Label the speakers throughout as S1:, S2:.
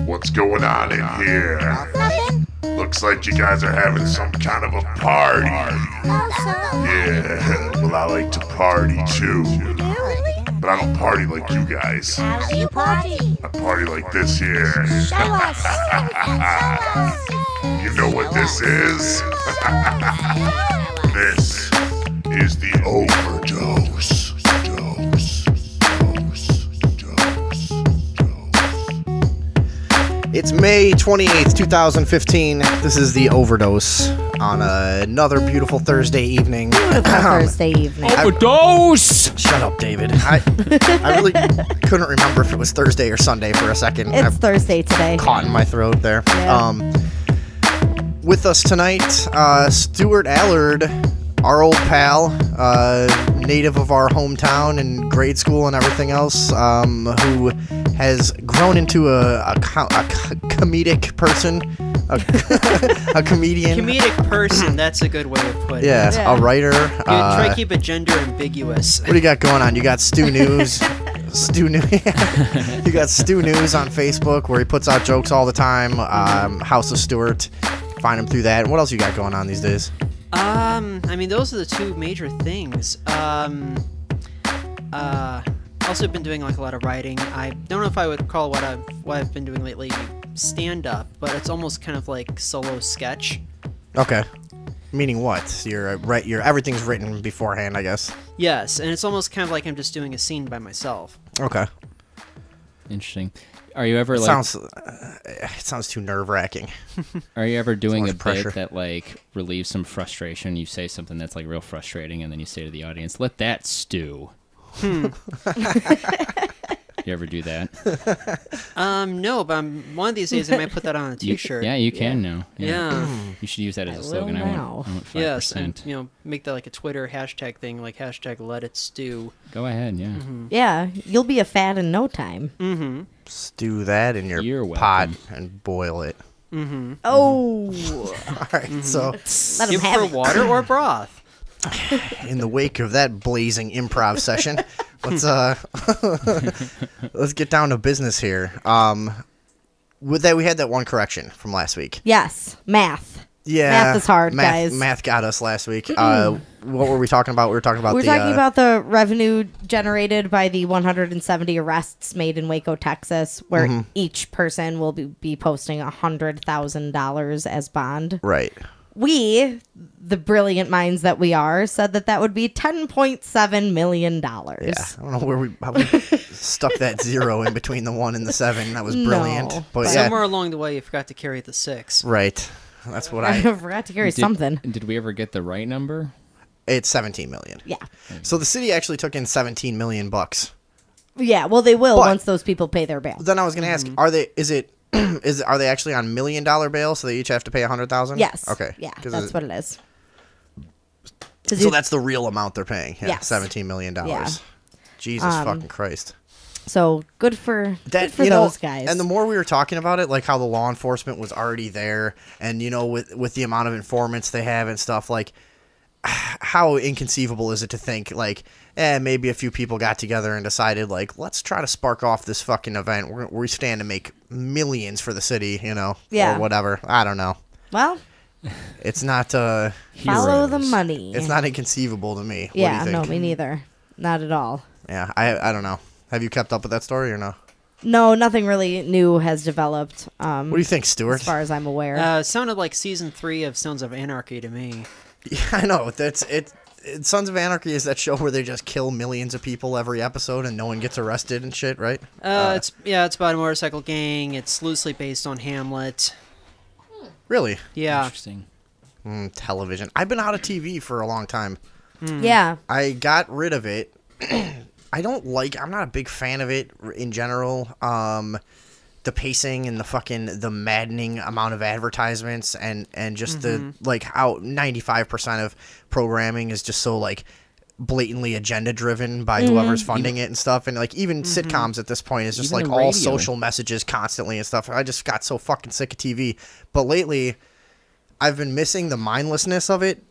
S1: What's going on in here?
S2: Nothing.
S1: Looks like you guys are having some kind of a party.
S2: Awesome.
S1: Yeah, well, I like to party too.
S2: You do?
S1: But I don't party like you guys.
S2: How do you party?
S1: I party like this here.
S2: Show us. Show us.
S1: You know what this is? This is the overdose.
S3: It's May 28th, 2015. This is the Overdose on another beautiful Thursday evening.
S4: Thursday evening.
S5: Overdose!
S3: Shut up, David. I really couldn't remember if it was Thursday or Sunday for a second.
S4: It's Thursday today.
S3: Caught in my throat there.
S4: Yeah.
S3: With us tonight, Stuart Allard, our old pal, native of our hometown and grade school and everything else, who has grown into a comedic person, a comedian.
S6: Comedic person, that's a good way of putting it.
S3: Yeah, a writer.
S6: Try to keep it gender ambiguous.
S3: What do you got going on? You got Stu News. You got Stu News on Facebook where he puts out jokes all the time. House of Stuart. Find him through that. And what else you got going on these days?
S6: I mean, those are the two major things. Also been doing like a lot of writing. I don't know if I would call what I've been doing lately stand-up, but it's almost kind of like solo sketch.
S3: Okay. Meaning what? You're everything's written beforehand, I guess.
S6: Yes, and it's almost kind of like I'm just doing a scene by myself.
S3: Okay.
S5: Interesting. Are you ever
S3: It
S5: like?
S3: sounds too nerve-wracking.
S5: Are you ever doing a
S3: pressure.
S5: bit that like relieves some frustration? You say something that's like real frustrating, and then you say to the audience, "Let that stew." You ever do that?
S6: No, but one of these days I might put that on a T-shirt.
S5: Yeah, you can now.
S6: Yeah.
S5: You should use that as a
S4: will
S5: slogan.
S4: now.
S5: I want 5%.
S6: Yes, and make that like a Twitter hashtag thing, like hashtag Let It Stew.
S5: Go ahead, yeah.
S4: Yeah, you'll be a fad in no time.
S6: Mm-hmm.
S3: Stew that in
S5: You're
S3: your
S5: welcome.
S3: pot and boil it.
S6: Mm-hmm.
S4: Oh,
S3: All right, so
S4: let him
S6: You
S4: have
S6: prefer
S4: it.
S6: water or broth?
S3: in the wake of that blazing improv session, let's let's get down to business here. With that, we had that one correction from last week.
S4: Yes, math.
S3: Yeah,
S4: Math is hard,
S3: math,
S4: guys.
S3: Math got us last week. What were we talking about? We were talking about
S4: the revenue generated by the 170 arrests made in Waco, Texas, where each person will be posting $100,000 as bond.
S3: right.
S4: We, the brilliant minds that we are, said that would be $10.7 million.
S3: Yeah, I don't know how we stuck that zero in between the 1 and the 7. That was brilliant.
S4: No.
S3: But
S6: Somewhere along the way, you forgot to carry the 6.
S3: right. That's what
S4: I forgot to carry something.
S5: Did we ever get the right number?
S3: It's 17 million.
S4: Yeah.
S3: So the city actually took in 17 million bucks.
S4: Yeah, well, they will
S3: But-
S4: once those people pay their bail.
S3: Then I was going to ask, are they actually on $1 million bail, so they each have to pay 100,000?
S4: Yes.
S3: Okay.
S4: Yeah,
S3: 'Cause
S4: that's what it is.
S3: So that's the real amount they're paying. Yeah,
S4: Yes.
S3: $17 million.
S4: Yeah.
S3: Jesus fucking Christ.
S4: So good for
S3: That
S4: those guys.
S3: And the more we were talking about it, like how the law enforcement was already there, and with the amount of informants they have and stuff, like how inconceivable is it to think like, maybe a few people got together and decided like, let's try to spark off this fucking event. We stand to make millions for the city, or whatever. I don't know.
S4: Well,
S3: It's not
S4: follow the money.
S3: it's not inconceivable to me.
S4: Yeah,
S3: what do you
S4: no,
S3: think?
S4: me neither. Not at all.
S3: Yeah, I don't know. Have you kept up with that story or no?
S4: No, nothing really new has developed.
S3: What do you think, Stuart?
S4: As far as I'm aware.
S6: It sounded like season 3 of Sons of Anarchy to me.
S3: Yeah, I know. Sons of Anarchy is that show where they just kill millions of people every episode and no one gets arrested and shit, right?
S6: It's about a motorcycle gang. It's loosely based on Hamlet.
S3: Really?
S6: Yeah.
S5: Interesting.
S3: Television. I've been out of TV for a long time.
S4: Yeah.
S3: I got rid of it. I'm not a big fan of it in general. The pacing and the maddening amount of advertisements and just the like how 95% of programming is just so like blatantly agenda driven by whoever's funding it and stuff, and like even sitcoms at this point is just
S5: Even
S3: like
S5: the
S3: all
S5: radio.
S3: social messages constantly and stuff. I just got so fucking sick of TV. But lately I've been missing the mindlessness of it,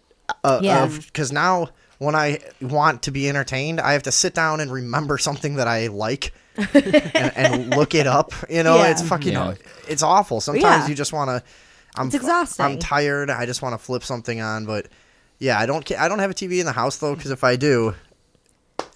S3: because now when I want to be entertained, I have to sit down and remember something that I like and look it up. You know,
S4: Yeah.
S3: it's fucking,
S5: Yeah.
S3: it's awful. Sometimes
S4: Yeah.
S3: you just want to.
S4: It's exhausting.
S3: I'm tired. I just want to flip something on, but yeah, I don't have a TV in the house though, because if I do,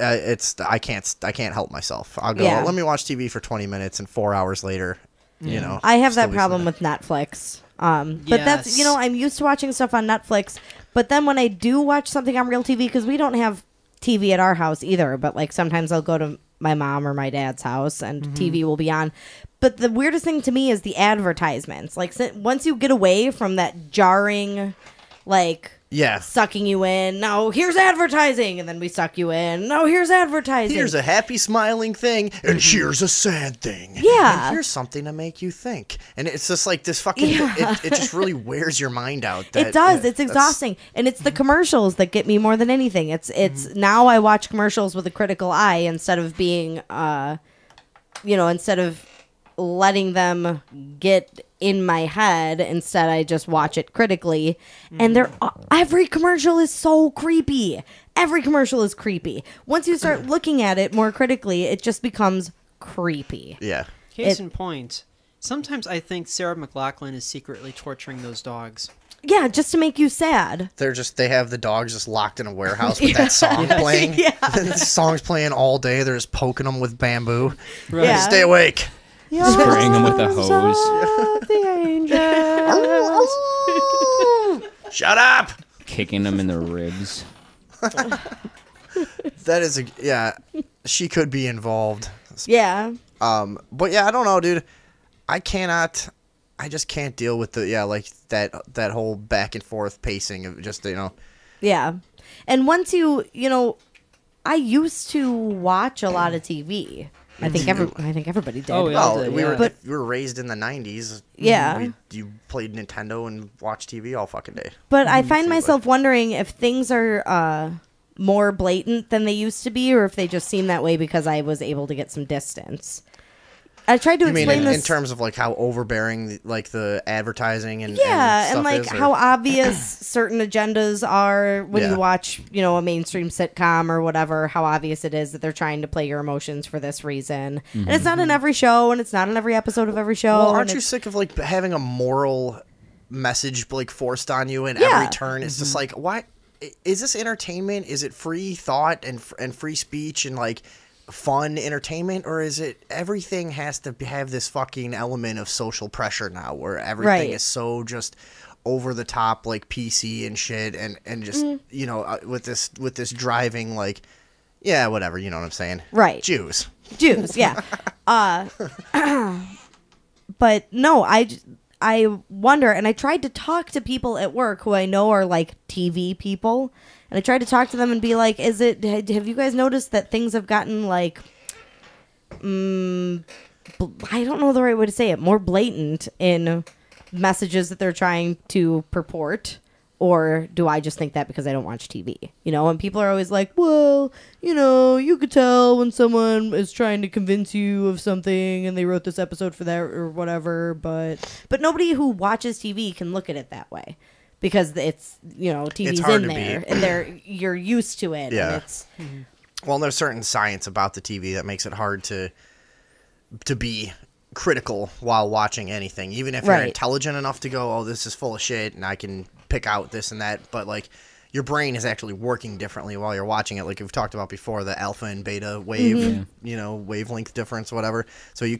S3: I can't help myself. I'll go.
S4: Yeah.
S3: Let me watch TV for 20 minutes, and 4 hours later, you know.
S4: I have
S3: still
S4: that
S3: be
S4: problem
S3: something.
S4: with Netflix. But that's,
S6: Yes.
S4: I'm used to watching stuff on Netflix. But then when I do watch something on real TV, because we don't have TV at our house either, but like sometimes I'll go to my mom or my dad's house and TV will be on. But the weirdest thing to me is the advertisements. Like once you get away from that jarring, like,
S3: Yeah.
S4: sucking you in. No, here's advertising, and then we suck you in. No, here's advertising.
S3: Here's a happy, smiling thing, and here's a sad thing.
S4: Yeah.
S3: And here's something to make you think. And it's just like this fucking. It just really wears your mind out.
S4: It does. It's exhausting, and it's the commercials that get me more than anything. It's now I watch commercials with a critical eye instead of being, instead of letting them get in my head. Instead, I just watch it critically, and every commercial is so creepy. Every commercial is creepy. Once you start looking at it more critically, it just becomes creepy.
S3: Yeah.
S6: Case in point, sometimes I think Sarah McLachlan is secretly torturing those dogs.
S4: Yeah, just to make you sad.
S3: They have the dogs just locked in a warehouse with that song playing.
S4: Yeah.
S3: And the song's playing all day. They're just poking them with bamboo.
S6: Right.
S4: Yeah.
S3: Stay awake.
S5: Spraying them with a hose.
S3: Shut up.
S5: Kicking them in the ribs.
S3: That is she could be involved.
S4: Yeah.
S3: But yeah, I don't know, dude. I just can't deal with that whole back and forth pacing of just,
S4: Yeah. And once I used to watch a lot of TV. I think everybody did.
S6: Oh, yeah.
S3: well, we
S6: yeah.
S3: were raised in the 90s.
S4: Yeah.
S3: You played Nintendo and watched TV all fucking day.
S4: But I find myself wondering if things are more blatant than they used to be, or if they just seem that way because I was able to get some distance. I tried to
S3: You mean
S4: explain
S3: in
S4: this
S3: terms of like how overbearing like the advertising and
S4: and
S3: stuff
S4: like
S3: is, or-
S4: how obvious certain agendas are when
S3: Yeah.
S4: you watch, a mainstream sitcom or whatever, how obvious it is that they're trying to play your emotions for this reason. And it's not in every show, and it's not in every episode of every show.
S3: Well,
S4: and
S3: aren't you
S4: it's-
S3: sick of like having a moral message like forced on you in
S4: Yeah.
S3: every turn? It's just like, why is this entertainment? Is it free thought and free speech and like fun entertainment, or is it everything has to have this fucking element of social pressure now, where everything
S4: Right.
S3: is so just over the top, like PC and shit, and just with this driving like, yeah, whatever, you know what I'm saying?
S4: Right.
S3: Jews.
S4: Yeah. But no, I wonder, and I tried to talk to people at work who I know are like TV people, and I tried to talk to them and be like, have you guys noticed that things have gotten like, I don't know the right way to say it, more blatant in messages that they're trying to purport? Or do I just think that because I don't watch TV? And people are always like, well, you could tell when someone is trying to convince you of something and they wrote this episode for that or whatever. But nobody who watches TV can look at it that way because it's, TV's
S3: hard
S4: in
S3: to
S4: there
S3: beat.
S4: and you're used to it.
S3: Yeah.
S4: And it's,
S3: Well, there's certain science about the TV that makes it hard to be critical while watching anything, even if you're
S4: Right.
S3: intelligent enough to go, oh, this is full of shit, and I can pick out this and that. But like, your brain is actually working differently while you're watching it. Like we've talked about before, the alpha and beta wave, wavelength difference, whatever. So you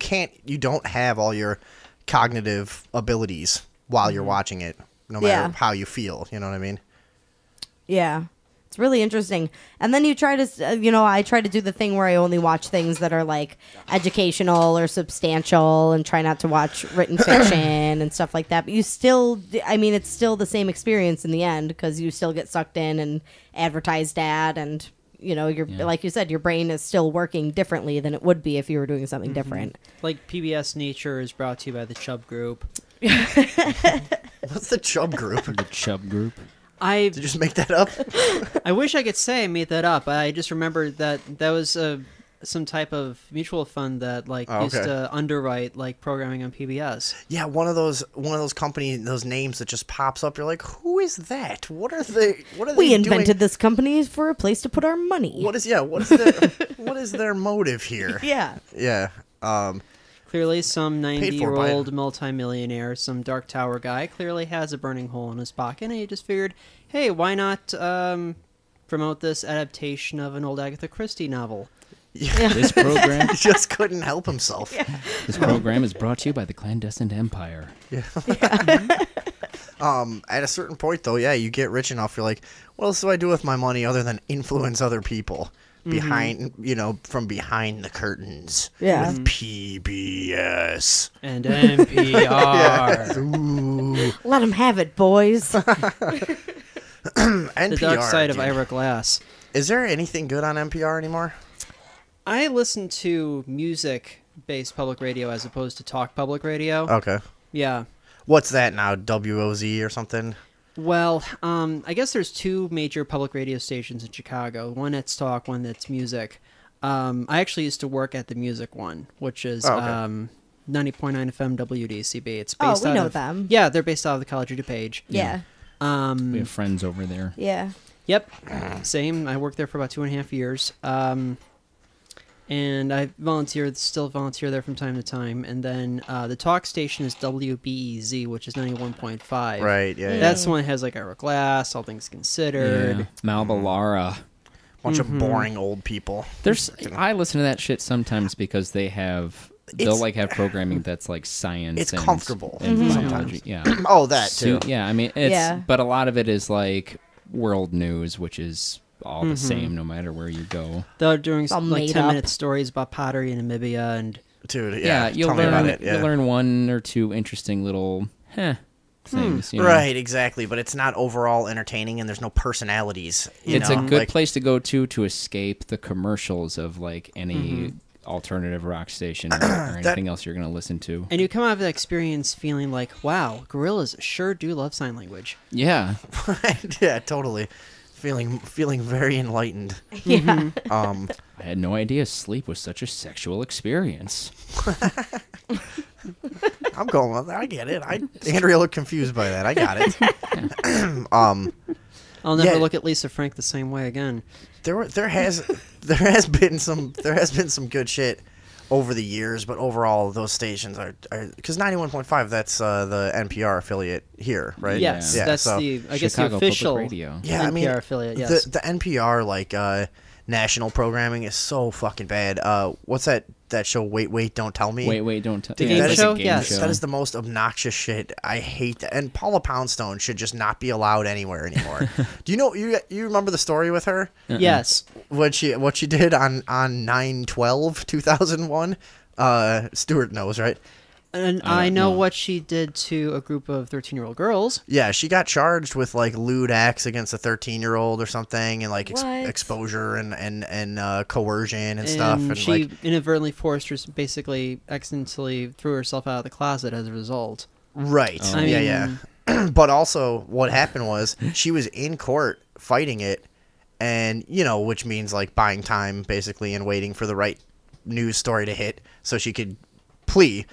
S3: don't have all your cognitive abilities while you're watching it, no matter
S4: Yeah.
S3: how you feel. You know what I mean?
S4: yeah. It's really interesting. And then you try to, I try to do the thing where I only watch things that are like educational or substantial and try not to watch written fiction and stuff like that. But you still, it's still the same experience in the end because you still get sucked in and advertised at. And, like you said, your brain is still working differently than it would be if you were doing something different.
S6: Like PBS Nature is brought to you by the Chubb Group.
S3: What's the Chubb Group?
S5: The Chubb Group.
S3: Did you just make that up?
S6: I wish I could say I made that up. I just remembered that was some type of mutual fund that like
S3: Oh,
S6: used
S3: okay.
S6: to underwrite like programming on PBS.
S3: Yeah, one of those companies, those names that just pops up. You're like, who is that? What are they?
S4: We
S3: doing?
S4: invented this company for a place to put our money.
S3: What is their motive here?
S4: Yeah.
S3: Yeah.
S6: Clearly, some
S3: Paid for by-
S6: 90-year-old multimillionaire, some Dark Tower guy, clearly has a burning hole in his pocket, and he just figured, hey, why not promote this adaptation of an old Agatha Christie novel?
S5: This program,
S3: He just couldn't help himself.
S5: this program is brought to you by the Clandestine Empire.
S3: At a certain point, though, yeah, you get rich enough. You're like, what else do I do with my money other than influence other people behind, from behind the curtains?
S4: Yeah.
S3: With PBS.
S6: And NPR.
S3: Ooh.
S4: Let them have it, boys.
S3: NPR,
S6: The dark side of
S3: dude.
S6: Ira Glass.
S3: Is there anything good on NPR anymore?
S6: I listen to music-based public radio as opposed to talk public radio.
S3: Okay.
S6: Yeah.
S3: What's that now? WOZ or something?
S6: Well, I guess there's two major public radio stations in Chicago. One that's talk, one that's music. I actually used to work at the music one, which is 90.9 FM WDCB. It's based
S4: we
S6: out
S4: know
S6: of,
S4: them.
S6: Yeah, they're based out of the College of DuPage.
S4: Yeah.
S5: We have friends over there.
S4: Yeah.
S6: Yep, same. I worked there for about 2.5 years. And I still volunteer there from time to time. And then the talk station is WBEZ, which is 91.5.
S3: Right, yeah.
S6: That's the one that has like Ira Glass, All Things Considered.
S5: Yeah. Malva Lara.
S3: Bunch of boring old people.
S5: I listen to that shit sometimes because they'll
S3: It's-
S5: have programming that's like science.
S3: It's
S5: and,
S3: comfortable
S5: and
S3: sometimes.
S5: biology. Yeah.
S3: Oh, that too.
S5: So, yeah, I mean, but a lot of it is like world news, which is all the same no matter where you go.
S6: They're doing
S4: all
S6: like
S4: made
S6: 10-minute
S4: up.
S6: stories about pottery in Namibia and
S3: Dude,
S5: Yeah,
S3: yeah.
S5: you'll
S3: Tell me about
S5: learn
S3: it. Yeah.
S5: you'll learn one or two interesting little things. You know?
S3: Right, exactly. But it's not overall entertaining, and there's no personalities.
S5: It's a good
S3: like,
S5: place to go to escape the commercials of like any alternative rock station or anything else you're going to listen to.
S6: and you come out of that experience feeling like, wow, gorillas sure do love sign language.
S5: Yeah.
S3: Yeah, totally. Feeling very enlightened.
S4: Yeah.
S5: I had no idea sleep was such a sexual experience.
S3: I'm going with that. I get it. Andrea looked confused by that. I got it.
S6: I'll never
S3: Yeah.
S6: look at Lisa Frank the same way again.
S3: There has been some good shit over the years, but overall those stations are because 91.5 that's the NPR affiliate here, right?
S6: Yes,
S3: Yeah,
S6: that's
S3: so-
S6: the I guess
S5: Chicago
S6: the
S5: Public
S6: official
S5: Radio.
S3: Yeah, I
S6: NPR
S3: mean,
S6: affiliate. Yes.
S3: the NPR like national programming is so fucking bad. What's that show? Wait, don't tell me.
S5: Wait, don't tell
S6: The
S5: me.
S6: game
S3: that is
S6: show?
S3: a
S6: Yes.
S3: That is the most obnoxious shit. I hate that. And Paula Poundstone should just not be allowed anywhere anymore. Do you know you remember the story with her?
S6: Yes.
S3: What she did on 9/12/2001? Stuart knows, right?
S6: And I know what she did to a group of 13-year-old girls.
S3: Yeah, she got charged with like lewd acts against a 13-year-old or something, and like
S4: What?
S3: exposure and coercion and stuff. And
S6: she
S3: like,
S6: inadvertently forced her, basically accidentally threw herself out of the closet as a result.
S3: right?
S5: Oh.
S3: Yeah. But also, what happened was she was in court fighting it, and which means like buying time basically and waiting for the right news story to hit so she could plea.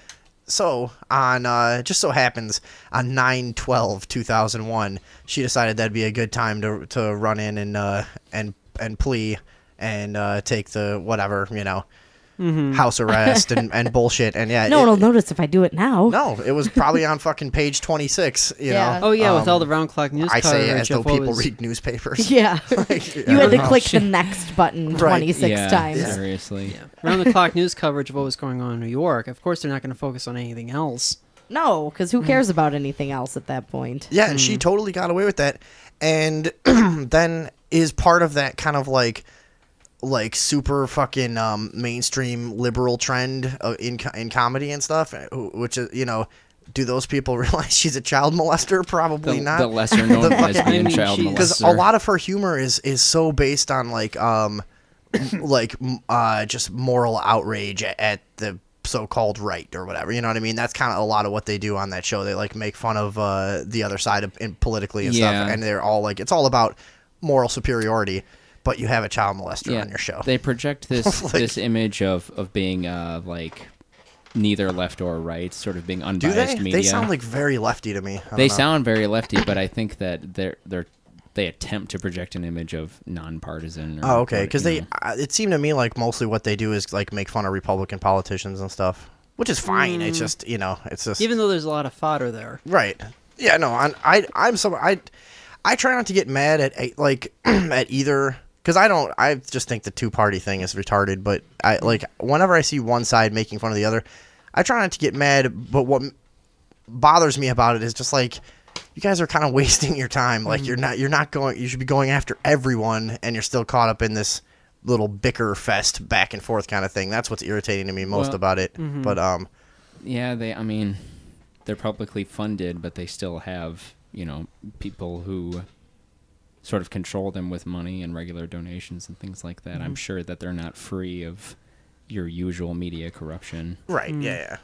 S3: So on just so happens on 9/12/2001, she decided that'd be a good time to run in and plea and take the whatever house arrest and bullshit. And yeah,
S4: No one will notice if I do it now.
S3: no, it was probably on fucking page 26.
S4: Yeah.
S6: Oh yeah, with all the round clock news
S3: I say it
S6: coverage
S3: as though
S6: of what
S3: people
S6: was-
S3: read newspapers.
S4: Yeah.
S3: Like,
S4: You had to
S3: oh,
S4: click
S3: shit.
S4: the next button
S3: Right.
S4: 26
S5: Yeah,
S4: times.
S5: seriously.
S6: round the clock news coverage of what was going on in New York. Of course, they're not going to focus on anything else.
S4: No, because who cares about anything else at that point?
S3: Yeah, and she totally got away with that, and then is part of that kind of like super fucking mainstream liberal trend in comedy and stuff, which is do those people realize she's a child molester? Probably not.
S5: The lesser known lesbian
S6: I mean,
S5: child
S6: she's-
S3: Because a
S5: molester.
S3: lot of her humor is so based on just moral outrage at the so-called right or whatever. You know what I mean? That's kind of a lot of what they do on that show. They like make fun of the other side politically and
S5: Yeah.
S3: stuff, and they're all like, it's all about moral superiority. but you have a child molester on your show.
S5: They project this
S3: Like-
S5: this image of being like neither left or right, sort of being
S3: Do
S5: unbiased
S3: they?
S5: media.
S3: They sound like very lefty to me. I don't
S5: They
S3: know.
S5: sound very lefty, but I think that they attempt to project an image of nonpartisan.
S3: Oh, okay. Because
S5: you know.
S3: it seemed to me like mostly what they do is like make fun of Republican politicians and stuff, which is fine. It's just it's just
S6: Even though there's a lot of fodder there.
S3: right. Yeah, no, I try not to get mad at like at either because I just think the two-party thing is retarded. But I like whenever I see one side making fun of the other, I try not to get mad. But what bothers me about it is just like you guys are kind of wasting your time. Like you're not going. You should be going after everyone, and you're still caught up in this little bicker fest back and forth kind of thing. That's what's irritating to me most about it. But
S5: Yeah, they're publicly funded, but they still have, people who sort of control them with money and regular donations and things like that. I'm sure that they're not free of your usual media corruption.
S3: right, yeah.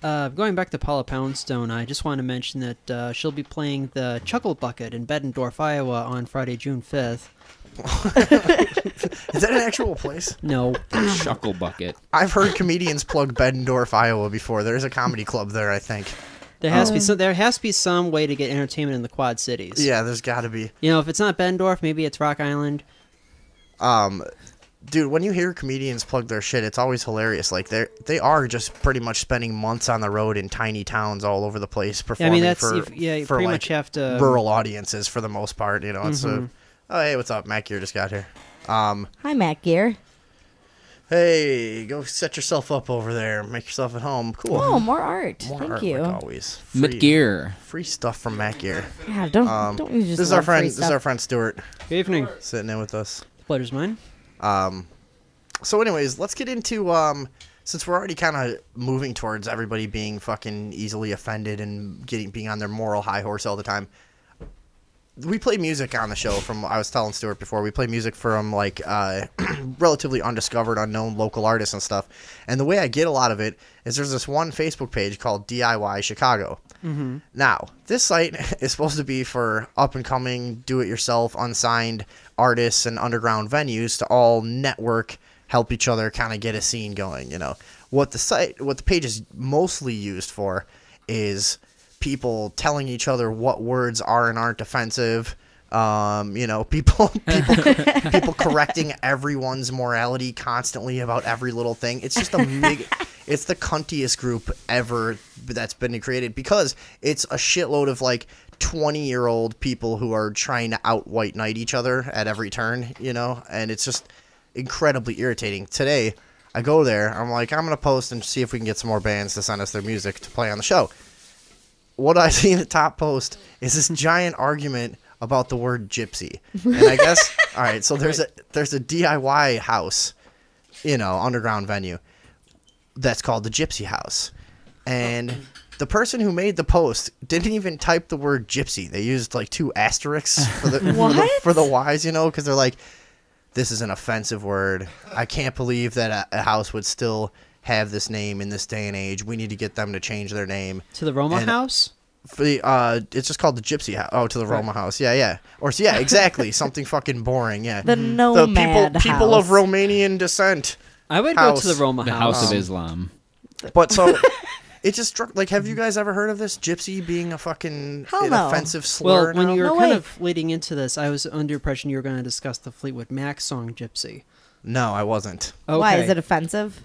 S6: Going back to Paula Poundstone, I just want to mention that she'll be playing the Chuckle Bucket in Bettendorf, Iowa on Friday, June 5th.
S3: Is that an actual place?
S6: No.
S5: Chuckle Bucket.
S3: I've heard comedians plug Bettendorf, Iowa before. There's a comedy club there, I think.
S6: There has to be some way to get entertainment in the Quad Cities.
S3: Yeah, there's got to be.
S6: If it's not Bettendorf, maybe it's Rock Island.
S3: Dude, when you hear comedians plug their shit, it's always hilarious. Like they are just pretty much spending months on the road in tiny towns all over the place performing
S6: you
S3: for
S6: pretty much have to
S3: rural audiences for the most part. It's oh hey, what's up? Matt Gear just got here.
S4: Hi, Matt Gear.
S3: Hey, go set yourself up over there. Make yourself at home. Cool.
S4: Oh, more art.
S3: More
S4: Thank
S3: art,
S4: you.
S3: like always.
S5: Mid Gear.
S3: Free stuff from Matt Gear.
S4: Yeah, don't you just
S3: This is our
S4: love free
S3: friend. This is
S4: stuff?
S3: our friend Stuart
S6: Good evening.
S3: sitting in with us.
S6: Pleasure's mine.
S3: So, anyways, let's get into since we're already kind of moving towards everybody being fucking easily offended and being on their moral high horse all the time. We play music on the show from, I was telling Stuart before, we play music from like relatively undiscovered, unknown local artists and stuff. And the way I get a lot of it is there's this one Facebook page called DIY Chicago. Now, this site is supposed to be for up-and-coming, do-it-yourself, unsigned artists and underground venues to all network, help each other, kind of get a scene going, What the page is mostly used for is people telling each other what words are and aren't offensive. People correcting everyone's morality constantly about every little thing. It's just it's the cuntiest group ever that's been created because it's a shitload of like 20-year-old people who are trying to out white knight each other at every turn, and it's just incredibly irritating. Today, I go there, I'm like, I'm going to post and see if we can get some more bands to send us their music to play on the show. What I see in the top post is this giant argument about the word gypsy. And I guess, all right, so there's a DIY house, underground venue that's called the Gypsy House. And the person who made the post didn't even type the word gypsy. They used like 2 asterisks for the for the Y's, because they're like, this is an offensive word. I can't believe that a house would still have this name in this day and age. We need to get them to change their name
S6: To the Roma House?
S3: for the it's just called the Gypsy House. Oh, to the Roma House. Yeah. Or yeah, exactly. Something fucking boring. Yeah.
S4: The Nomad
S3: people of
S4: House.
S3: Romanian descent.
S6: I would
S3: House.
S6: go to the Roma
S5: The
S6: House.
S5: House of Islam.
S3: But so it just struck. Like, have you guys ever heard of this gypsy being a fucking
S4: Hell no.
S3: offensive slur?
S6: Well, when
S3: now?
S6: you were
S4: No
S6: kind
S4: way.
S6: of leading into this, I was under impression you were going to discuss the Fleetwood Mac song Gypsy.
S3: No, I wasn't.
S6: Okay.
S4: Why is it offensive?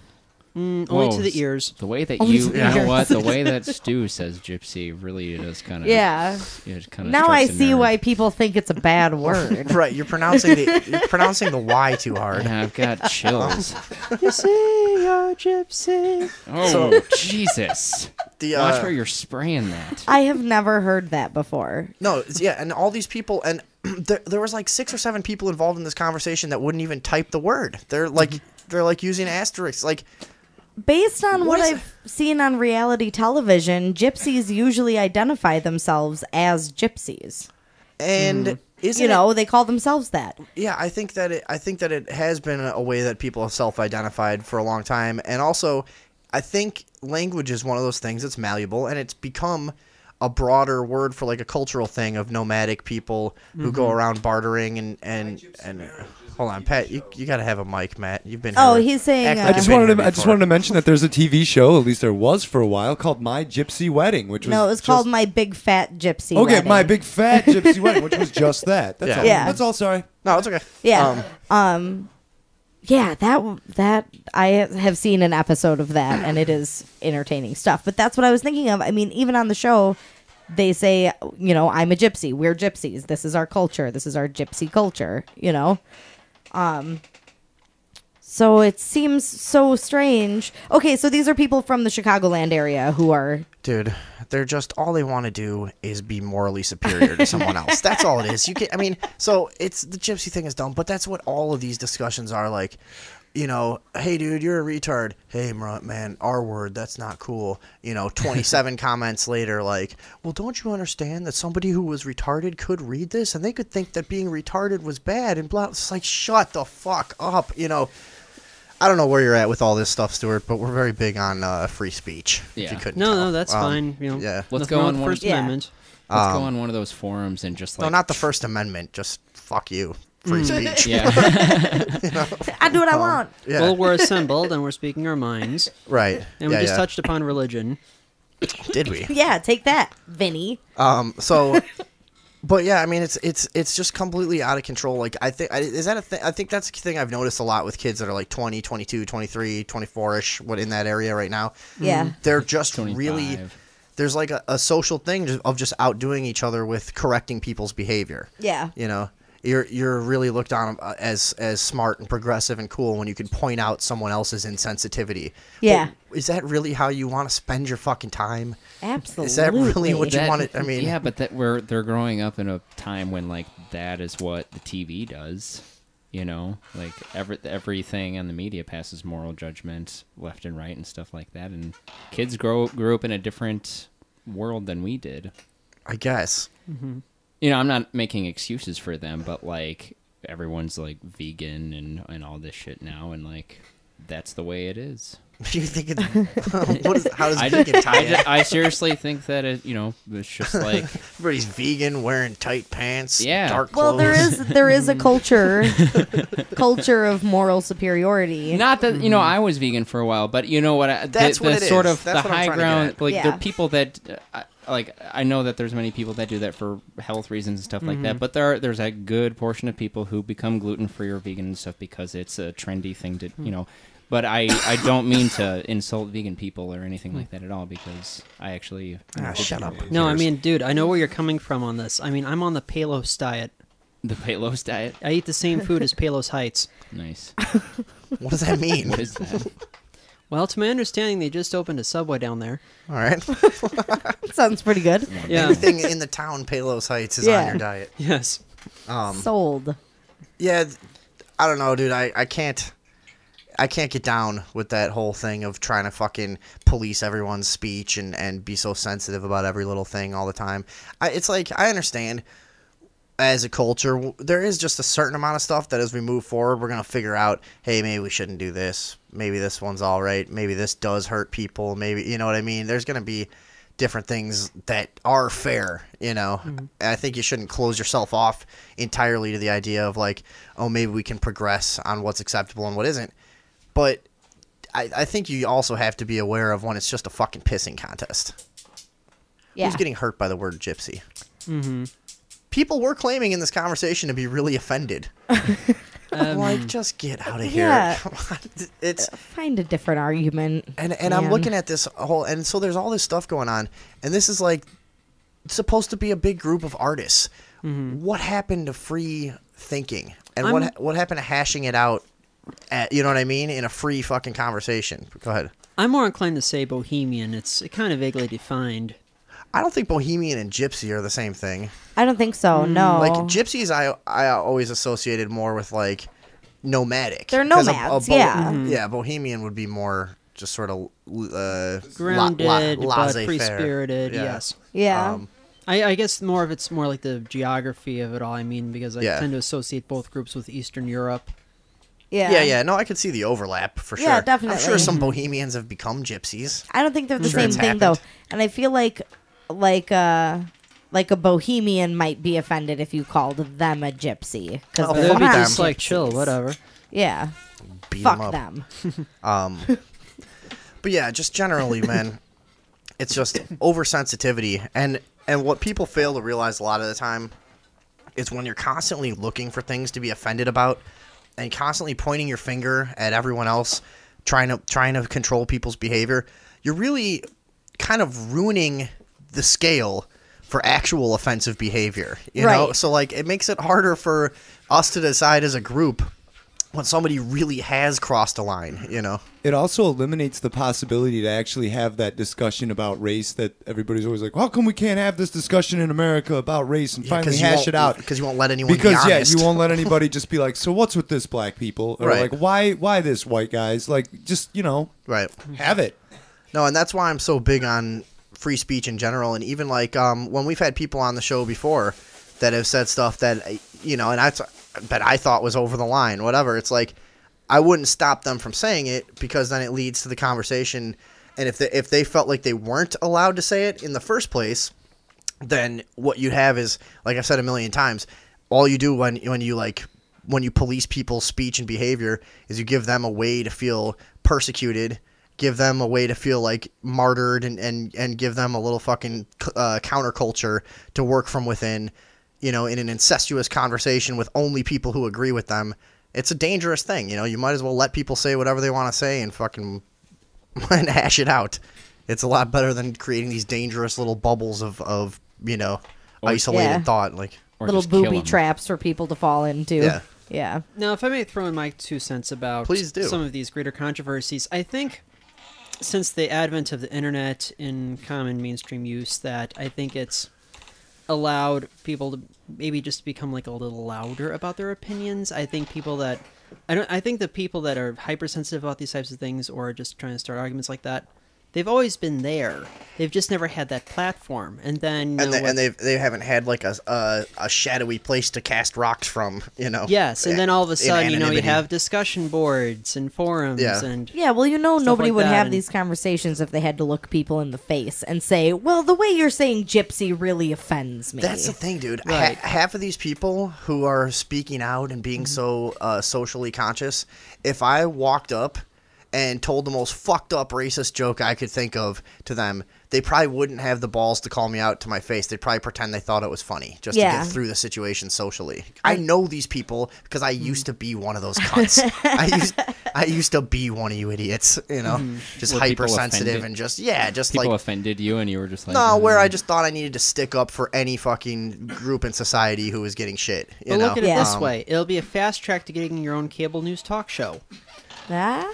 S6: Only
S5: Whoa,
S6: to the ears.
S5: The way that
S4: Only
S5: you
S4: to the
S5: know
S4: ears.
S5: what? The way that Stu says gypsy really does kind of.
S4: Yeah.
S5: It kind of
S4: Now I see why people think it's a bad word.
S3: Right, you're pronouncing the Y too hard.
S5: I've got chills.
S6: You see your gypsy.
S5: Oh, Jesus.
S3: The
S5: Watch where you're spraying that.
S4: I have never heard that before.
S3: no, yeah, and all these people, and there was like 6 or 7 people involved in this conversation that wouldn't even type the word. They're like using asterisks, like.
S4: Based on
S3: What
S4: what
S3: is
S4: I've seen on reality television, gypsies usually identify themselves as gypsies.
S3: And isn't
S4: They call themselves that.
S3: Yeah, I think that it has been a way that people have self-identified for a long time, and also I think language is one of those things that's malleable, and it's become a broader word for like a cultural thing of nomadic people who go around bartering and Hold on, Pat. You got to have a mic, Matt. You've been.
S4: Oh,
S3: here.
S4: he's saying.
S3: Act like
S7: I
S3: you've
S7: just
S3: been
S7: wanted
S3: here
S7: to
S3: before.
S7: mention that there's a TV show, at least there was for a while, called My Gypsy Wedding, which was
S4: No, it was
S7: just-
S4: called My Big Fat Gypsy.
S7: Okay,
S4: Wedding.
S7: My Big Fat Gypsy Wedding, which was just that. That's
S3: Yeah.
S7: all.
S4: Yeah.
S7: That's all. Sorry.
S3: No, it's okay.
S4: Yeah. Yeah, that I have seen an episode of that, and it is entertaining stuff. But that's what I was thinking of. I mean, even on the show, they say, I'm a gypsy. We're gypsies. This is our culture. This is our gypsy culture. So it seems so strange. Okay, so these are people from the Chicagoland area who are.
S3: Dude, they're just all they want to do is be morally superior to someone else. That's all it is. So it's the gypsy thing is dumb, but that's what all of these discussions are like. Hey dude, you're a retard. Hey man, R word, that's not cool. 27 comments later, like, well, don't you understand that somebody who was retarded could read this and they could think that being retarded was bad and blah. It's like, shut the fuck up. I don't know where you're at with all this stuff, Stuart, but we're very big on free speech. If
S5: Yeah.
S3: you couldn't
S6: No,
S3: tell.
S6: that's fine.
S3: Yeah.
S5: Let's
S6: nothing
S5: go
S6: wrong
S5: on
S6: with the
S5: one.
S6: First
S4: Yeah.
S6: Amendment.
S5: Let's go on one of those forums and just like.
S3: No, not the First Amendment. Just fuck you. Free speech.
S5: Yeah.
S4: I do what I want.
S3: Yeah.
S6: Well, we're assembled and we're speaking our minds,
S3: Right.
S6: and we
S3: Yeah,
S6: just
S3: yeah.
S6: touched upon religion.
S3: Did we?
S4: Yeah, take that, Vinny.
S3: So, but yeah, I mean, it's just completely out of control. Like, is that a thing? I think that's the thing I've noticed a lot with kids that are like 20, 22, 23, 24-ish, what in that area right now.
S4: Yeah.
S3: They're just
S5: 25.
S3: really, there's like a social thing of just outdoing each other with correcting people's behavior.
S4: Yeah.
S3: You're really looked on as smart and progressive and cool when you can point out someone else's insensitivity.
S4: Yeah.
S3: But is that really how you want to spend your fucking time?
S4: Absolutely.
S3: Is that really what you want to? I mean,
S5: yeah, but they're growing up in a time when like that is what the TV does. Like everything on the media passes moral judgment left and right and stuff like that, and kids grew up in a different world than we did.
S3: I guess.
S5: I'm not making excuses for them, but like everyone's like vegan and all this shit now, and like that's the way it is.
S3: You think it's how does
S5: I,
S3: vegan tie in?
S5: I seriously think that it's just like
S3: Everybody's vegan, wearing tight pants,
S5: Yeah.
S3: dark clothes.
S4: Well, there is a culture of moral superiority.
S5: not that I was vegan for a while, but you know what?
S3: That's what it
S5: sort
S3: is.
S5: of
S3: That's
S5: the
S3: what I'm
S5: high
S3: trying to get
S5: ground.
S3: at.
S5: Like
S4: Yeah.
S5: there are people that I know that there's many people that do that for health reasons and stuff like that. But there's a good portion of people who become gluten free or vegan and stuff because it's a trendy thing to But I don't mean to insult vegan people or anything like that at all because I actually
S3: shut up.
S6: No, I mean, dude, I know where you're coming from on this. I mean, I'm on the Palos diet.
S5: the Palos diet.
S6: I eat the same food as Palos Heights.
S5: Nice.
S3: What does that mean?
S5: What is that?
S6: Well, to my understanding, they just opened a Subway down there.
S3: All right.
S4: Sounds pretty good.
S6: Yeah.
S3: Everything in the town Palos Heights is
S4: Yeah.
S3: on your diet.
S6: Yes.
S4: Sold.
S3: Yeah, I don't know, dude. I can't get down with that whole thing of trying to fucking police everyone's speech and be so sensitive about every little thing all the time. It's like, I understand as a culture, there is just a certain amount of stuff that as we move forward, we're going to figure out, hey, maybe we shouldn't do this. Maybe this one's all right. Maybe this does hurt people. Maybe, you know what I mean? There's going to be different things that are fair, And I think you shouldn't close yourself off entirely to the idea of like, oh, maybe we can progress on what's acceptable and what isn't. But I think you also have to be aware of when it's just a fucking pissing contest.
S4: Yeah.
S3: Who's getting hurt by the word gypsy? Mm-hmm. People were claiming in this conversation to be really offended. I'm like, just get out of here.
S4: Yeah.
S3: Come on. It's
S4: Find a different argument.
S3: and I'm
S4: man.
S3: looking at this whole, and so there's all this stuff going on, and this is like supposed to be a big group of artists. What happened to free thinking, and what happened to hashing it out? You know what I mean? In a free fucking conversation. Go ahead.
S6: I'm more inclined to say bohemian. It's kind of vaguely defined.
S3: I don't think bohemian and gypsy are the same thing.
S4: I don't think so. No.
S3: Like gypsies, I always associated more with like nomadic.
S4: They're
S3: 'Cause
S4: nomads, yeah.
S3: Yeah, bohemian would be more just sort of
S6: Grounded, but
S3: laissez-faire.
S6: free-spirited,
S3: Yeah.
S6: yes.
S4: Yeah.
S6: I guess it's more like the geography of it all. I mean, because I
S3: Yeah.
S6: tend to associate both groups with Eastern Europe.
S4: yeah.
S3: Yeah. No, I could see the overlap for sure.
S4: Yeah,
S3: I'm
S4: definitely.
S3: sure some bohemians have become gypsies.
S4: I don't think they're the
S3: Sure
S4: same
S3: it's
S4: thing though.
S3: happened.
S4: And I feel like like a bohemian might be offended if you called them a gypsy.
S3: Oh,
S6: They'd
S3: fuck
S6: be
S3: them.
S6: just like, chill, whatever.
S4: Yeah.
S3: Beat
S4: Fuck
S3: 'em up.
S4: them.
S3: But yeah, just generally, man, it's just oversensitivity, and what people fail to realize a lot of the time is when you're constantly looking for things to be offended about, and constantly pointing your finger at everyone else, trying to control people's behavior, you're really kind of ruining the scale for actual offensive behavior. You know,
S4: Right.
S3: so like it makes it harder for us to decide as a group when somebody really has crossed a line, you know?
S7: It also eliminates the possibility to actually have that discussion about race that everybody's always like, how come we can't have this discussion in America about race and finally hash it out?
S3: Because you won't let anyone be
S7: Because, yeah,
S3: honest.
S7: you won't let anybody just be like, so what's with this, black people? Or
S3: Right.
S7: like, why this, white guys? Like, just,
S3: Right.
S7: have it.
S3: No, and that's why I'm so big on free speech in general. And even like when we've had people on the show before that have said stuff that, that I thought was over the line, whatever. It's like I wouldn't stop them from saying it because then it leads to the conversation. And if they felt like they weren't allowed to say it in the first place, then what you have is, like I've said a million times, all you do when you police people's speech and behavior is you give them a way to feel persecuted, give them a way to feel like martyred, and give them a little fucking counterculture to work from within, in an incestuous conversation with only people who agree with them. It's a dangerous thing. You might as well let people say whatever they want to say and fucking and hash it out. It's a lot better than creating these dangerous little bubbles of isolated
S4: Yeah.
S3: thought. Like,
S5: Or
S4: Little
S5: just kill
S4: booby
S5: 'em.
S4: traps for people to fall into.
S3: Yeah.
S4: Yeah.
S6: Now, if I may throw in my 2 cents about
S3: Please do.
S6: some of these greater controversies, I think since the advent of the internet in common mainstream use, that I think it's allowed people to maybe just become like a little louder about their opinions. I think I think the people that are hypersensitive about these types of things or just trying to start arguments like that, they've always been there. They've just never had that platform. And then
S3: they haven't had like a shadowy place to cast rocks from.
S6: Yes, and then all of a sudden, you
S3: anonymity.
S6: have discussion boards and forums
S3: Yeah.
S6: and
S4: Yeah, well, nobody
S6: like
S4: would
S6: that,
S4: have
S6: and-
S4: these conversations if they had to look people in the face and say, well, the way you're saying gypsy really offends me.
S3: That's the thing, dude.
S6: Right.
S3: Half of these people who are speaking out and being so socially conscious, if I walked up and told the most fucked up racist joke I could think of to them, they probably wouldn't have the balls to call me out to my face. They'd probably pretend they thought it was funny just to
S4: Yeah.
S3: get through the situation socially. I know these people because I used to be one of those cunts. I used to be one of you idiots, just
S5: Were people
S3: hypersensitive
S5: offended?
S3: and just
S5: People
S3: like
S5: offended you, and you were just like,
S3: no, where I just thought I needed to stick up for any fucking group in society who was getting shit.
S6: But look at it
S4: Yeah.
S6: this way. It'll be a fast track to getting your own cable news talk show.
S4: Ah?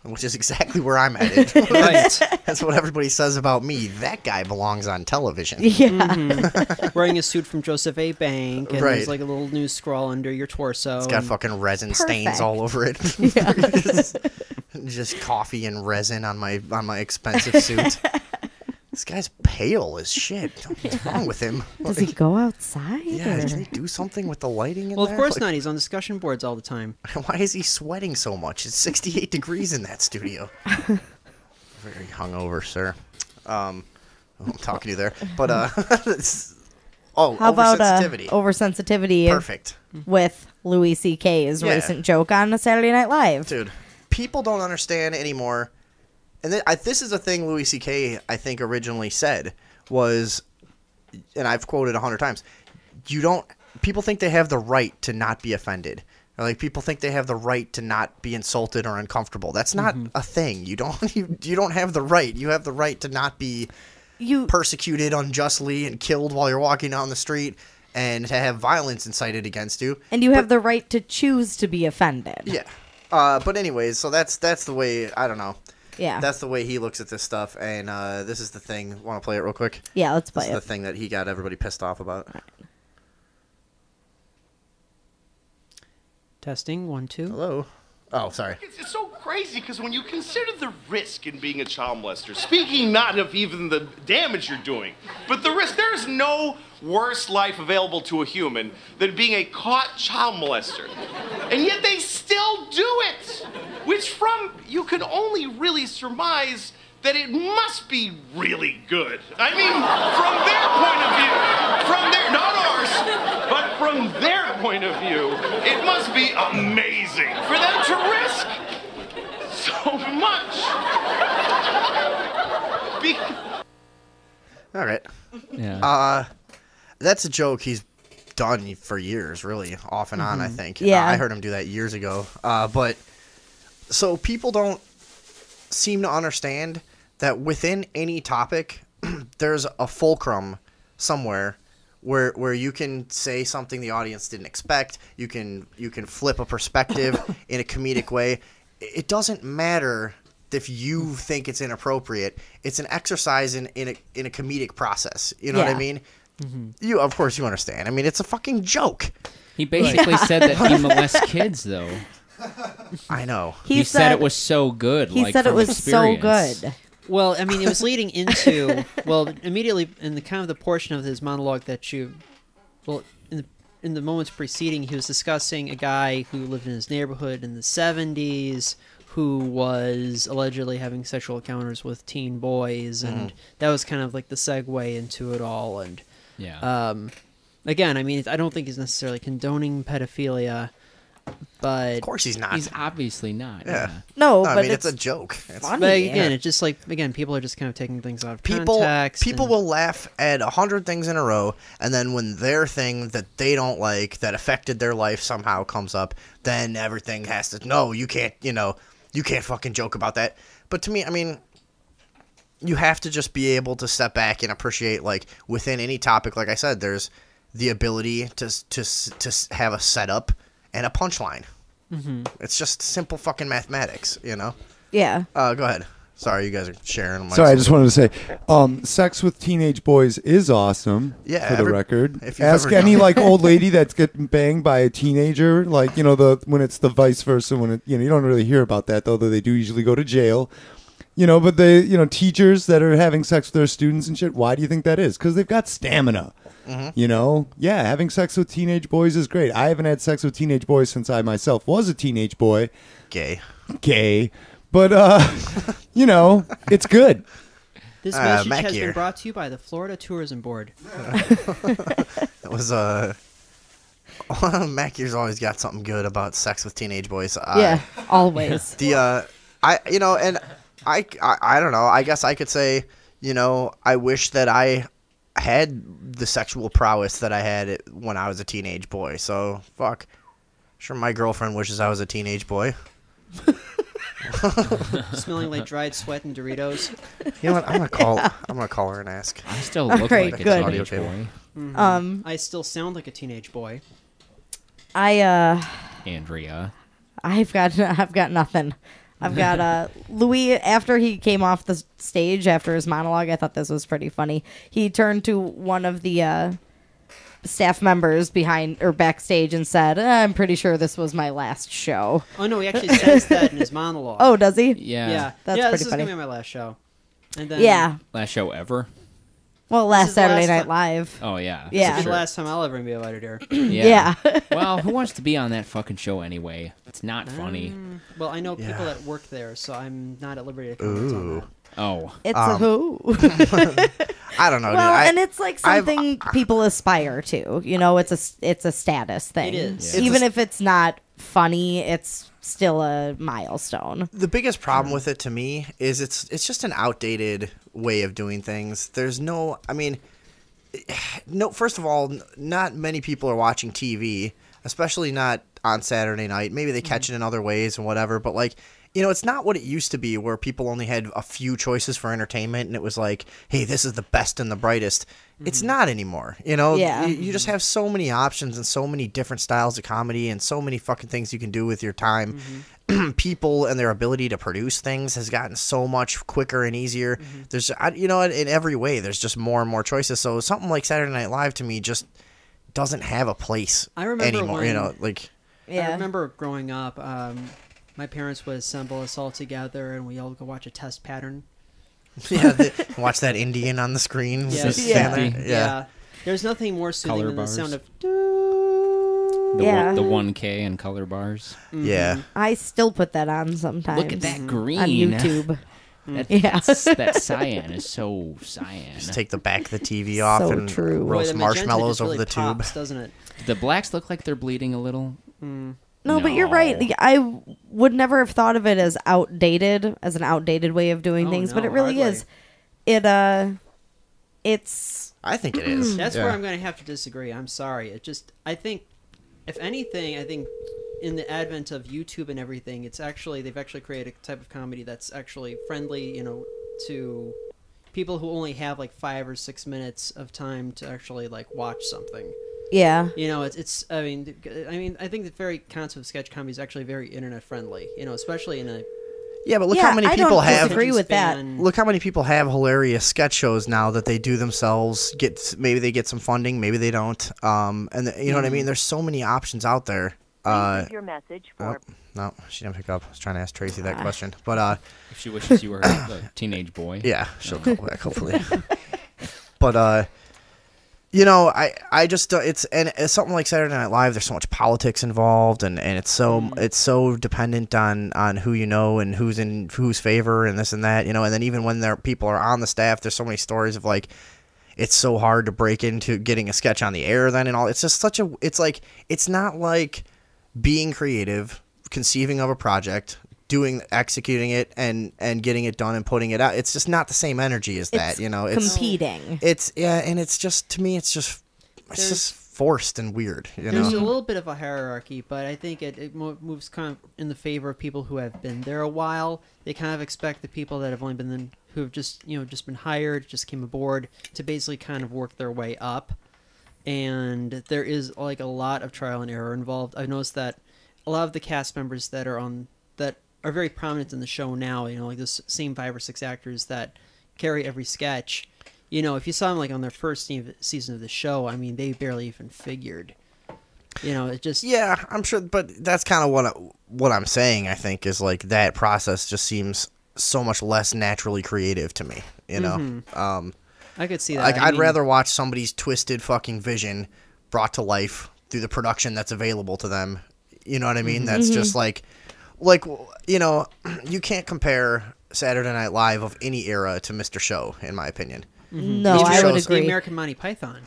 S3: Which is exactly where I'm headed.
S6: Right.
S3: That's what everybody says about me. That guy belongs on television.
S4: Yeah.
S6: Wearing a suit from Joseph A. Bank, and
S3: Right.
S6: there's like a little news scroll under your torso.
S3: It's got
S6: and-
S3: fucking resin stains
S4: Perfect.
S3: all over it. Just coffee and resin on my expensive suit. This guy's pale as shit. What's wrong with him?
S4: Does he go outside?
S3: Yeah,
S4: or-
S3: can he do something with the lighting in
S6: Well,
S3: there?
S6: of course
S3: Like,
S6: not. He's on discussion boards all the time.
S3: Why is he sweating so much? It's 68 degrees in that studio. Very hungover, sir. I'm talking to you there. But,
S4: How about
S3: oversensitivity.
S4: oversensitivity
S3: Perfect.
S4: with Louis C.K.'s
S3: Yeah.
S4: recent joke on Saturday Night Live?
S3: Dude, people don't understand anymore. And this is a thing Louis C.K., I think, originally said was, and I've quoted 100 times, people think they have the right to not be offended. Or like people think they have the right to not be insulted or uncomfortable. That's not a thing. You don't have the right. You have the right to not be persecuted unjustly and killed while you're walking down the street and to have violence incited against you.
S4: And you have the right to choose to be offended.
S3: Yeah. But anyways, so that's the way, I don't know.
S4: Yeah.
S3: That's the way he looks at this stuff, and this is the thing. Want to play it real quick?
S4: Yeah, let's play
S3: This is
S4: it.
S3: the thing that he got everybody pissed off about.
S6: Testing, 1, 2.
S3: Hello? Oh, sorry.
S1: It's so crazy because when you consider the risk in being a child molester, speaking not of even the damage you're doing, but the risk, there is no worse life available to a human than being a caught child molester. And yet they still do it, which you can only really surmise that it must be really good. I mean, from their point of view, not ours, but from their point of view, it must be amazing for them to risk so much.
S3: All right.
S5: Yeah.
S3: That's a joke he's done for years, really, off and on, I think.
S4: Yeah.
S3: I heard him do that years ago. But so people don't seem to understand that within any topic, there's a fulcrum somewhere where you can say something the audience didn't expect. You can flip a perspective in a comedic way. It doesn't matter if you think it's inappropriate. It's an exercise in a comedic process. You know what I mean? You, of course, you understand. I mean, it's a fucking joke.
S5: He basically said that he molests kids, though.
S3: I know.
S5: He said it was so good.
S4: He
S5: like,
S4: said it
S5: from
S4: was
S5: experience.
S4: so good.
S6: Well, I mean, it was leading into immediately in the kind of the portion of his monologue that in the moments preceding, he was discussing a guy who lived in his neighborhood in the 70s who was allegedly having sexual encounters with teen boys, and that was kind of like the segue into it all. And again, I mean, I don't think he's necessarily condoning pedophilia, but
S3: Of course he's not.
S5: He's obviously not.
S3: Yeah.
S4: No,
S3: I
S4: but
S3: mean, it's a joke. It's,
S4: funny.
S6: But again, it's just like people are just kind of taking things out of
S3: people
S6: context.
S3: will laugh at 100 things in a row, and then when their thing that they don't like that affected their life somehow comes up, then everything has to you can't fucking joke about that. But to me, I mean, you have to just be able to step back and appreciate, like, within any topic, like I said, there's the ability to have a setup and a punchline. It's just simple fucking mathematics, you know?
S4: Yeah.
S3: Go ahead. Sorry, you guys are sharing.
S7: Sorry, I just wanted to say, sex with teenage boys is awesome.
S3: Yeah,
S7: for the record.
S3: if you've
S7: Ask
S3: ever
S7: any
S3: done-
S7: like old lady that's getting banged by a teenager, like when it's the vice versa. When you don't really hear about that, though they do usually go to jail. But teachers that are having sex with their students and shit. Why do you think that is? Because they've got stamina. Yeah, having sex with teenage boys is great. I haven't had sex with teenage boys since I myself was a teenage boy.
S3: Gay.
S7: But, it's good.
S6: This message
S3: Mac
S6: has
S3: here.
S6: been brought to you by the Florida Tourism Board.
S3: It was Mac here's always got something good about sex with teenage boys.
S4: Yeah, always.
S3: I don't know. I guess I could say, I wish that I had the sexual prowess that I had when I was a teenage boy. So fuck. Sure, my girlfriend wishes I was a teenage boy.
S6: Smelling like dried sweat and Doritos.
S3: You know what? I'm gonna call her and ask.
S5: I still look
S4: Alright,
S5: like a
S4: good.
S5: teenage boy.
S6: I still sound like a teenage boy.
S5: Andrea.
S4: I've got nothing. I've got Louis, after he came off the stage after his monologue, I thought this was pretty funny. He turned to one of the staff members backstage and said, I'm pretty sure this was my last show.
S6: Oh no, he actually says that in his monologue.
S4: Oh, does he?
S6: Yeah.
S4: That's
S6: this
S4: pretty
S6: is
S4: funny.
S6: gonna be my last show. And then
S4: Yeah.
S5: Last show ever?
S4: Well,
S6: This
S4: last
S6: is the
S4: Saturday
S6: last
S4: Night
S6: time-
S4: Live.
S5: Oh, yeah.
S4: Yeah.
S6: this is
S5: Sure.
S6: the last time I'll ever be invited here.
S4: Yeah.
S5: Well, who wants to be on that fucking show anyway? It's not funny.
S6: Well, I know people
S3: Yeah.
S6: that work there, so I'm not at liberty to comment on that.
S5: Oh.
S4: It's a who.
S3: I don't know.
S4: Well,
S3: dude.
S4: and it's like something people aspire to. It's a status thing.
S6: It is.
S3: Yeah.
S4: Even if it's not funny, it's still a milestone.
S3: The biggest problem with it to me is it's just an outdated way of doing things. There's no, I mean, first of all, not many people are watching TV, especially not on Saturday night. Maybe they catch it in other ways and whatever, but like, it's not what it used to be where people only had a few choices for entertainment and it was like, hey, this is the best and the brightest. It's not anymore.
S4: Yeah.
S3: You just have so many options and so many different styles of comedy and so many fucking things you can do with your time. People and their ability to produce things has gotten so much quicker and easier. There's, in every way, there's just more and more choices. So something like Saturday Night Live to me just doesn't have a place
S6: I remember
S3: anymore.
S6: when-
S4: Yeah.
S6: I remember growing up, my parents would assemble us all together and we all go watch a test pattern.
S3: Watch that Indian on the screen.
S6: Yes.
S3: just
S4: Yeah.
S3: stand there.
S6: Yeah. There's nothing more soothing
S5: Color
S6: than the
S5: bars.
S6: sound of
S4: Yeah.
S5: The 1K and color bars.
S3: Yeah.
S4: I still put that on sometimes.
S5: Look at that green.
S4: On YouTube.
S5: That cyan is so cyan.
S3: Just take the back of the TV off
S4: So
S3: and
S4: true.
S6: Boy,
S3: roast
S6: the magenta
S3: marshmallows
S6: just
S3: over
S6: really
S3: the tube.
S6: pops, doesn't it?
S5: The blacks look like they're bleeding a little.
S4: No, but you're right. Like, I would never have thought of it as outdated, as an outdated way of doing things, but
S6: no,
S4: it really
S6: hardly.
S4: is. It's
S3: I think it is.
S6: That's
S3: Yeah.
S6: where I'm going to have to disagree. I'm sorry. I think, if anything, in the advent of YouTube and everything, they've actually created a type of comedy that's actually friendly, to people who only have like 5 or 6 minutes of time to actually like watch something.
S4: yeah.
S6: I think the very concept of sketch comedy is actually very internet friendly. Especially in a
S3: Yeah, but look
S4: Yeah,
S3: how many
S4: I
S3: people
S4: don't
S3: have.
S4: disagree with that.
S6: span.
S3: Look how many people have hilarious sketch shows now that they do themselves. Maybe they get some funding, maybe they don't. You know what I mean? There's so many options out there.
S8: Please leave your message for
S3: No, she didn't pick up. I was trying to ask Tracy that question, but
S5: If she wishes you were a teenage boy.
S3: yeah, she'll call back hopefully. But I just it's something like Saturday Night Live. There's so much politics involved, and it's so dependent on who you know and who's in whose favor and this and that. And then even when people are on the staff, there's so many stories of like it's so hard to break into getting a sketch on the air then and all. It's just it's not like being creative, conceiving of a project, executing it and getting it done and putting it out. It's just not the same energy as that, it's
S4: competing.
S3: and it's just, to me, it's just forced and weird,
S6: There's a little bit of a hierarchy, but I think it moves kind of in the favor of people who have been there a while. They kind of expect the people that have only been who have just been hired, just came aboard, to basically kind of work their way up. And there is like a lot of trial and error involved. I've noticed that a lot of the cast members that are very prominent in the show now, like the same 5 or 6 actors that carry every sketch. If you saw them like on their first season of the show, I mean, they barely even figured. It just
S3: Yeah, I'm sure, but that's kind of what I'm saying. I think is like that process just seems so much less naturally creative to me.
S6: I could see that.
S3: Like I'd rather watch somebody's twisted fucking vision brought to life through the production that's available to them. You know what I mean? That's just like you can't compare Saturday Night Live of any era to Mr. Show, in my opinion.
S4: No,
S6: Mr.
S4: I would
S6: Show's the
S4: agree.
S6: American Monty Python.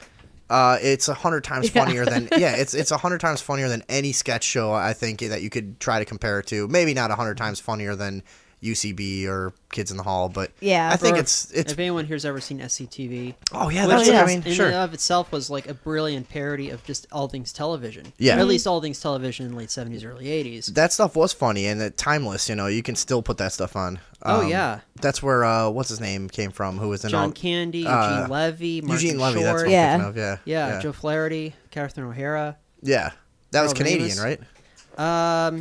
S3: It's 100 times funnier than it's 100 times funnier than any sketch show I think that you could try to compare it to. Maybe not 100 times funnier than UCB or Kids in the Hall, but
S4: Yeah.
S3: I think
S6: Or
S3: it's
S6: if anyone here's ever seen SCTV,
S3: oh yeah,
S6: which
S3: that's I mean
S6: in
S3: sure
S6: and of itself was like a brilliant parody of just all things television.
S3: Yeah.
S6: Or at least all things television in the late 70s, early 80s.
S3: that stuff was funny and timeless. You can still put that stuff on.
S6: Oh, yeah.
S3: That's where what's his name came from? Who was in
S6: John
S3: all,
S6: Candy, Eugene Levy, Martin
S3: Eugene Levy.
S6: Short.
S3: That's what I'm
S4: Yeah.
S3: thinking of.
S6: Yeah, Joe Flaherty, Catherine O'Hara.
S3: Yeah, that was
S6: Harold
S3: Canadian,
S6: Ramis.
S3: right?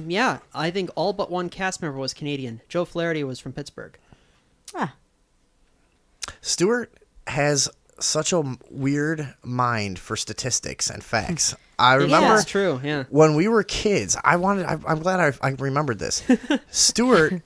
S6: Yeah, I think all but one cast member was Canadian. Joe Flaherty was from Pittsburgh.
S4: Ah.
S3: Stuart has such a weird mind for statistics and facts. I remember
S6: That's true, yeah.
S3: when we were kids. I'm glad I remembered this. Stuart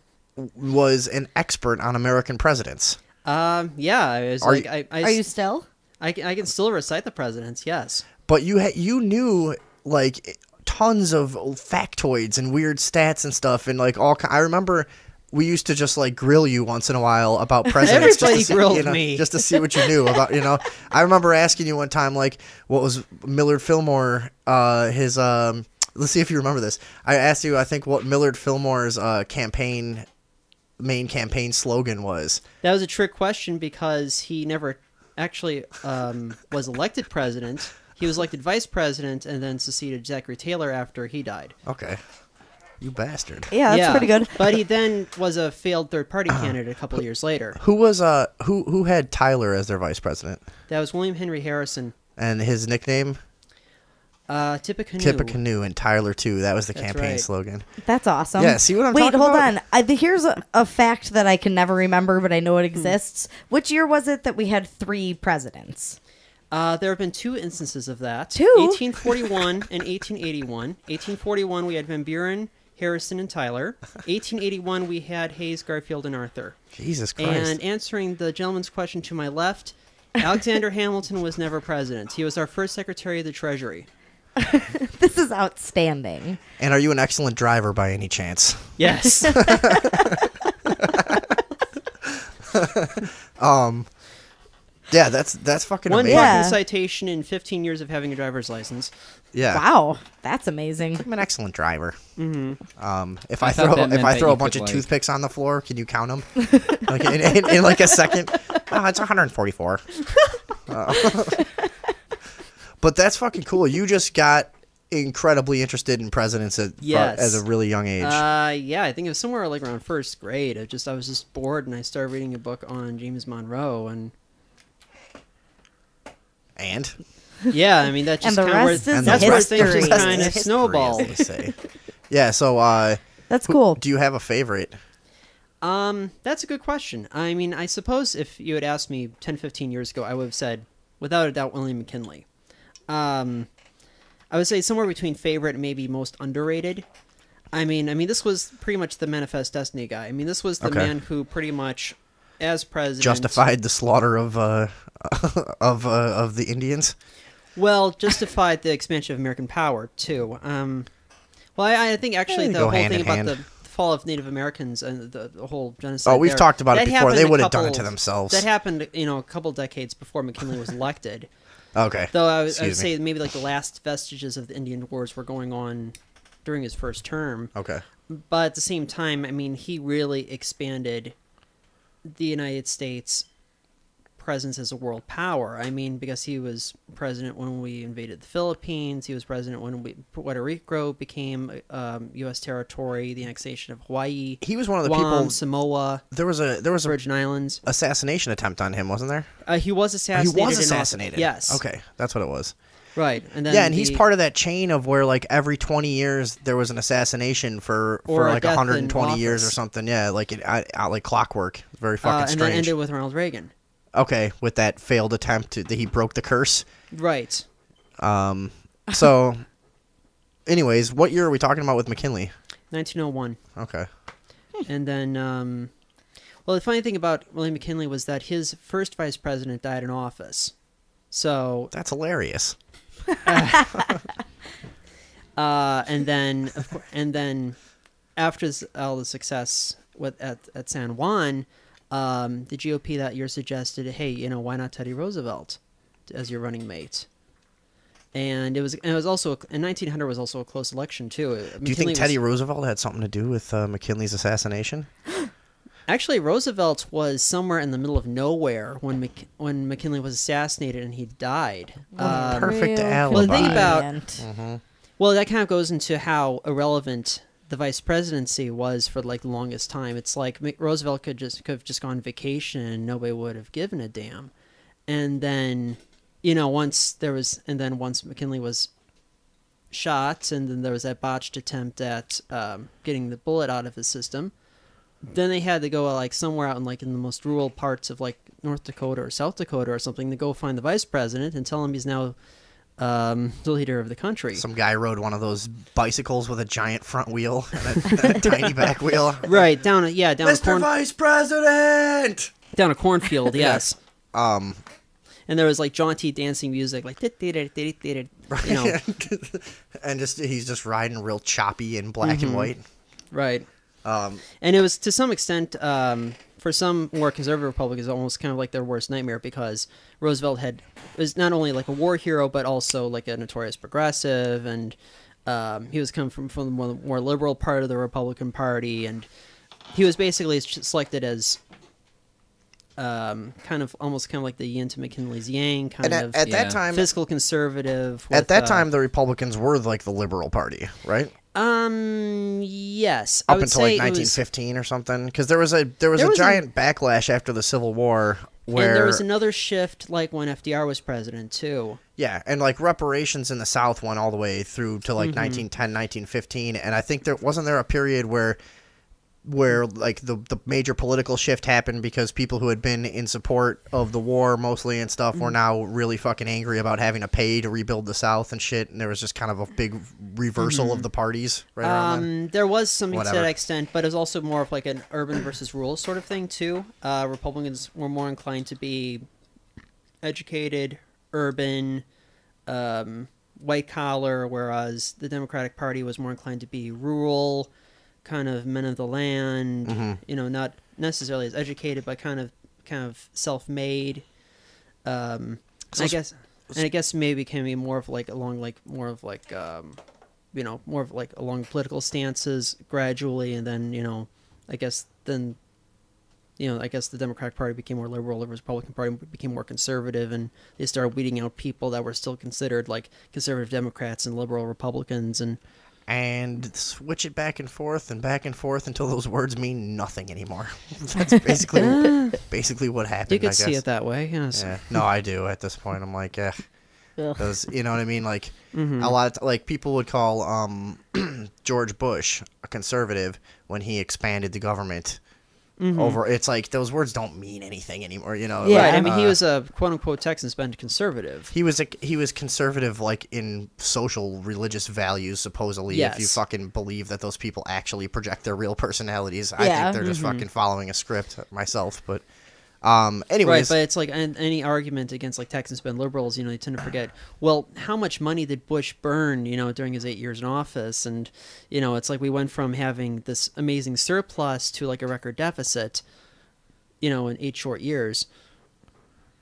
S3: was an expert on American presidents.
S6: Yeah, I was
S3: Are
S6: like,
S3: you-
S6: I
S4: Are you still?
S6: I can still recite the presidents, yes.
S3: But you knew like tons of factoids and weird stats and stuff and like I remember we used to just like grill you once in a while about presidents.
S6: Everybody
S3: just to
S6: grilled
S3: see,
S6: me.
S3: just to see what you knew about. I remember asking you one time like what was Millard Fillmore his let's see if you remember this. I asked you I think what Millard Fillmore's main campaign slogan was.
S6: That was a trick question because he never actually was elected president. He was elected vice president and then succeeded Zachary Taylor after he died.
S3: Okay. You bastard.
S4: Yeah, that's pretty good.
S6: But he then was a failed third-party candidate a couple of years later.
S3: Who was who had Tyler as their vice president?
S6: That was William Henry Harrison.
S3: And his nickname?
S6: Tippecanoe.
S3: Tippecanoe and Tyler too. That was the
S6: That's
S3: campaign
S6: right.
S3: slogan.
S4: That's awesome.
S3: Yeah, see what I'm
S4: Wait,
S3: talking
S4: hold
S3: about?
S4: on. Here's a fact that I can never remember, but I know it exists. Which year was it that we had 3 presidents?
S6: There have been 2 instances of that.
S4: 2?
S6: 1841 and 1881. 1841 we had Van Buren, Harrison, and Tyler. 1881 we had Hayes, Garfield, and Arthur.
S3: Jesus Christ.
S6: And answering the gentleman's question to my left, Alexander Hamilton was never president. He was our first Secretary of the Treasury.
S4: This is outstanding.
S3: And are you an excellent driver by any chance?
S6: Yes.
S3: Yeah, that's fucking
S6: One
S3: amazing.
S6: parking citation in 15 years of having a driver's license.
S3: Yeah.
S4: Wow, that's amazing.
S3: I'm an excellent driver.
S6: Mm-hmm.
S3: If
S5: I
S3: I
S5: thought
S3: throw
S5: that meant that
S3: a
S5: you
S3: bunch
S5: could,
S3: of
S5: like-
S3: toothpicks on the floor, can you count them? Like in like a second? Oh, it's 144. But that's fucking cool. You just got incredibly interested in presidents at a really young age.
S6: Yeah, I think it was somewhere like around first grade. I was just bored, and I started reading a book on James Monroe, and yeah, I mean that just
S4: And the
S6: kind of
S4: rest is
S6: that's where things
S4: history.
S6: just
S4: That's
S6: kind of
S3: history,
S6: snowballed.
S3: as they say. Yeah. So,
S4: That's cool.
S3: do you have a favorite?
S6: That's a good question. I mean, I suppose if you had asked me 10, 15 years ago, I would have said, without a doubt, William McKinley. I would say somewhere between favorite and maybe most underrated. I mean, this was pretty much the Manifest Destiny guy. I mean, this was the man who pretty much, as president,
S3: Justified the slaughter of the Indians.
S6: Well, justified the expansion of American power too. Well, I think actually
S3: They
S6: the
S3: go
S6: whole
S3: hand
S6: thing
S3: in
S6: about
S3: hand.
S6: the fall of Native Americans and the whole genocide.
S3: Oh, we've
S6: there,
S3: talked about it
S6: that
S3: before. They
S6: happened a
S3: would have done it
S6: couple-
S3: to themselves.
S6: That happened, a couple decades before McKinley was elected.
S3: Okay.
S6: Though I would
S3: Excuse
S6: say
S3: me.
S6: maybe like the last vestiges of the Indian Wars were going on during his first term.
S3: Okay.
S6: But at the same time, I mean, he really expanded the United States' presence as a world power. I mean, because he was president when we invaded the Philippines. He was president when Puerto Rico became U.S. territory. The annexation of Hawaii.
S3: He was one of the
S6: Guam,
S3: people.
S6: Samoa,
S3: There was a
S6: Virgin Islands.
S3: assassination attempt on him, wasn't there?
S6: He was assassinated.
S3: He was
S6: in
S3: assassinated.
S6: Yes.
S3: Okay, that's what it was.
S6: Right. And then
S3: Yeah, and he's part of that chain of where like every 20 years there was an assassination for
S6: Or a
S3: like
S6: death in
S3: 120 years or
S6: office.
S3: something. Yeah, like out like clockwork. Very fucking
S6: and
S3: strange.
S6: then ended with Ronald Reagan.
S3: Okay, with that failed attempt that he broke the curse.
S6: Right.
S3: So, anyways, what year are we talking about with McKinley?
S6: 1901.
S3: Okay.
S6: And then, well, the funny thing about William McKinley was that his first vice president died in office. So,
S3: That's hilarious.
S6: and then after all the success at San Juan, the GOP that year suggested, hey, why not Teddy Roosevelt as your running mate? And it was also, and 1900 was also a close election too.
S3: Do you think Teddy Roosevelt had something to do with McKinley's assassination?
S6: Actually, Roosevelt was somewhere in the middle of nowhere when McKinley was assassinated and he died.
S3: Perfect
S4: Real
S3: alibi.
S6: Well, the thing about-
S4: convenient.
S6: Well, that kind of goes into how irrelevant the vice presidency was for like the longest time. It's like Roosevelt could have just gone vacation and nobody would have given a damn. And then, once McKinley was shot, and then there was that botched attempt at getting the bullet out of his system. Then they had to go like somewhere out in the most rural parts of like North Dakota or South Dakota or something to go find the vice president and tell him he's now the leader of the country.
S3: Some guy rode one of those bicycles with a giant front wheel and a tiny back wheel.
S6: Right, down a
S3: Mr. Vice President!
S6: down a cornfield, yes.
S3: Um,
S6: And there was like jaunty dancing music, like
S3: and he's just riding real choppy in black and white.
S6: right. And it was to some extent, for some more conservative Republicans, almost kind of like their worst nightmare because Roosevelt was not only like a war hero but also like a notorious progressive, and he was coming from the more liberal part of the Republican Party, and he was basically selected as kind of like the yin to McKinley's yang, kind
S3: And
S6: of
S3: at that time,
S6: fiscal conservative.
S3: at
S6: with,
S3: that time, the Republicans were like the liberal party, right?
S6: Yes.
S3: Up until like 1915 or something, because there was a giant backlash after the Civil War where
S6: and there was another shift like when FDR was president too.
S3: yeah, and like reparations in the South went all the way through to like 1910, 1915, and I think there a period where like the major political shift happened because people who had been in support of the war mostly and stuff were now really fucking angry about having to pay to rebuild the South and shit, and there was just kind of a big reversal of the parties right around then.
S6: There was something to
S3: Whatever.
S6: that extent, but it was also more of like an urban versus rural sort of thing too. Republicans were more inclined to be educated, urban, white collar, whereas the Democratic Party was more inclined to be rural, kind of men of the land, not necessarily as educated, but kind of kind of self-made. I guess maybe can be more of like along political stances gradually, and then I guess the Democratic Party became more liberal, the Republican Party became more conservative, and they started weeding out people that were still considered like conservative Democrats and liberal Republicans,
S3: and switch it back and forth until those words mean nothing anymore. That's basically what happened.
S6: You could
S3: I guess.
S6: see it that way. Yes.
S3: Yeah. No, I do. At this point, I'm like, because you know what I mean. Like
S6: Mm-hmm.
S3: a lot of like people would call George Bush a conservative when he expanded the government. Over, it's like those words don't mean anything anymore,
S4: Yeah.
S6: Right. I mean, he was a quote unquote Texas bent conservative.
S3: He was conservative, like in social religious values, supposedly.
S6: Yes.
S3: If you fucking believe that those people actually project their real personalities, I
S4: Yeah.
S3: think they're just fucking following a script myself. But anyways,
S6: Right, but it's like any argument against like Texans been liberals, they tend to forget, well, how much money did Bush burn, during his 8 years in office? And, it's like we went from having this amazing surplus to like a record deficit, in 8 short years.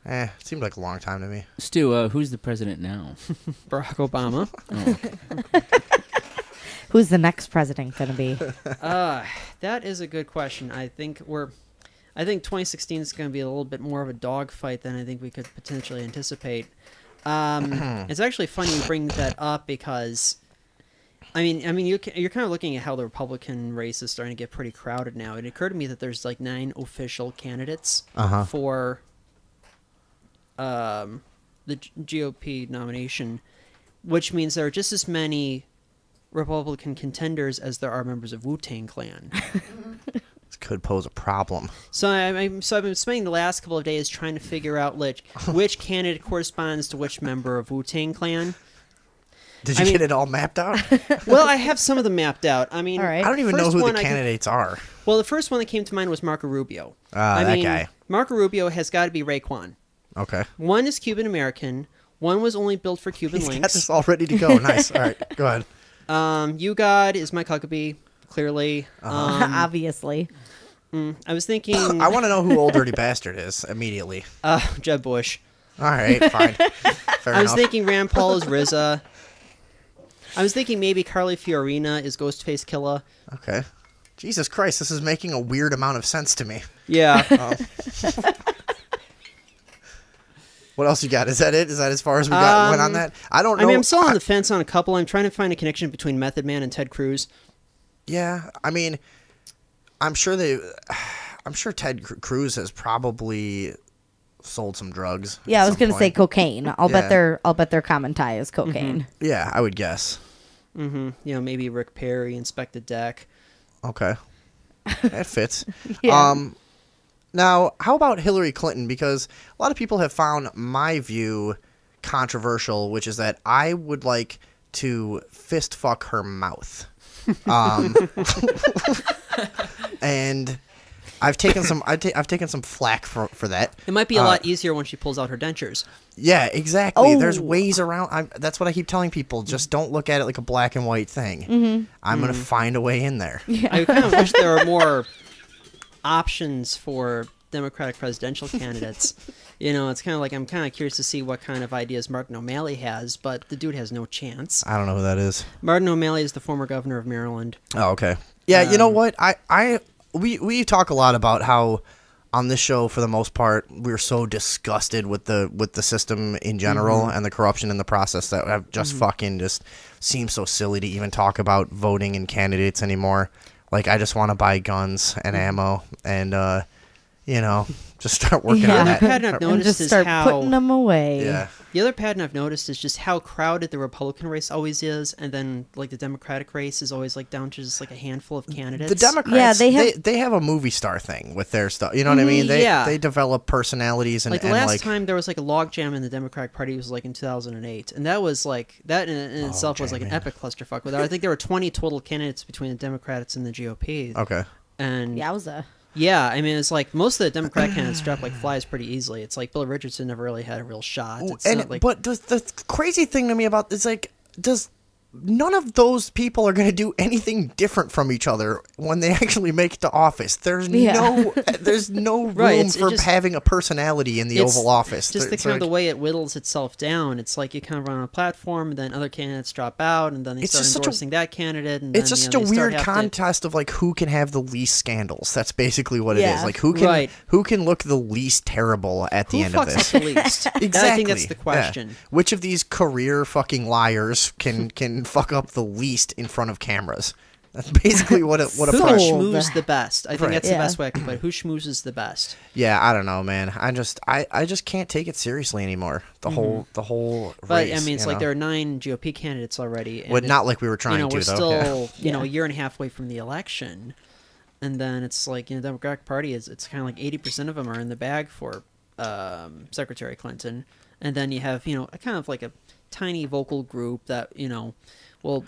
S3: it seemed like a long time to me.
S5: Stu, who's the president now?
S6: Barack Obama.
S4: Who's the next president going to be?
S6: That is a good question. I think 2016 is going to be a little bit more of a dogfight than I think we could potentially anticipate. It's actually funny you bring that up because, I mean, you're kind of looking at how the Republican race is starting to get pretty crowded now. It occurred to me that there's like 9 official candidates for the GOP nomination, which means there are just as many Republican contenders as there are members of Wu-Tang Clan.
S3: This could pose a problem.
S6: So I've been spending the last couple of days trying to figure out which candidate corresponds to which member of Wu-Tang Clan.
S3: Did you get it all mapped out?
S6: Well, I have some of them mapped out. I mean,
S4: All right.
S3: I don't even know who the candidates are.
S6: Well, the first one that came to mind was Marco Rubio.
S3: That guy.
S6: Marco Rubio has got to be Raekwon.
S3: Okay.
S6: One is Cuban American. One was only built for Cuban
S3: He's got
S6: links.
S3: this all ready to go. Nice. All right, go ahead.
S6: UGOD is Mike Huckabee, clearly.
S4: Obviously.
S6: I was thinking...
S3: I want to know who Old Dirty Bastard is immediately.
S6: Jeb Bush.
S3: All right, fine. Fair
S6: I was
S3: enough.
S6: thinking Rand Paul is RZA. I was thinking maybe Carly Fiorina is Ghostface Killah.
S3: Okay. Jesus Christ, this is making a weird amount of sense to me.
S6: Yeah.
S3: What else you got? Is that it? Is that as far as we went on that? I don't know.
S6: I mean, I'm still on the fence on a couple. I'm trying to find a connection between Method Man and Ted Cruz.
S3: Yeah, I mean, I'm sure Ted Cruz has probably sold some drugs.
S4: Yeah, I was
S3: going
S4: gonna say cocaine. I'll bet
S3: Yeah.
S4: their common tie is cocaine.
S3: Yeah, I would guess.
S6: Maybe Rick Perry, Inspector Deck.
S3: Okay, that fits.
S4: Yeah.
S3: Now, how about Hillary Clinton? Because a lot of people have found my view controversial, which is that I would like to fist fuck her mouth. And I've taken some I've taken some flack for that.
S6: It might be a lot easier when she pulls out her dentures.
S3: Yeah, exactly.
S4: Oh.
S3: There's ways around. That's what I keep telling people. Just don't look at it like a black and white thing. I'm going to find a way in there.
S6: I kind of wish there were more options for Democratic presidential candidates. It's kind of like I'm kind of curious to see what kind of ideas Martin O'Malley has, but the dude has no chance.
S3: I don't know who that is.
S6: Martin O'Malley is the former governor of Maryland.
S3: Oh, okay. Yeah, you know what? We talk a lot about how on this show, for the most part, we're so disgusted with the system in general and the corruption in the process that have just fucking just seems so silly to even talk about voting and candidates anymore. Like, I just want to buy guns and ammo and just start working on that.
S6: The other pattern I've
S4: And
S6: noticed
S4: just
S6: is
S4: start
S6: how
S4: putting them away.
S3: Yeah.
S6: the other pattern I've noticed is just how crowded the Republican race always is, and then like the Democratic race is always like down to just like a handful of candidates.
S3: The Democrats,
S4: Yeah,
S3: they have a movie star thing with their stuff. You know what I mean? They develop personalities and
S6: like the
S3: and,
S6: last time there was like a logjam in the Democratic Party was like in 2008, and that was like that in itself was like an epic clusterfuck. With I think there were 20 total candidates between the Democrats and the GOP.
S3: Okay.
S6: And
S4: Yowza.
S6: yeah, I mean, it's like most of the Democratic candidates dropped like flies pretty easily. It's like Bill Richardson never really had a real shot. It's not like,
S3: But the crazy thing to me about it's like does none of those people are going to do anything different from each other when they actually make it to office. There's no room
S6: Right,
S3: for having a personality in the Oval Office.
S6: Just
S3: It's
S6: kind of
S3: like-
S6: the way it whittles itself down. It's like you kind of run on a platform, and then other candidates drop out, and then they
S3: It's
S6: start
S3: just such a-
S6: endorsing that candidate. And
S3: It's
S6: then,
S3: just
S6: you know,
S3: a
S6: they start
S3: weird
S6: have to-
S3: contest of like who can have the least scandals. That's basically what it is.
S4: Yeah.
S3: Like who can look the least terrible at the
S6: Who
S3: end of
S6: fucks
S3: this.
S6: up the least?
S3: Exactly.
S6: I think that's the
S3: Yeah.
S6: question.
S3: Which of these career fucking liars can fuck up the least in front of cameras? That's basically what a
S6: Who
S3: person.
S6: schmoozes the best? I think
S3: Right.
S6: that's the
S4: Yeah.
S6: best way I can put it. Who schmoozes the best?
S3: Yeah, I don't know, man. I just can't take it seriously anymore. The whole
S6: But
S3: race,
S6: I mean, it's
S3: you
S6: like
S3: know?
S6: there are 9 GOP candidates already. And
S3: Well, not like we were trying
S6: you know,
S3: to,
S6: we're
S3: though.
S6: still
S3: Yeah.
S6: a year and a half away from the election, and then it's like the Democratic Party it's kind of like 80% of them are in the bag for Secretary Clinton, and then you have a kind of like a tiny vocal group that will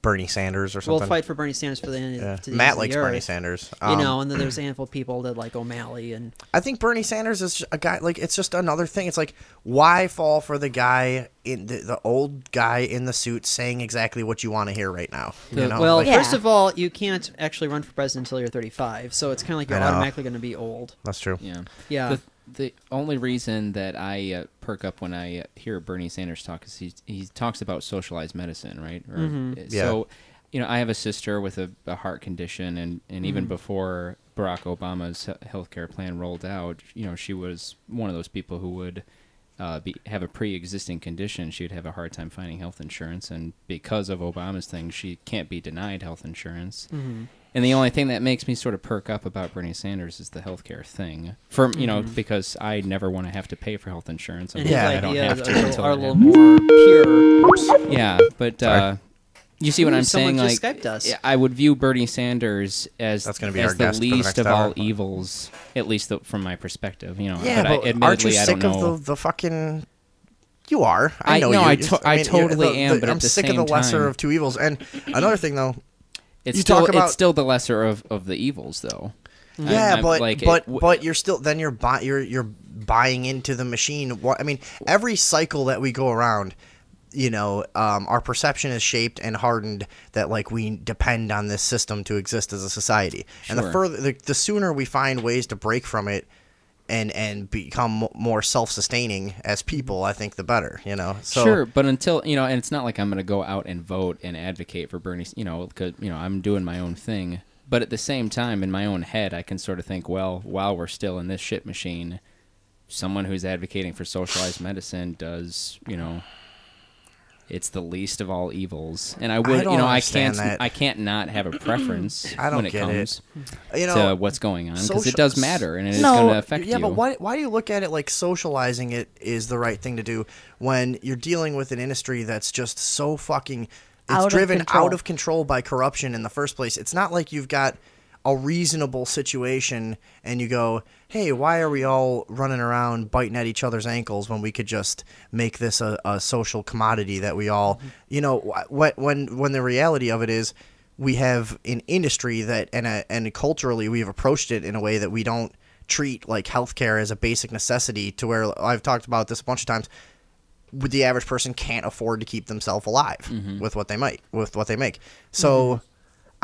S3: Bernie Sanders or
S6: will
S3: something.
S6: fight for Bernie Sanders for the end.
S3: Yeah.
S6: To the
S3: Matt
S6: ends of
S3: likes
S6: the
S3: Bernie
S6: earth.
S3: Sanders.
S6: And then there's a handful of people that like O'Malley and
S3: I think Bernie Sanders is a guy, like, it's just another thing. It's like, why fall for the guy, in the old guy in the suit saying exactly what you want to hear right now? You know?
S6: well,
S3: Like,
S4: Yeah.
S6: first of all, you can't actually run for president until you're 35, so it's kind of like you're
S3: I know.
S6: automatically going to be old.
S3: that's true.
S5: Yeah.
S6: Yeah.
S5: The only reason that I perk up when I hear Bernie Sanders talk is he talks about socialized medicine, right? Or, So, I have a sister with a heart condition, and even before Barack Obama's healthcare plan rolled out, she was one of those people who would have a pre-existing condition. She'd have a hard time finding health insurance, and because of Obama's thing, she can't be denied health insurance. And the only thing that makes me sort of perk up about Bernie Sanders is the healthcare thing. Because I never want to have to pay for health insurance.
S6: And
S3: Yeah,
S6: his
S3: I
S5: don't
S6: ideas
S5: have to until
S6: are a
S5: I
S6: little
S5: have
S6: more pure.
S5: Yeah, but you see what
S6: Ooh,
S5: I'm
S6: someone
S5: saying?
S6: just
S5: Like,
S6: Skyped us.
S5: yeah, I would view Bernie Sanders as
S3: That's gonna be
S5: as
S3: our
S5: the
S3: guest for the
S5: least
S3: next
S5: of
S3: hour.
S5: all evils, at least from my perspective.
S3: Yeah,
S5: but
S3: but
S5: admittedly,
S3: aren't you
S5: I
S3: sick
S5: don't know.
S3: of the fucking... You are. I know
S5: no,
S3: you.
S5: I
S3: mean,
S5: totally am, but
S3: I'm
S5: at the
S3: sick
S5: same
S3: of the lesser
S5: time-
S3: of two evils. And another thing, though,
S5: It's
S3: you
S5: still
S3: talk about-
S5: it's still the lesser of the evils, though.
S3: yeah,
S5: I'm
S3: but
S5: like,
S3: but you're still then you're buying into the machine. I mean, every cycle that we go around, our perception is shaped and hardened that like we depend on this system to exist as a society. And
S5: Sure.
S3: the sooner we find ways to break from it and become more self-sustaining as people, I think the better. So,
S5: sure, but until and it's not like I'm going to go out and vote and advocate for Bernie. Because I'm doing my own thing. But at the same time, in my own head, I can sort of think, well, while we're still in this shit machine, someone who's advocating for socialized medicine does, it's the least of all evils. And I would,
S3: I don't understand
S5: I
S3: that.
S5: can't not have a preference
S3: I don't
S5: when it
S3: get
S5: comes
S3: it.
S5: to what's going on, because it does matter and it is
S4: No,
S5: going to affect
S3: Yeah,
S5: you.
S3: but why do you look at it like socializing it is the right thing to do when you're dealing with an industry that's just so fucking
S4: Out of
S3: driven
S4: control.
S3: out of control by corruption in the first place. It's not like you've got a reasonable situation and you go, hey, why are we all running around biting at each other's ankles when we could just make this a social commodity that we all, when the reality of it is we have an industry that and culturally we've approached it in a way that we don't treat like healthcare as a basic necessity, to where I've talked about this a bunch of times. The average person can't afford to keep themselves alive with what they make. So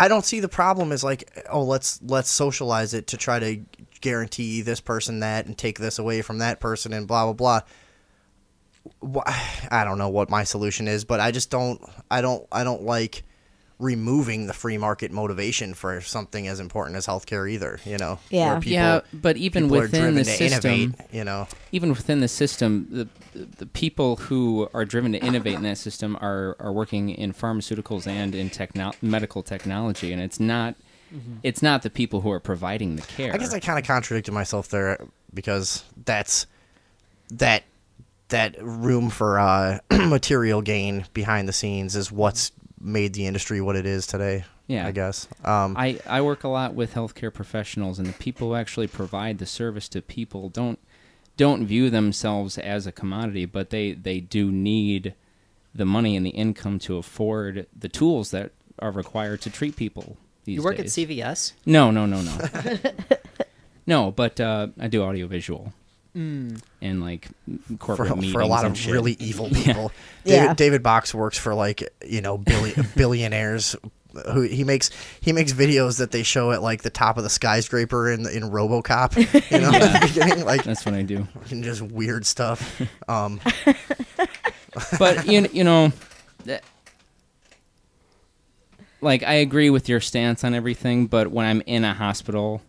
S3: I don't see the problem as like, oh, let's socialize it to try to guarantee this person that and take this away from that person and blah blah blah. I don't know what my solution is, but I just don't like removing the free market motivation for something as important as healthcare either.
S4: Yeah.
S3: where
S5: Yeah, but even
S3: people are
S5: within
S3: driven
S5: the
S3: to
S5: system,
S3: innovate.
S5: even within the system, the people who are driven to innovate in that system are working in pharmaceuticals and in medical technology, and it's not the people who are providing the care.
S3: I guess I kind of contradicted myself there because that's that room for material gain behind the scenes is what's made the industry what it is today.
S5: Yeah.
S3: I guess.
S5: I work a lot with healthcare professionals, and the people who actually provide the service to people don't view themselves as a commodity, but they do need the money and the income to afford the tools that are required to treat people these
S6: You work
S5: days.
S6: at CVS?
S5: No. No, but I do audiovisual. and like corporate meetings
S3: for a lot
S5: and
S3: of
S5: shit.
S3: really evil people.
S4: Yeah.
S3: David Box works for like billionaires. Who he makes videos that they show at like the top of the skyscraper in RoboCop. You know, at the beginning, like
S5: That's what I do.
S3: and just weird stuff.
S5: But you know, like I agree with your stance on everything. But when I'm in a hospital,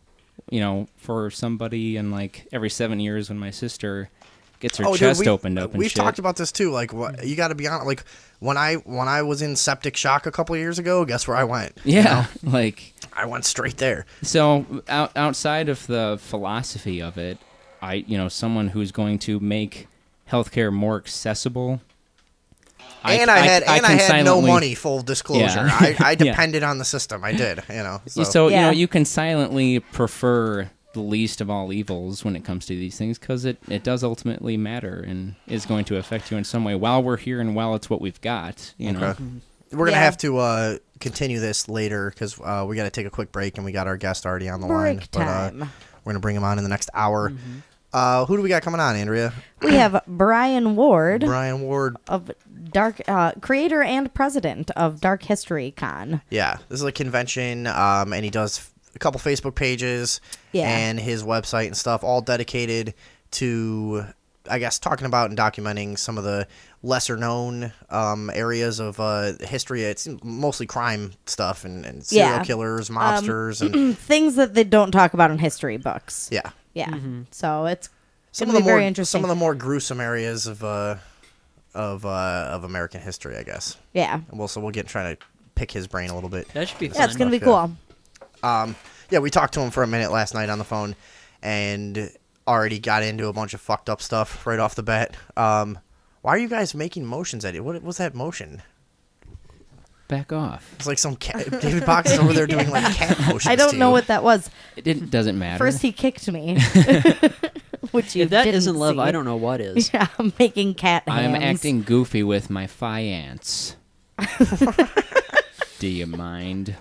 S5: you know, for somebody, and like every 7 years when my sister gets her chest opened up and
S3: we've
S5: shit.
S3: talked about this too. Like, what you got to be honest. Like when I was in septic shock a couple of years ago, guess where I went?
S5: Yeah,
S3: You know?
S5: like
S3: I went straight there.
S5: so outside of the philosophy of it, someone who's going to make healthcare more accessible.
S3: I had no money. Full disclosure.
S5: Yeah.
S3: I depended on the system. I did. You know.
S5: So
S4: Yeah.
S5: you know, you can silently prefer the least of all evils when it comes to these things, because it does ultimately matter and is going to affect you in some way while we're here and while it's what we've got. You know.
S3: We're gonna
S4: Yeah.
S3: have to continue this later because we got to take a quick break and we got our guest already on the line.
S4: Break time.
S3: But we're gonna bring him on in the next hour. Who do we got coming on, Andrea?
S4: We have Brian Ward
S3: Brian Ward.
S4: of creator and president of Dark History Con.
S3: Yeah, this is a convention, and he does a couple Facebook pages and his website and stuff, all dedicated to, I guess, talking about and documenting some of the lesser known areas of history. It's mostly crime stuff and serial killers, mobsters, and
S4: Things that they don't talk about in history books.
S3: yeah.
S4: Yeah. So it's
S3: Some
S4: gonna
S3: of the
S4: be
S3: more
S4: very interesting.
S3: some of the more gruesome areas of American history, I guess.
S4: Yeah.
S3: And we'll get trying to pick his brain a little bit.
S6: That should be
S4: Yeah,
S6: fun.
S4: it's gonna be
S3: stuff,
S4: cool.
S3: Yeah, we talked to him for a minute last night on the phone, and already got into a bunch of fucked up stuff right off the bat. Why are you guys making motions at it? What was that motion?
S5: Back off.
S3: It's like some cat. David Box is over there doing like cat motions.
S4: I don't know what that was.
S5: It doesn't matter.
S4: First he kicked me. Which you
S6: If that
S4: didn't
S6: isn't love,
S4: see.
S6: I don't know what is.
S4: Yeah, I'm making cat hands.
S5: I'm acting goofy with my fiance. Do you mind?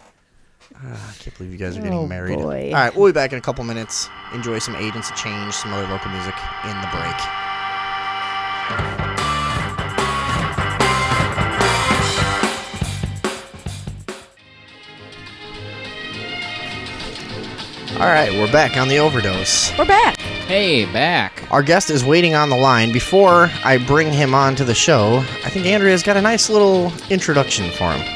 S3: I can't believe you guys are getting married.
S4: Boy.
S3: All right, we'll be back in a couple minutes. Enjoy some Agents of Change, some other local music in the break. All right, we're back on the Overdose.
S4: We're back.
S5: Hey, back.
S3: Our guest is waiting on the line. Before I bring him on to the show, I think Andrea's got a nice little introduction for him.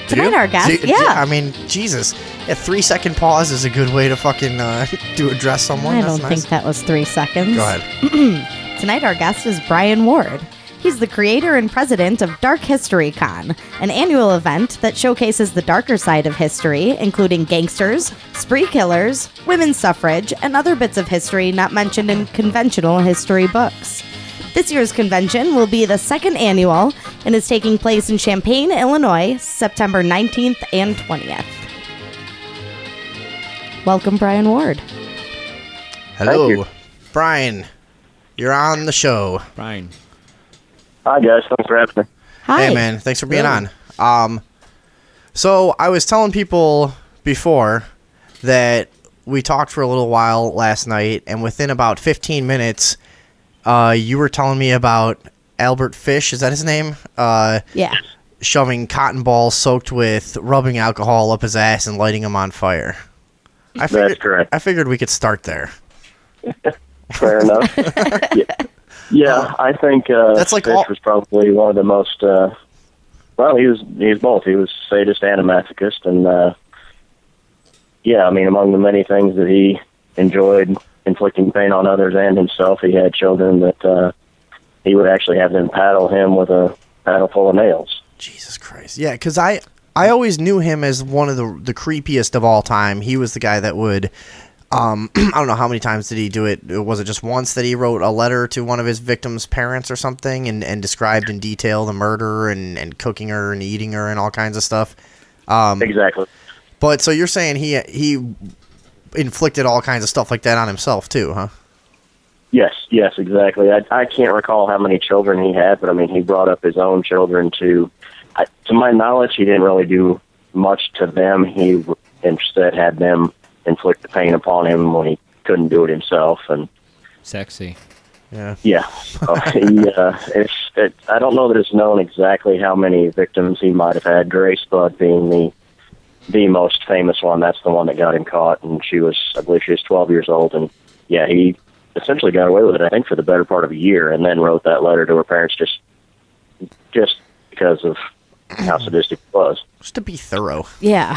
S4: Tonight our guest, yeah.
S3: I mean, Jesus. A 3-second pause is a good way to fucking to address someone.
S4: I
S3: That's
S4: don't
S3: nice.
S4: think that was 3 seconds.
S3: Go ahead.
S4: Tonight our guest is Brian Ward. He's the creator and president of Dark History Con, an annual event that showcases the darker side of history, including gangsters, spree killers, women's suffrage, and other bits of history not mentioned in conventional history books. This year's convention will be the second annual and is taking place in Champaign, Illinois, September 19th and 20th. Welcome, Brian Ward.
S3: Hello.
S9: you.
S3: Brian, you're on the show.
S5: Brian.
S9: Hi, guys. Thanks for having me.
S4: Hi.
S3: Hey, man. Thanks for being on. So I was telling people before that we talked for a little while last night, and within about 15 minutes, you were telling me about Albert Fish. Is that his name?
S4: Yeah.
S3: Shoving cotton balls soaked with rubbing alcohol up his ass and lighting him on fire.
S9: That's correct.
S3: I figured we could start there.
S9: Fair enough. Yeah, I think
S3: That's like
S9: Fish
S3: all-
S9: was probably one of the most. Well, he was both. He was sadist and a masochist, and yeah, I mean, among the many things that he enjoyed inflicting pain on others and himself, he had children that he would actually have them paddle him with a paddle full of nails.
S3: Jesus Christ. Yeah, because I always knew him as one of the creepiest of all time. He was the guy that would, I don't know how many times did he do it. Was it just once that he wrote a letter to one of his victims' parents or something and described in detail the murder and cooking her and eating her and all kinds of stuff?
S9: Exactly.
S3: But so you're saying he inflicted all kinds of stuff like that on himself too, huh?
S9: Yes, exactly. I can't recall how many children he had, but I mean, he brought up his own children to my knowledge, he didn't really do much to them. He instead had them inflict the pain upon him when he couldn't do it himself, and
S5: Sexy.
S3: Yeah.
S9: yeah, I don't know that it's known exactly how many victims he might have had. Grace Budd being the most famous one. That's the one that got him caught, and I believe she was 12 years old, and yeah, he essentially got away with it, I think, for the better part of a year, and then wrote that letter to her parents just because of how sadistic it was.
S3: Just to be thorough.
S4: Yeah.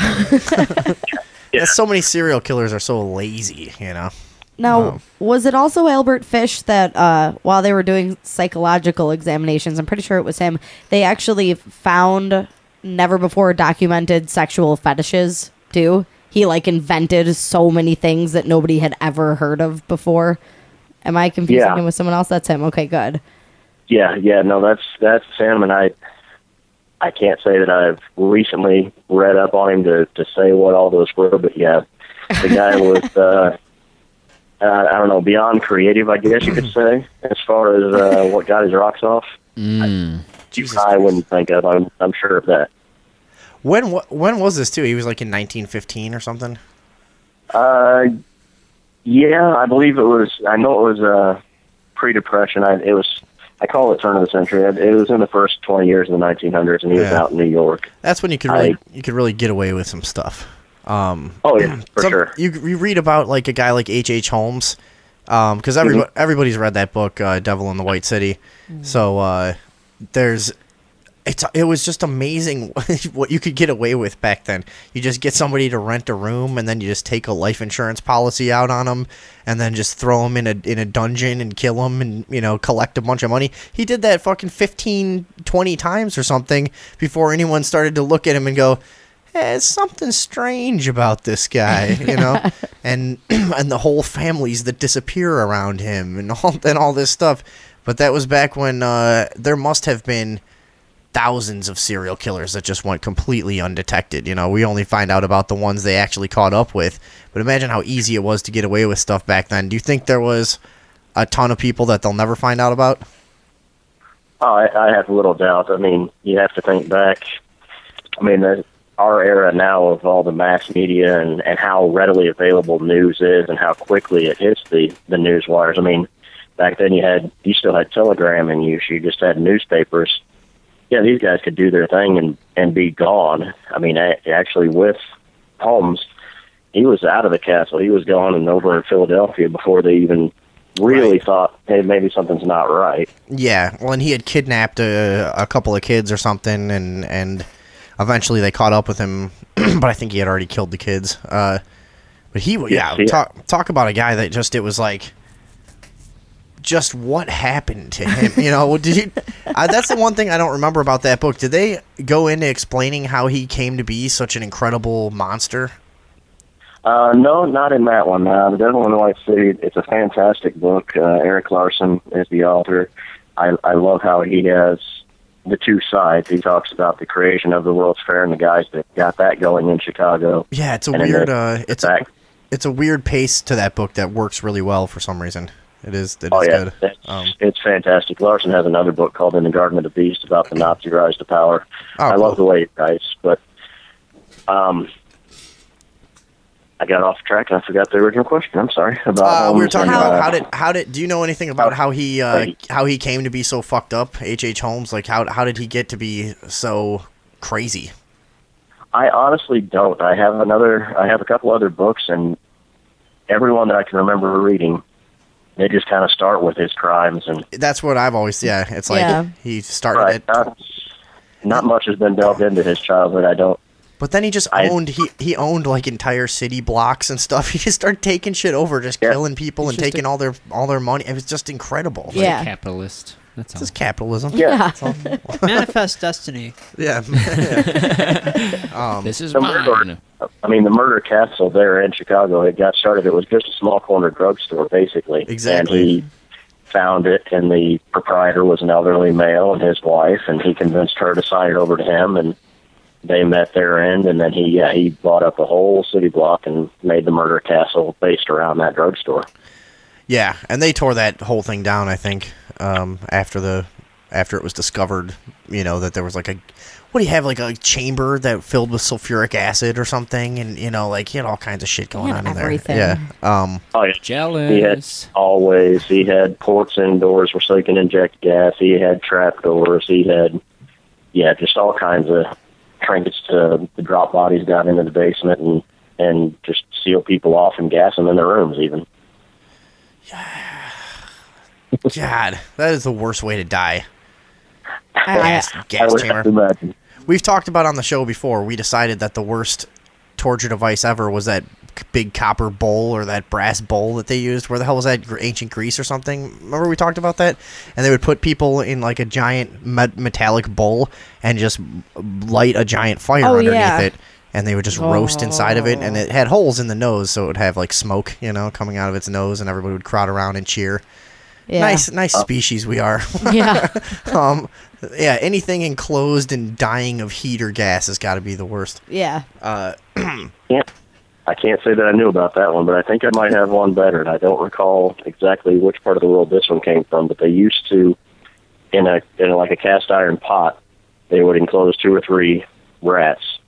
S9: Yeah.
S3: So many serial killers are so lazy, you know.
S4: Now, was it also Albert Fish that while they were doing psychological examinations, I'm pretty sure it was him, they actually found never before documented sexual fetishes too? He like invented so many things that nobody had ever heard of before. Am I confusing him with someone else? That's him. Okay, good.
S9: Yeah, no, that's him, and I can't say that I've recently read up on him to say what all those were, but yeah, the guy was, I don't know, beyond creative, I guess you could say, as far as what got his rocks off. I wouldn't think of. I'm sure of that.
S3: When was this too? He was like in 1915 or something?
S9: Yeah, I believe it was. I know it was pre-Depression. I call it turn of the century. It was in the first 20 years of the 1900s, and he was out in New York.
S3: That's when you could really get away with some stuff.
S9: Oh yeah, for sure.
S3: You read about like a guy like H.H. Holmes, because everybody's read that book, Devil in the White City. So it was just amazing what you could get away with back then. You just get somebody to rent a room, and then you just take a life insurance policy out on them, and then just throw them in a dungeon and kill them, and collect a bunch of money. He did that fucking 15, 20 times or something before anyone started to look at him and go, there's something strange about this guy, and the whole families that disappear around him and all this stuff. But that was back when there must have been thousands of serial killers that just went completely undetected. We only find out about the ones they actually caught up with. But imagine how easy it was to get away with stuff back then. Do you think there was a ton of people that they'll never find out about?
S9: Oh, I have little doubt. I mean, you have to think back. I mean, our era now of all the mass media and how readily available news is and how quickly it hits the news wires. I mean, back then you still had telegram in use. You just had newspapers. Yeah, these guys could do their thing and be gone. I mean, actually with Holmes, he was out of the castle. He was gone and over in Philadelphia before they even really thought, hey, maybe something's not right. Yeah,
S3: well, and he had kidnapped a couple of kids or something, and eventually they caught up with him, but I think he had already killed the kids. But talk about a guy that it was like, just what happened to him? Did you? That's the one thing I don't remember about that book. Did they go into explaining how he came to be such an incredible monster?
S9: No, not in that one. The Devil in the White City, it's a fantastic book. Eric Larson is the author. I love how he has the two sides. He talks about the creation of the World's Fair and the guys that got that going in Chicago.
S3: Yeah, it's a weird it's a weird pace to that book that works really well for some reason. It is good.
S9: It's fantastic. Larson has another book called In the Garden of the Beast about the Nazi rise to power. I love the way he writes, but I got off track and I forgot the original question. I'm sorry. About
S3: we were talking about how did do you know anything about how he came to be so fucked up? H.H. Holmes, like how did he get to be so crazy?
S9: I honestly don't. I have a couple other books, and everyone that I can remember reading, they just kind of start with his crimes, and
S3: that's what I've always. Yeah, it's like he started it.
S9: Not much has been delved into his childhood. I don't.
S3: But then he just he owned like entire city blocks and stuff. He just started taking shit over, just killing people and taking all their money. It was just incredible.
S5: Yeah, capitalist. That's
S3: all. This is capitalism.
S9: Yeah.
S6: Manifest destiny.
S3: Yeah.
S5: This is mine.
S9: I mean, the murder castle there in Chicago, it got started. It was just a small corner drugstore, basically.
S3: Exactly.
S9: And he found it, and the proprietor was an elderly male and his wife, and he convinced her to sign it over to him, and they met their end, and then he bought up a whole city block and made the murder castle based around that drugstore.
S3: Yeah, and they tore that whole thing down, I think, after the after it was discovered, that there was like what do you have, like a chamber that filled with sulfuric acid or something, and he had all kinds of shit going on in
S4: everything.
S3: there. Yeah.
S9: Oh, yeah.
S5: Jealous.
S9: He had ports indoors where so he can inject gas. He had trap doors. He had, just all kinds of trinkets to drop bodies down into the basement and just seal people off and gas them in their rooms even.
S3: God, that is the worst way to die.
S9: I
S3: Gas
S9: would
S3: chamber.
S9: have to imagine.
S3: We've talked about on the show before, we decided that the worst torture device ever was that big copper bowl or that brass bowl that they used. Where the hell was that? Ancient Greece or something? Remember we talked about that? And they would put people in like a giant metallic bowl and just light a giant fire underneath it. And they would just roast inside of it. And it had holes in the nose, so it would have like smoke, coming out of its nose, and everybody would crowd around and cheer.
S4: Yeah.
S3: Nice species we are.
S4: Yeah.
S3: Anything enclosed and dying of heat or gas has got to be the worst.
S4: Yeah.
S9: I can't say that I knew about that one, but I think I might have one better, and I don't recall exactly which part of the world this one came from, but they used to, in a cast iron pot, they would enclose 2 or 3 rats.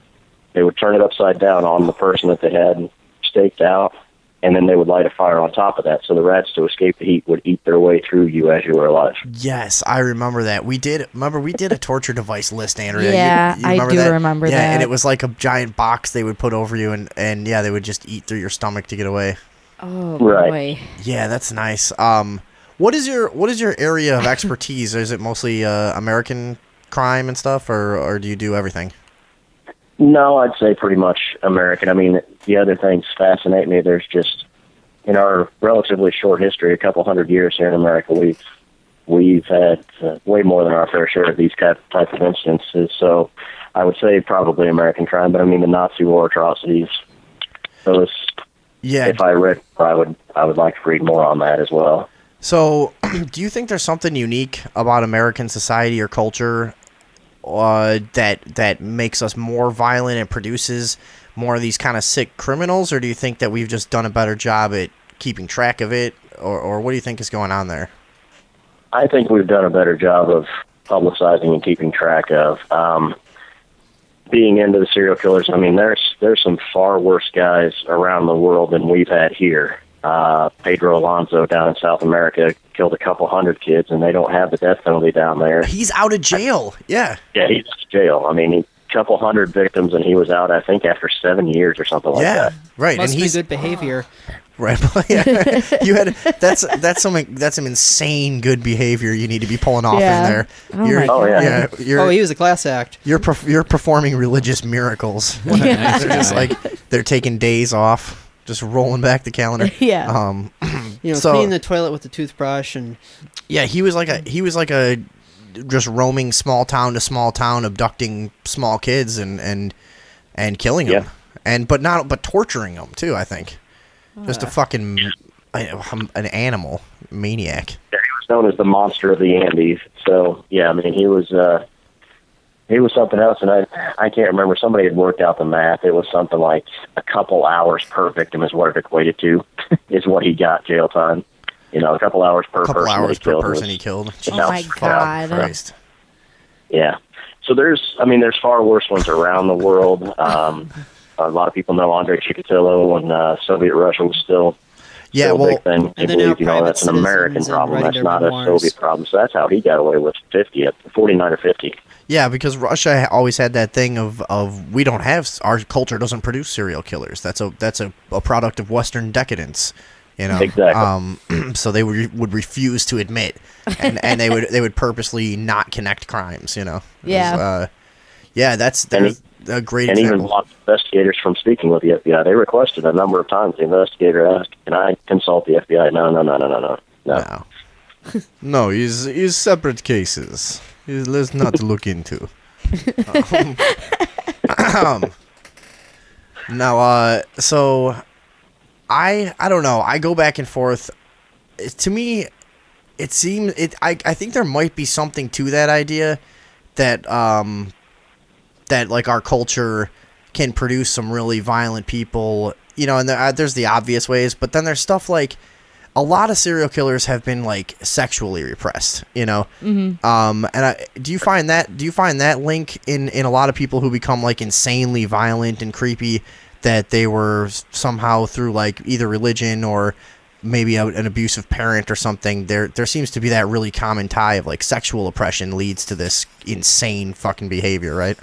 S9: They would turn it upside down on the person that they had staked out, and then they would light a fire on top of that, so the rats, to escape the heat, would eat their way through you as you were alive.
S3: Yes, I remember that. We did a torture device list, Andrea.
S4: Yeah,
S3: you remember
S4: I do
S3: that?
S4: remember
S3: yeah,
S4: that.
S3: and it was like a giant box they would put over you, and they would just eat through your stomach to get away.
S4: Oh,
S9: Right.
S4: boy.
S3: Yeah, that's nice. What is your area of expertise? Is it mostly American crime and stuff, or do you do everything?
S9: No, I'd say pretty much American. I mean, the other things fascinate me. There's just, in our relatively short history, a couple hundred years here in America, we've had way more than our fair share of these type of instances. So I would say probably American crime, but I mean the Nazi war atrocities. Those, if I read, I would like to read more on that as well.
S3: So, do you think there's something unique about American society or culture that makes us more violent and produces more of these kind of sick criminals, or do you think that we've just done a better job at keeping track of it, or what do you think is going on there?
S9: I think we've done a better job of publicizing and keeping track of being into the serial killers. I mean, there's some far worse guys around the world than we've had here. Pedro Alonso down in South America killed a couple hundred kids, and they don't have the death penalty down there.
S3: He's out of jail. Yeah,
S9: he's in jail. I mean, a couple hundred victims, and he was out, I think, after 7 years or something like that.
S3: Right.
S6: Must
S3: and
S6: be
S3: he's
S6: good behavior.
S3: Right. You had that's some insane good behavior you need to be pulling off in there.
S6: He was a class act.
S3: You're performing religious miracles. They're just like they're taking days off. Just rolling back the calendar.
S4: Yeah.
S6: Cleaning the toilet with the toothbrush and.
S3: Yeah, he was like a just roaming small town to small town, abducting small kids and killing them, but torturing them too. I think just a fucking an animal maniac.
S9: Yeah, he was known as the monster of the Andes. So yeah, I mean he was something else, and I can't remember. Somebody had worked out the math. It was something like a couple hours per victim is what it equated to, is what he got jail time. A couple hours per person
S3: he killed.
S4: Oh my God.
S3: Christ.
S9: Yeah. So there's far worse ones around the world. A lot of people know Andrei Chikatilo when Soviet Russia was still a big thing. They believe, that's an American problem. That's not a Soviet problem. So that's how he got away with 49 or 50.
S3: Yeah, because Russia always had that thing of we don't have, our culture doesn't produce serial killers. That's a product of Western decadence.
S9: Exactly.
S3: So they would refuse to admit, and they would purposely not connect crimes.
S4: Yeah.
S3: That's a great example.
S9: And even a lot of investigators from speaking with the FBI, they requested a number of times. The investigator asked, "Can I consult the FBI?" No.
S3: No, he's separate cases. Let's not look into. Now, so I don't know. I go back and forth. To me, it seems I think there might be something to that idea that that like our culture can produce some really violent people. And there's the obvious ways, but then there's stuff like a lot of serial killers have been like sexually repressed, you know. Do you find that link in a lot of people who become like insanely violent and creepy, that they were somehow through like either religion or maybe an abusive parent or something? There seems to be that really common tie of like sexual oppression leads to this insane fucking behavior, right?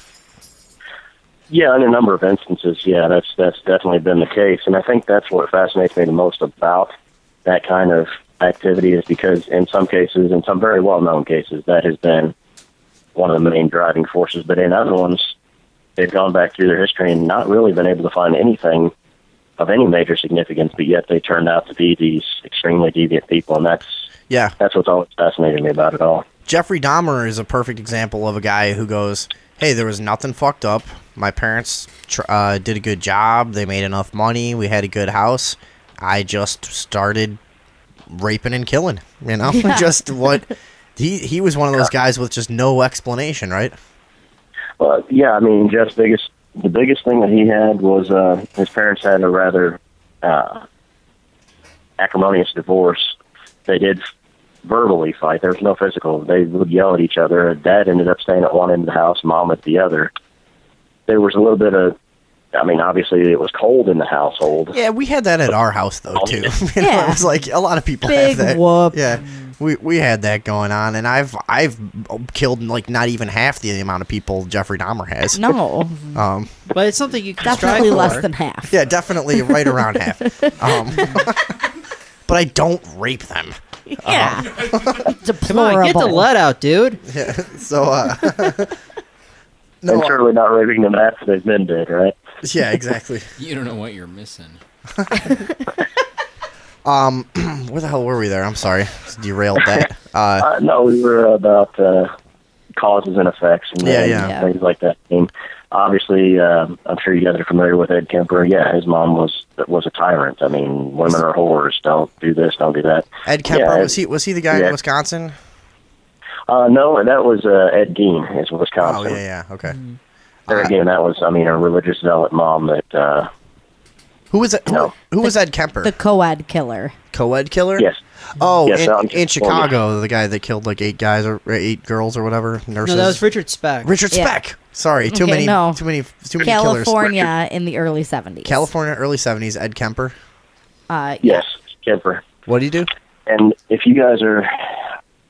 S9: Yeah, in a number of instances, yeah, that's definitely been the case. And I think that's what fascinates me the most about that kind of activity, is because in some cases, in some very well-known cases, that has been one of the main driving forces. But in other ones, they've gone back through their history and not really been able to find anything of any major significance, but yet they turned out to be these extremely deviant people, and that's what's always fascinated me about it all.
S3: Jeffrey Dahmer is a perfect example of a guy who goes, hey, there was nothing fucked up. My parents did a good job. They made enough money. We had a good house. I just started raping and killing, you know? Just what... He was one of those guys with just no explanation, right?
S9: Well, yeah, I mean, Jeff's the biggest thing that he had was his parents had a rather acrimonious divorce. They did verbally fight. There was no physical. They would yell at each other. Dad ended up staying at one end of the house, Mom at the other. There was a little bit of, I mean, obviously it was cold in the household.
S3: Yeah, we had that at our house, though, too. You know, it was like a lot of people
S4: Big
S3: have that.
S4: whoop.
S3: Yeah, we had that going on, and I've killed like not even half the amount of people Jeffrey Dahmer has.
S4: No.
S6: But it's something you can
S4: Definitely
S6: strive
S4: less
S6: for.
S4: than half.
S3: Yeah, definitely right around half. But I don't rape them.
S4: Yeah. Deplorable.
S6: Come on, get the lead out, dude.
S3: Yeah, so,
S9: And certainly not raping them after they've been dead, right?
S3: Yeah, exactly.
S5: You don't know what you're missing.
S3: Where the hell were we there? I'm sorry. Just derailed that.
S9: No, we were about causes and effects and things like that. I mean, obviously, I'm sure you guys are familiar with Ed Kemper. Yeah, his mom was a tyrant. I mean, women are whores. Don't do this. Don't do that.
S3: Ed Kemper, was he the guy in Wisconsin?
S9: No, that was Ed Gein, is Wisconsin.
S3: Oh yeah, okay.
S9: There again, that was, I mean, a religious zealot mom that.
S3: Who was it? No. Who was Ed Kemper?
S4: The co-ed killer.
S3: Co-ed killer?
S9: Yes.
S3: Oh,
S9: yes,
S3: in Chicago, the guy that killed like 8 guys or 8 girls or whatever, nurses.
S6: No, that was Richard Speck.
S3: Richard Speck. Sorry, too many killers.
S4: California in the early 70s.
S3: California, early 70s. Ed Kemper.
S9: Yes, Kemper.
S3: What do you do?
S9: And if you guys are,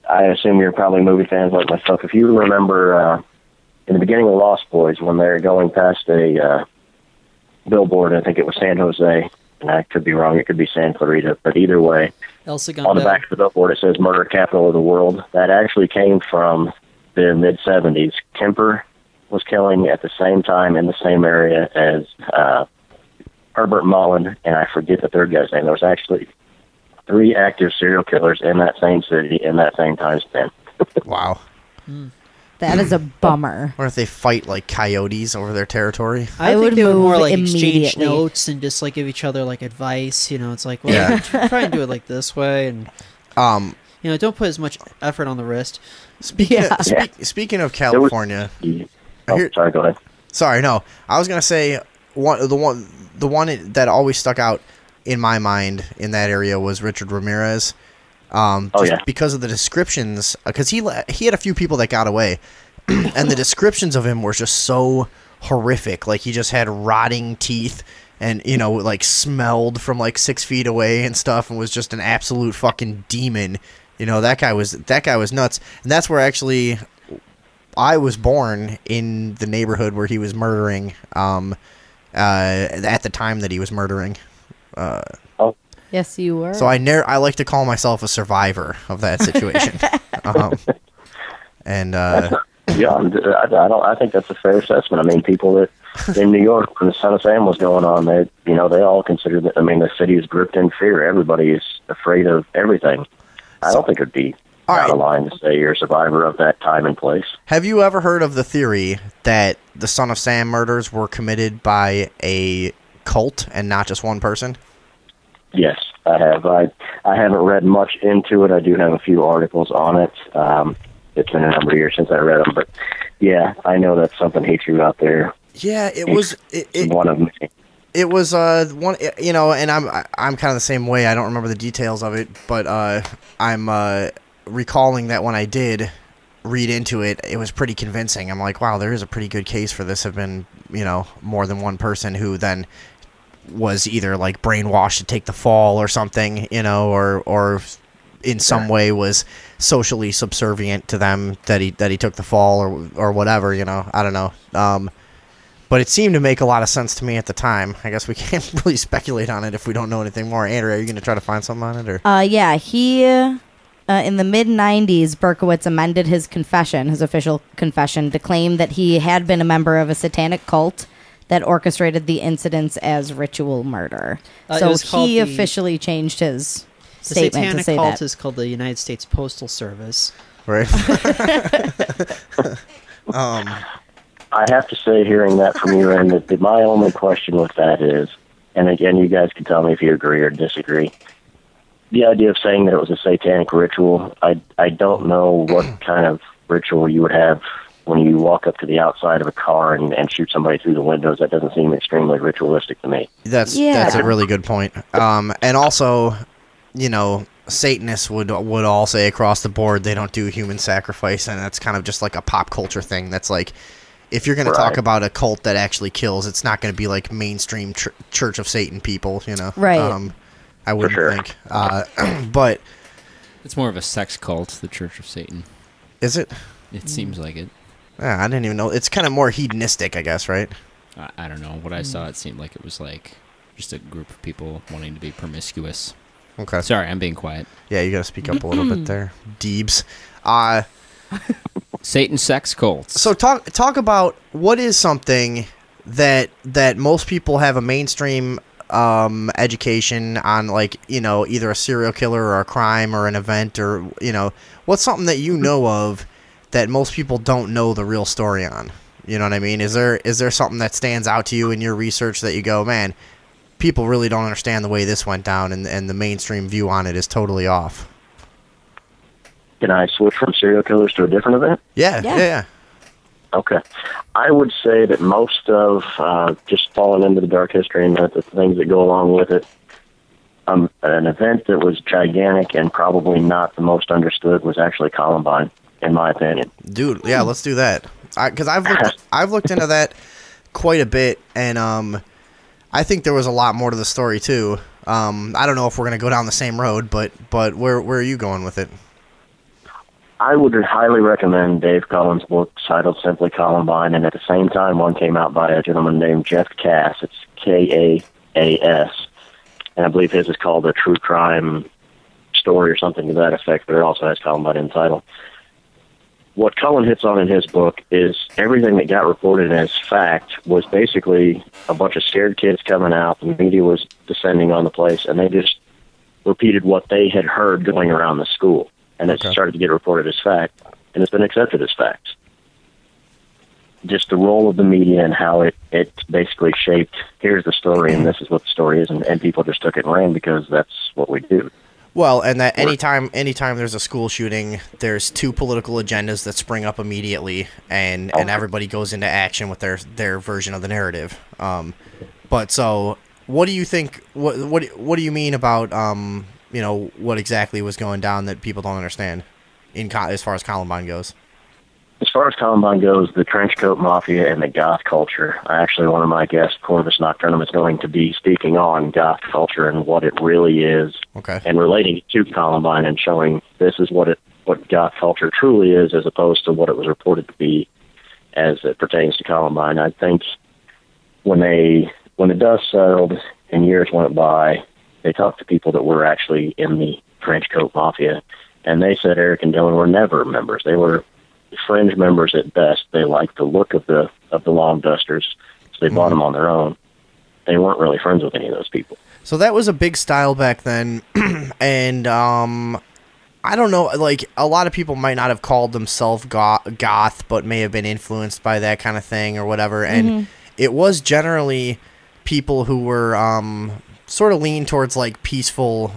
S9: I assume you're probably movie fans like myself. If you remember in the beginning of Lost Boys, when they're going past a billboard, I think it was San Jose, and I could be wrong, it could be San Clarita, but either way,
S6: El Segundo.
S9: on the back of the billboard it says murder capital of the world. That actually came from the mid-70s. Kemper was killing at the same time in the same area as Herbert Mullen, and I forget the third guy's name. There was actually 3 active serial killers in that same city in that same time span.
S3: Wow.
S4: That is a bummer.
S3: Or if they fight like coyotes over their territory.
S6: I
S4: would
S6: think they would more
S4: move
S6: like exchange
S4: immediately.
S6: notes and just like give each other like advice. You know, it's like, well, try and do it like this way, and you know, don't put as much effort on the wrist.
S3: Speaking of California,
S9: sorry, go ahead.
S3: Sorry, no, I was gonna say the one that always stuck out in my mind in that area was Richard Ramirez. Because of the descriptions, because he had a few people that got away, and the descriptions of him were just so horrific. Like he just had rotting teeth, and you know, like smelled from like 6 feet away and stuff, and was just an absolute fucking demon. You know, that guy was nuts, and that's where actually I was born, in the neighborhood where he was murdering. At the time that he was murdering.
S4: Yes, you were.
S3: So I like to call myself a survivor of that situation.
S9: I think that's a fair assessment. I mean, people that in New York, when the Son of Sam was going on, they all consider that. I mean, the city is gripped in fear. Everybody is afraid of everything. I don't think it'd be out of line to say you're a survivor of that time and place.
S3: Have you ever heard of the theory that the Son of Sam murders were committed by a cult and not just one person?
S9: Yes, I have. I haven't read much into it. I do have a few articles on it. It's been a number of years since I read them, but yeah, I know that's something he threw out there.
S3: Yeah, it was
S9: one of many.
S3: It was one, you know, and I'm kind of the same way. I don't remember the details of it, but I'm recalling that when I did read into it, it was pretty convincing. I'm like, wow, there is a pretty good case for this. Have been, you know, more than one person who then was either like brainwashed to take the fall or something, you know, or in some way was socially subservient to them that he took the fall or whatever, you know. I don't know. But it seemed to make a lot of sense to me at the time. I guess we can't really speculate on it if we don't know anything more. Andrew, are you going to try to find something on it? Or?
S4: Yeah, he, in the mid-'90s, Berkowitz amended his confession, his official confession, to claim that he had been a member of a satanic cult that orchestrated the incidents as ritual murder. So he officially changed his statement to say that.
S6: The satanic cult is called the United States Postal Service.
S3: Right.
S9: I have to say, hearing that from you, and that my only question with that is, and again, you guys can tell me if you agree or disagree, the idea of saying that it was a satanic ritual, I don't know what kind of ritual you would have when you walk up to the outside of a car and shoot somebody through the windows. That doesn't seem extremely ritualistic to me.
S3: That's a really good point. And also, you know, Satanists would all say across the board they don't do human sacrifice, and that's kind of just like a pop culture thing. That's like, if you're going to talk about a cult that actually kills, it's not going to be like mainstream Church of Satan people, you know.
S4: Right.
S3: I wouldn't think. But
S5: it's more of a sex cult, the Church of Satan.
S3: Is it?
S5: It seems like it.
S3: Yeah, I didn't even know. It's kind of more hedonistic, I guess, right?
S5: I don't know. What I saw, it seemed like it was like just a group of people wanting to be promiscuous.
S3: Okay.
S5: Sorry, I'm being quiet.
S3: Yeah, you got to speak up a little bit there, Deebs.
S5: Satan sex cults.
S3: So talk about what is something that most people have a mainstream education on, like, you know, either a serial killer or a crime or an event, or, you know, what's something that you know of that most people don't know the real story on? You know what I mean? Is there something that stands out to you in your research that you go, man, people really don't understand the way this went down, and the mainstream view on it is totally off?
S9: Can I switch from serial killers to a different event?
S3: Yeah.
S9: Okay. I would say that most of, just falling into the dark history and the things that go along with it, an event that was gigantic and probably not the most understood was actually Columbine, in my opinion.
S3: Dude, yeah, let's do that. Because I've looked into that quite a bit, and I think there was a lot more to the story too. I don't know if we're gonna go down the same road, but where are you going with it?
S9: I would highly recommend Dave Cullen's book titled simply Columbine, and at the same time, one came out by a gentleman named Jeff Cass. It's Kaas, and I believe his is called A True Crime Story or something to that effect, but it also has Columbine in the title. What Cullen hits on in his book is everything that got reported as fact was basically a bunch of scared kids coming out, the media was descending on the place, and they just repeated what they had heard going around the school. And it started to get reported as fact, and it's been accepted as fact. Just the role of the media and how it basically shaped, here's the story, and this is what the story is, and people just took it and ran because that's what we do.
S3: Well, and that anytime there's a school shooting, there's two political agendas that spring up immediately, and everybody goes into action with their version of the narrative. But so, what do you think? What do you mean about you know, what exactly was going down that people don't understand as far as Columbine goes?
S9: As far as Columbine goes, the trenchcoat mafia and the goth culture. Actually, one of my guests, Corvus Nocturnum, is going to be speaking on goth culture and what it really is, and relating it to Columbine and showing this is what goth culture truly is, as opposed to what it was reported to be as it pertains to Columbine. I think when the dust settled and years went by, they talked to people that were actually in the trenchcoat mafia, and they said Eric and Dylan were never members. They were fringe members at best. They liked the look of the Long Dusters, so they bought them on their own. They weren't really friends with any of those people.
S3: So that was a big style back then, and I don't know, like, a lot of people might not have called themselves goth, but may have been influenced by that kind of thing or whatever, and it was generally people who were sort of lean towards like peaceful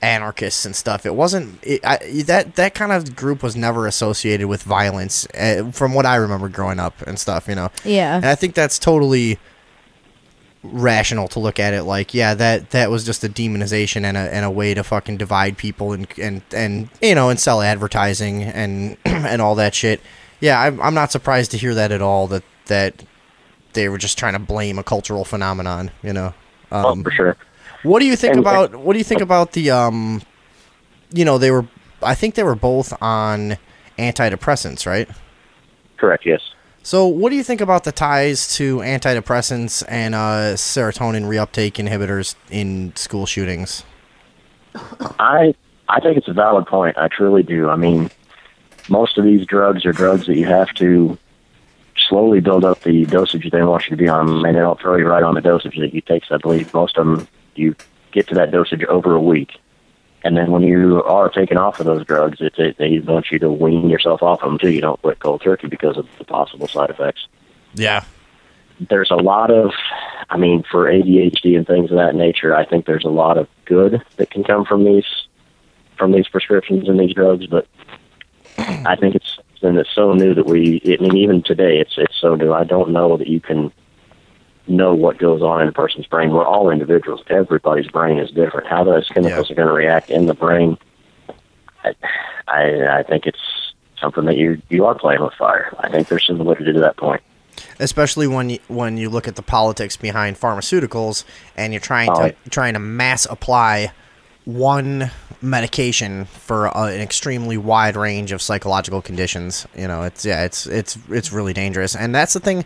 S3: anarchists and stuff. It wasn't that kind of group was never associated with violence, from what I remember growing up and stuff, you know.
S4: Yeah.
S3: And I think that's totally rational to look at it like, yeah, that was just a demonization and a way to fucking divide people and you know, and sell advertising and and all that shit. Yeah, I'm not surprised to hear that at all, that they were just trying to blame a cultural phenomenon, you know.
S9: For sure.
S3: What do you think about the you know, I think they were both on antidepressants, right?
S9: Correct, yes.
S3: So what do you think about the ties to antidepressants and serotonin reuptake inhibitors in school shootings?
S9: I think it's a valid point. I truly do. I mean, most of these drugs are drugs that you have to slowly build up the dosage they want you to be on, and they don't throw you right on the dosage that you take. So I believe most of them, you get to that dosage over a week. And then when you are taken off of those drugs, they want you to wean yourself off them, too. You don't quit cold turkey because of the possible side effects.
S3: Yeah.
S9: There's a lot of, I mean, for ADHD and things of that nature, I think there's a lot of good that can come from these prescriptions and these drugs, but I think it's so new that I mean, even today, it's so new. I don't know that you can know what goes on in a person's brain. We're all individuals. Everybody's brain is different. How those chemicals are going to react in the brain, I think it's something that you are playing with fire. I think there's some validity to that point.
S3: Especially when you look at the politics behind pharmaceuticals and you're trying to mass apply one medication for an extremely wide range of psychological conditions. You know, it's really dangerous, and that's the thing.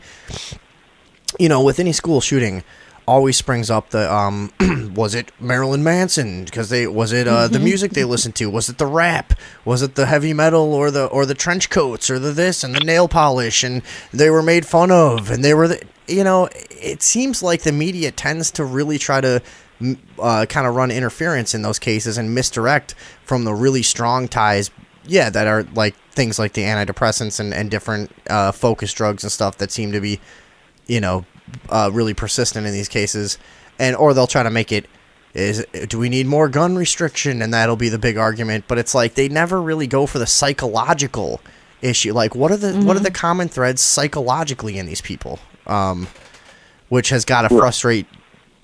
S3: You know, with any school shooting, always springs up the was it Marilyn Manson? Because was it the music they listened to? Was it the rap? Was it the heavy metal or the trench coats or the this and the nail polish? And they were made fun of, and they were you know, it seems like the media tends to really try to kind of run interference in those cases and misdirect from the really strong ties. Yeah, that are like things like the antidepressants and different focus drugs and stuff that seem to be, you know, really persistent in these cases, or they'll try to make it do we need more gun restriction, and that'll be the big argument. But it's like they never really go for the psychological issue. Like, what are the common threads psychologically in these people, which has got to frustrate,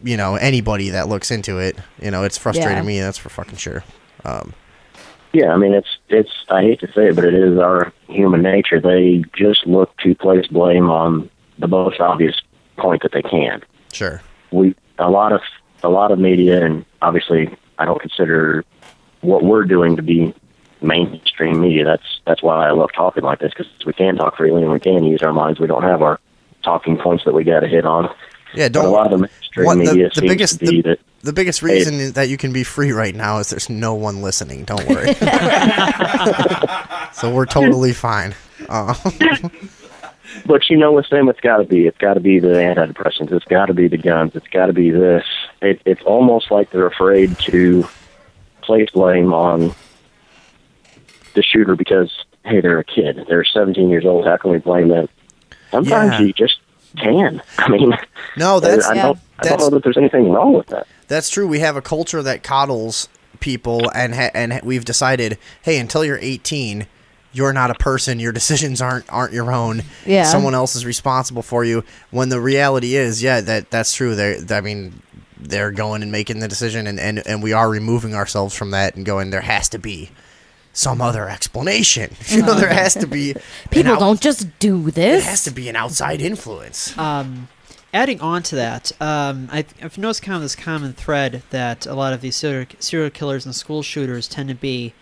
S3: you know, anybody that looks into it. You know, it's frustrated me. That's for fucking sure.
S9: Yeah, I mean, it's. I hate to say it, but it is our human nature. They just look to place blame on the most obvious point that they can.
S3: Sure.
S9: A lot of media, and obviously I don't consider what we're doing to be mainstream media. That's why I love talking like this, because we can talk freely and we can use our minds. We don't have our talking points that we got to hit on.
S3: Yeah,
S9: but a lot of the mainstream media seems to be that.
S3: The biggest reason that you can be free right now is there's no one listening. Don't worry. So we're totally fine.
S9: But you know, with them, it's got to be the antidepressants. It's got to be the guns. It's got to be this. It's almost like they're afraid to place blame on the shooter because, hey, they're a kid. They're 17 years old. How can we blame them? Sometimes you just can. I mean,
S3: no, I don't
S9: know that there's anything wrong with that.
S3: That's true. We have a culture that coddles people, and we've decided, hey, until you're 18, you're not a person. Your decisions aren't your own.
S4: Yeah.
S3: Someone else is responsible for you. When the reality is, that's true. They're going and making the decision, and we are removing ourselves from that and going, there has to be some other explanation. You know, there has to be.
S4: People don't just do this.
S3: It has to be an outside influence.
S6: Adding on to that, I've noticed kind of this common thread that a lot of these serial killers and school shooters tend to be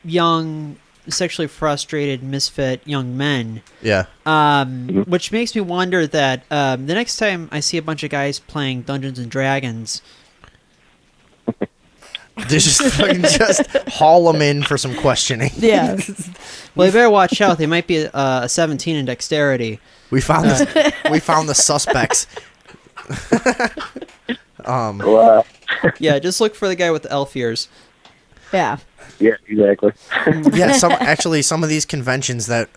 S6: young, sexually frustrated, misfit young men.
S3: Yeah.
S6: Which makes me wonder that the next time I see a bunch of guys playing Dungeons and Dragons,
S3: they just haul them in for some questioning.
S4: Yeah.
S6: Well, you better watch out. They might be a 17 in dexterity.
S3: We found the suspects.
S6: Yeah, just look for the guy with the elf ears.
S4: Yeah.
S9: Yeah, exactly.
S3: Yeah, some of these conventions that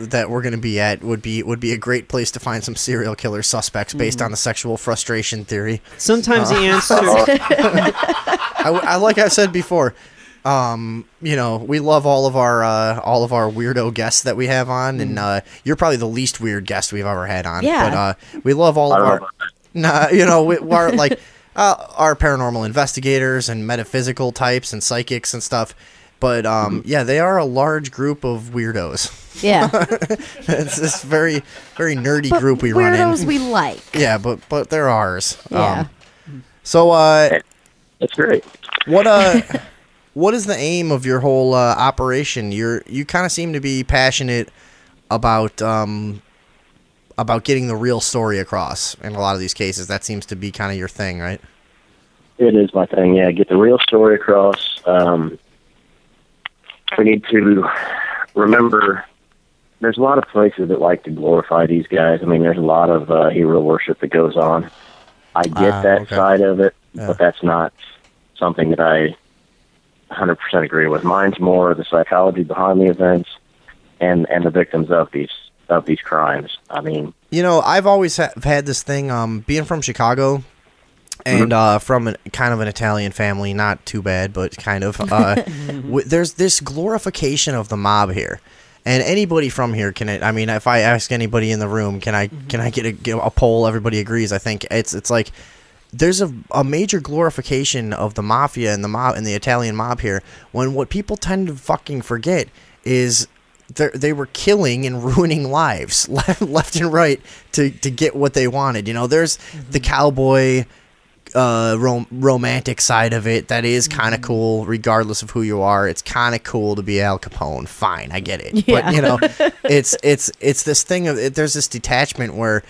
S3: we're going to be at would be a great place to find some serial killer suspects based on the sexual frustration theory.
S6: Sometimes the answer.
S3: I like I've said before, you know, we love all of our weirdo guests that we have on, and you're probably the least weird guest we've ever had on.
S4: Yeah.
S3: But we love all of Nah, we're like our paranormal investigators and metaphysical types and psychics and stuff. But yeah, they are a large group of weirdos.
S4: Yeah.
S3: It's this very, very nerdy group we run in.
S4: Weirdos we like.
S3: Yeah, but they're ours.
S4: Yeah.
S3: So
S9: That's great.
S3: what is the aim of your whole operation? You kind of seem to be passionate about getting the real story across in a lot of these cases. That seems to be kind of your thing, right?
S9: It is my thing, yeah. Get the real story across. We need to remember there's a lot of places that like to glorify these guys. I mean, there's a lot of hero worship that goes on. I get that side of it, but that's not something that I 100% agree with. Mine's more the psychology behind the events and the victims of these crimes. I mean,
S3: I've always had this thing, being from Chicago and from kind of an Italian family, not too bad, but kind of. There's this glorification of the mob here, and anybody from here can. I mean, if I ask anybody in the room, can I get a poll? Everybody agrees. I think it's like there's a major glorification of the mafia and the Italian mob here. When what people tend to fucking forget is they were killing and ruining lives left and right to get what they wanted. There's the cowboy romantic side of it that is kind of cool regardless of who you are. It's kind of cool to be Al Capone. Fine, I get it.
S4: Yeah.
S3: But it's this thing of there's this detachment where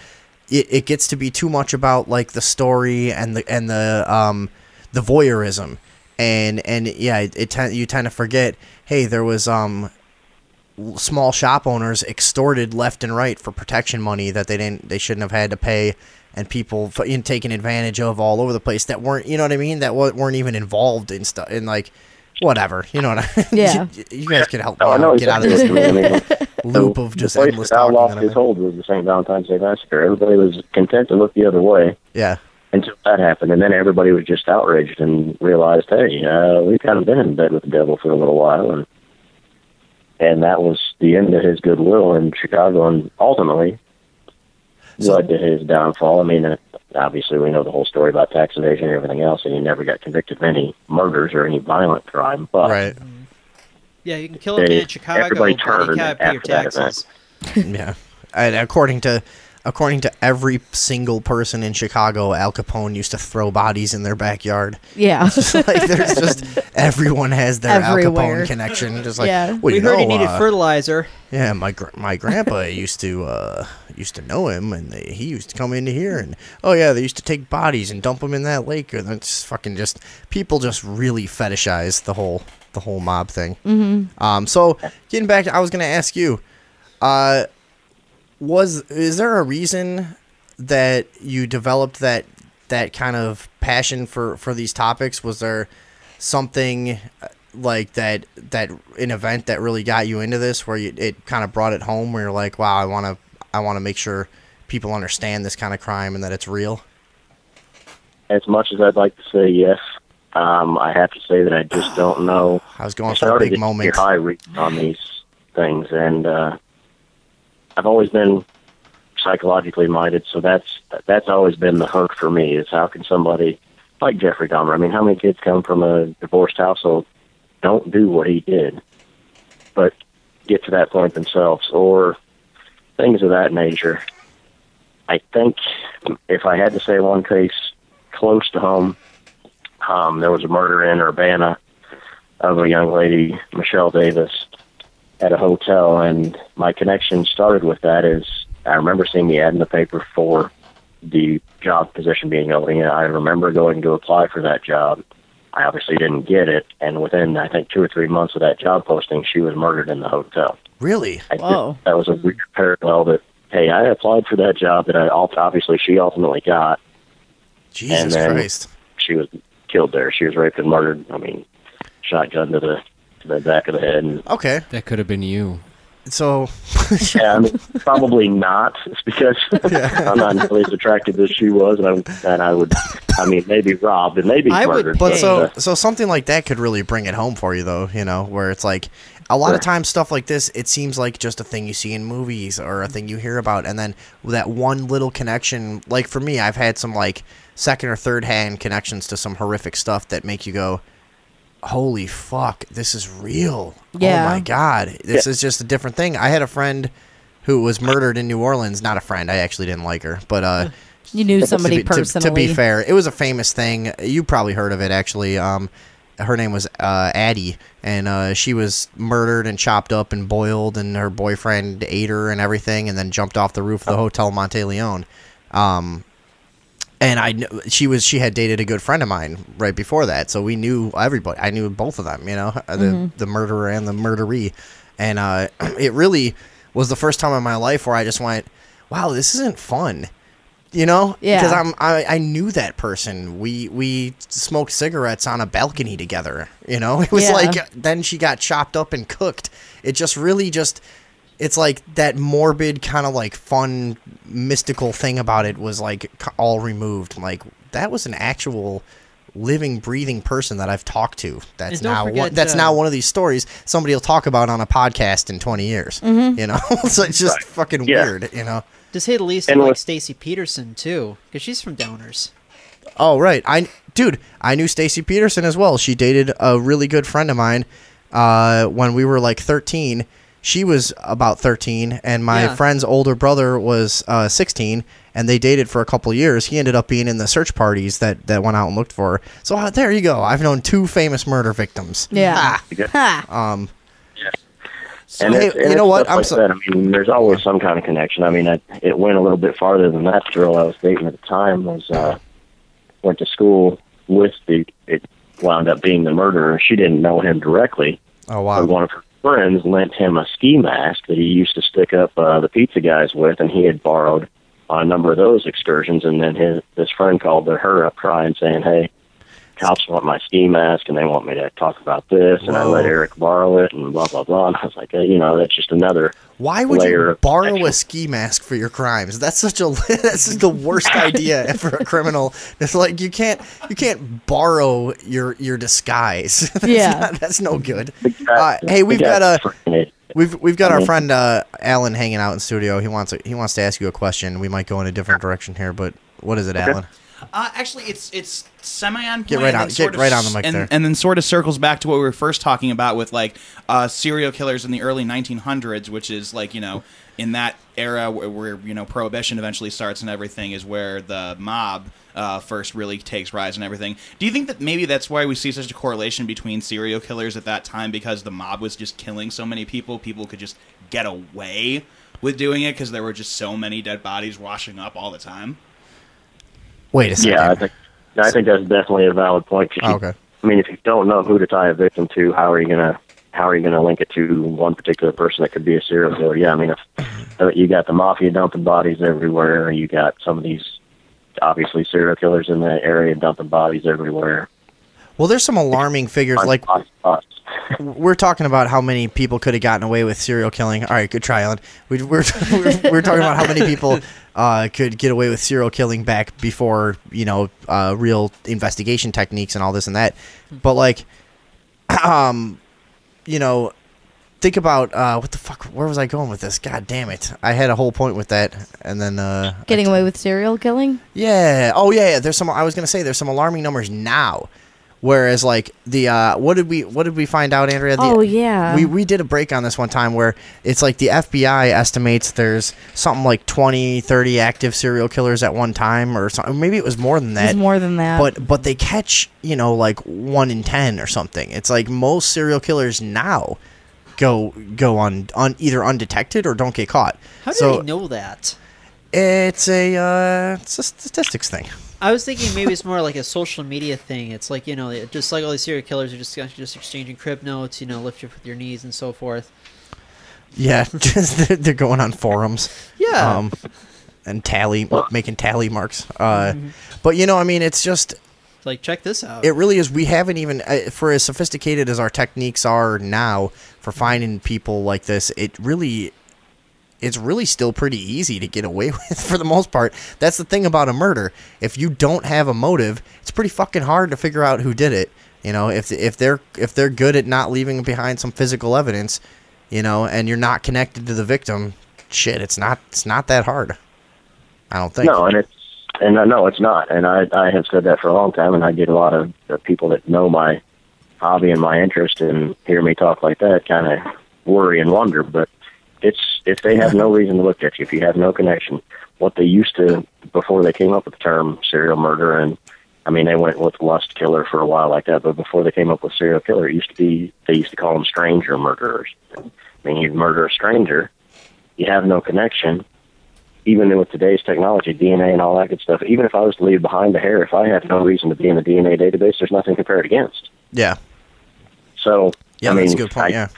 S3: it gets to be too much about like the story and the voyeurism and yeah, you tend to forget, hey, there was small shop owners extorted left and right for protection money that they shouldn't have had to pay, and people taken advantage of all over the place that weren't, that weren't even involved in stuff, and like whatever, what I mean?
S4: Yeah.
S3: you guys can help
S9: I
S3: me
S9: know
S3: out, get out of this loop of just endless
S9: I
S3: talking.
S9: lost his hold was the St. Valentine's Day Massacre. Everybody was content to look the other way.
S3: Yeah.
S9: Until that happened, and then everybody was just outraged and realized, hey, we've kind of been in bed with the devil for a little while, and that was the end of his goodwill in Chicago, and ultimately led to his downfall. I mean, obviously we know the whole story about tax evasion and everything else, and he never got convicted of any murders or any violent crime. But
S3: right.
S6: Yeah, you can kill a man in Chicago,
S9: everybody
S6: but
S9: turned
S6: you can't pay your
S9: after that
S6: taxes.
S3: Yeah. And according to every single person in Chicago, Al Capone used to throw bodies in their backyard.
S4: Yeah.
S3: Like there's just everyone has their
S4: Everywhere.
S3: Al Capone connection. Just like,
S4: Yeah.
S3: well,
S6: We heard he needed fertilizer.
S3: Yeah, my grandpa used to know him, and he used to come into here, and oh yeah, they used to take bodies and dump them in that lake. And that's fucking just people just really fetishize the whole mob thing. Mm-hmm. So getting back, I was gonna ask you, is there a reason that you developed that kind of passion for these topics? Was there something like that an event that really got you into this, where it kind of brought it home, where you're like, wow, I want to make sure people understand this kind of crime and that it's real?
S9: as much as I'd like to say yes, I have to say that I just don't know.
S3: I was going for a big moment.
S9: High reach on these things, and I've always been psychologically minded, so that's always been the hook for me. Is how can somebody like Jeffrey Dahmer? I mean, how many kids come from a divorced household, don't do what he did, but get to that point themselves, or things of that nature. I think if I had to say one case close to home, there was a murder in Urbana of a young lady, Michelle Davis, at a hotel, and my connection started with that is I remember seeing the ad in the paper for the job position being open, and I remember going to apply for that job. I obviously didn't get it, and within, I think, 2 or 3 months of that job posting, she was murdered in the hotel.
S3: Really?
S4: Whoa.
S9: That was a weird parallel that, hey, I applied for that job that obviously she ultimately got.
S3: Jesus Christ.
S9: She was killed there. She was raped and murdered. I mean, shotgun to the back of the head. And,
S3: okay.
S5: That could have been you.
S3: So,
S9: yeah, I mean, probably not. It's because I'm not nearly as attractive as she was, and I would, I mean, maybe robbed and maybe murdered.
S3: But so something like that could really bring it home for you, though. You know, where it's like, a lot of times stuff like this, it seems like just a thing you see in movies or a thing you hear about, and then that one little connection, like for me, I've had some like second or third hand connections to some horrific stuff that make you go, holy fuck, this is real.
S4: Yeah.
S3: Oh my God, this is just a different thing. I had a friend who was murdered in New Orleans. Not a friend, I actually didn't like her, but
S4: you knew somebody personally.
S3: To be fair, it was a famous thing. You probably heard of it, actually. Her name was Addie, and she was murdered and chopped up and boiled, and her boyfriend ate her and everything, and then jumped off the roof of the Hotel Monteleone. And she had dated a good friend of mine right before that, so we knew everybody. I knew both of them, the murderer and the murderee, and it really was the first time in my life where I just went, wow, this isn't fun. Yeah. Because I knew that person. We smoked cigarettes on a balcony together. It was like, then she got chopped up and cooked. It just really it's like that morbid kind of like fun mystical thing about it was like all removed. Like that was an actual living, breathing person that I've talked to. That's now one of these stories somebody will talk about on a podcast in 20 years. So it's just fucking weird.
S6: To say the least, I like Stacey Peterson too, because she's from Downers.
S3: Oh right, I knew Stacey Peterson as well. She dated a really good friend of mine when we were like 13. She was about 13, and my friend's older brother was 16, and they dated for a couple of years. He ended up being in the search parties that went out and looked for her. So there you go. I've known two famous murder victims.
S4: Yeah.
S3: So,
S9: and
S3: hey, you know what?
S9: There's always some kind of connection. It went a little bit farther than that. The girl I was dating at the time went to school with it wound up being the murderer. She didn't know him directly.
S3: Oh, wow.
S9: But one of her friends lent him a ski mask that he used to stick up the pizza guys with, and he had borrowed on a number of those excursions. And then this friend called her up crying, saying, "Hey, cops want my ski mask, and they want me to talk about this, and I let Eric borrow it, and blah, blah, blah." And I was like, that's just another
S3: Why would
S9: layer
S3: you borrow a ski mask for your crimes? That's that's the worst idea for a criminal. It's like you can't borrow your disguise. That's no good. Hey, we've got our friend Alan hanging out in studio. He wants to ask you a question. We might go in a different direction here, but what is it, Alan?
S10: Actually, it's semi on point.
S3: Get right on the mic there.
S10: And then sort of circles back to what we were first talking about with like serial killers in the early 1900s, which is like in that era where prohibition eventually starts and everything is where the mob first really takes rise and everything. Do you think that maybe that's why we see such a correlation between serial killers at that time, because the mob was just killing so many people could just get away with doing it because there were just so many dead bodies washing up all the time?
S3: Wait a second.
S9: Yeah, I think that's definitely a valid point.
S3: Okay.
S9: If you don't know who to tie a victim to, how are you gonna link it to one particular person that could be a serial killer? Yeah, if you got the mafia dumping bodies everywhere, you got some of these obviously serial killers in that area dumping bodies everywhere.
S3: Well, there's some alarming figures. Like we're talking about how many people could have gotten away with serial killing. All right, good try, Alan. We're talking about how many people could get away with serial killing back before real investigation techniques and all this and that. But like, think about what the fuck. Where was I going with this? God damn it! I had a whole point with that, and then
S4: getting away with serial killing.
S3: Yeah. Oh yeah. There's some. I was gonna say there's some alarming numbers now. Whereas, like the what did we find out, Andrea? We did a break on this one time where it's like the FBI estimates there's something like 20, 30 active serial killers at one time, or something. Maybe it was more than that.
S4: It's more than that.
S3: But they catch like 1 in 10 or something. It's like most serial killers now go on either undetected or don't get caught.
S6: How do they know that?
S3: It's a statistics thing.
S6: I was thinking maybe it's more like a social media thing. It's like, just like all these serial killers are just exchanging crib notes, lift you with your knees and so forth.
S3: Yeah, just they're going on forums.
S6: Yeah.
S3: And making tally marks. But it's just
S6: like, check this out.
S3: It really is. We haven't even, for as sophisticated as our techniques are now for finding people like this, it's really still pretty easy to get away with for the most part. That's the thing about a murder. If you don't have a motive, it's pretty fucking hard to figure out who did it. You know, if they're good at not leaving behind some physical evidence, you know, and you're not connected to the victim, shit, it's not that hard. I don't think.
S9: No, no, it's not. And I have said that for a long time, and I get a lot of people that know my hobby and my interest and hear me talk like that kind of worry and wonder. But if they have no reason to look at you, if you have no connection, what they used to, before they came up with the term serial murder, and I mean, they went with lust killer for a while like that, but before they came up with serial killer, they used to call them stranger murderers. I mean, you murder a stranger, you have no connection. Even with today's technology, DNA and all that good stuff, even if I was to leave behind the hair, if I had no reason to be in the DNA database, there's nothing to compare it against.
S3: Yeah.
S9: So,
S3: yeah,
S9: I mean,
S3: that's a good point, yeah.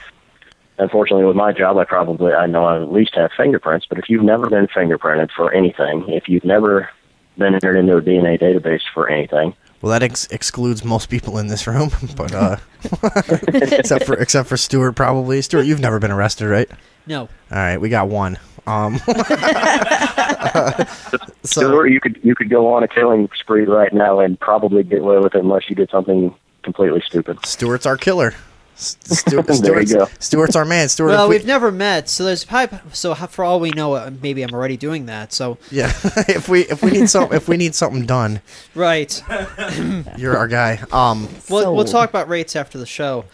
S9: Unfortunately, with my job, I know I at least have fingerprints, but if you've never been fingerprinted for anything, if you've never been entered into a DNA database for anything.
S3: Well, that excludes most people in this room, but except for Stuart, probably. Stuart, you've never been arrested, right?
S6: No.
S3: All right, we got one.
S9: Stuart, you could go on a killing spree right now and probably get away with it unless you did something completely stupid.
S3: Stuart's our killer.
S9: There you go.
S3: Stuart's our man. Stuart.
S6: Well, we've never met, so there's probably, for all we know, maybe I'm already doing that. So
S3: yeah, if we need something done,
S6: right,
S3: you're our guy.
S6: We'll talk about rates after the show.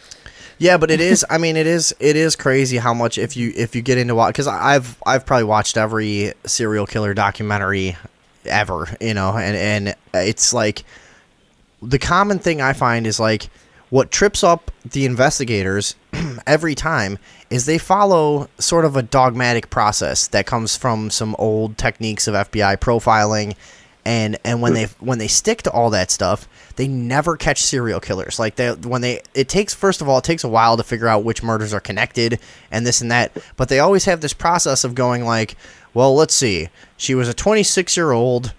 S3: Yeah, but it is. I mean, it is crazy how much if you get into what, because I've probably watched every serial killer documentary ever, you know, and it's like the common thing I find is like what trips up the investigators every time is they follow sort of a dogmatic process that comes from some old techniques of FBI profiling. And when they stick to all that stuff, they never catch serial killers. Like it takes a while to figure out which murders are connected and this and that. But they always have this process of going like, well, let's see, she was a 26-year-old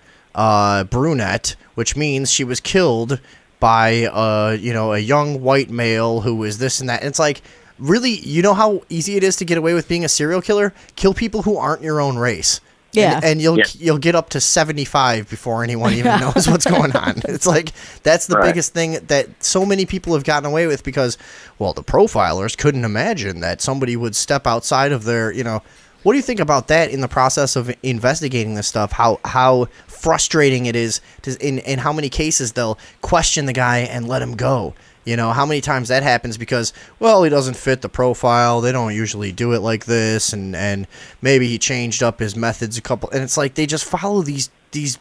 S3: brunette, which means she was killed by a young white male who was this and that. And it's like, really, you know how easy it is to get away with being a serial killer? Kill people who aren't your own race.
S4: Yeah,
S3: and you'll get up to 75 before anyone even knows what's going on. It's like that's the biggest thing that so many people have gotten away with because, well, the profilers couldn't imagine that somebody would step outside of their, you know. What do you think about that in the process of investigating this stuff? How frustrating it is in how many cases they'll question the guy and let him go. You know, how many times that happens because, well, he doesn't fit the profile. They don't usually do it like this, and maybe he changed up his methods a couple. And it's like they just follow these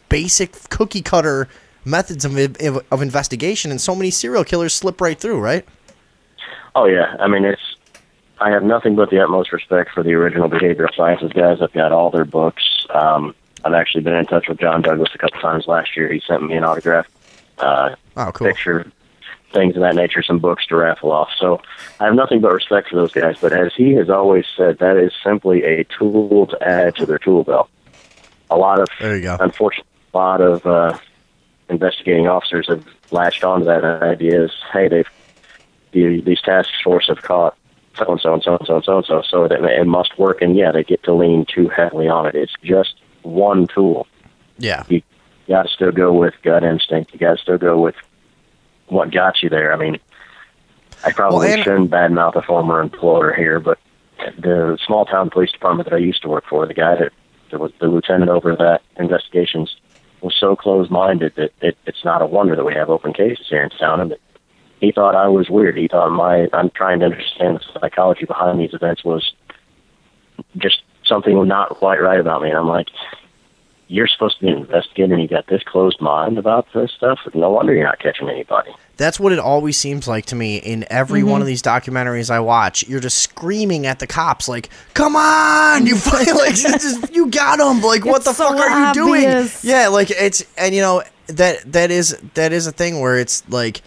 S3: basic cookie cutter methods of investigation, and so many serial killers slip right through, right?
S9: Oh yeah, I mean I have nothing but the utmost respect for the original behavioral sciences guys. I've got all their books. I've actually been in touch with John Douglas a couple times last year. He sent me an autographed picture. Things of that nature, some books to raffle off. So I have nothing but respect for those guys. But as he has always said, that is simply a tool to add to their tool belt. Unfortunately, a lot of investigating officers have latched onto that idea as, hey, these task force have caught so-and-so and so-and-so and so-and-so, so that it must work. And yeah, they get to lean too heavily on it. It's just one tool.
S3: Yeah.
S9: You got to still go with gut instinct. You got to still go with what got you there. I mean, I probably shouldn't badmouth a former employer here, but the small town police department that I used to work for, the guy that was the lieutenant over that investigations was so closed-minded that it's not a wonder that we have open cases here in town. And he thought I was weird. He thought I'm trying to understand the psychology behind these events was just something not quite right about me. And I'm like, you're supposed to be an investigator and you got this closed mind about this stuff? No wonder you're not catching anybody.
S3: That's what it always seems like to me in every one of these documentaries I watch. You're just screaming at the cops like, come on, you you got them. Like, what the fuck are you doing? Yeah, like it's, and you know, that is a thing where it's like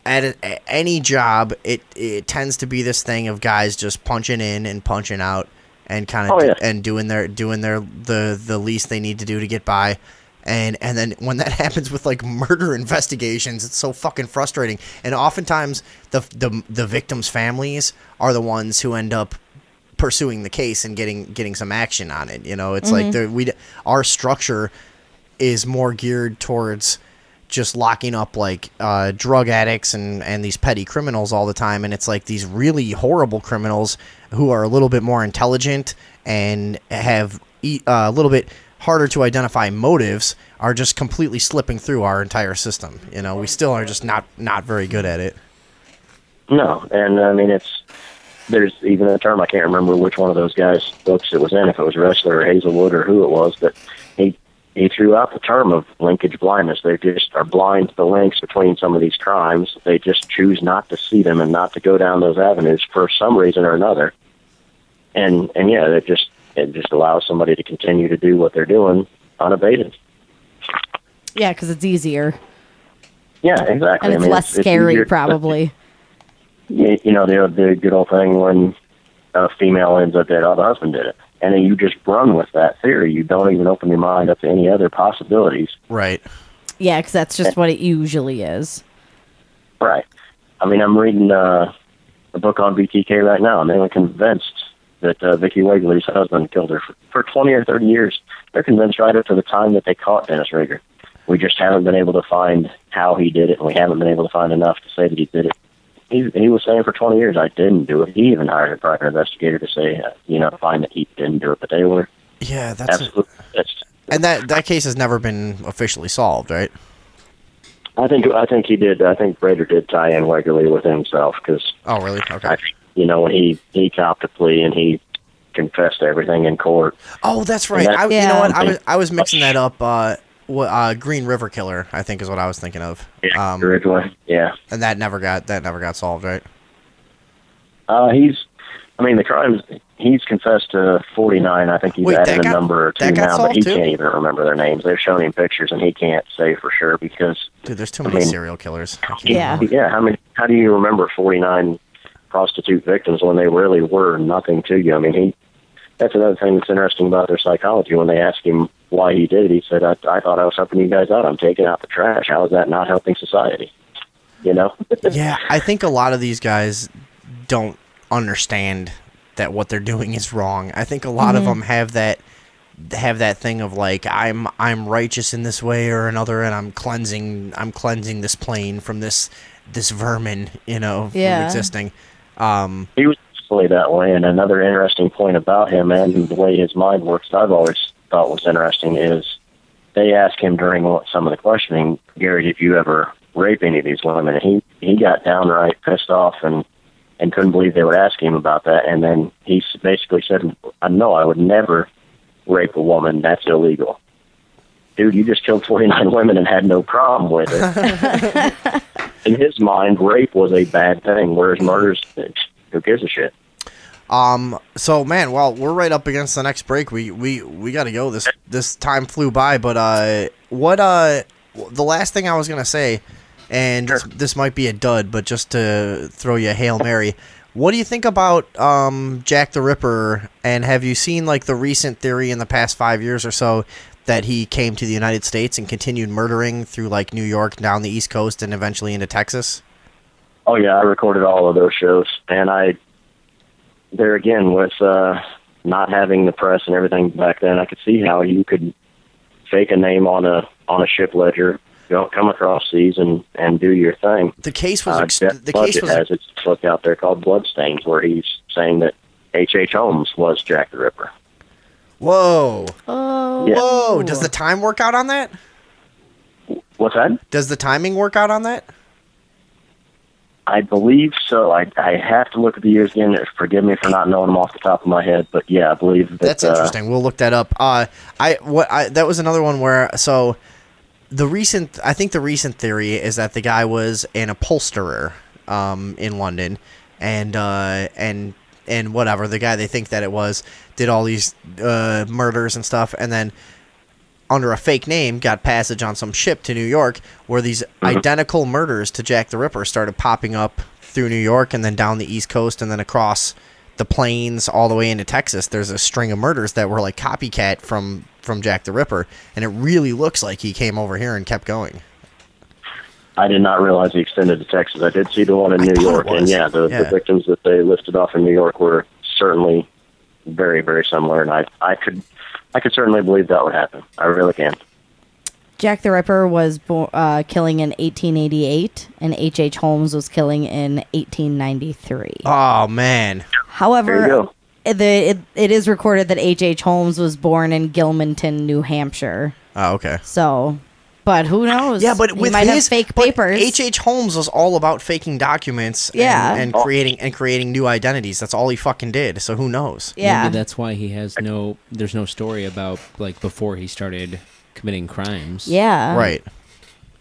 S3: at any job, it tends to be this thing of guys just punching in and punching out. And kind of and doing the least they need to do to get by, and then when that happens with like murder investigations, it's so fucking frustrating. And oftentimes the victims' families are the ones who end up pursuing the case and getting some action on it. You know, it's like our structure is more geared towards just locking up like drug addicts and these petty criminals all the time, and it's like these really horrible criminals who are a little bit more intelligent and have a little bit harder to identify motives are just completely slipping through our entire system. You know, we still are just not very good at it.
S9: No, and I mean there's even a term, I can't remember which one of those guys' books it was in, if it was Ressler or Hazelwood or who it was, but he threw out the term of linkage blindness. They just are blind to the links between some of these crimes. They just choose not to see them and not to go down those avenues for some reason or another. And yeah, it just allows somebody to continue to do what they're doing unabated.
S4: Yeah, because it's easier.
S9: Yeah, exactly.
S4: And it's less scary,
S9: easier.
S4: probably.
S9: You know, the good old thing when a female ends up dead, oh, the husband did it. And then you just run with that theory. You don't even open your mind up to any other possibilities.
S3: Right.
S4: Yeah, because that's just what it usually is.
S9: Right. I mean, I'm reading a book on BTK right now, and they were convinced that Vicky Wagley's husband killed her for 20 or 30 years. They're convinced right up to the time that they caught Dennis Rager. We just haven't been able to find how he did it, and we haven't been able to find enough to say that he did it. He was saying for 20 years, I didn't do it. He even hired a private investigator to say, find that he didn't do it. But they were
S3: that's
S9: absolutely.
S3: And that case has never been officially solved, right?
S9: I think he did. I think Rader did tie in regularly with himself because.
S3: Oh, really? Okay.
S9: When he copped a plea and he confessed everything in court.
S3: Oh, that's right. You know what? I was mixing that up. Green River Killer, I think, is what I was thinking of.
S9: Yeah, originally, yeah.
S3: And that never got solved, right?
S9: The crimes. He's confessed to 49. I think he's added a number or two now, but he can't even remember their names. They've shown him pictures, and he can't say for sure because.
S3: Dude, there's too many serial killers.
S4: Yeah.
S9: Yeah. How do you remember 49 prostitute victims when they really were nothing to you? I mean, that's another thing that's interesting about their psychology. When they ask him why he did it, he said, I thought I was helping you guys out. I'm taking out the trash. How is that not helping society? You know?
S3: Yeah, I think a lot of these guys don't understand that what they're doing is wrong. I think a lot of them have that thing of like, I'm righteous in this way or another, and I'm cleansing this plane from this vermin, from existing.
S9: He was definitely that way. And another interesting point about him and the way his mind works, I've always thought was interesting, is they asked him during some of the questioning, Gary, did you ever rape any of these women? And he got downright pissed off and couldn't believe they would ask him about that. And then he basically said, no, I would never rape a woman. That's illegal. Dude, you just killed 49 women and had no problem with it. In his mind, rape was a bad thing, whereas murders, who gives a shit?
S3: So man, well, we're right up against the next break. We got to go. This time flew by, but the last thing I was gonna say, and this might be a dud, but just to throw you a Hail Mary, what do you think about Jack the Ripper? And have you seen like the recent theory in the past 5 years or so that he came to the United States and continued murdering through like New York, down the East Coast, and eventually into Texas? Oh yeah, I recorded all of those shows, and there again, with not having the press and everything back then, I could see how you could fake a name on a ship ledger, come across seas and do your thing. The case was has its book out there called Bloodstains, where he's saying that H.H. Holmes was Jack the Ripper. Whoa! Oh, yeah. Whoa! Does the time work out on that? What's that? Does the timing work out on that? I believe so. I have to look at the years again. Forgive me for not knowing them off the top of my head, but yeah, I believe that's interesting. We'll look that up. That was another one where the recent theory is that the guy was an upholsterer in London, and whatever, the guy they think that it was did all these murders and stuff, and then under a fake name, got passage on some ship to New York, where these identical murders to Jack the Ripper started popping up through New York and then down the East Coast and then across the plains all the way into Texas. There's a string of murders that were like copycat from Jack the Ripper, and it really looks like he came over here and kept going. I did not realize he extended to Texas. I did see the one in New York, and the victims that they listed off in New York were certainly very, very similar, and I could certainly believe that would happen. I really can.
S4: Jack the Ripper was killing in 1888, and H.H. Holmes was killing in 1893.
S3: Oh man.
S4: However, it is recorded that H.H. Holmes was born in Gilmanton, New Hampshire.
S3: Oh, okay.
S4: So, but who knows?
S3: Yeah, but
S4: he
S3: with
S4: might have
S3: his
S4: fake papers.
S3: H.H. Holmes was all about faking documents and creating new identities. That's all he fucking did. So who knows?
S4: Yeah.
S5: Maybe that's why he has there's no story about like before he started committing crimes.
S4: Yeah.
S3: Right.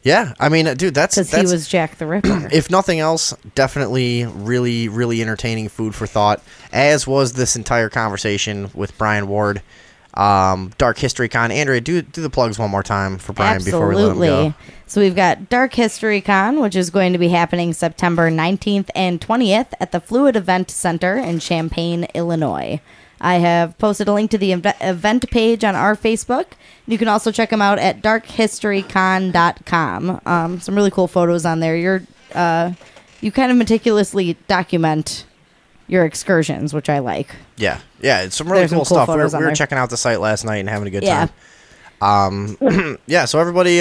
S3: Yeah, I mean, dude, that's
S4: because he was Jack the Ripper.
S3: If nothing else, definitely really, really entertaining food for thought, as was this entire conversation with Brian Ward. Dark History Con. Andrea, do the plugs one more time for Brian before we let him go.
S4: So we've got Dark History Con, which is going to be happening September 19th and 20th at the Fluid Event Center in Champaign, Illinois. I have posted a link to the event page on our Facebook. You can also check them out at darkhistorycon.com. Some really cool photos on there. You kind of meticulously document your excursions, which I like.
S3: Yeah, it's some really cool stuff. We were checking out the site last night and having a good time. Yeah, so everybody,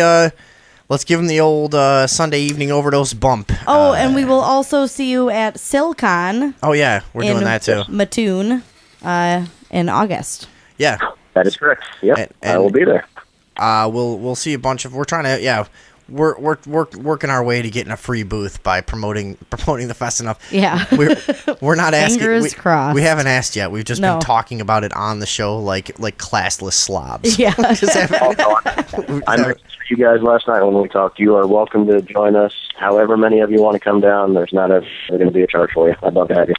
S3: let's give them the old Sunday evening overdose bump.
S4: Oh, and we will also see you at SilCon.
S3: Oh, yeah, we're doing that too.
S4: Mattoon. In August.
S3: Yeah,
S9: that is correct. Yep, and I will be there.
S3: We'll see a bunch of. We're trying to we're working our way to getting a free booth by promoting the fest enough.
S4: Yeah,
S3: we're not asking.
S4: Fingers crossed.
S3: We haven't asked yet. We've just been talking about it on the show like classless slobs.
S4: Yeah.
S9: I mentioned to you guys last night when we talked. You are welcome to join us. However many of you want to come down, there's going to be a charge for you. I'd love to have you.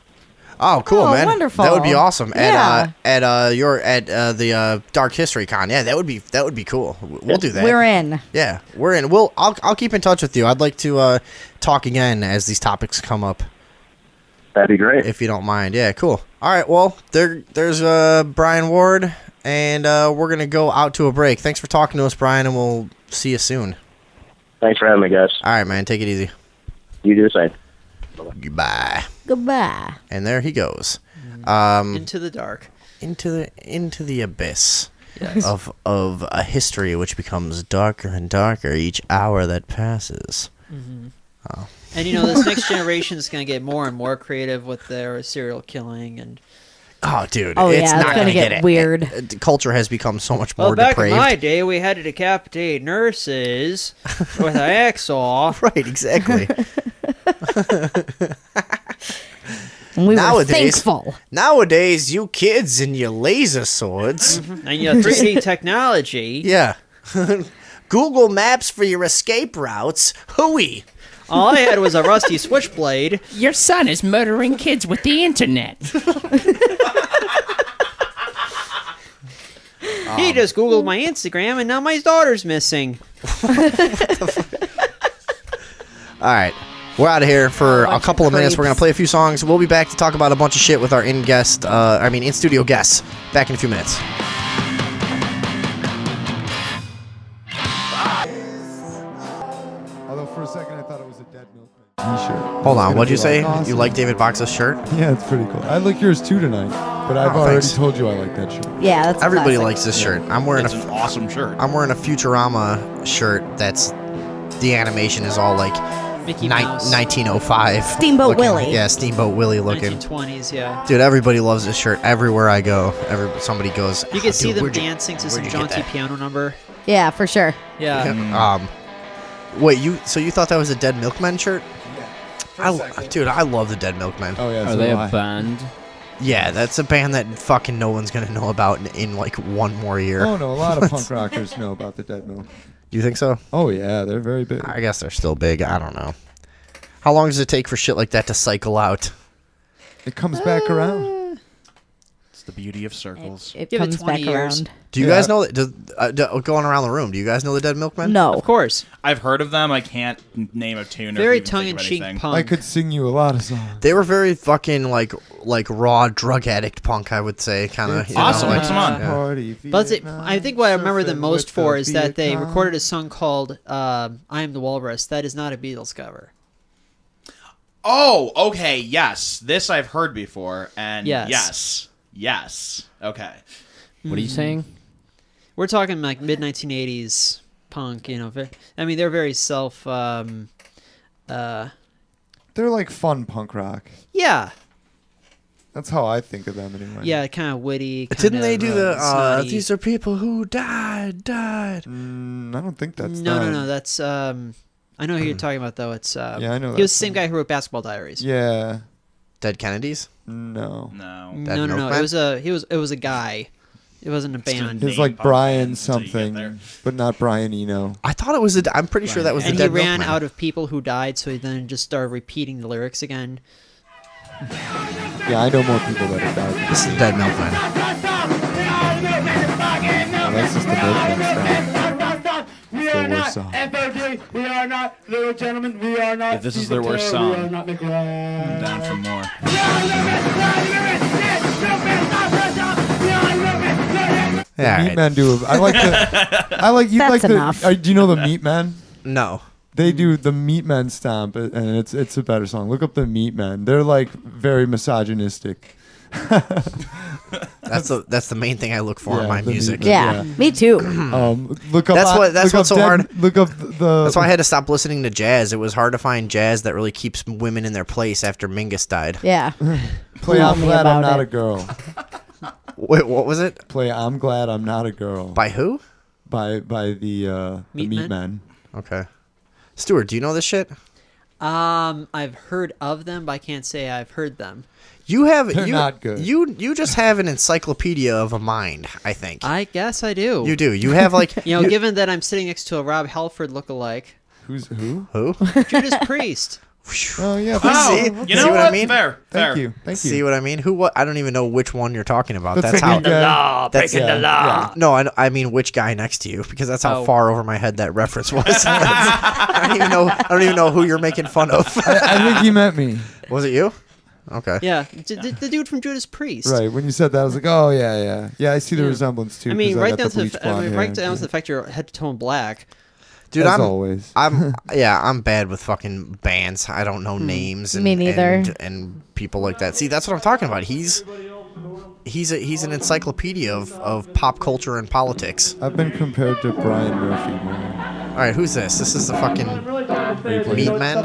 S3: Oh, cool, man!
S4: Wonderful.
S3: That would be awesome.
S4: Yeah.
S3: At the Dark History Con. Yeah, that would be cool. We'll do that.
S4: We're in.
S3: Yeah, we're in. I'll keep in touch with you. I'd like to talk again as these topics come up.
S9: That'd be great
S3: if you don't mind. Yeah, cool. All right. Well, there's Brian Ward, and we're gonna go out to a break. Thanks for talking to us, Brian, and we'll see you soon.
S9: Thanks for having me, guys.
S3: All right, man. Take it easy.
S9: You do the same.
S3: Goodbye.
S4: Goodbye.
S3: And there he goes.
S6: Into the dark.
S3: Into the abyss.
S6: Yes.
S3: of a history which becomes darker and darker each hour that passes.
S6: Mm-hmm.
S3: Oh.
S6: And this next generation is going to get more and more creative with their serial killing and.
S3: Oh, dude!
S4: Oh,
S3: it's
S4: yeah,
S3: not
S4: it's gonna get weird.
S3: Culture has become so much more
S6: back
S3: depraved.
S6: in my day, we had to decapitate nurses with an hacksaw.
S3: Right, exactly.
S4: And we were thankful.
S3: Nowadays, you kids and your laser swords.
S6: And your 3D technology.
S3: Yeah. Google Maps for your escape routes. Hooey.
S6: All I had was a rusty switchblade.
S5: Your son is murdering kids with the internet.
S6: He just Googled my Instagram, and now my daughter's missing.
S3: All right. We're out of here for a couple of minutes. We're going to play a few songs. We'll be back to talk about a bunch of shit with our in-studio guests. Back in a few minutes.
S7: Although for a second I thought it was a Dead Milkman t-shirt.
S3: Hold on. What'd you say?
S7: Awesome.
S3: You like David Box's shirt?
S7: Yeah, it's pretty cool. I like yours too tonight, but I've already told you I like that shirt.
S4: Yeah, that's
S3: everybody
S4: classic.
S3: likes this shirt. I'm wearing
S10: It's an awesome shirt.
S3: I'm wearing a Futurama shirt that's the animation is all like
S6: Mickey Mouse.
S3: 1905.
S4: Steamboat
S3: looking.
S4: Willie.
S3: Yeah, Steamboat Willie looking.
S6: 1920s, yeah.
S3: Dude, everybody loves this shirt. Everywhere I go, somebody goes.
S6: You can
S3: "Oh,
S6: see
S3: dude,
S6: them
S3: where'd you-
S6: dancing to
S3: where'd
S6: some
S3: you get
S6: jaunty
S3: that?"
S6: piano number.
S4: Yeah, for sure.
S6: Yeah.
S3: Wait, you thought that was a Dead Milkmen shirt? Dude, I love the Dead Milkmen.
S7: Oh yeah,
S5: Are they a band?
S3: Yeah, that's a band that fucking no one's gonna know about in like one more year.
S7: Oh no, a lot of punk rockers know about the Dead Milk.
S3: You think so?
S7: Oh yeah, they're very big.
S3: I guess they're still big. I don't know. How long does it take for shit like that to cycle out?
S7: It comes back around.
S10: It's the beauty of circles.
S4: It
S6: Give it
S4: comes
S6: 20
S4: back
S6: years.
S4: around.
S3: Do you guys know that? Going around the room, do you guys know the Dead Milkmen?
S4: No.
S6: Of course.
S10: I've heard of them. I can't name a tune.
S6: Very
S10: or even think of
S6: tongue-in-cheek
S10: anything.
S6: punk.
S7: I could sing you a lot of songs.
S3: They were very fucking like raw drug addict punk, I would say, kind of.
S10: Awesome.
S3: Like,
S10: What's them on?
S3: yeah.
S7: Party,
S6: But
S7: Vietnam,
S6: I think what I remember them
S7: surfing
S6: most
S7: with
S6: for
S7: the
S6: is that they
S7: Vietcong.
S6: recorded a song called I Am the Walrus. That is not a Beatles cover.
S10: Oh, okay. Yes, this I've heard before, and
S6: Yes.
S10: yes. Okay.
S5: What are you saying?
S6: We're talking like mid-1980s punk. I mean, they're very self.
S7: They're like fun punk rock.
S6: Yeah.
S7: That's how I think of them anyway.
S6: Yeah, kind of witty.
S3: Didn't they do the
S6: snotty.
S3: these are people who died?
S7: I don't think that's
S6: No. That's I know who you're talking about though. It's
S7: yeah, I know.
S6: He was the same guy who wrote Basketball Diaries.
S7: Yeah.
S3: Dead Kennedys?
S7: No.
S10: No.
S6: No. It was a guy. It wasn't a band.
S7: It was like Brian something, but not Brian Eno.
S3: I thought it was I'm pretty sure that was
S6: and
S3: the
S6: he
S3: Dead
S6: ran
S3: Milkman.
S6: out of people who died, so he then just started repeating the lyrics again.
S7: Yeah, I know more people that have died.
S3: This is Dead Milkman.
S7: Oh, that's just the Milkman song. It's their worst song.
S11: We are not little gentlemen. We are not.
S10: If this is their worst song, I'm down for more.
S3: Yeah,
S7: Meat Men do. I like the. I like you
S4: That's
S7: like the.
S4: enough.
S7: Do you know the Meat Men?
S3: No.
S7: They do the Meat Men stomp, and it's a better song. Look up the Meat Men. They're like very misogynistic.
S3: That's the main thing I look for in my
S7: the
S3: music.
S7: Meat Men,
S4: Yeah, me too.
S7: Look up.
S3: That's what's so hard.
S7: Look up the.
S3: That's why I had to stop listening to jazz. It was hard to find jazz that really keeps women in their place after Mingus died.
S4: Yeah.
S7: Play
S4: Tell
S7: I'm
S4: me
S7: Glad I'm
S4: about
S7: Not
S4: it.
S7: a Girl.
S3: Wait, what was it?
S7: Play I'm Glad I'm Not a Girl.
S3: By who?
S7: By the Meat Men.
S3: Okay. Stuart, do you know this shit?
S6: I've heard of them, but I can't say I've heard them.
S7: They're not good.
S3: You just have an encyclopedia of a mind, I think.
S6: I guess I do.
S3: You do. You have like
S6: given that I'm sitting next to a Rob Halford lookalike.
S7: Who's who?
S3: Who?
S6: Judas Priest.
S7: Oh yeah.
S3: See?
S10: You know
S3: See what
S10: what?
S3: I mean?
S10: Fair.
S7: Thank you.
S3: See what I mean? Who? What? I don't even know which one you're talking about.
S7: That's
S3: That's
S7: like
S3: how.
S7: the law,
S3: That's
S7: breaking the law.
S3: No, I mean which guy next to you because that's how
S6: Oh.
S3: far over my head that reference was. I don't even know who you're making fun of.
S7: I think he meant me.
S3: Was it you? Okay.
S6: Yeah, the dude from Judas Priest.
S7: Right. When you said that, I was like, oh yeah. I see the resemblance too.
S6: I mean,
S7: 'cause
S6: right
S7: got
S6: down
S7: the bleach blonde hair and
S6: to
S7: shit.
S6: the fact you're head to toe in black.
S3: Dude,
S7: As always.
S3: I'm bad with fucking bands. I don't know names. And,
S4: Me neither.
S3: And people like that. See, that's what I'm talking about. He's an encyclopedia of pop culture and politics.
S7: I've been compared to Brian Murphy more.
S3: All right, who's this? This is the fucking Meat Man.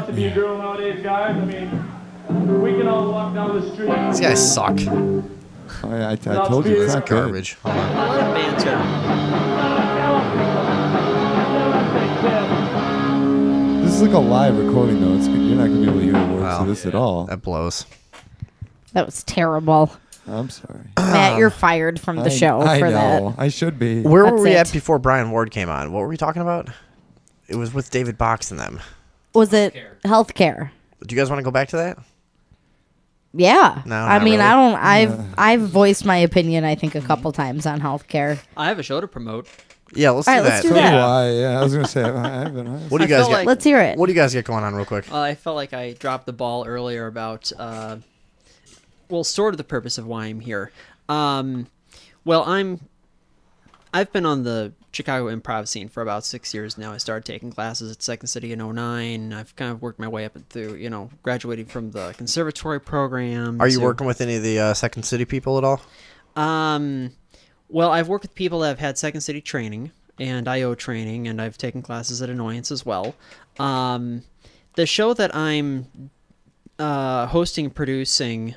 S11: We can all walk down the street.
S3: These guys suck.
S7: Oh, yeah, I told you it's not good.
S3: Garbage. Hold on.
S6: A lot of bands
S7: This is like a live recording though. You're not gonna be able to hear the words of this at all.
S3: That blows.
S4: That was terrible.
S7: I'm sorry.
S4: Matt, you're fired from the show
S7: I
S4: for
S7: know.
S4: that.
S7: I should be.
S3: Where were
S4: That's
S3: we
S4: it.
S3: at before Brian Ward came on? What were we talking about? It was with David Box and them.
S4: Was it healthcare?
S3: Do you guys want to go back to that?
S4: Yeah.
S3: No,
S4: I
S3: not
S4: mean,
S3: really.
S4: I don't. I've voiced my opinion. I think a couple times on healthcare.
S6: I have a show to promote.
S3: Yeah, let's
S4: All
S3: do
S4: right, let's
S3: that.
S4: do
S7: So do
S4: that.
S7: I. Yeah, I was gonna say. I haven't.
S3: What do you
S6: I
S3: guys
S6: felt
S3: get?
S6: like-
S4: Let's hear it.
S3: What do you guys get going on, real quick?
S6: I felt like I dropped the ball earlier about, sort of the purpose of why I'm here. I've been on the Chicago improv scene for about 6 years now. I started taking classes at Second City in 2009. I've kind of worked my way up through, graduating from the conservatory program.
S3: Are you working with any of the Second City people at all?
S6: Well, I've worked with people that have had Second City training and IO training, and I've taken classes at Annoyance as well. The show that I'm hosting and producing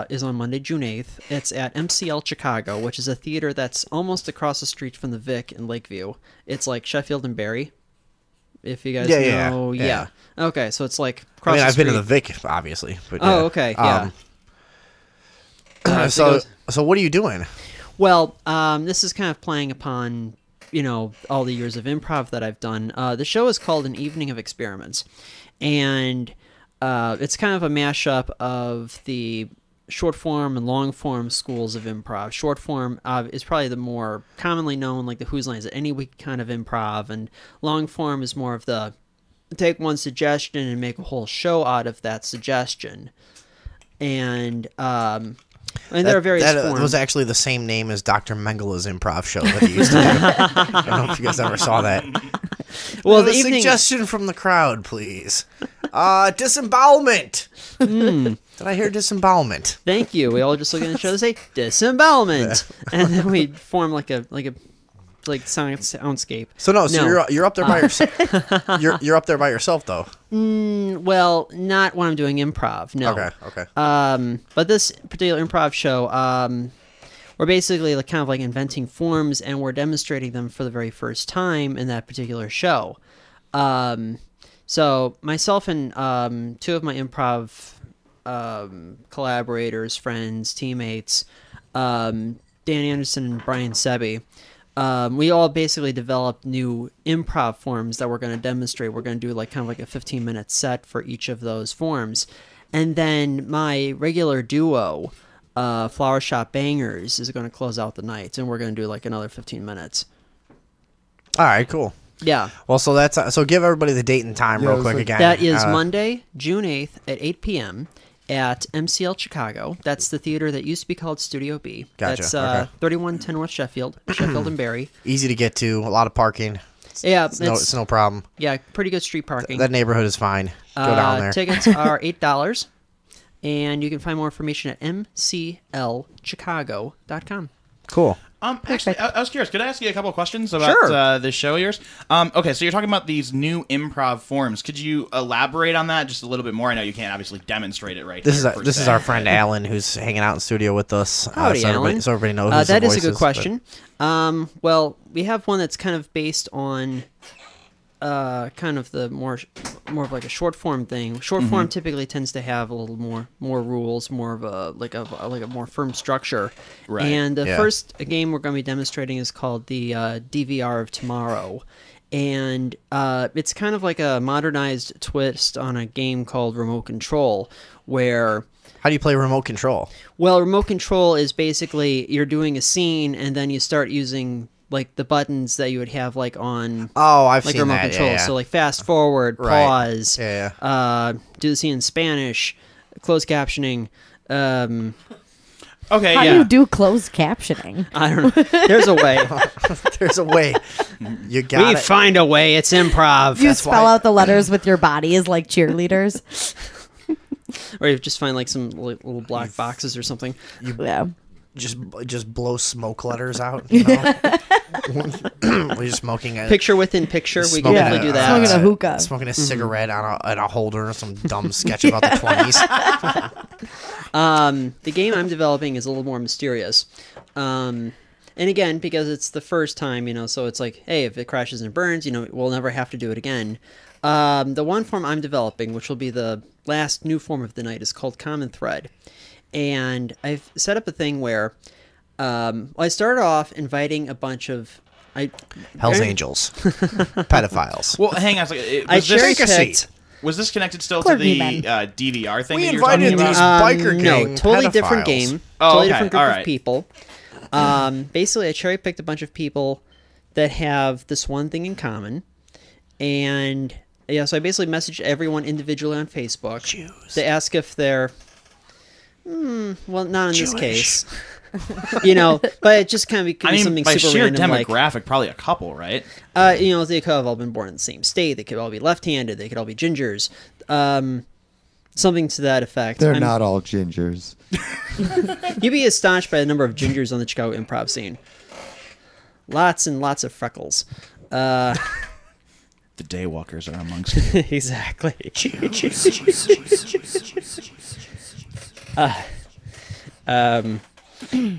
S6: is on Monday, June 8th. It's at MCL Chicago, which is a theater that's almost across the street from the Vic in Lakeview. It's like Sheffield and Barry, if you guys know.
S3: Yeah.
S6: Okay, so it's like
S3: I
S6: across
S3: mean,
S6: the
S3: I've
S6: street.
S3: been to the Vic, obviously. But
S6: Oh,
S3: yeah.
S6: okay, yeah.
S3: So what are you doing?
S6: Well, this is kind of playing upon, all the years of improv that I've done. The show is called An Evening of Experiments, and it's kind of a mashup of the short form and long form schools of improv. Short form is probably the more commonly known, like the Whose Lines at Any Week kind of improv, and long form is more of the take one suggestion and make a whole show out of that suggestion. And there are various
S3: That
S6: forms.
S3: was actually the same name as Dr. Mengele's improv show that he used to do. I don't know if you guys ever saw that.
S6: Well,
S3: the
S6: the evening
S3: suggestion from the crowd, please. Disembowelment. Did I hear disembowelment?
S6: Thank you. We all just look at each other and say disembowelment, and then we form like a like soundscape.
S3: So you're up there by yourself. You're up there by yourself though.
S6: Well, not when I'm doing improv. No.
S3: Okay.
S6: But this particular improv show, we're basically like kind of like inventing forms, and we're demonstrating them for the very first time in that particular show. So myself and two of my improv collaborators, friends, teammates, Dan Anderson and Brian Sebi, we all basically developed new improv forms that we're going to demonstrate. We're going to do like kind of like a 15-minute set for each of those forms. And then my regular duo, Flower Shop Bangers, is going to close out the night, and we're going to do like another 15 minutes.
S3: All right, cool.
S6: Yeah.
S3: Well, so that's so give everybody the date and time real quick again.
S6: That is Monday, June 8th at 8 p.m. at MCL Chicago. That's the theater that used to be called Studio B.
S3: Gotcha.
S6: That's
S3: Okay.
S6: 3110 North Sheffield and Barry.
S3: Easy to get to, a lot of parking. It's no problem.
S6: Yeah, pretty good street parking.
S3: That neighborhood is fine. Go down there.
S6: Tickets are $8, and you can find more information at mclchicago.com.
S3: Cool.
S10: Actually, I was curious. Could I ask you a couple of questions about this show of yours? Okay, so you're talking about these new improv forms. Could you elaborate on that just a little bit more? I know you can't obviously demonstrate it right
S3: This
S10: here.
S3: This is our friend Alan, who's hanging out in studio with us.
S6: Howdy, Alan.
S3: So everybody knows
S6: that
S3: his
S6: is a good
S3: voices,
S6: question. Well, we have one that's kind of based on kind of the more of like a short form thing. Short form typically tends to have a little more rules, more of a like a more firm structure.
S10: Right.
S6: And the first game we're going to be demonstrating is called the DVR of Tomorrow. And it's kind of like a modernized twist on a game called Remote Control, where...
S3: How do you play remote control?
S6: Well, remote control is basically you're doing a scene, and then you start using... like the buttons that you would have like on
S3: I've
S6: like
S3: seen
S6: remote
S3: that,
S6: control.
S3: yeah.
S6: So like fast forward, pause,
S3: do
S6: the scene in Spanish, closed captioning.
S10: Okay,
S4: How do you do closed captioning?
S6: I don't know. There's a way.
S3: There's a way. You got
S6: We
S3: it.
S6: find a way. It's improv.
S4: You spell out the letters with your body as like cheerleaders.
S6: Or you just find like some little black boxes or something.
S4: Yeah.
S3: Just blow smoke letters out. You know? We're just smoking a
S6: Picture within picture. We can
S3: smoking
S6: definitely do that.
S4: Smoking a hookah.
S3: Smoking a cigarette on a holder, some dumb sketch about the 20s.
S6: The game I'm developing is a little more mysterious. And again, because it's the first time, so it's like, hey, if it crashes and burns, we'll never have to do it again. The one form I'm developing, which will be the last new form of the night, is called Common Thread. And I've set up a thing where I started off inviting a bunch of...
S3: Hells Angels. Pedophiles.
S10: Well, hang on a second.
S6: I cherry-picked...
S10: Was this connected still to the DVR thing
S3: We
S10: that you're talking
S3: invited
S10: about?
S3: these biker gang
S6: No, totally
S3: pedophiles.
S6: different game.
S10: Oh,
S6: Totally
S10: okay.
S6: different group
S10: All
S6: of
S10: right.
S6: people. Basically, I cherry-picked a bunch of people that have this one thing in common. And, yeah, so I basically messaged everyone individually on Facebook to ask if they're... well, not in
S3: Jewish.
S6: this case. But it just kind of could be something
S10: by
S6: super
S10: sheer
S6: random,
S10: demographic, probably a couple, right?
S6: they could have all been born in the same state. They could all be left-handed. They could all be gingers. Something to that effect.
S7: They're not all gingers.
S6: You'd be astonished by the number of gingers on the Chicago improv scene. Lots and lots of freckles.
S10: The daywalkers are amongst them.
S6: Exactly.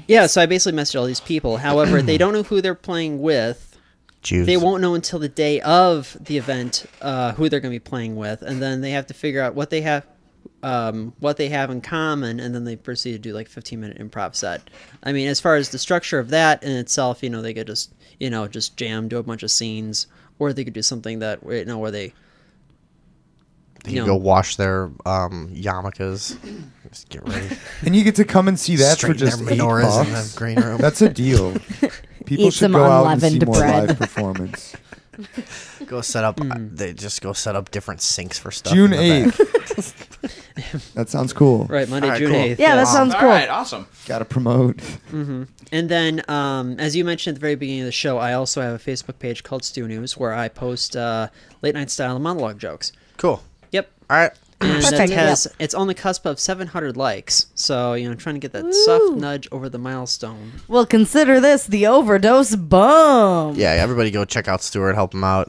S6: Yeah, so I basically messaged all these people. However, they don't know who they're playing with.
S3: Jews.
S6: They won't know until the day of the event who they're going to be playing with, and then they have to figure out what they have in common, and then they proceed to do like 15-minute improv set. I mean, as far as the structure of that in itself, they could just jam, do a bunch of scenes, or they could do something that where they
S3: You go wash their yarmulkes. Just get ready.
S7: And you get to come and see that for
S3: Straighten
S7: just
S3: their menorahs in the green room.
S7: That's a deal. People
S4: Eat
S7: should
S4: some
S7: go out and see
S4: unleavened
S7: more
S4: bread.
S7: live performance.
S3: Go set up. They just go set up different sinks for stuff.
S7: June
S3: in the back.
S7: 8th. That sounds cool.
S6: right Monday,
S3: All right,
S6: June
S3: cool.
S6: 8th.
S4: Yeah, that sounds
S10: All
S4: cool.
S10: right, awesome.
S7: Got to promote.
S6: And then, as you mentioned at the very beginning of the show, I also have a Facebook page called Stu News where I post late night style monologue jokes.
S3: Cool.
S6: Yep.
S3: All right.
S6: And
S4: Perfect,
S6: it has it's on the cusp of 700 likes. So, trying to get that soft nudge over the milestone.
S4: Well, consider this the Overdose bum.
S3: Yeah, everybody go check out Stuart, help him out.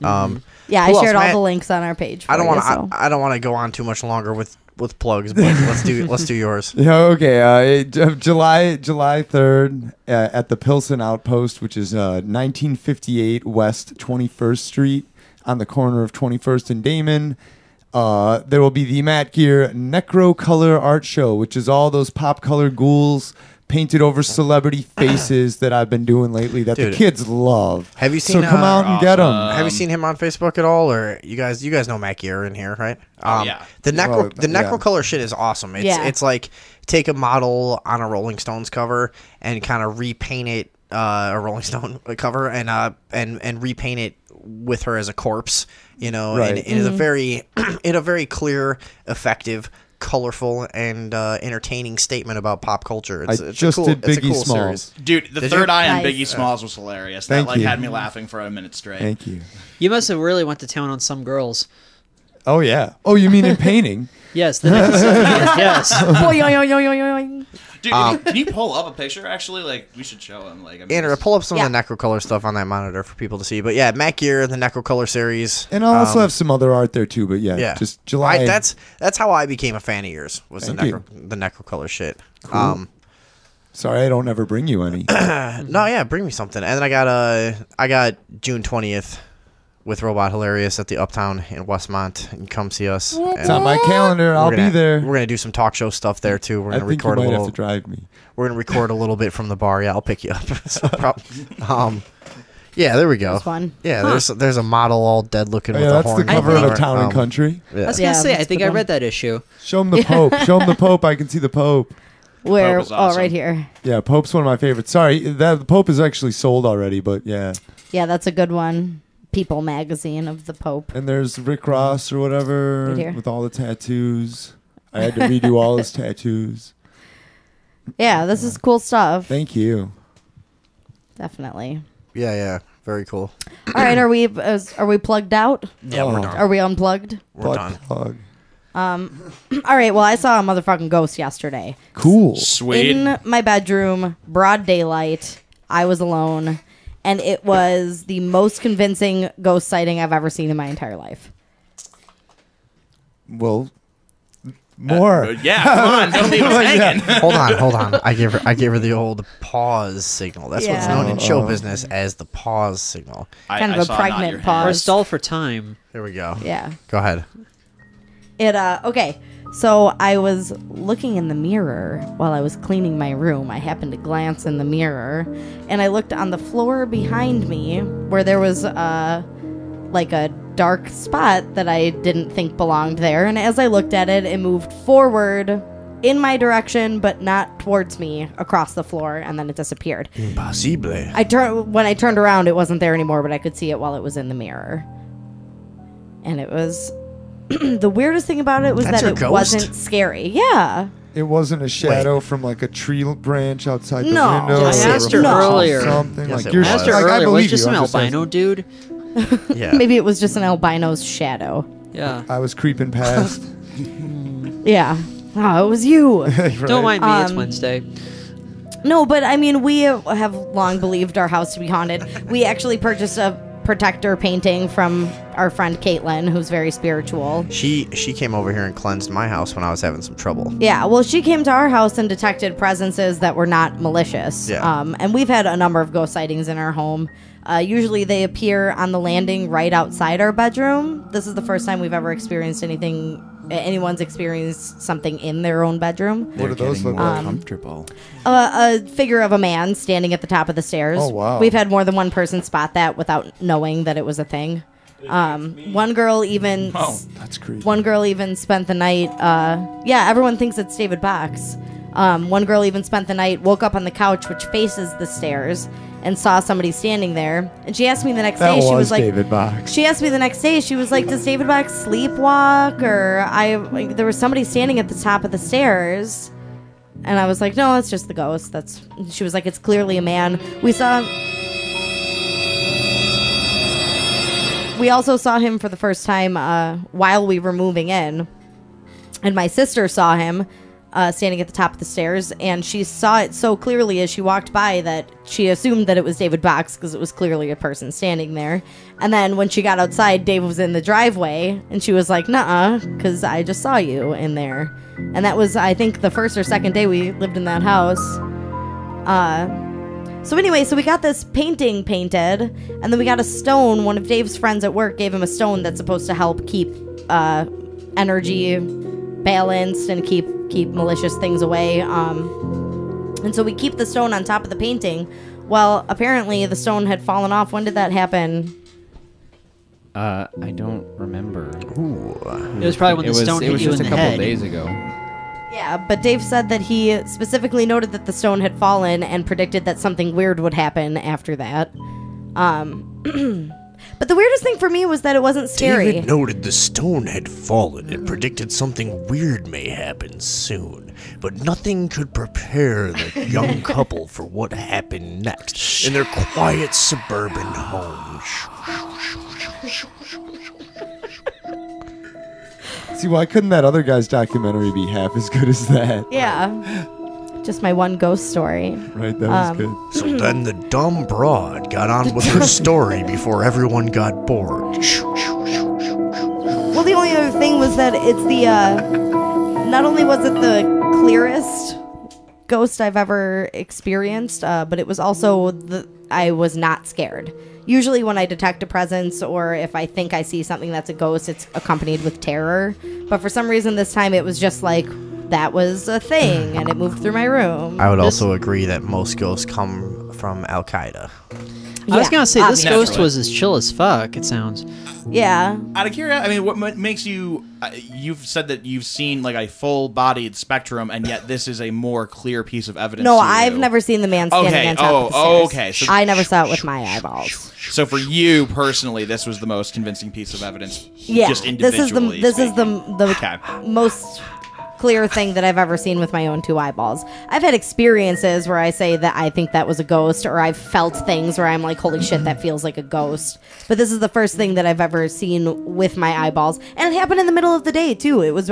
S4: Yeah,
S3: who
S4: I
S3: else,
S4: shared all
S3: Matt?
S4: the links on our page.
S3: I don't
S4: want
S3: to go on too much longer with plugs, but let's do yours.
S7: Yeah, okay. July 3rd at the Pilsen Outpost, which is 1958 West 21st Street on the corner of 21st and Damon. There will be the Matt Gear Necro Color Art Show, which is all those pop color ghouls painted over celebrity faces that I've been doing lately that the kids love.
S3: Have you seen?
S7: So come out and get them.
S3: Have you seen him on Facebook at all, or you guys know Matt Gear in here, right?
S10: Yeah.
S3: The necro color shit is awesome. It's like take a model on a Rolling Stones cover and kind of repaint it, a Rolling Stone cover, and repaint it with her as a corpse.
S7: Right.
S3: And in a very clear, effective, colorful, and entertaining statement about pop culture. It's
S7: did
S3: a
S7: Biggie
S3: cool
S7: Smalls.
S3: series.
S10: Dude, the
S3: Did
S10: third
S3: you?
S10: eye on
S4: Nice.
S10: Biggie Smalls was hilarious.
S7: Thank
S10: That
S7: you.
S10: had me laughing for a minute straight.
S7: Thank you.
S6: You must have really went to town on some girls.
S7: Oh, yeah. Oh, you mean in painting?
S6: Yes, the next yes.
S10: Dude, can you pull up a picture? Actually, like we should show him. Like,
S3: Andrew, pull up some of the Necrocolor stuff on that monitor for people to see. But yeah, Matt Gear, the Necrocolor series.
S7: And I'll also have some other art there, too. But yeah. Just July.
S3: That's how I became a fan of yours, was the
S7: Thank you.
S3: Necrocolor shit.
S7: Cool. Sorry, I don't ever bring you any.
S3: No, yeah, bring me something. And then I got June 20th with Robot Hilarious at the Uptown in Westmont. And come see us.
S7: It's on my calendar. I'll be there.
S3: We're gonna do some talk show stuff there too. We're
S7: I
S3: gonna
S7: think
S3: record
S7: you
S3: a
S7: might
S3: little.
S7: have to drive me.
S3: We're gonna record a little bit from the bar. Yeah, I'll pick you up. Yeah, there we go.
S4: That's fun.
S3: Yeah, there's a model all dead looking with a
S7: that's
S3: horn.
S7: the cover of
S6: think-
S7: Town and Country.
S6: I was
S3: Yeah.
S6: gonna say, I
S4: that's
S6: think
S4: the
S6: I
S4: one.
S6: read that issue.
S7: Show him the Pope. Show him the Pope. I can see the Pope.
S4: Where?
S10: Pope is awesome.
S4: Oh, right here.
S7: Yeah, Pope's one of my favorites. Sorry, the Pope is actually sold already, but yeah.
S4: Yeah, that's a good one. People magazine of the Pope.
S7: And there's Rick Ross or whatever
S4: Right here.
S7: with all the tattoos. I had to redo all his tattoos.
S4: Yeah, this is cool stuff.
S7: Thank you.
S4: Definitely.
S3: Yeah, very cool.
S4: All right, are we plugged out?
S3: Yeah, we're done.
S4: Are we unplugged?
S3: We're done.
S7: Plug.
S4: All right, well, I saw a motherfucking ghost yesterday.
S7: Cool.
S10: Sweet.
S4: In my bedroom, broad daylight. I was alone, and it was the most convincing ghost sighting I've ever seen in my entire life.
S7: Well, more.
S10: Yeah, come on, don't leave us hanging.
S3: Hold on. I gave her the old pause signal. That's what's
S4: Yeah.
S3: known in show business as the pause signal.
S4: Kind of a
S10: saw nod
S4: pregnant
S10: your
S4: pause.
S10: head.
S6: Or stall for time.
S3: Here we go.
S4: Yeah.
S3: Go ahead.
S4: Okay. So I was looking in the mirror while I was cleaning my room. I happened to glance in the mirror, and I looked on the floor behind me where there was like a dark spot that I didn't think belonged there. And as I looked at it, it moved forward in my direction, but not towards me, across the floor, and then it disappeared.
S3: Impossible.
S4: When I turned around, it wasn't there anymore, but I could see it while it was in the mirror. And it was the weirdest thing about it was
S3: That's
S4: that
S3: your
S4: it
S3: ghost?
S4: wasn't scary. Yeah.
S7: It wasn't a shadow from like a tree branch outside the
S4: No.
S7: window.
S6: I asked her
S4: No.
S6: earlier.
S7: Something
S3: Yes,
S7: like
S3: it
S7: you're
S3: was.
S6: I asked her
S7: like, I
S6: earlier, was
S7: believe
S6: it just
S7: you.
S6: some
S7: I'm just
S6: albino
S7: asking.
S6: dude?
S3: Yeah.
S4: Maybe it was just an albino's shadow.
S6: Yeah.
S7: I was creeping past.
S4: Yeah. Oh, it was you.
S6: Don't mind me, it's
S4: Um,
S6: Wednesday.
S4: No, but I mean, we have long believed our house to be haunted. We actually purchased a protector painting from our friend Caitlin, who's very spiritual.
S3: She came over here and cleansed my house when I was having some trouble.
S4: Yeah, well, she came to our house and detected presences that were not malicious.
S3: Yeah.
S4: And we've had a number of ghost sightings in our home. Usually they appear on the landing right outside our bedroom. This is the first time we've ever experienced anyone's experienced something in their own bedroom.
S7: What do those look like?
S3: Comfortable.
S4: A figure of a man standing at the top of the stairs.
S7: Oh, wow.
S4: We've had more than one person spot that without knowing that it was a thing. One girl even
S7: That's creepy.
S4: one girl even spent the night. Yeah, everyone thinks it's David Box. One girl even spent the night, woke up on the couch which faces the stairs, and saw somebody standing there. And she asked me the next
S7: That
S4: day. She
S7: was
S4: was like,
S7: David Box.
S4: She asked me the next day. She was like, "Does David Box sleepwalk?" Or there was somebody standing at the top of the stairs. And I was like, "No, it's just the ghost." She was like, "It's clearly a man." We also saw him for the first time while we were moving in. And my sister saw him standing at the top of the stairs, and she saw it so clearly as she walked by that she assumed that it was David Box because it was clearly a person standing there. And then when she got outside, Dave was in the driveway, and she was like, "Nuh-uh, because I just saw you in there." And that was, I think, the first or second day we lived in that house. So anyway, so we got this painting painted, and then we got a stone. One of Dave's friends at work gave him a stone that's supposed to help keep energy balanced and keep malicious things away. And so we keep the stone on top of the painting. Well, apparently the stone had fallen off. When did that happen?
S5: I don't remember.
S3: Ooh.
S6: It was probably when the stone hit you in the head.
S5: It was just a couple days ago.
S4: Yeah, but Dave said that he specifically noted that the stone had fallen and predicted that something weird would happen after that. But the weirdest thing for me was that it wasn't scary.
S3: David noted the stone had fallen and predicted something weird may happen soon, but nothing could prepare the young couple for what happened next in their quiet suburban home.
S7: See, why couldn't that other guy's documentary be half as good as that?
S4: Yeah. Just my one ghost story.
S7: Right, that was good.
S3: So then the dumb broad got on with her story before everyone got bored.
S4: Well, the only other thing was that it's the, not only was it the clearest ghost I've ever experienced, but it was also I was not scared. Usually when I detect a presence or if I think I see something that's a ghost, it's accompanied with terror. But for some reason this time it was just like, that was a thing, and it moved through my room.
S3: I would also agree that most ghosts come from Al-Qaeda.
S6: I was going to say, this
S10: Naturally.
S6: ghost was as chill as fuck, it sounds.
S4: Yeah.
S10: Out of curiosity, I mean, what makes you... you've said that you've seen like a full-bodied spectrum, and yet this is a more clear piece of evidence.
S4: No,
S10: to
S4: I've
S10: you.
S4: never seen the man standing on top of the stairs.
S10: Okay. So,
S4: I never saw it with my eyeballs.
S10: So for you personally, this was the most convincing piece of evidence.
S4: Yeah,
S10: Just individually.
S4: this is the
S10: Okay.
S4: most clear thing that I've ever seen with my own two eyeballs. I've had experiences where I say that I think that was a ghost, or I've felt things where I'm like, holy shit, that feels like a ghost. But this is the first thing that I've ever seen with my eyeballs, and it happened in the middle of the day too. It was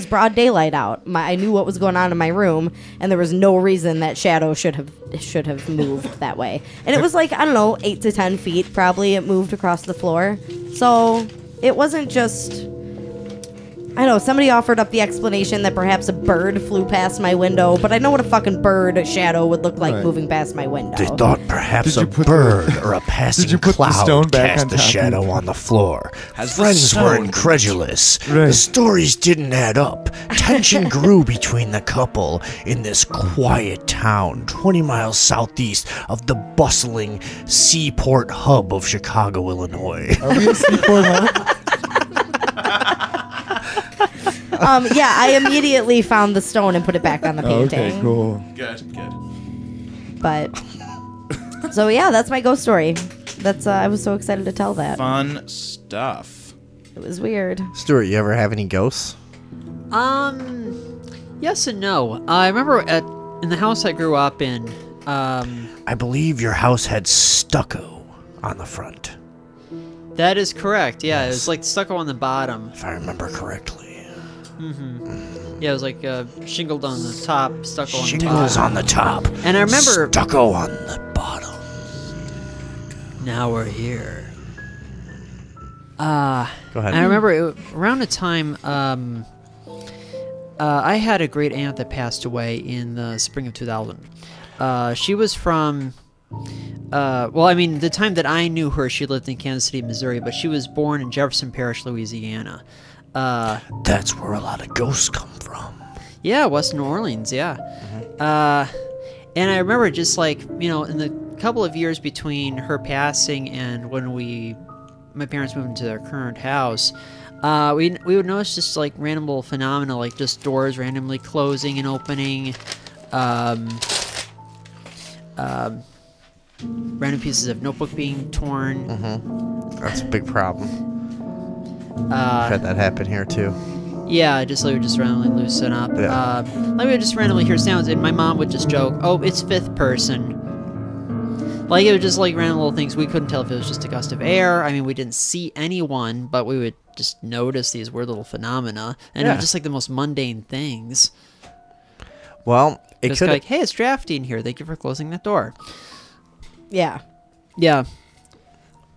S4: broad daylight out. I knew what was going on in my room, and there was no reason that shadow should have moved that way. And it was like, I don't know, 8 to 10 feet probably. It moved across the floor, so it wasn't just. I know, somebody offered up the explanation that perhaps a bird flew past my window, but I know what a fucking bird shadow would look like moving past my window.
S3: They thought perhaps a bird or a passing cloud cast the shadow on the floor. Friends were incredulous.
S7: Right.
S3: The stories didn't add up. Tension grew between the couple in this quiet town, 20 miles southeast of the bustling seaport hub of Chicago, Illinois.
S7: Are we a seaport hub?
S4: Yeah, I immediately found the stone and put it back on the painting.
S7: Okay, cool.
S10: Good.
S4: But so yeah, that's my ghost story. That's I was so excited to tell that.
S10: Fun stuff.
S4: It was weird.
S3: Stuart, you ever have any ghosts?
S6: Yes and no. I remember in the house I grew up in.
S3: I believe your house had stucco on the front,
S6: That is correct. Yeah, it was like stucco on the bottom.
S3: if I remember correctly.
S6: Yeah, it was like shingled on the top, stucco on the
S3: Shingles
S6: bottom.
S3: on the top.
S6: And I remember
S3: Stucco on the bottom.
S6: Now we're here.
S3: Go ahead.
S6: I remember around the time I had a great aunt that passed away in the spring of 2000. She was from the time that I knew her, she lived in Kansas City, Missouri, but she was born in Jefferson Parish, Louisiana.
S3: That's where a lot of ghosts come from.
S6: Yeah, West New Orleans, yeah. And I remember just like, in the couple of years between her passing and when my parents moved into their current house, we would notice just like random little phenomena, like just doors randomly closing and opening, random pieces of notebook being torn.
S3: That's a big problem. I've had that happen here too.
S6: Yeah, just like we would just randomly loosen up.
S3: Yeah.
S6: Like we would just randomly hear sounds, and my mom would just joke, "Oh, it's fifth person." Like it was just like random little things. We couldn't tell if it was just a gust of air. I mean, we didn't see anyone, but we would just notice these weird little phenomena, and they're just like the most mundane things.
S3: Well, it
S6: Just
S3: could
S6: like, hey, it's drafty in here. Thank you for closing that door.
S4: Yeah.
S6: Yeah.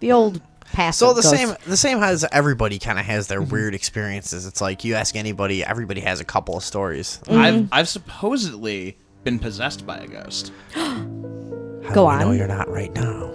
S4: The old passive
S3: So the
S4: ghost.
S3: same as everybody kind of has their weird experiences. It's like you ask anybody, everybody has a couple of stories.
S10: I've supposedly been possessed by a ghost.
S3: How
S4: Go
S3: do we
S4: on.
S3: know you're not right now?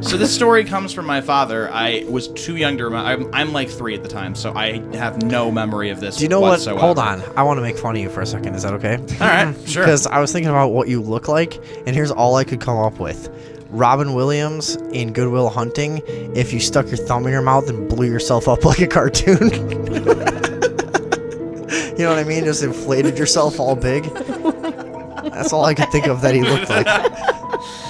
S10: So this story comes from my father. I was too young to remember. I'm like 3 at the time, so I have no memory of this.
S3: Do you know
S10: whatsoever.
S3: what? Hold on. I want to make fun of you for a second. Is that okay?
S10: All right, sure.
S3: Because I was thinking about what you look like, and here's all I could come up with. Robin Williams in Good Will Hunting, if you stuck your thumb in your mouth and blew yourself up like a cartoon. You know what I mean? Just inflated yourself all big. That's all I could think of that he looked like.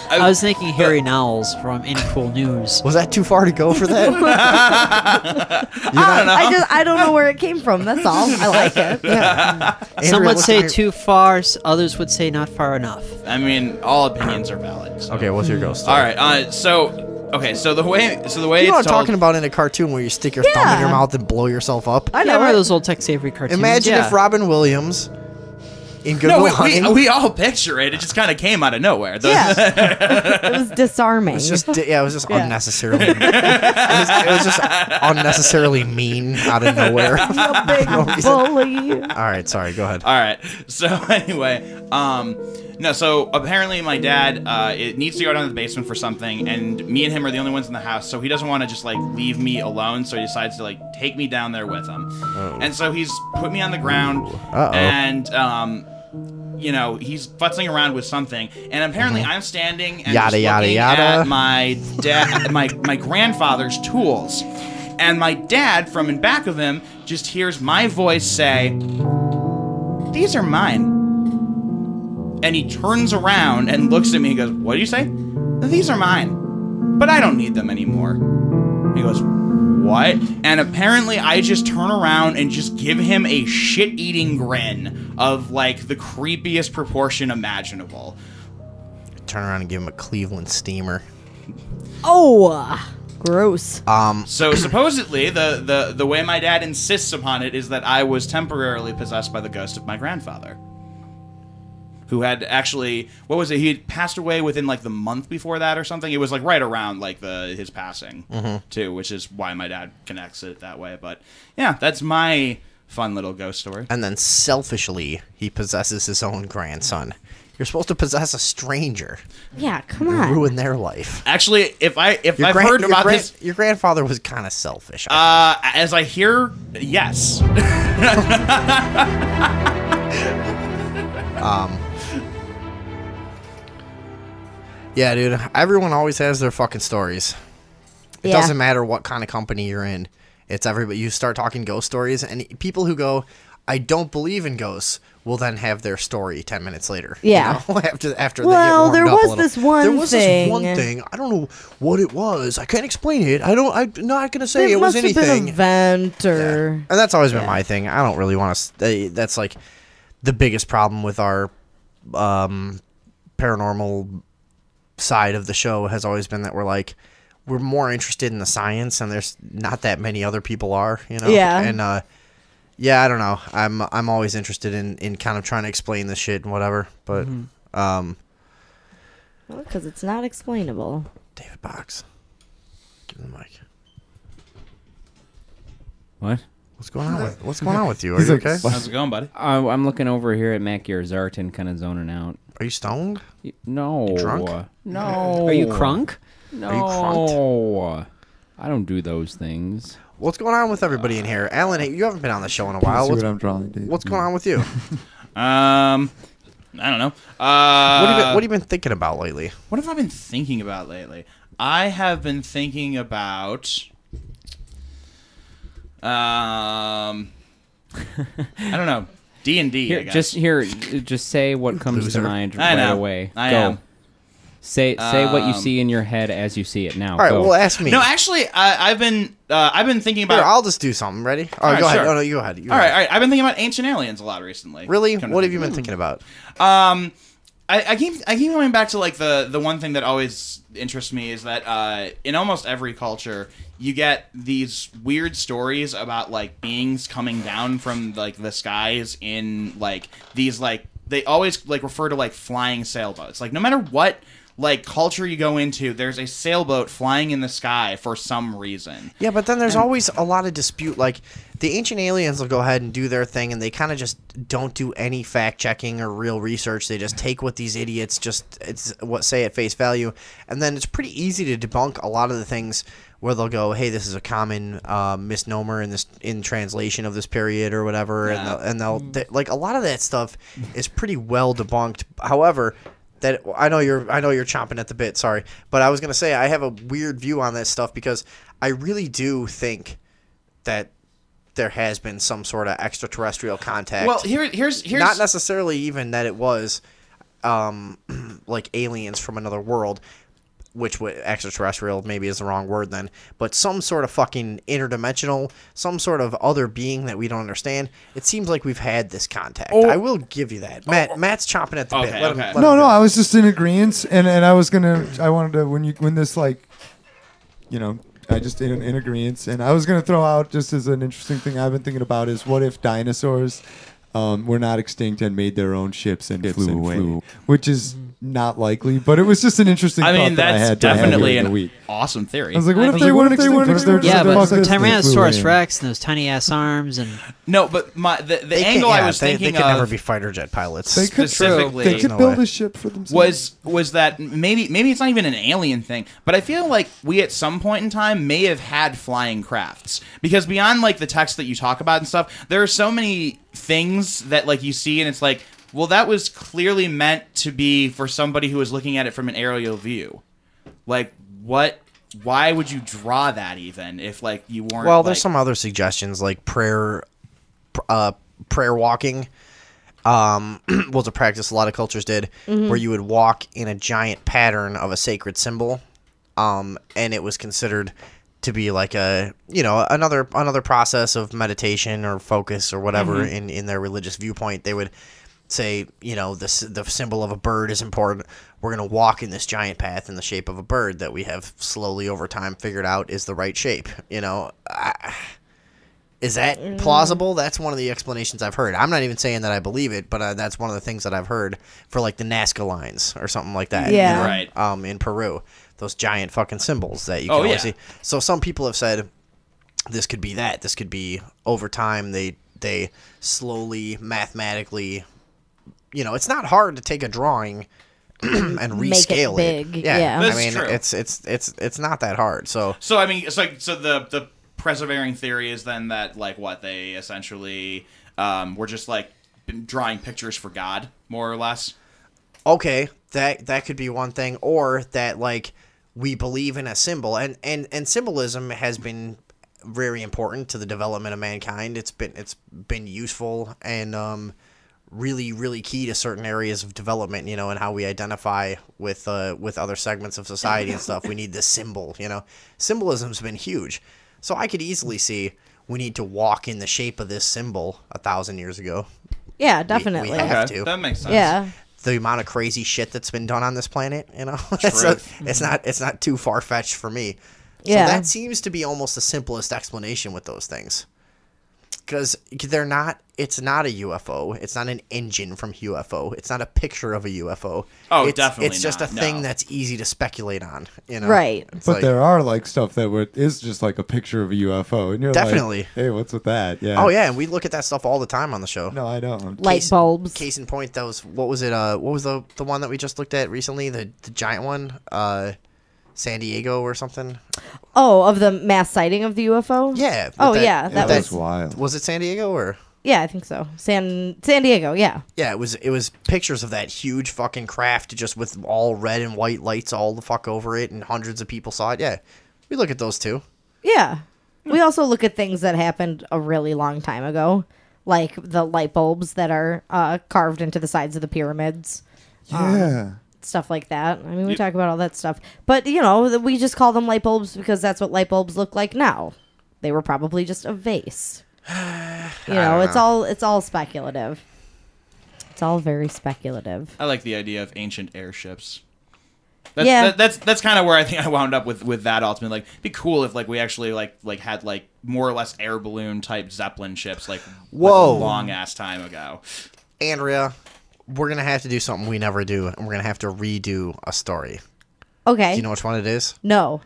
S6: I was thinking Harry Knowles from Any Cool News.
S3: Was that too far to go for that?
S4: I don't know where it came from. That's all. I like it. Yeah.
S6: Some would say too far, others would say not far enough.
S10: I mean, all opinions are valid. So.
S3: Okay, what's your ghost story?
S10: All right. So the way
S3: You know
S10: it's
S3: what I'm
S10: told,
S3: talking about in a cartoon where you stick your thumb in your mouth and blow yourself up?
S6: I know those old Tex Avery cartoons.
S3: Imagine if Robin Williams in Good
S10: No,
S3: Will Hunting.
S10: we all picture it. It just kind of came out of nowhere.
S4: It was disarming.
S3: It was just unnecessarily. it was just unnecessarily mean out of nowhere.
S4: A big bully.
S3: All right, sorry. Go ahead.
S10: All right. So anyway, no. So apparently my dad it needs to go down to the basement for something, and me and him are the only ones in the house. So he doesn't want to just like leave me alone. So he decides to like take me down there with him.
S3: Oh.
S10: And so he's put me on the ground,
S3: Uh-oh.
S10: and you know, he's futzing around with something, and apparently I'm standing and
S3: Yada,
S10: just
S3: yada,
S10: looking
S3: yada.
S10: at my dad, my grandfather's tools, and my dad from in back of him just hears my voice say, "These are mine." And he turns around and looks at me and goes, "What do you say?" "These are mine, but I don't need them anymore." He goes, "What?" And apparently I just turn around and just give him a shit-eating grin of like the creepiest proportion imaginable.
S3: Turn around and give him a Cleveland steamer.
S4: Oh, gross.
S10: So supposedly the way my dad insists upon it is that I was temporarily possessed by the ghost of my grandfather, who had actually, what was it? He had passed away within like the month before that or something. It was like right around like his passing too, which is why my dad connects it that way. But yeah, that's my fun little ghost story.
S3: And then selfishly, he possesses his own grandson. You're supposed to possess a stranger.
S4: Yeah, come
S3: and
S4: on.
S3: ruin their life.
S10: Actually, if I've heard about this,
S3: your grandfather was kind of selfish.
S10: As I hear, yes.
S3: Yeah, dude. Everyone always has their fucking stories. It doesn't matter what kind of company you're in. It's everybody. You start talking ghost stories, and people who go, "I don't believe in ghosts," will then have their story 10 minutes later.
S4: Yeah.
S3: You know? after they
S4: Well,
S3: get
S4: there
S3: warmed up a
S4: was
S3: little.
S4: this one
S3: There was
S4: thing.
S3: this one thing. I don't know what it was. I can't explain it. I'm not gonna say
S4: It
S3: it was
S4: must have
S3: anything.
S4: been an event or...
S3: And that's always been my thing. I don't really want to. That's like the biggest problem with our paranormal side of the show has always been that we're more interested in the science, and there's not that many other people are, you know.
S4: Yeah.
S3: And yeah, I don't know. I'm always interested in kind of trying to explain this shit and whatever, but
S4: Well, because it's not explainable.
S3: David Box, give him the mic.
S5: What?
S3: What's going on with you? Are
S7: He's
S3: you
S7: like,
S3: okay?
S10: How's it going, buddy?
S5: I'm looking over here at Mac Gear's art and kind of zoning out.
S3: Are you stoned?
S5: No.
S3: You drunk?
S5: No.
S6: Are you crunk?
S5: No.
S3: Are you crunked?
S5: I don't do those things.
S3: What's going on with everybody in here? Alan, you haven't been on the show in a while.
S7: See
S3: What's,
S7: what I'm drawing, Dave.
S3: what's going on with you?
S10: I don't know.
S3: What have you been thinking about lately?
S10: What have I been thinking about lately? I have been thinking about. I don't know. D&D. I guess.
S5: Just say what comes
S3: Loser.
S5: to mind
S10: I
S5: right
S10: know.
S5: away.
S10: I
S5: Go.
S10: am.
S5: Say what you see in your head as you see it now.
S3: All right,
S5: Go.
S3: well, ask me.
S10: No, actually, I've been thinking about.
S3: Here, I'll just do something. Ready? All right,
S10: right,
S3: go ahead.
S10: sure.
S3: Oh, no, you go ahead.
S10: All right. I've been thinking about ancient aliens a lot recently.
S3: Really?
S10: Come to
S3: What have
S10: think
S3: you
S10: of
S3: been
S10: it.
S3: thinking about?
S10: I keep going back to like the one thing that always interests me is that in almost every culture you get these weird stories about like beings coming down from like the skies in like these like they always like refer to like flying sailboats. Like no matter what like culture you go into, there's a sailboat flying in the sky for some reason.
S3: Yeah, but then there's always a lot of dispute. Like the ancient aliens will go ahead and do their thing, and they kind of just don't do any fact checking or real research. They just take what these idiots say at face value, and then it's pretty easy to debunk a lot of the things where they'll go, "Hey, this is a common misnomer in translation of this period or whatever," and they'll like a lot of that stuff is pretty well debunked. However, that I know you're chomping at the bit. Sorry, but I was gonna say I have a weird view on that stuff because I really do think that there has been some sort of extraterrestrial contact.
S10: Well, here's
S3: not necessarily even that it was like aliens from another world, which extraterrestrial maybe is the wrong word then, but some sort of fucking interdimensional, some sort of other being that we don't understand. It seems like we've had this contact. I will give you that. Matt's chomping at the bit. Let him
S7: No, I was just in agreement, and I wanted to when this like, you know, I just in agreement, and I was gonna throw out just as an interesting thing I've been thinking about is what if dinosaurs were not extinct and made their own ships and flew away, which is not likely, but it was just an interesting thought that I had.
S10: That's definitely an awesome theory.
S7: I was like, what if they weren't extinct?
S6: Yeah, but Tyrannosaurus Rex and those tiny ass arms and
S10: no, but the angle I was thinking
S3: they could never be fighter jet pilots.
S7: They could
S10: specifically
S7: they could build a ship for themselves.
S10: Was that maybe it's not even an alien thing, but I feel like we at some point in time may have had flying crafts because beyond like the text that you talk about and stuff, there are so many things that like you see and it's like, well, that was clearly meant to be for somebody who was looking at it from an aerial view. Like, what? Why would you draw that even if like you weren't?
S3: Well, there's some other suggestions like prayer walking. Was a practice a lot of cultures did, where you would walk in a giant pattern of a sacred symbol, and it was considered to be like a another process of meditation or focus or whatever in their religious viewpoint. They would say, the symbol of a bird is important. We're going to walk in this giant path in the shape of a bird that we have slowly over time figured out is the right shape. Is that plausible? That's one of the explanations I've heard. I'm not even saying that I believe it, but that's one of the things that I've heard for like the Nazca lines or something like that.
S4: Yeah.
S10: Right.
S3: In Peru, those giant fucking symbols that you can only see. So some people have said this could be that. This could be over time they slowly mathematically. It's not hard to take a drawing and rescale
S4: Make it big.
S3: Yeah.
S10: That's
S3: I mean,
S10: true.
S3: it's not that hard. So
S10: I mean, it's like the persevering theory is then that like what they essentially were just like drawing pictures for God, more or less.
S3: Okay, that could be one thing, or that like we believe in a symbol, and symbolism has been very important to the development of mankind. It's been useful and really, really key to certain areas of development, and how we identify with other segments of society and stuff. We need this symbol, Symbolism's been huge. So I could easily see we need to walk in the shape of this symbol 1,000 years ago.
S4: Yeah, definitely.
S3: We have to.
S10: That makes sense.
S4: Yeah.
S3: The amount of crazy shit that's been done on this planet, it's not too far-fetched for me. So that seems to be almost the simplest explanation with those things. Because it's not a UFO. It's not an engine from UFO. It's not a picture of a UFO.
S10: Oh, definitely
S3: It's just
S10: not.
S3: a thing
S10: No.
S3: that's easy to speculate on.
S4: Right.
S3: It's
S7: But
S3: like,
S7: there are like stuff that is just like a picture of a UFO, and you're
S3: Definitely.
S7: like, hey, what's with that? Yeah.
S3: Oh yeah, and we look at that stuff all the time on the show.
S7: No, I don't.
S4: Light bulbs.
S3: Case in point, what was it? What was the one that we just looked at recently? The giant one, San Diego or something.
S4: Oh, of the mass sighting of the UFO?
S3: Yeah.
S4: Oh, yeah. That
S7: That's
S4: was
S7: wild.
S3: Was it San Diego or?
S4: Yeah, I think so. San Diego, yeah.
S3: Yeah, it was pictures of that huge fucking craft just with all red and white lights all the fuck over it, and hundreds of people saw it. Yeah, we look at those too.
S4: Yeah. We also look at things that happened a really long time ago, like the light bulbs that are carved into the sides of the pyramids.
S7: Yeah.
S4: Stuff like that. I mean, we talk about all that stuff. But, we just call them light bulbs because that's what light bulbs look like now. They were probably just a vase. It's all speculative. It's all very speculative.
S10: I like the idea of ancient airships. That's kind of where I think I wound up with that ultimately. Like, it'd be cool if like we actually like had like more or less air balloon type Zeppelin ships like a long ass time ago.
S3: Andrea, we're gonna have to do something we never do, and we're gonna have to redo a story.
S4: Okay.
S3: Do you know which one it is?
S4: No.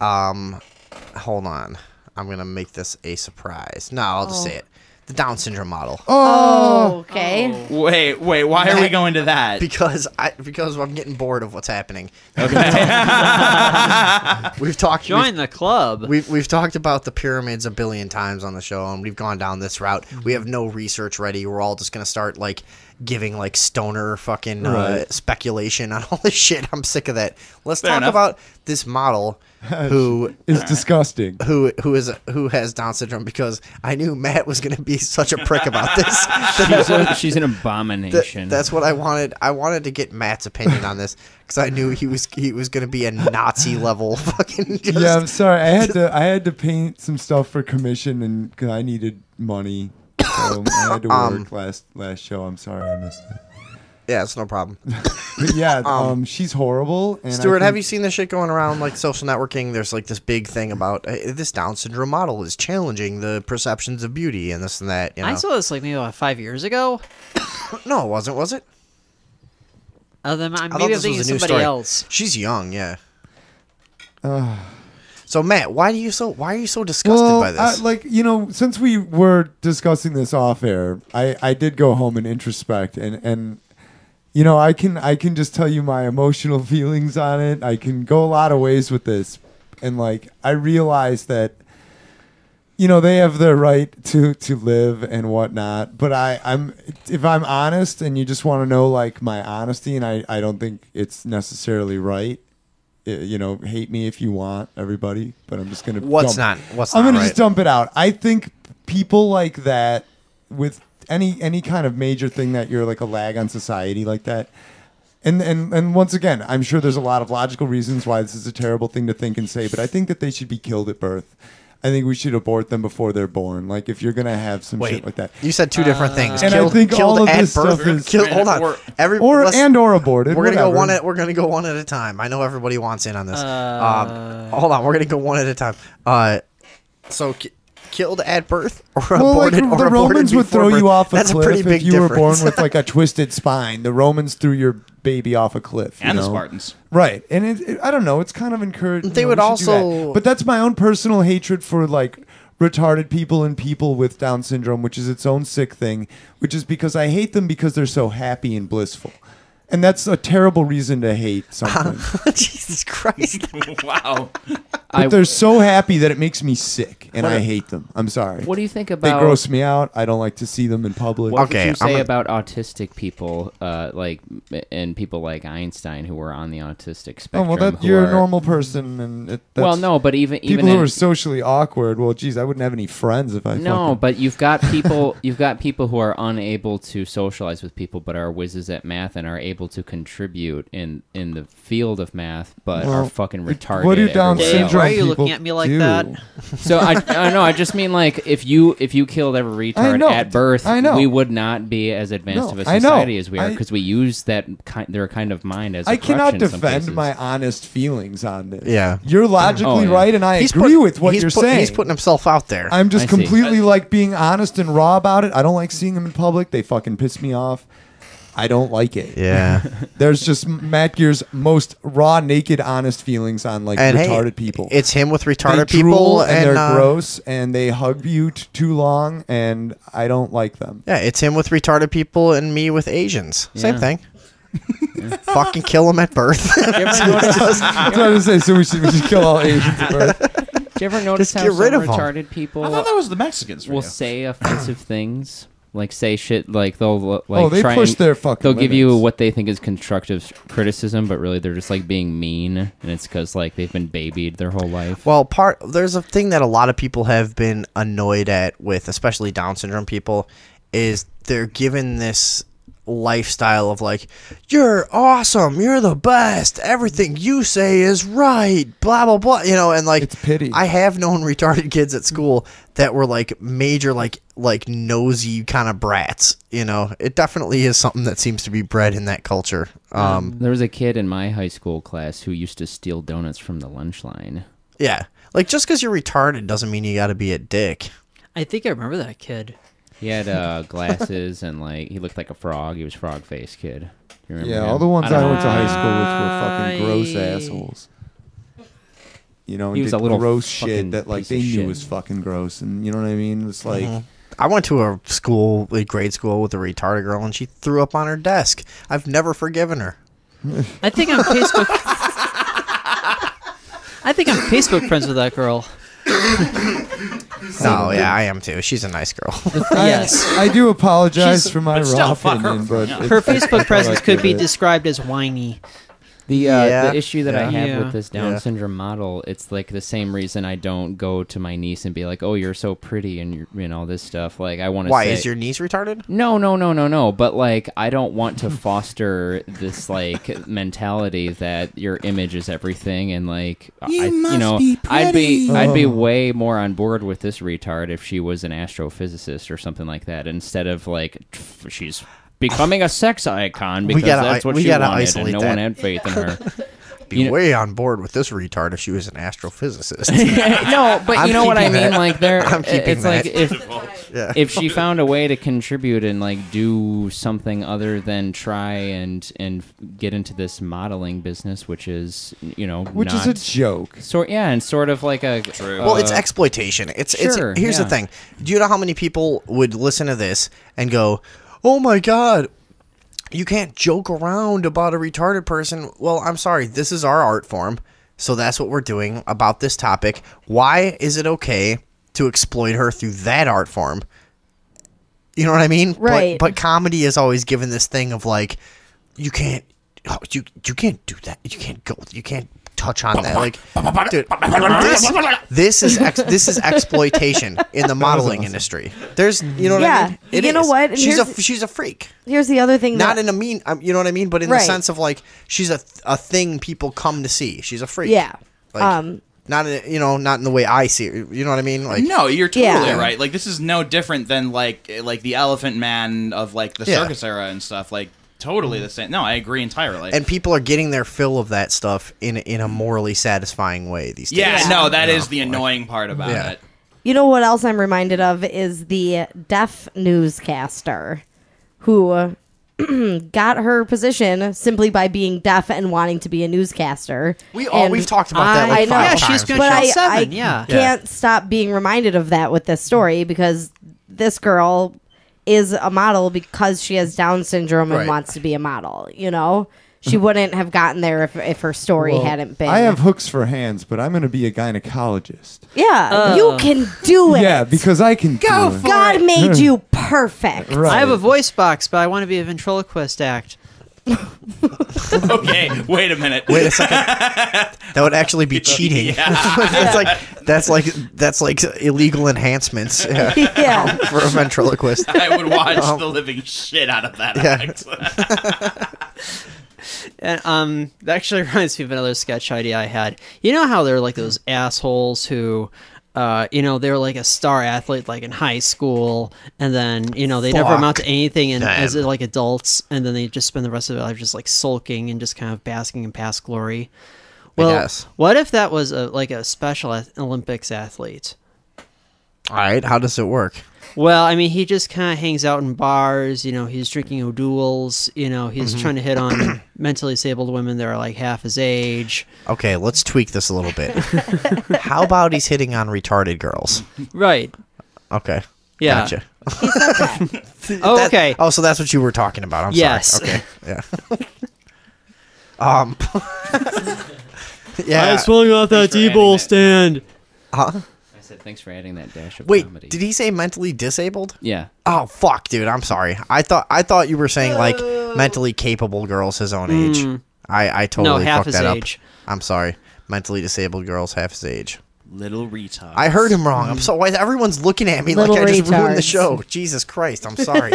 S3: Hold on. I'm gonna make this a surprise. No, I'll just say it. The Down syndrome model.
S4: Oh, okay.
S10: Wait. Why are we going to that?
S3: Because I'm getting bored of what's happening.
S10: Okay.
S3: We've talked.
S6: Join the club.
S3: We've talked about the pyramids a billion times on the show, and we've gone down this route. We have no research ready. We're all just gonna start like giving like stoner fucking speculation on all this shit. I'm sick of that. Let's talk about this model who
S7: is disgusting.
S3: Who has Down syndrome, because I knew Matt was going to be such a prick about this.
S5: She's an abomination.
S3: That's what I wanted. I wanted to get Matt's opinion on this because I knew he was going to be a Nazi level fucking.
S7: Yeah, I'm sorry. I had to paint some stuff for commission, and because I needed money. So I had to work last show. I'm sorry I missed it.
S3: Yeah, it's no problem.
S7: But yeah, she's horrible. And
S3: Stuart, have you seen this shit going around like social networking? There's like this big thing about this Down syndrome model is challenging the perceptions of beauty and this and that. You know?
S6: I saw this like maybe about 5 years ago.
S3: No, it wasn't. Was it?
S6: Maybe I'm
S3: this
S6: thinking
S3: was a new
S6: somebody
S3: story.
S6: else.
S3: She's young, yeah. So Matt, why are you so disgusted by this?
S7: Since we were discussing this off air, I did go home and introspect, and I can just tell you my emotional feelings on it. I can go a lot of ways with this, and like I realize that they have their right to live and whatnot. But if I'm honest, and you just want to know like my honesty, and I don't think it's necessarily right. Hate me if you want, everybody, but I'm just gonna. I'm gonna just dump it out. I think people like that with any kind of major thing that you're like a lag on society like that, and once again, I'm sure there's a lot of logical reasons why this is a terrible thing to think and say, but I think that they should be killed at birth. I think we should abort them before they're born. Like if you're gonna have some shit like that.
S3: You said two different things.
S7: And I think all of this stuff is
S3: hold on.
S7: Or aborted.
S3: We're gonna go one. We're gonna go one at a time. I know everybody wants in on this. Hold on. We're gonna go one at a time. So killed at birth or aborted or
S7: the
S3: aborted
S7: Romans would throw
S3: birth.
S7: you off a
S3: That's
S7: cliff
S3: a pretty big
S7: if you
S3: difference.
S7: were born with like a twisted spine. The Romans threw your baby off a cliff.
S10: And the Spartans.
S7: Right. And I don't know. It's kind of encouraging.
S3: They would also.
S7: But that's my own personal hatred for like retarded people and people with Down syndrome, which is its own sick thing, which is because I hate them because they're so happy and blissful. And that's a terrible reason to hate something.
S3: Jesus Christ.
S10: Wow.
S7: But they're so happy that it makes me sick, and I hate them. I'm sorry.
S5: What do you think about...
S7: They gross me out. I don't like to see them in public.
S5: What would you say about autistic people, and people like Einstein who were on the autistic spectrum?
S7: Oh, well, you're a normal person. And
S5: well, no, but even
S7: people who are socially awkward, well, geez, I wouldn't have any friends if I
S5: No, but you've got people who are unable to socialize with people but are whizzes at math and are able to contribute in the field of math but are fucking retarded.
S7: What do Down syndrome
S6: Why are you
S7: people
S6: looking at me like
S7: do?
S6: that?
S5: So I know. I just mean like if you killed every retard at birth, we would not be as advanced of a society as we are because we use their kind of mind as. I
S7: cannot defend my honest feelings on this.
S3: Yeah,
S7: you're logically right, and I agree with what you're saying.
S3: He's putting himself out there.
S7: I'm just completely like being honest and raw about it. I don't like seeing them in public. They fucking piss me off. I don't like it.
S3: Yeah.
S7: There's just Matt Gear's most raw, naked, honest feelings on like retarded people.
S3: It's him with retarded
S7: they drool
S3: people,
S7: and they're gross, and they hug you too long, and I don't like them.
S3: Yeah, it's him with retarded people and me with Asians. Same thing. Fucking kill them at birth.
S7: That's what I was saying. So we should kill all Asians at birth.
S5: Do you ever notice how some retarded people?
S10: I thought that was the Mexicans.
S5: Will say offensive things. Like say shit like they'll like
S7: they
S5: try
S7: push
S5: and,
S7: their fucking
S5: they'll give you
S7: limits.
S5: what they think is constructive criticism, but really they're just like being mean, and it's because like they've been babied their whole life.
S3: Well, there's a thing that a lot of people have been annoyed at with, especially Down syndrome people, is they're given this lifestyle of like, you're awesome, you're the best, everything you say is right, blah blah blah, you know, and like
S7: It's pity.
S3: I have known retarded kids at school that were like major like nosy kind of brats, you know. It definitely is something that seems to be bred in that culture.
S5: There was a kid in my high school class who used to steal donuts from the lunch line.
S3: Yeah, like just because you're retarded doesn't mean you got to be a dick.
S6: I think I remember that kid.
S5: He had glasses and like he looked like a frog. He was frog face kid. You remember
S7: Yeah,
S5: him?
S7: all the ones I
S5: don't
S7: went to
S5: know.
S7: high school with were fucking gross assholes. You know, and
S5: He was
S7: did
S5: a little
S7: gross
S5: fucking
S7: shit that like
S5: piece
S7: they
S5: of
S7: knew
S5: shit.
S7: was fucking gross, and you know what I mean? It's like
S3: I went to a school, a grade school, with a retarded girl, and she threw up on her desk. I've never forgiven her.
S6: I think on Facebook. I think I'm Facebook friends with that girl.
S3: No, yeah, I am too. She's a nice girl.
S6: Yes.
S7: I do apologize
S6: She's-
S7: for my
S10: but still,
S7: raw
S10: fuck her.
S7: opinion, but
S6: Her Facebook presence could be
S7: this.
S6: described as whiny.
S5: The issue that I have
S6: Yeah.
S5: with this Down
S3: Yeah.
S5: syndrome model, it's like the same reason I don't go to my niece and be like, "Oh, you're so pretty," and you know this stuff. Like I want to.
S3: Why
S5: say,
S3: is your niece retarded?
S5: No. But like, I don't want to foster this like mentality that your image is everything, and like, I'd be way more on board with this retard if she was an astrophysicist or something like that, instead of like she's becoming a sex icon because that's what
S3: we
S5: she
S3: gotta
S5: wanted,
S3: isolate
S5: and no
S3: that.
S5: one had faith in her.
S3: Be way on board with this retard if she was an astrophysicist.
S5: No, but
S3: I'm
S5: you know what I
S3: keeping
S5: mean.
S3: that.
S5: Like there,
S3: I'm keeping
S5: it's like
S3: that.
S5: if she found a way to contribute and like do something other than try and get into this modeling business, which is
S7: Which is a joke.
S5: And sort of like a
S3: Well, it's exploitation.
S5: Sure,
S3: Here's the thing. Do you know how many people would listen to this and go, "Oh my God, you can't joke around about a retarded person"? Well, I'm sorry. This is our art form, so that's what we're doing about this topic. Why is it okay to exploit her through that art form? You know what I mean?
S4: Right.
S3: But comedy is always given this thing of like, you can't do that. You can't touch on that. Like, dude, this is exploitation in the modeling industry. There's, you know what I mean? It
S4: you know
S3: is.
S4: what? And
S3: She's a freak.
S4: Here's the other thing.
S3: Not in a mean, you know what I mean? But in the
S4: Right.
S3: sense of like, she's a thing people come to see. She's a freak.
S4: Yeah.
S3: Like, not in the way I see it. You know what I mean? Like,
S10: No, you're totally
S4: Yeah.
S10: right. Like this is no different than like the Elephant Man of like the
S3: Yeah.
S10: circus era and stuff. Like totally the same. No, I agree entirely.
S3: and people are getting their fill of that stuff in a morally sasatisfying way these days.
S10: yeah, no, that is the annoying part about
S3: Yeah.
S10: it.
S4: You know what else I'm reminded of is the deaf newscaster who got her position simply by being deaf and wanting to be a newscaster.
S3: We've talked about that
S6: I
S3: like
S6: know.
S3: five
S6: Yeah,
S3: times.
S6: she's good.
S4: But I
S6: Channel 7, yeah.
S4: can't stop being reminded of that with this story because this girl is a model because she has Down syndrome and
S3: Right.
S4: wants to be a model. You know, she wouldn't have gotten there if her story
S7: Well,
S4: hadn't been.
S7: I have hooks for hands, but I'm going to be a gynecologist.
S4: Yeah, you can do it.
S7: Yeah, because I can do it.
S4: God made you perfect.
S7: Right.
S6: I have a voice box, but I want to be a ventriloquist act.
S10: Okay, wait a minute.
S3: Wait a second. That would actually be cheating. that's like illegal enhancements
S4: Yeah.
S3: for a ventriloquist.
S10: I would watch the living shit out of that
S3: Yeah.
S10: act.
S6: And that actually reminds me of another sketch idea I had. You know how there are like those assholes who they're like a star athlete like in high school, and then they never amount to anything as like adults, and then they just spend the rest of their life just like sulking and just kind of basking in past glory. Well,
S3: guess.
S6: what if that was a special Olympics athlete?
S3: All right, how does it work?
S6: Well, I mean, he just kind of hangs out in bars. He's drinking O'Doul's. He's trying to hit on mentally disabled women that are like half his age.
S3: Okay, let's tweak this a little bit. How about he's hitting on retarded girls?
S6: Right.
S3: Okay.
S6: Yeah.
S3: Gotcha.
S6: Oh, okay.
S3: Oh, so that's what you were talking about. I'm
S6: Yes.
S3: sorry. Okay. Yeah. Yeah.
S6: swung off that D-bowl stand.
S3: Huh?
S5: I said thanks for adding that dash of
S3: Wait,
S5: comedy.
S3: did he say mentally disabled?
S5: Yeah.
S3: Oh fuck, dude, I'm sorry. I thought you were saying like mentally capable girls his own age. I totally
S6: half
S3: fucked
S6: his
S3: that
S6: age.
S3: up. I'm sorry. Mentally disabled girls half his age.
S10: Little retard.
S3: I heard him wrong. I'm so why everyone's looking at me
S4: Little
S3: like I just ruined the
S4: retards.
S3: show. Jesus Christ, I'm sorry.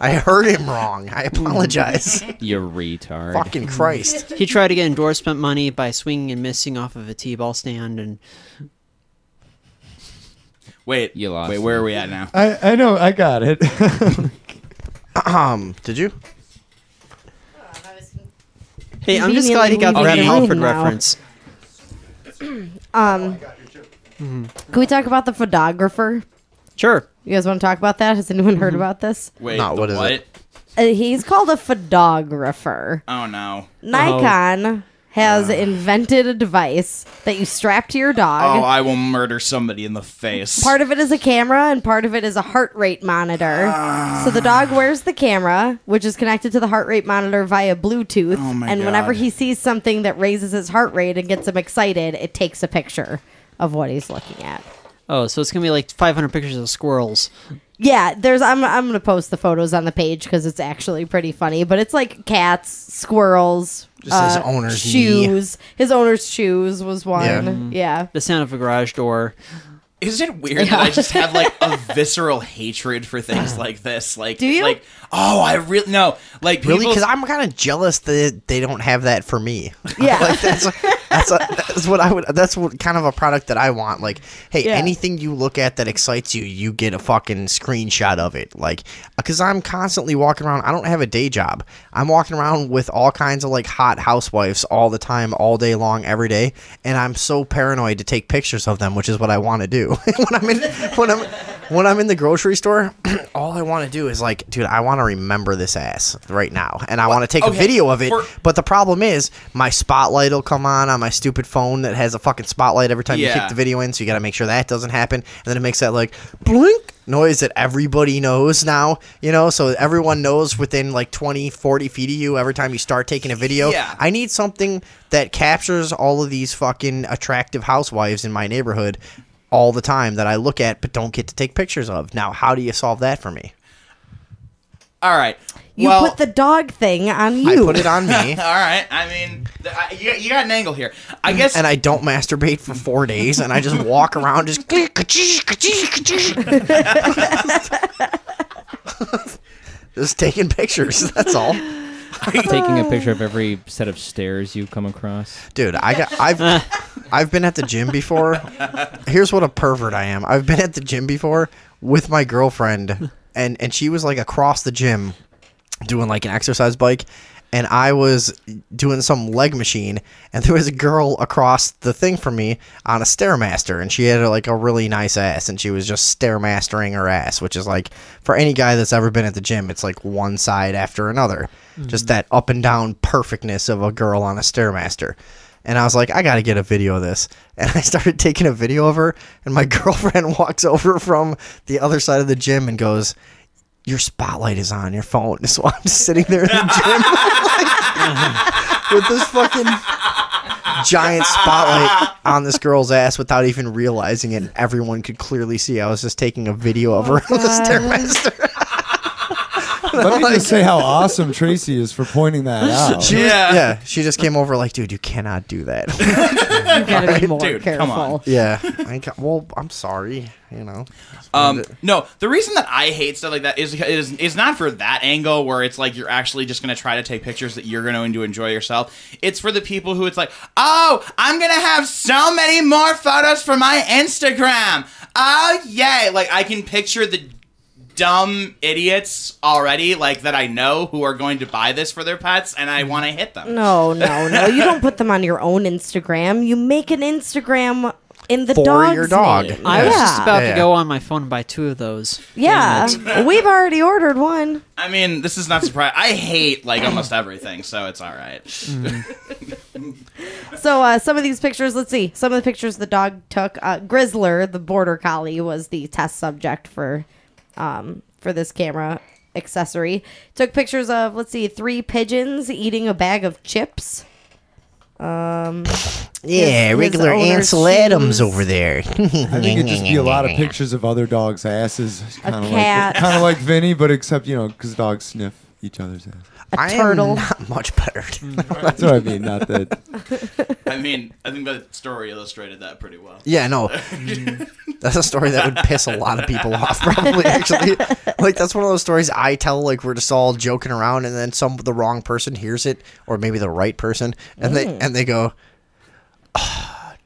S3: I heard him wrong. I apologize.
S5: You retard.
S3: Fucking Christ.
S6: He tried to get endorsement money by swinging and missing off of a t-ball stand, and
S10: Wait,
S5: You lost
S10: Wait,
S5: me.
S10: where are we at now?
S7: I know. I got it.
S3: Did you?
S6: hey, I'm just glad he got the
S4: Conveniently
S6: Red
S4: leaving
S6: Halford
S4: now.
S6: reference.
S4: Can we talk about the photographer?
S6: Sure.
S4: You guys want to talk about that? Has anyone heard about this?
S10: Wait,
S3: No,
S10: the
S3: what is it?
S4: He's called a photographer.
S10: Oh no.
S4: Nikon has invented a device that you strap to your
S10: Oh,
S4: dog.
S10: I will murder somebody in the face.
S4: Part of it is a camera and part of it is a heart rate monitor. So the dog wears the camera, which is connected to the heart rate monitor via Bluetooth.
S10: Oh my
S4: and whenever
S10: God.
S4: he sees something that raises his heart rate and gets him excited, it takes a picture of what he's looking at.
S6: Oh, so it's gonna be like 500 pictures of squirrels.
S4: Yeah, I'm gonna post the photos on the page because it's actually pretty funny. But it's like cats, squirrels,
S3: Just his owner's
S4: shoes. His owner's shoes was one. Yeah.
S6: The sound of a garage door.
S10: Is it weird that I just have like a visceral hatred for things like this? Like,
S4: Do you?
S10: Like, oh, I really no. Like,
S3: Really?
S10: people-
S3: Because I'm kind of jealous that they don't have that for me.
S4: Yeah.
S3: Like that's what I would. That's what kind of a product that I want. Like, hey,
S4: Yeah.
S3: anything you look at that excites you, you get a fucking screenshot of it. Like, because I'm constantly walking around. I don't have a day job. I'm walking around with all kinds of like hot housewives all the time, all day long, every day, and I'm so paranoid to take pictures of them, which is what I want to do. when I'm in the grocery store, all I want to do is like, dude, I want to remember this ass right now, and I want to take a
S10: okay,
S3: video of it.
S10: for-
S3: But the problem is, my spotlight will come on my stupid phone that has a fucking spotlight every time you
S10: Yeah.
S3: kick the video in, so you got to make sure that doesn't happen. And then it makes that like blink noise that everybody knows now, so everyone knows within like 20, 40 feet of you every time you start taking a video.
S10: Yeah.
S3: I need something that captures all of these fucking attractive housewives in my neighborhood all the time that I look at but don't get to take pictures of. Now, how do you solve that for me?
S10: all right.
S4: You
S10: well,
S4: put the dog thing on you.
S3: I put it on me.
S10: all right. I mean, you got an angle here. I guess.
S3: And I don't masturbate for 4 days, and I just walk around just just taking pictures. That's all,
S5: Taking a picture of every set of stairs you come across.
S3: dude. I've been at the gym before. Here's what a pervert I am. I've been at the gym before with my girlfriend, and she was like across the gym doing like an exercise bike, and I was doing some leg machine, and there was a girl across the thing from me on a Stairmaster, and she had like a really nice ass, and she was just Stairmastering her ass, which is like, for any guy that's ever been at the gym, it's like one side after another. Just that up and down perfectness of a girl on a Stairmaster. And I was like, I got to get a video of this. And I started taking a video of her, and my girlfriend walks over from the other side of the gym and goes, your spotlight is on your phone. So I'm just sitting there in the gym with this fucking giant spotlight on this girl's ass without even realizing it. And everyone could clearly see I was just taking a video of her on the Stairmaster.
S7: Let me just say how awesome Tracy is for pointing that out.
S3: She just came over like, dude, you cannot do that.
S4: You gotta be more
S10: Dude,
S4: careful.
S10: come on.
S3: Yeah. Well, I'm sorry,
S10: No, the reason that I hate stuff like that is not for that angle where it's like you're actually just going to try to take pictures that you're going to enjoy yourself. It's for the people who it's like, oh, I'm going to have so many more photos for my Instagram. Oh, yay. Like, I can picture the dumb idiots already, like, that I know who are going to buy this for their pets, and I want to hit them.
S4: No. You don't put them on your own Instagram. You make an Instagram in the
S3: For
S4: dog's
S3: your dog.
S4: name.
S6: I was just about
S3: Yeah.
S6: to go on my phone and buy 2 of those.
S4: Yeah.
S6: Damn it.
S4: We've already ordered one.
S10: I mean, this is not surprising. I hate, like, almost everything, so it's all right.
S4: So some of these pictures, let's see. Some of the pictures the dog took. Grizzler, the border collie, was the test subject for this camera accessory. Took pictures of, let's see, 3 pigeons eating a bag of chips.
S3: Yeah,
S4: his
S3: regular
S4: owner's
S3: Ansel Adams
S4: shoes.
S3: over there.
S7: I think it'd just be a lot of pictures of other dogs' asses.
S4: cat.
S7: Kind of like Vinny, but except, because dogs sniff each other's ass.
S4: A
S3: I
S4: turtle.
S3: am not much better.
S7: That's what I mean, not that.
S10: I mean, I think that story illustrated that pretty well.
S3: Yeah, no. That's a story that would piss a lot of people off, probably, actually. Like, that's one of those stories I tell, like, we're just all joking around, and then the wrong person hears it, or maybe the right person, and they go,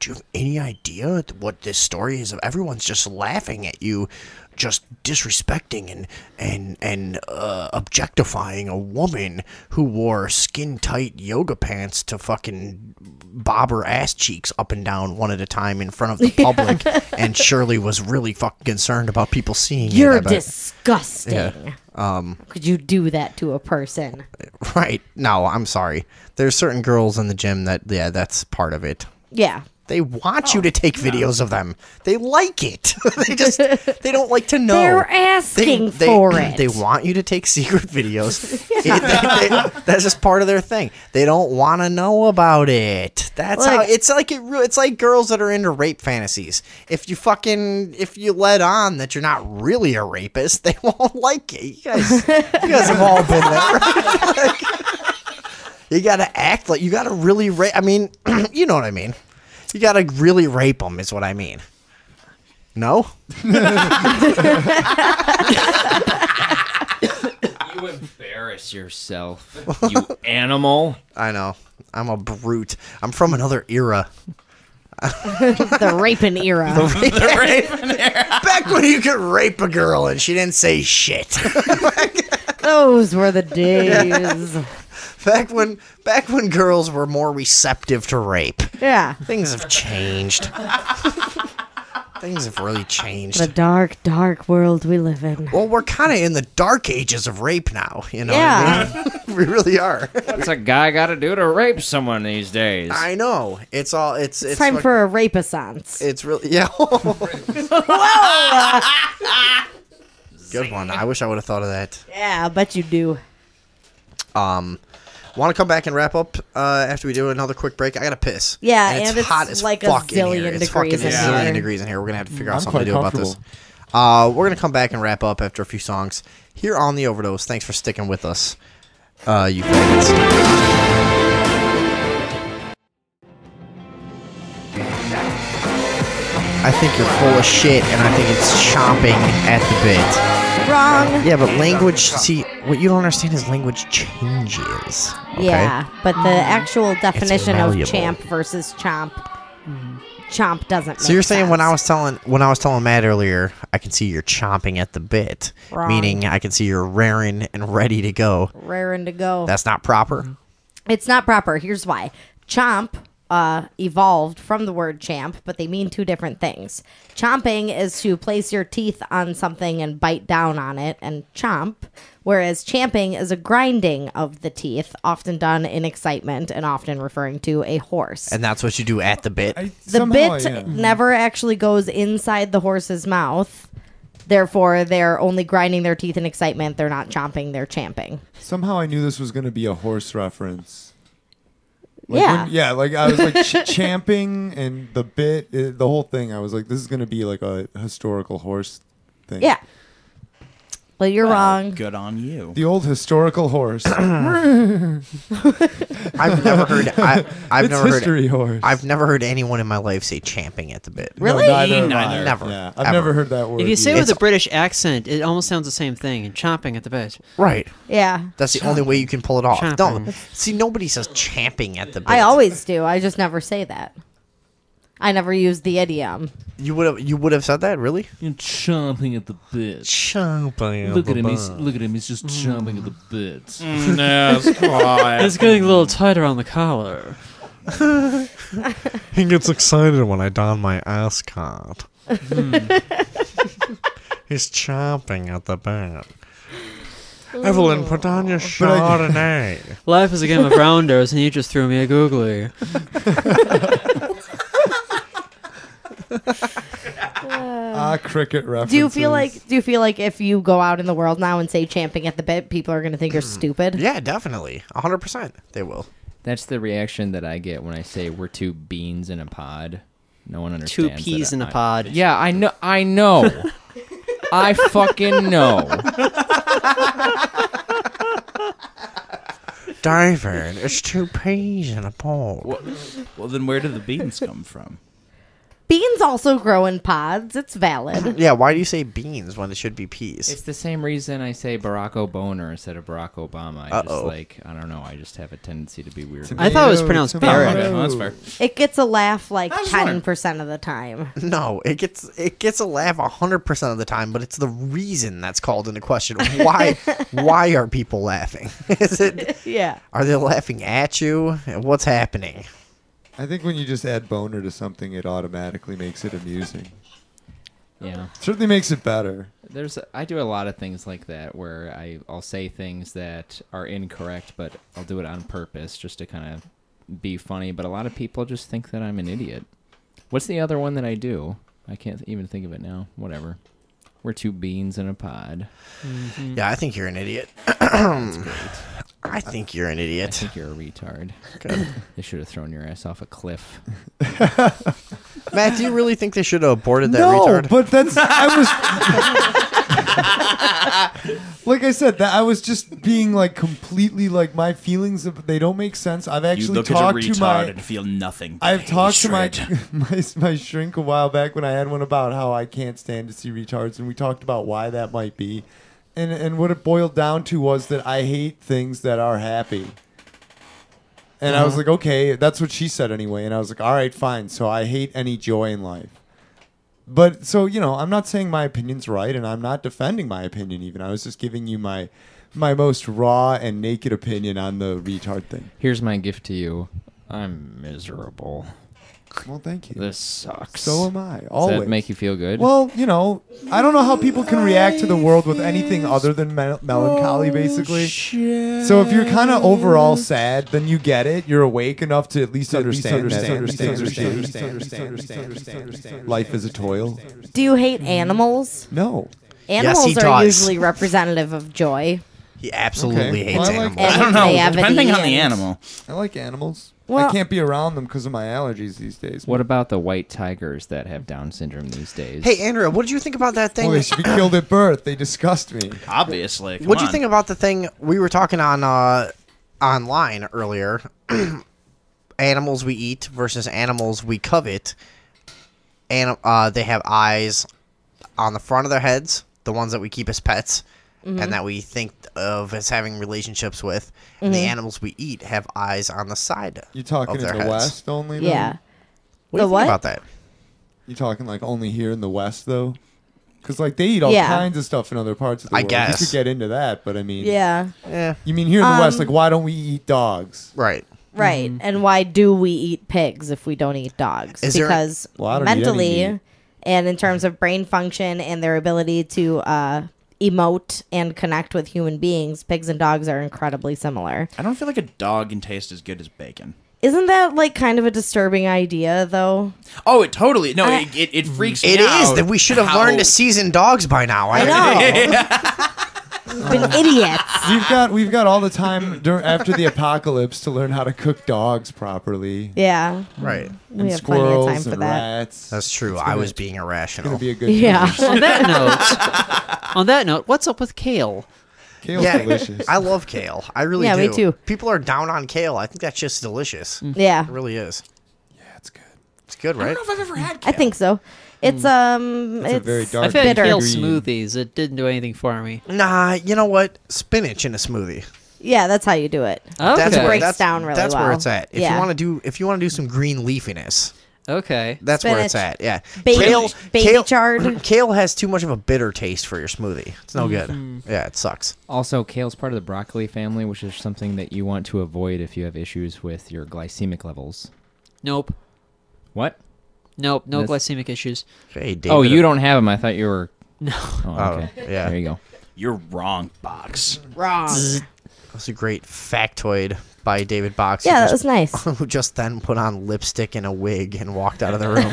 S3: do you have any idea what this story is? Everyone's just laughing at you, just disrespecting and objectifying a woman who wore skin-tight yoga pants to fucking bob her ass cheeks up and down one at a time in front of the public, and Shirley was really fucking concerned about people seeing
S4: You're
S3: it.
S4: disgusting.
S3: Yeah.
S4: How could you do that to a person?
S3: Right. No, I'm sorry. There's certain girls in the gym that's part of it.
S4: Yeah.
S3: They want you to take videos of them. They like it. they don't like to know.
S4: They're asking for it.
S3: They want you to take secret videos. That's just part of their thing. They don't want to know about it. That's how it's like. It's like girls that are into rape fantasies. If you let on that you're not really a rapist, they won't like it. You guys have all been there. Right? You gotta act like you gotta really rape. I mean, you know what I mean. You gotta really rape them, is what I mean. No?
S5: You embarrass yourself, you animal.
S3: I know. I'm a brute. I'm from another era.
S4: The raping era.
S3: The raping era. Back when you could rape a girl and she didn't say shit.
S4: Those were the days.
S3: Back when girls were more receptive to rape.
S4: Yeah.
S3: Things have changed. Things have really changed.
S4: The dark, dark world we live in.
S3: Well, we're kind of in the dark ages of rape now, you know
S4: Yeah.
S3: what I mean? We really are.
S5: What's a guy got to do to rape someone these days?
S3: I know. It's
S4: time
S3: like,
S4: for a rape-a-sance.
S3: It's really, yeah. Good one. I wish I would have thought of that.
S4: Yeah, I bet you do.
S3: Want to come back and wrap up after we do another quick break? I gotta piss.
S4: Yeah,
S3: and it's hot as
S4: like
S3: fuck
S4: a zillion
S3: in here. It's
S4: degrees
S3: fucking
S4: in
S3: a
S4: here.
S3: zillion degrees in here. We're gonna have to figure out
S7: I'm
S3: something to
S7: quite
S3: do about this. We're gonna come back and wrap up after a few songs here on the Overdose. Thanks for sticking with us, you faggots. I think you're full of shit, and I think it's chomping at the bit.
S4: Wrong.
S3: Yeah, but language, see, what you don't understand is language changes. Okay?
S4: Yeah, but the actual definition of
S3: malleable.
S4: champ versus chomp, chomp doesn't.
S3: So you're
S4: make
S3: saying
S4: sense.
S3: when I was telling Matt earlier, I can see you're chomping at the bit,
S4: Wrong.
S3: meaning I can see you're raring and ready to go.
S4: raring to go.
S3: That's not proper.
S4: It's not proper. Here's why. Chomp evolved from the word champ, but they mean two different things. Chomping is to place your teeth on something and bite down on it and chomp, whereas champing is a grinding of the teeth, often done in excitement and often referring to a horse.
S3: And that's what you do at the bit.
S4: The bit never actually goes inside the horse's mouth. Therefore, they're only grinding their teeth in excitement. They're not chomping, they're champing.
S7: Somehow I knew this was going to be a horse reference.
S4: Yeah.
S7: Like I was like champing and the bit, the whole thing. I was like, this is going to be like a historical horse thing.
S4: Yeah. Well, you're wrong.
S10: Good on you.
S7: The old historical horse.
S3: I've never heard. I've
S7: It's
S3: never
S7: history
S3: heard.
S7: horse.
S3: I've never heard anyone in my life say champing at the bit.
S4: Really?
S7: No, neither have
S10: Neither.
S7: I.
S3: Never.
S7: Yeah, I've
S3: Ever.
S7: never heard that word.
S6: If you say it
S7: either.
S6: with a British accent, it almost sounds the same thing. And chomping at the bit.
S3: Right.
S4: Yeah.
S3: That's the only way you can pull it off.
S6: Chomping.
S3: No, see, nobody says champing at the bit.
S4: I always do. I just never say that. I never use the idiom.
S3: You would have said that, really?
S12: You're chomping at the bit.
S3: Chomping.
S12: Look at him. He's just chomping at the bit.
S10: No, come on.
S6: It's getting a little tighter on the collar.
S3: He gets excited when I don my ascot. He's chomping at the bit. Evelyn, put on your Chardonnay.
S6: Life is a game of rounders, and you just threw me a googly.
S7: Cricket references.
S4: Do you feel like if you go out in the world now and say champing at the bit, people are going to think you're stupid?
S3: Yeah, definitely. 100%. They will.
S5: That's the reaction that I get when I say we're two beans in a pod. No one understands.
S6: Two peas
S5: that
S6: in a pod.
S5: Yeah, I know. I fucking know.
S3: David, it's two peas in a pod.
S10: Well, then where do the beans come from?
S4: Beans also grow in pods. It's valid.
S3: Yeah, why do you say beans when it should be peas?
S5: It's the same reason I say Barack Obama instead of Barack Obama. I just like, I don't know, I just have a tendency to be weird.
S6: I thought it was pronounced Barrett.
S10: Okay, well, that's fair.
S4: It gets a laugh like 10% of the time.
S3: No, it gets a laugh 100% of the time, but it's the reason that's called into question. Why are people laughing? Is it?
S4: Yeah.
S3: Are they laughing at you? What's happening?
S7: I think when you just add boner to something, it automatically makes it amusing.
S5: Yeah.
S7: Certainly makes it better.
S5: I do a lot of things like that where I'll say things that are incorrect, but I'll do it on purpose just to kind of be funny. But a lot of people just think that I'm an idiot. What's the other one that I do? I can't even think of it now. Whatever. We're two beans in a pod.
S3: Mm-hmm. Yeah, I think you're an idiot.
S5: That's great.
S3: I think you're an idiot.
S5: I think you're a retard.
S3: Good.
S5: They should have thrown your ass off a cliff.
S3: Matt, do you really think they should have aborted that
S7: No,
S3: retard?
S7: but like I said, that I was just being like completely like my feelings. They don't make sense. I've actually
S10: You look
S7: talked
S10: at a
S7: to
S10: retard
S7: my.
S10: and feel nothing. But
S7: I've talked to my,
S10: hatred.
S7: my shrink a while back when I had one about how I can't stand to see retards, and we talked about why that might be, and what it boiled down to was that I hate things that are happy. And I was like, okay, that's what she said anyway. And I was like, all right, fine. So I hate any joy in life. But so, I'm not saying my opinion's right, and I'm not defending my opinion even. I was just giving you my most raw and naked opinion on the retard thing.
S5: Here's my gift to you. I'm miserable.
S7: Well, thank you.
S5: This sucks.
S7: So am I.
S5: Does
S7: Always.
S5: that make you feel good?
S7: Well, I don't know how people can react to the world with anything other than melancholy, basically.
S5: Shit.
S7: So if you're kind of overall sad, then you get it. You're awake enough to at least understand life is a toil.
S4: Do you hate animals?
S7: No.
S4: Animals
S3: Yes, he
S4: are
S3: does.
S4: usually representative of joy.
S3: He absolutely
S7: Okay.
S3: hates
S7: Well, I like
S3: animals.
S7: that.
S10: I don't know.
S4: Naivety
S10: Depending on the
S4: and-
S10: animal.
S7: I like animals.
S4: Well-
S7: I can't be around them because of my allergies these days.
S5: What about the white tigers that have Down syndrome these days?
S3: Hey, Andrea, what did you think about that thing?
S7: Well, they should be killed at birth. They disgust me.
S10: Obviously.
S3: What do you think about the thing we were talking on online earlier? Animals we eat versus animals we covet. And they have eyes on the front of their heads, the ones that we keep as pets, and that we think of as having relationships with. And the animals we eat have eyes on the side.
S7: You talking
S3: of
S7: in
S3: their
S7: the
S3: heads.
S7: West only? Though?
S4: Yeah.
S3: What do you
S4: The what?
S3: think about that?
S7: You talking like only here in the West though? Because like they eat all
S4: Yeah.
S7: kinds of stuff in other parts of the
S3: I
S7: world.
S3: guess.
S7: You could get into that, but I mean,
S4: Yeah.
S3: Yeah,
S7: You mean here in the West? Like, why don't we eat dogs?
S3: right.
S4: Right. And why do we eat pigs if we don't eat dogs?
S3: Is there-
S4: Because
S7: Well, I don't eat any
S4: mentally
S7: meat.
S4: and in terms of brain function and their ability to emote and connect with human beings, pigs and dogs are incredibly similar.
S10: I don't feel like a dog can taste as good as bacon.
S4: Isn't that like kind of a disturbing idea though?
S10: Oh, it totally. No, it freaks me
S3: It
S10: out.
S3: is that we should have learned to season dogs by now.
S4: I know. We've been idiots.
S7: We've got all the time after the apocalypse to learn how to cook dogs properly.
S4: Yeah.
S3: Right.
S4: We
S7: And
S4: have plenty of
S7: squirrels
S4: time for
S7: and
S4: that.
S7: rats.
S3: That's true.
S7: It's
S3: I
S7: gonna-
S3: was being
S7: It's
S3: irrational.
S7: gonna be a good.
S4: Yeah.
S6: On that note, what's up with kale?
S7: Kale's
S3: Yeah,
S7: delicious.
S3: I love kale. I really
S4: Yeah,
S3: do.
S4: me too.
S3: People are down on kale. I think that's just delicious.
S4: Yeah.
S3: It really is.
S7: Yeah, it's good.
S3: It's good,
S10: I
S3: right?
S10: don't know if I've ever had
S4: I
S10: kale.
S4: think so. It's
S7: It's a very
S4: it's
S7: dark
S6: I've had
S4: bitter.
S6: kale
S7: green.
S6: smoothies. It didn't do anything for me.
S3: Nah, you know what? Spinach in a smoothie.
S4: Yeah, that's how you do it.
S6: Okay.
S3: That's where,
S4: breaks
S3: that's,
S4: down really
S3: that's where
S4: well.
S3: it's at. If
S4: Yeah.
S3: you want to do some green leafiness,
S6: Okay.
S3: that's where it's
S4: Spinach.
S3: at. Yeah.
S4: Baby, baby chard.
S3: Kale has too much of a bitter taste for your smoothie. It's no good.
S4: Mm-hmm.
S3: Yeah, it sucks.
S5: Also, kale's part of the broccoli family, which is something that you want to avoid if you have issues with your glycemic levels.
S6: Nope.
S5: What?
S6: Nope. No
S5: That's-
S6: glycemic issues.
S3: Hey, David.
S5: Oh, you don't have them. I thought you were...
S6: No.
S5: Oh, okay.
S3: yeah.
S5: There you go.
S10: You're wrong, Box.
S4: Wrong.
S3: That's a great factoid by David Box.
S4: Yeah, that
S3: who
S4: was nice.
S3: who just then put on lipstick and a wig and walked out of the room.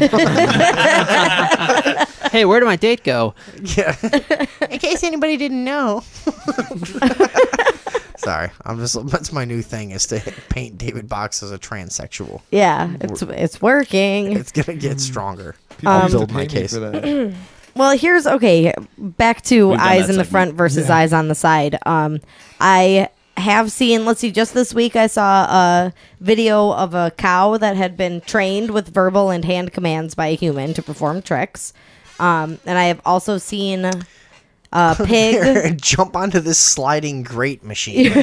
S6: Hey, where did my date go?
S3: Yeah. In case anybody didn't know. Sorry, that's my new thing is to paint David Box as a transsexual.
S4: Yeah, it's working.
S3: It's gonna get stronger.
S7: People
S3: I'll
S7: used to
S3: build
S7: pay
S3: my
S7: me
S3: case.
S7: for that.
S4: Well, here's back to
S10: We've done
S4: eyes
S10: that
S4: in the
S10: segment.
S4: front versus eyes on the side. I have seen, let's see, just this week I saw a video of a cow that had been trained with verbal and hand commands by a human to perform tricks. And I have also seen a pig.
S3: Jump onto this sliding grate machine.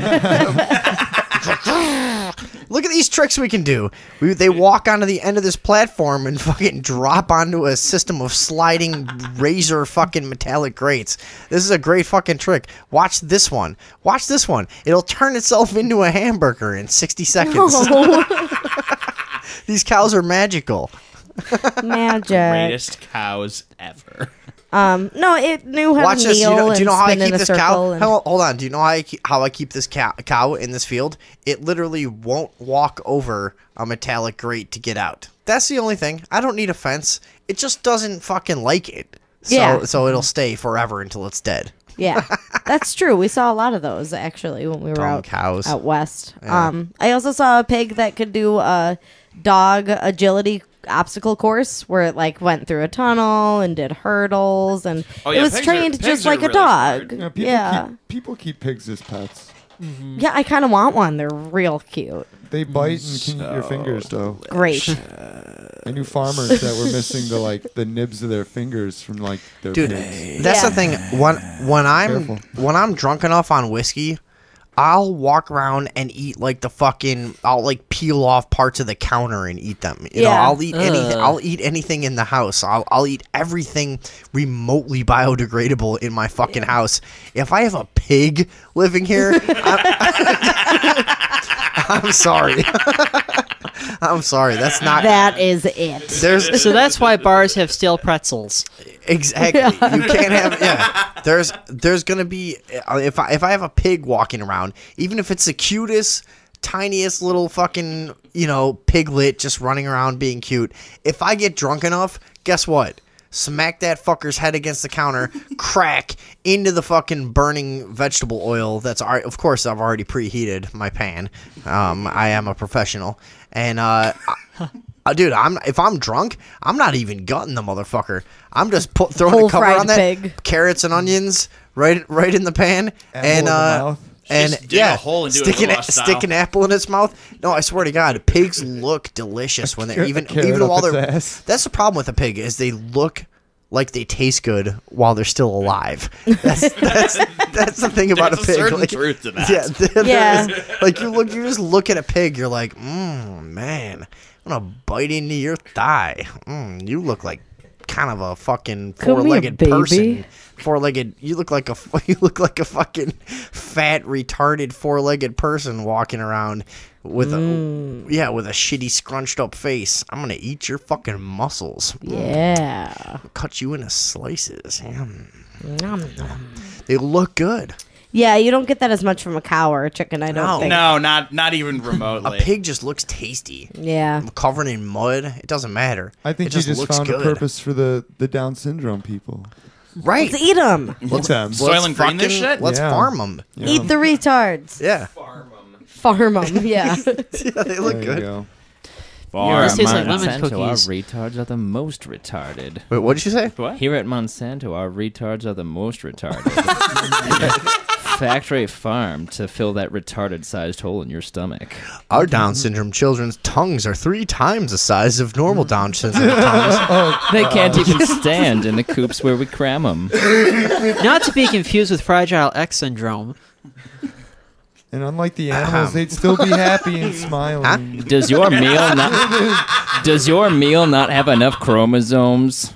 S3: Look at these tricks we can do. They walk onto the end of this platform and fucking drop onto a system of sliding razor fucking metallic grates. This is a great fucking trick. Watch this one. Watch this one. It'll turn itself into a hamburger in 60 seconds.
S4: No.
S3: These cows are magical.
S4: Magic.
S10: Greatest cows ever.
S4: No, it knew how
S3: Watch
S4: to
S3: this.
S4: kneel
S3: Do you know how I
S4: and spin
S3: keep
S4: in a
S3: this
S4: circle.
S3: cow?
S4: And...
S3: Hold on. Do you know how I keep this cow in this field? It literally won't walk over a metallic grate to get out. That's the only thing. I don't need a fence. It just doesn't fucking like it. So it'll stay forever until it's dead.
S4: Yeah, that's true. We saw a lot of those actually when we were
S3: Dumb cows.
S4: out west.
S3: Yeah.
S4: I also saw a pig that could do a dog agility obstacle course where it like went through a tunnel and did hurdles and it was trained just like a dog.
S7: People keep pigs as pets.
S4: Mm-hmm. Yeah, I kind of want one. They're real cute.
S7: They bite and can eat your fingers though.
S4: Great.
S7: I knew farmers that were missing the nibs of their fingers from like their pigs.
S3: That's the thing. When I'm drunk enough on whiskey, I'll walk around and eat like I'll like peel off parts of the counter and eat them. You know, I'll eat anything. I'll eat anything in the house. I'll eat everything remotely biodegradable in my fucking house. If I have a pig living here, I'm sorry. I'm sorry. That's not.
S4: That is it.
S6: So that's why bars have stale pretzels.
S3: Exactly. Yeah. You can't have. Yeah. There's gonna be if I have a pig walking around, even if it's the cutest, tiniest little fucking piglet just running around being cute. If I get drunk enough, guess what? Smack that fucker's head against the counter, crack into the fucking burning vegetable oil. That's of course I've already preheated my pan. I am a professional, and dude, if I'm drunk, I'm not even gutting the motherfucker. I'm just throwing
S4: Whole
S3: a cover on that,
S4: pig.
S3: carrots and onions right in the pan, and
S10: dig a hole and do
S3: stick an apple in its mouth. No, I swear to God, pigs look delicious when they're even while they're. That's the problem with a pig is they look like they taste good while they're still alive. That's the thing about a pig.
S10: There's a certain
S3: like,
S10: truth to that.
S3: Yeah. Like you just look at a pig, you're like, man, I'm gonna bite into your thigh. You look like kind of a fucking four-legged person. Four-legged. You look like a fucking fat, retarded four-legged person walking around with a shitty scrunched up face. I'm gonna eat your fucking muscles.
S4: Yeah.
S3: Cut you into slices. They look good.
S4: Yeah, you don't get that as much from a cow or a chicken, I don't think.
S10: No, not even remotely.
S3: A pig just looks tasty.
S4: Yeah.
S3: Covered in mud, it doesn't matter.
S7: I think you just found a purpose for the Down syndrome people.
S3: Right.
S4: Let's eat them.
S7: Let's them.
S10: Soil and green this shit?
S3: Let's farm them.
S7: Yeah.
S4: Eat the retards.
S3: Yeah.
S4: Farm them, yeah.
S3: Yeah, they look good.
S6: This tastes like lemon
S5: Monsanto, our
S6: cookies.
S5: retards are the most retarded.
S3: Wait, what did you say?
S10: What?
S5: Here at Monsanto, our retards are the most retarded. Factory farm to fill that retarded-sized hole in your stomach.
S3: Our Down syndrome children's tongues are 3 times the size of normal Down syndrome tongues.
S5: They can't even stand in the coops where we cram them.
S6: Not to be confused with Fragile X syndrome.
S7: And unlike the animals, they'd still be happy and smiling.
S5: Does your meal not have enough chromosomes?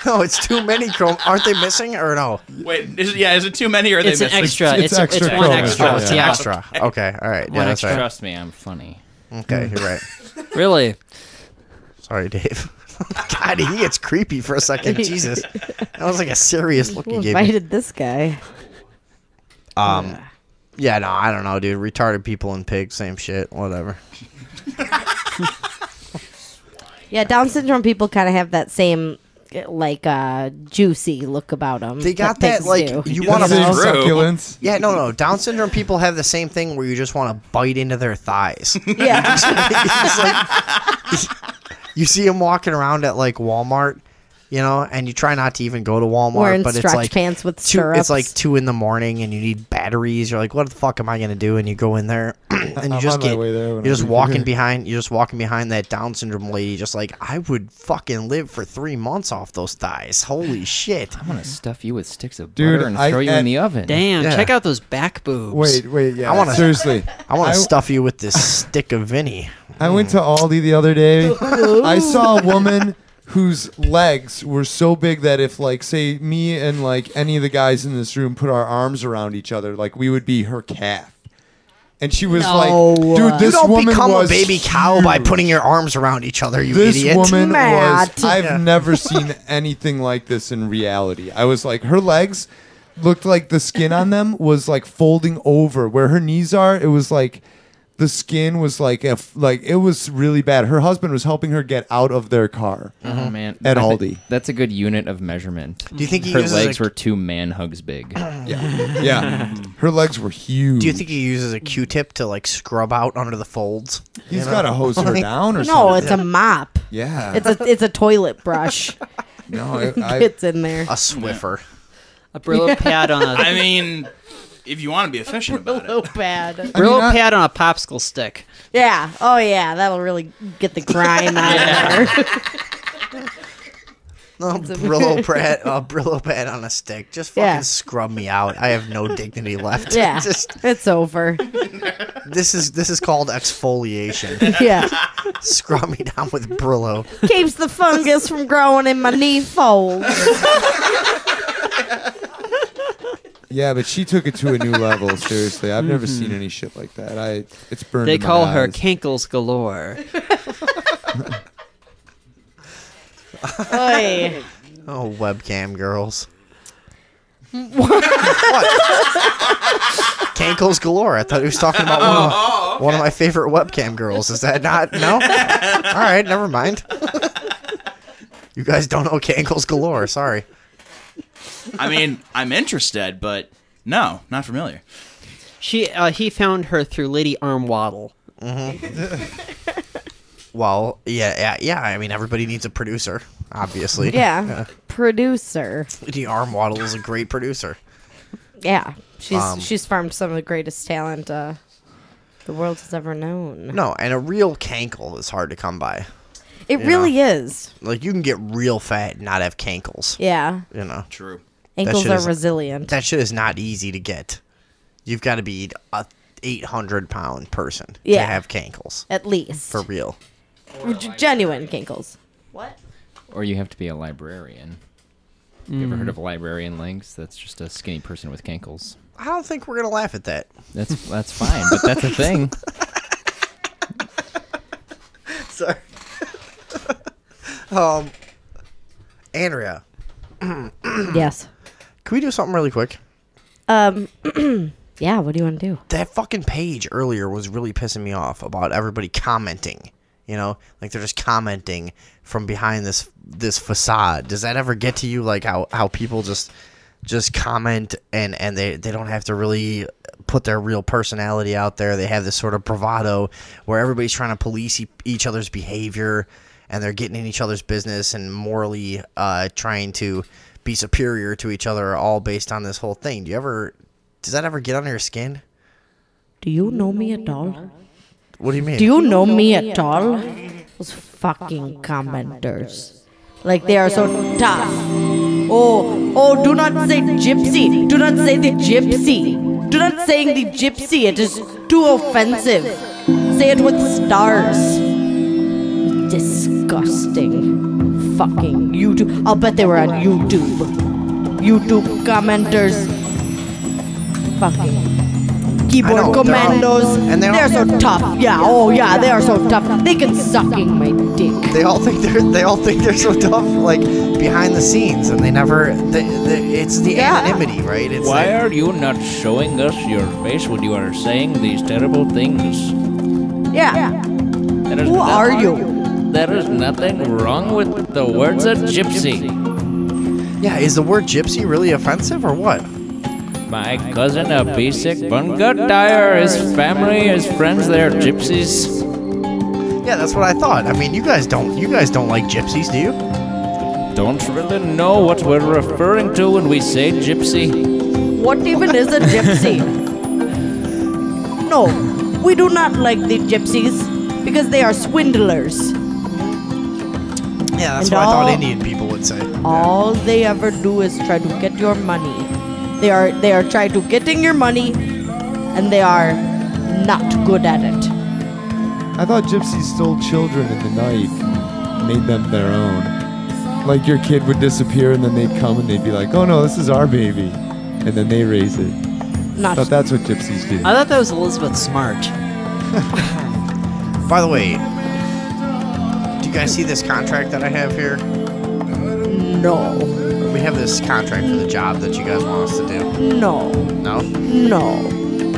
S3: No, it's too many Aren't they missing or no?
S10: Wait, is it too many or are they
S6: It's an
S10: missing?
S6: extra.
S7: It's
S6: It's
S7: extra
S6: one
S7: chromosome.
S6: extra.
S3: Oh, it's
S6: Yeah.
S3: extra. Okay, all right. Yeah, that's right.
S5: Trust me, I'm funny.
S3: Okay, you're right.
S6: Really?
S3: Sorry, Dave. God, he gets creepy for a second. Jesus. That was like a serious look
S4: Who
S3: you gave me.
S4: invited this guy?
S3: Yeah, no, I don't know, dude. Retarded people and pigs, same shit. Whatever.
S4: Yeah, Down syndrome people kind of have that same, like, juicy look about them.
S3: They got that,
S4: pigs
S3: like,
S4: do.
S3: you want to...
S7: Succulents.
S3: Yeah, no. Down syndrome people have the same thing where you just want to bite into their thighs.
S4: Yeah.
S3: It's like, you see them walking around at, like, Walmart, You know, and you try not to even go to Walmart,
S4: Wearing
S3: but it's
S4: stretch
S3: like
S4: pants with
S3: two,
S4: stirrups.
S3: it's like 2 a.m. and you need batteries. You're like, what the fuck am I gonna do? And you go in there and you just
S7: on my way there when
S3: you're
S7: I
S3: just
S7: leave
S3: walking
S7: here.
S3: behind. You're just walking behind that Down syndrome lady, just like I would fucking live for 3 months off those thighs. Holy shit!
S5: I'm gonna stuff you with sticks of
S7: Dude,
S5: butter and throw you in the oven.
S6: Damn,
S3: Yeah.
S6: check out those back boobs.
S7: Wait, yeah.
S3: I wanna-
S7: seriously.
S3: I want
S7: I-
S3: to stuff you with this stick of Vinny.
S7: I went to Aldi the other day. I saw a woman whose legs were so big that if, like, say, me and, like, any of the guys in this room put our arms around each other, like, we would be her calf. And she was like, dude, this
S3: You don't
S7: woman
S3: become
S7: was
S3: a baby cow by
S7: huge.
S3: putting your arms around each other, you
S7: This
S3: idiot.
S7: woman
S4: Matt.
S7: was, I've never seen anything like this in reality. I was like, her legs looked like the skin on them was like folding over. Where her knees are, it was like the skin was like it was really bad. Her husband was helping her get out of their car.
S5: Oh man,
S7: At
S5: I think
S7: Aldi.
S5: that's a good unit of measurement.
S3: Do you think he
S5: her
S3: uses
S5: legs
S3: a,
S5: were 2 man hugs big?
S7: Yeah. Her legs were huge.
S3: Do you think he uses a Q-tip to like scrub out under the folds?
S7: He's got to hose her down or
S4: No,
S7: something?
S4: it's a mop.
S7: Yeah.
S4: It's a toilet brush.
S7: No, I
S4: It's in there.
S3: A Swiffer.
S6: A Brillo pad on a
S10: I mean, if you want to be efficient about it.
S4: So bad.
S6: Brillo pad on a popsicle stick.
S4: Yeah. Oh yeah, that'll really get the grime out of there.
S3: Brillo pad on a stick. Just fucking
S4: Yeah.
S3: scrub me out. I have no dignity left.
S4: Yeah.
S3: Just,
S4: It's over.
S3: this is called exfoliation.
S4: Yeah.
S3: Scrub me down with Brillo.
S4: Keeps the fungus from growing in my knee folds.
S7: Yeah, but she took it to a new level. Seriously, I've never seen any shit like that. It's burned.
S6: They
S7: in my
S6: call her
S7: eyes.
S6: Cankles galore.
S4: Oy.
S3: Oh, webcam girls.
S4: What?
S3: Cankles galore. I thought he was talking about one of my favorite webcam girls. Is that not? No? All right, never mind. You guys don't know Cankles galore. Sorry.
S10: I mean, I'm interested, but no, not familiar.
S6: He found her through Lady Arm Waddle.
S3: Well, yeah. I mean, everybody needs a producer, obviously.
S4: Yeah. Producer.
S3: Lady Arm Waddle is a great producer.
S4: Yeah. She's farmed some of the greatest talent the world has ever known.
S3: No, and a real cankle is hard to come by.
S4: It really is.
S3: Like, you can get real fat and not have cankles.
S4: Yeah.
S3: You know?
S10: True.
S4: Ankles
S3: shit
S4: are
S3: is-
S4: resilient.
S3: That shit is not easy to get. You've got to be a 800-pound person
S4: Yeah.
S3: to have cankles.
S4: At least.
S3: For real.
S4: Genuine kinkles. What?
S5: Or you have to be a librarian. You ever heard of librarian legs? That's just a skinny person with cankles.
S3: I don't think we're going to laugh at that.
S5: That's fine, but that's a thing.
S3: Sorry. Andrea.
S4: Yes.
S3: Can we do something really quick?
S4: Yeah, what do you want to do?
S3: That fucking page earlier was really pissing me off about everybody commenting. You know, like they're just commenting from behind this facade. Does that ever get to you? Like how people just comment and they don't have to really put their real personality out there. They have this sort of bravado where everybody's trying to police each other's behavior and they're getting in each other's business and morally trying to be superior to each other, all based on this whole thing. Does that ever get under your skin?
S4: Do you know me at all?
S3: What do you mean?
S4: Do you know me at all? Those fucking commenters. Like they are so tough. Oh, do not say gypsy. Do not say the gypsy. Do not saying the gypsy. It is too offensive. Say it with stars. Disgusting. Fucking YouTube. I'll bet they were on YouTube. YouTube commenters. Fucking keyboard commandos.
S3: And
S4: they're so tough. Yeah, oh yeah, they are so tough. They can sucking my dick.
S3: They all think they're so tough, like behind the scenes, and they never. It's the anonymity, right? It's
S12: Why are you not showing us your face when you are saying these terrible things?
S4: Yeah.
S12: Who
S4: are you?
S12: There is nothing wrong with the words a gypsy.
S3: Yeah, is the word gypsy really offensive or what?
S12: My cousin, a basic one got tire. His family, his friends, they're gypsies.
S3: Yeah, that's what I thought. I mean, you guys don't like gypsies, do you?
S12: don't really know what we're referring to when we say gypsy.
S4: What even is a gypsy? No, we do not like the gypsies because they are swindlers.
S3: Yeah, that's
S4: And
S3: what I thought
S4: all-
S3: Indian people would say.
S4: All they ever do is try to get your money. They are trying to getting your money, and they are not good at it.
S7: I thought gypsies stole children in the night, made them their own. Like your kid would disappear and then they'd come and they'd be like, "Oh no, this is our baby," and then they raise it. I
S4: Not
S7: thought that's what gypsies do.
S6: I thought that was Elizabeth Smart.
S3: By the way, do you guys see this contract that I have here?
S4: no,
S3: We have this contract for the job that you guys want us to do.
S4: no,
S3: No?
S4: no.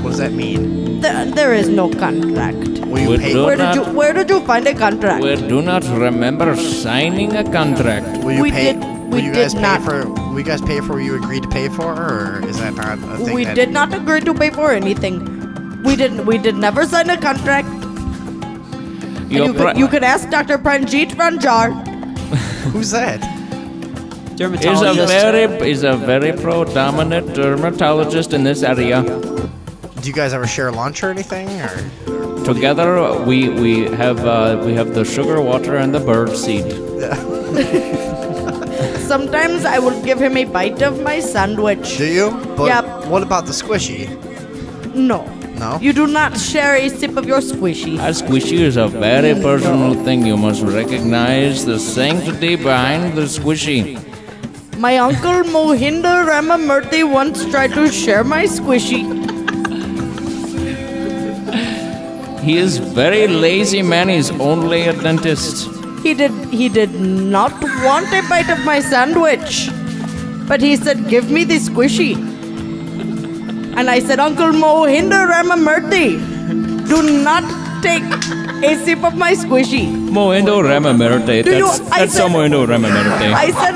S3: What does that mean?
S4: There is no contract.
S3: Will you
S12: We
S3: pay?
S12: do
S4: Where did you find a contract?
S12: We do not remember signing a contract.
S3: Will you
S4: we
S3: pay?
S4: did-
S3: will
S4: we
S3: you guys
S4: did
S3: pay
S4: not.
S3: for? Will you guys pay for what you agreed to pay for, or is that not a thing?
S4: We
S3: that,
S4: did not agree to pay for anything. We did never sign a contract. And you can ask Dr. Pranjit Ranjar.
S3: Who's that?
S6: Dermatologist.
S12: Is a very predominant dermatologist in this area.
S3: Do you guys ever share lunch or anything? Or
S12: Together, we have the sugar, water, and the bird seed.
S4: Sometimes I will give him a bite of my sandwich.
S3: do you? But
S4: Yep.
S3: what about the squishy?
S4: No.
S3: No.
S4: You do not share a sip of your squishy.
S12: A squishy is a very personal thing. You must recognize the sanctity behind the squishy.
S4: My uncle Mohinder Ramamurthy once tried to share my squishy.
S12: He is very lazy man. He's only a dentist.
S4: He did not want a bite of my sandwich. But he said, "Give me the squishy." And I said, "Uncle Mohinder Ramamurthy, do not take a sip of my squishy."
S12: Mohindo Ramamurthy.
S4: Do you- I
S12: That's
S4: said-
S12: Mohindo Ramamurthy.
S4: I said,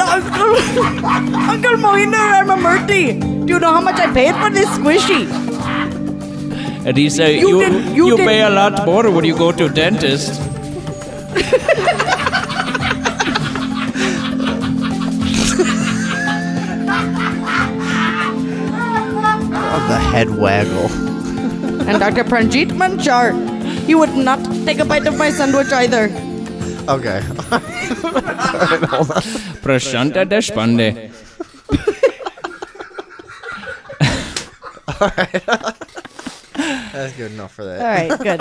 S4: Uncle Mohinder Ramamurthy, do you know how much I paid for this squishy?
S12: And he said,
S4: You
S12: you
S4: did-
S12: pay a lot more when you go to dentist.
S3: Oh, the head waggle.
S4: And Dr. Pranjit Manchar, he would not take a bite of my sandwich either.
S3: Okay. Hold on.
S12: Prashanta Deshpande.
S3: That's good enough for that.
S4: All right, good.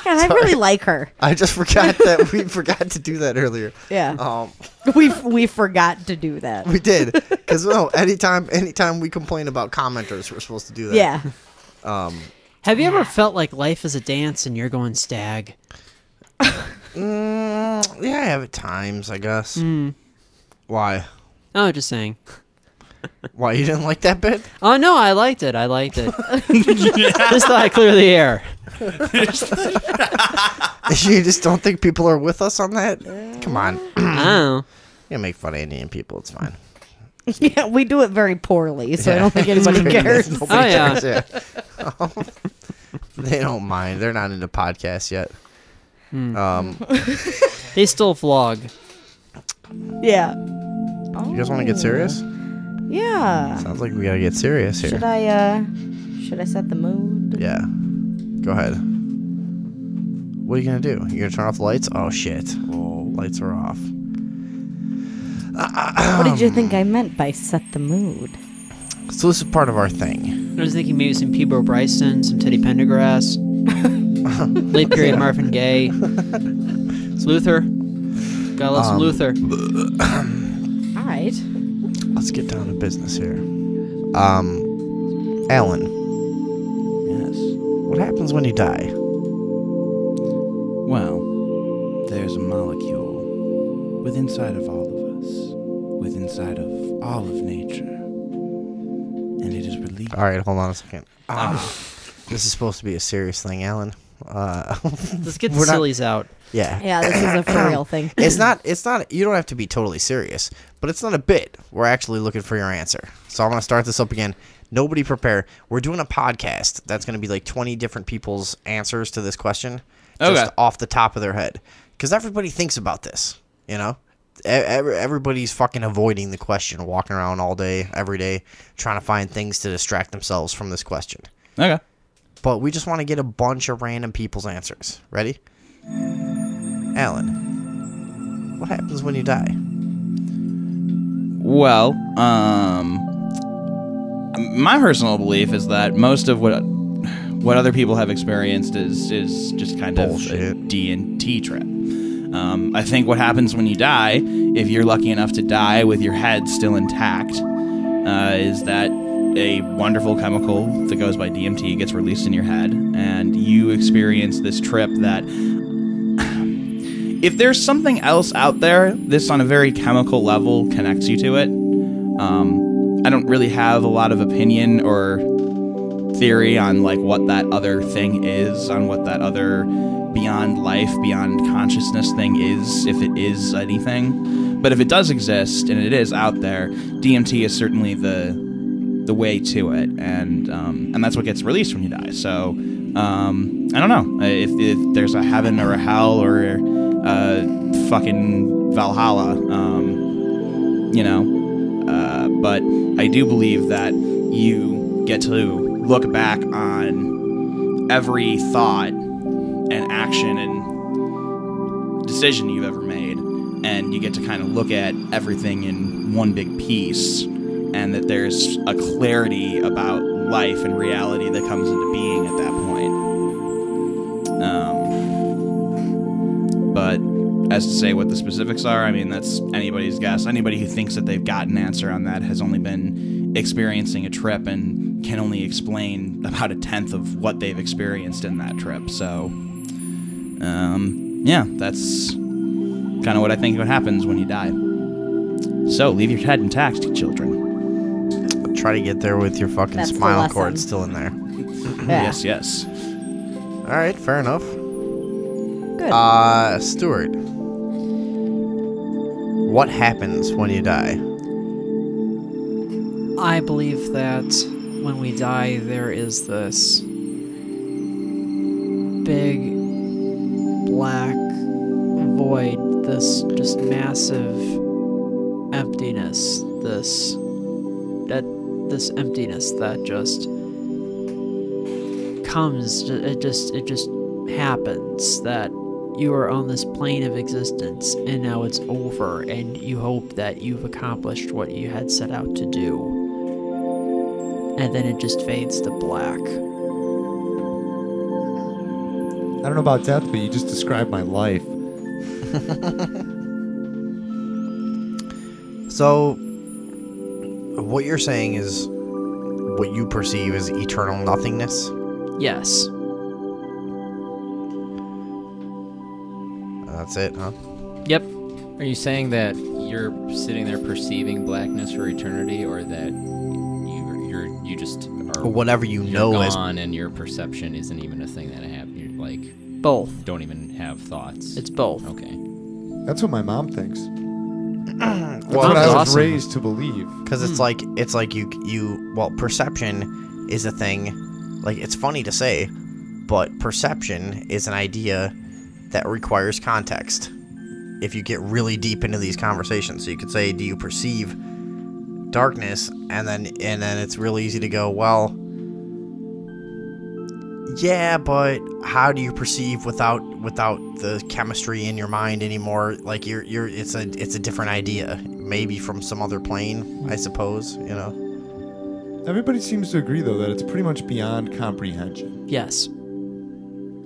S4: God, I really like her.
S3: I just forgot that we forgot to do that earlier.
S4: Yeah. We forgot to do that.
S3: We did, because anytime we complain about commenters, we're supposed to do that.
S4: Yeah.
S6: Have you ever felt like life is a dance and you're going stag?
S3: Yeah, I have at times, I guess. Why?
S6: Oh, just saying.
S3: Why, you didn't like that bit?
S6: Oh no, I liked it. Just thought I'd clear the air.
S3: You just don't think people are with us on that? Come on.
S6: Oh.
S3: You make fun of Indian people, it's fine.
S4: Yeah, we do it very poorly, so I don't think
S3: It's
S4: anybody
S3: okay.
S4: cares.
S3: Nobody
S6: yeah.
S3: cares, yeah. They don't mind. They're not into podcasts yet.
S6: They still vlog.
S4: Yeah.
S3: You guys want to get serious?
S4: Yeah.
S3: Sounds like we gotta get serious here.
S4: Should I set the mood?
S3: Yeah. Go ahead. What are you gonna do? You gonna turn off the lights? Oh shit. Lights are off.
S4: What did you think I meant by set the mood?
S3: So this is part of our thing.
S6: I was thinking maybe some Peebo Bryson, some Teddy Pendergrass, late period Marvin Gaye, Luther. Gotta love some Luther.
S4: All right.
S3: Let's get down to business here. Alan.
S10: Yes.
S3: What happens when you die?
S10: Well, there's a molecule within inside of all of us, within inside of all of nature, and it is released.
S3: All right, hold on a second. This is supposed to be a serious thing, Alan.
S6: Let's get the
S3: we're not-
S6: sillies out.
S3: Yeah.
S4: Yeah, this is a for real thing.
S3: It's not, you don't have to be totally serious, but it's not a bit. We're actually looking for your answer. So I'm going to start this up again. Nobody prepare. We're doing a podcast that's going to be like 20 different people's answers to this question. Just
S5: Okay.
S3: off the top of their head. Because everybody thinks about this, you know? everybody's fucking avoiding the question, walking around all day, every day, trying to find things to distract themselves from this question.
S10: Okay.
S3: But we just want to get a bunch of random people's answers. Ready? Alan, what happens when you die?
S10: Well, my personal belief is that most of what other people have experienced is just kind
S3: bullshit.
S10: of a D&T trip. I think what happens when you die, if you're lucky enough to die with your head still intact, is that a wonderful chemical that goes by DMT gets released in your head, and you experience this trip that... If there's something else out there, this on a very chemical level connects you to it. I don't really have a lot of opinion or theory on like what that other thing is, on what that other beyond life, beyond consciousness thing is, if it is anything. But if it does exist and it is out there, DMT is certainly the way to it, and that's what gets released when you die. So I don't know if there's a heaven or a hell or fucking Valhalla, but I do believe that you get to look back on every thought and action and decision you've ever made, and you get to kind of look at everything in one big piece, and that there's a clarity about life and reality that comes into being at that point. But as to say what the specifics are, I mean, that's anybody's guess. Anybody who thinks that they've got an answer on that has only been experiencing a trip and can only explain about 1/10 of what they've experienced in that trip. So, yeah, that's kind of what I think what happens when you die. So, leave your head intact, children.
S3: Try to get there with your fucking
S4: That's the
S3: spinal
S4: lesson.
S3: cord still in there.
S4: Yeah.
S10: Yes.
S3: All right, fair enough.
S4: Good.
S3: Stuart, what happens when you die?
S6: I believe that when we die, there is this big black void, this just massive emptiness, this emptiness that just comes. It just happens that you are on this plane of existence, and now it's over, and you hope that you've accomplished what you had set out to do. And then it just fades to black.
S7: I don't know about death, but you just described my life.
S3: So, what you're saying is what you perceive as eternal nothingness?
S6: Yes.
S3: That's it, huh?
S6: Yep.
S5: Are you saying that you're sitting there perceiving blackness for eternity, or that you just are
S3: whatever you know as
S5: gone and your perception isn't even a thing that happened? You're like
S6: both.
S5: Don't even have thoughts.
S6: It's both.
S5: Okay.
S7: That's what my mom thinks. That's
S3: Well,
S7: what I was
S6: awesome.
S7: raised to believe.
S3: because it's like you perception is a thing. Like, it's funny to say, but perception is an idea that requires context. If you get really deep into these conversations, so you could say, do you perceive darkness? And then it's really easy to go, well, yeah, but how do you perceive without the chemistry in your mind anymore? Like, it's a different idea, maybe from some other plane, I suppose, you know.
S7: Everybody seems to agree, though, that it's pretty much beyond comprehension.
S6: Yes.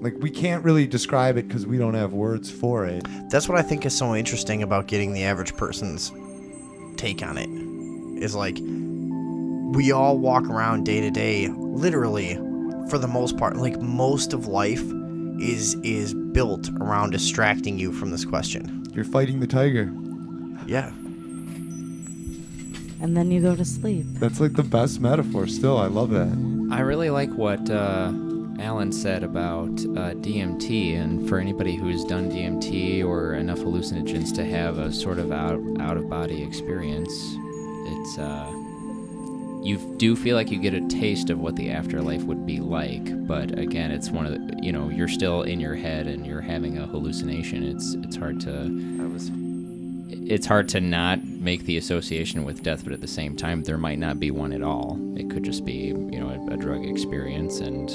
S7: Like, we can't really describe it because we don't have words for it.
S3: That's what I think is so interesting about getting the average person's take on it. Is like, we all walk around day to day, literally, for the most part, like, most of life is built around distracting you from this question.
S7: You're fighting the tiger.
S3: Yeah.
S4: And then you go to sleep.
S7: That's like the best metaphor still. I love that.
S5: I really like what Alan said about DMT, and for anybody who's done DMT or enough hallucinogens to have a sort of out-of-body experience, it's you do feel like you get a taste of what the afterlife would be like, but again, it's one of the, you're still in your head and you're having a hallucination. It's hard to it's hard to not make the association with death, but at the same time, there might not be one at all. It could just be, a drug experience and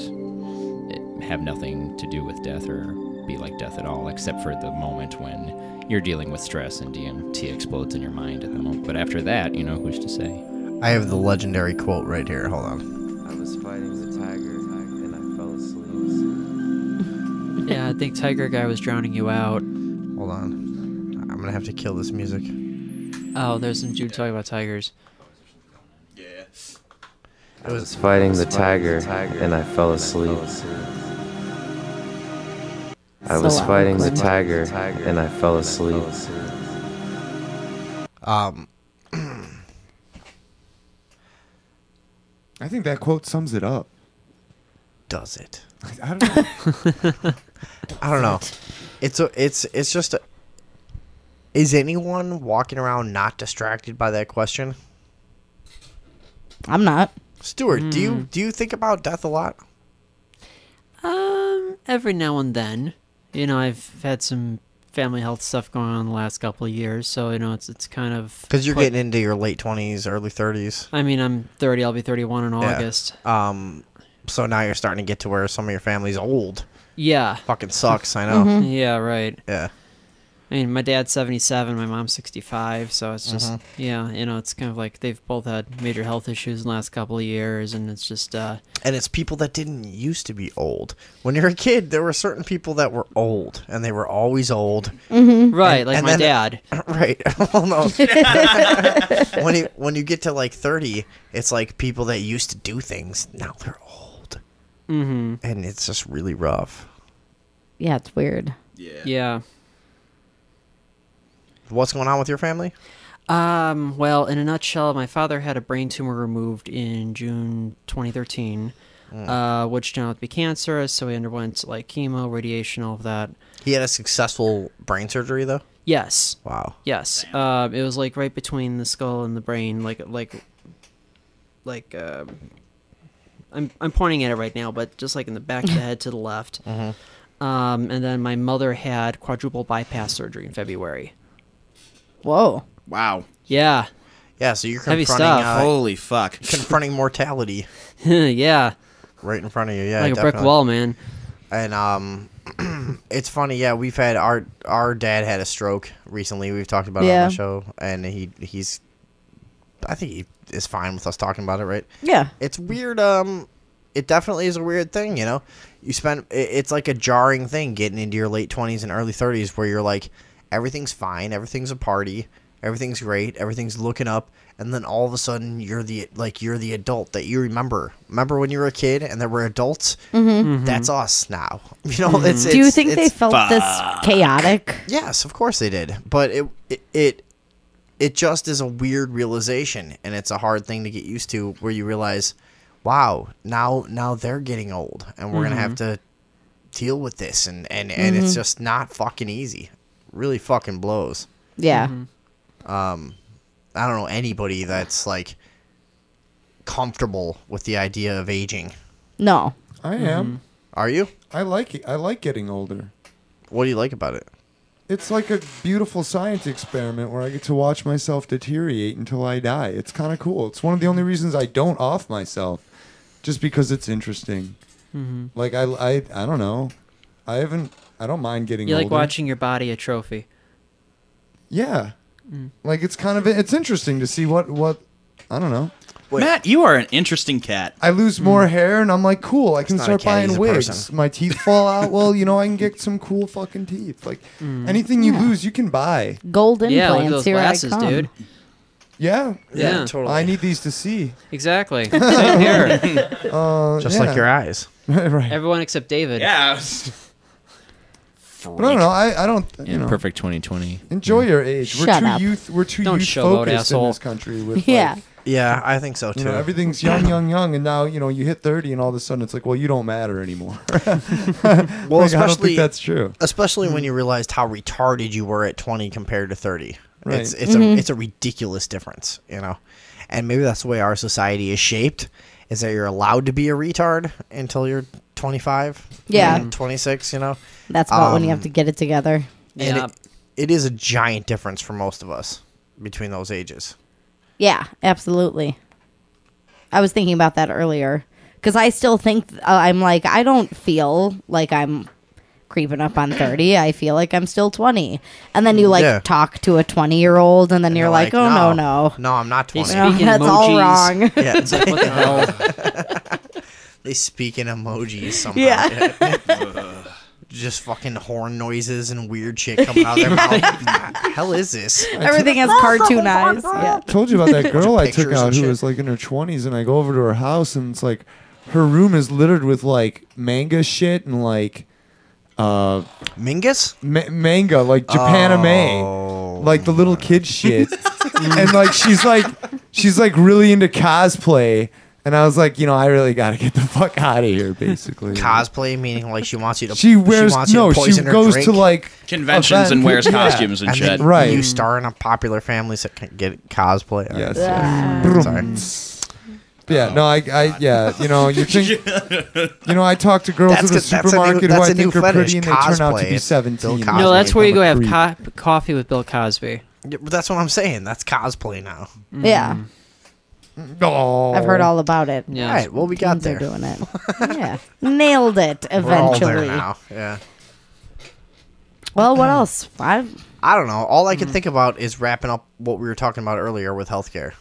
S5: it have nothing to do with death or be like death at all, except for the moment when you're dealing with stress and DMT explodes in your mind at the moment. But after that, who's to say?
S3: I have the legendary quote right here. Hold on.
S13: I was fighting the tiger and I fell asleep.
S6: Yeah, I think Tiger Guy was drowning you out.
S3: Hold on. I'm going to have to kill this music.
S6: Oh, there's some dude talking about tigers.
S10: Yes.
S13: I was fighting the tiger and I fell asleep. I was fighting the tiger and I fell asleep.
S7: I think that quote sums it up.
S3: Does it?
S7: I don't know.
S3: I don't know. It's just is anyone walking around not distracted by that question?
S4: I'm not.
S3: Stuart, do you think about death a lot?
S6: Every now and then. I've had some family health stuff going on the last couple of years, so it's kind of
S3: because you're getting into your late 20s, early 30s.
S6: I mean, I'm 30. I'll be 31 in August.
S3: So now you're starting to get to where some of your family's old.
S6: Yeah.
S3: Fucking sucks. I know.
S6: Mm-hmm. Yeah. Right.
S3: Yeah.
S6: I mean, my dad's 77, my mom's 65, so it's just, it's kind of like they've both had major health issues in the last couple of years, and it's just...
S3: And it's people that didn't used to be old. When you're a kid, there were certain people that were old, and they were always old.
S6: Mm-hmm. Right, like my dad.
S3: Right. Well, no. when you get to, 30, it's like people that used to do things, now they're old.
S6: Mm-hmm.
S3: And it's just really rough.
S4: Yeah, it's weird.
S6: Yeah.
S3: What's going on with your family?
S6: Well, in a nutshell, my father had a brain tumor removed in June 2013, which turned out to be cancerous, so he underwent chemo, radiation, all of that.
S3: He had a successful brain surgery, though?
S6: Yes.
S3: Wow.
S6: Yes. It was right between the skull and the brain, I'm pointing at it right now, but just in the back of the head to the left.
S3: Mm-hmm.
S6: And then my mother had quadruple bypass surgery in February.
S4: Whoa.
S10: Wow.
S6: Yeah.
S3: Yeah, so you're
S6: heavy
S3: confronting...
S6: stuff.
S10: Holy fuck.
S3: Confronting mortality.
S6: Yeah.
S3: Right in front of you, yeah.
S6: Like a brick wall, man.
S3: And it's funny, yeah, we've had... Our dad had a stroke recently. We've talked about it on the show. And he's... I think he is fine with us talking about it, right?
S4: Yeah.
S3: It's weird. It definitely is a weird thing, You spend... It's like a jarring thing getting into your late 20s and early 30s where you're like... Everything's fine. Everything's a party. Everything's great. Everything's looking up. And then all of a sudden, you're the adult that you remember. Remember when you were a kid and there were adults?
S4: Mm-hmm. Mm-hmm.
S3: That's us now. It's
S4: Do you think they felt this chaotic?
S3: Yes, of course they did. But it just is a weird realization, and it's a hard thing to get used to. Where you realize, wow, now they're getting old, and we're gonna have to deal with this, and it's just not fucking easy. Really fucking blows.
S4: Yeah.
S3: I don't know anybody that's comfortable with the idea of aging.
S4: No.
S7: I am.
S3: Are you?
S7: I like it. I like getting older.
S3: What do you like about it?
S7: It's like a beautiful science experiment where I get to watch myself deteriorate until I die. It's kind of cool. It's one of the only reasons I don't off myself, just because it's interesting.
S6: Mm-hmm.
S7: I don't know. I don't mind getting older.
S6: You like watching your body a trophy.
S7: Yeah. It's interesting to see what I don't know.
S10: Wait. Matt, you are an interesting cat.
S7: I lose more hair, and I'm like, cool, I can
S3: It's not a
S7: start
S3: cat, he's
S7: buying
S3: a
S7: wigs.
S3: person.
S7: My teeth fall out. Well, I can get some cool fucking teeth. Anything you lose, you can buy.
S4: Gold
S6: Yeah, look at
S4: implants.
S6: those
S4: Here
S6: glasses,
S4: I come.
S6: dude.
S7: Yeah.
S6: Yeah.
S3: Totally.
S7: I need these to see.
S6: Exactly. Same here.
S3: Just like your eyes.
S7: Right.
S6: Everyone except David.
S10: Yeah.
S7: But I don't know. I don't.
S5: Perfect 2020.
S7: Enjoy your age. We're
S4: Shut
S7: too
S4: up.
S7: We're too
S6: Don't
S7: youth
S6: showboat,
S7: focused in
S6: asshole.
S7: this country. With
S4: Yeah.
S3: Yeah, I think so too.
S7: everything's young, and now you hit 30, and all of a sudden it's like, well, you don't matter anymore.
S3: Well,
S7: I don't
S3: especially
S7: think that's true.
S3: Especially when you realized how retarded you were at 20 compared to 30.
S7: Right.
S3: It's a ridiculous difference, And maybe that's the way our society is shaped, is that you're allowed to be a retard until you're 25.
S4: Yeah.
S3: 26,
S4: That's about when you have to get it together.
S3: And
S6: Yeah.
S3: it is a giant difference for most of us between those ages.
S4: Yeah, absolutely. I was thinking about that earlier because I still think I'm like, I don't feel like I'm creeping up on 30. I feel like I'm still 20. And then you talk to a 20-year-old and then you're like, oh, no.
S3: No, I'm not 20.
S4: That's all wrong.
S6: Yeah, it's like, what the hell?
S3: They speak in emojis somehow.
S4: Yeah.
S3: Just fucking horn noises and weird shit coming out of their mouth. What the hell is this?
S4: Everything has cartoon eyes. Yeah.
S7: I told you about that girl I took
S3: Pictures
S7: out
S3: and
S7: who
S3: shit.
S7: was like in her 20s, and I go over to her house, and it's like her room is littered with like manga shit and like
S3: Mingus?
S7: manga, like Japanime, like the little kid shit. And like she's like really into cosplay. And I was like, I really got to get the fuck out of here, basically.
S3: Cosplay, meaning like she wants you to.
S7: She wears
S3: she
S7: goes to like
S10: conventions and wears costumes and
S3: and
S10: shit.
S3: then
S7: Right.
S3: You star in a popular families that can get cosplay.
S7: Yes.
S3: Sorry.
S7: Yeah, no, you think, I talk to girls at the supermarket who I think are pretty, and they turn out to be 17.
S6: No, that's where you go have coffee with Bill Cosby.
S3: Yeah, but that's what I'm saying. That's cosplay now.
S4: Yeah.
S7: Oh.
S4: I've heard all about it.
S6: Yeah.
S3: All right, well, we got
S4: Teens are
S3: there.
S4: doing it. Yeah. Nailed it
S3: We're all
S4: eventually.
S3: there now. Yeah.
S4: Well, what else?
S3: I don't know. All I can think about is wrapping up what we were talking about earlier with healthcare.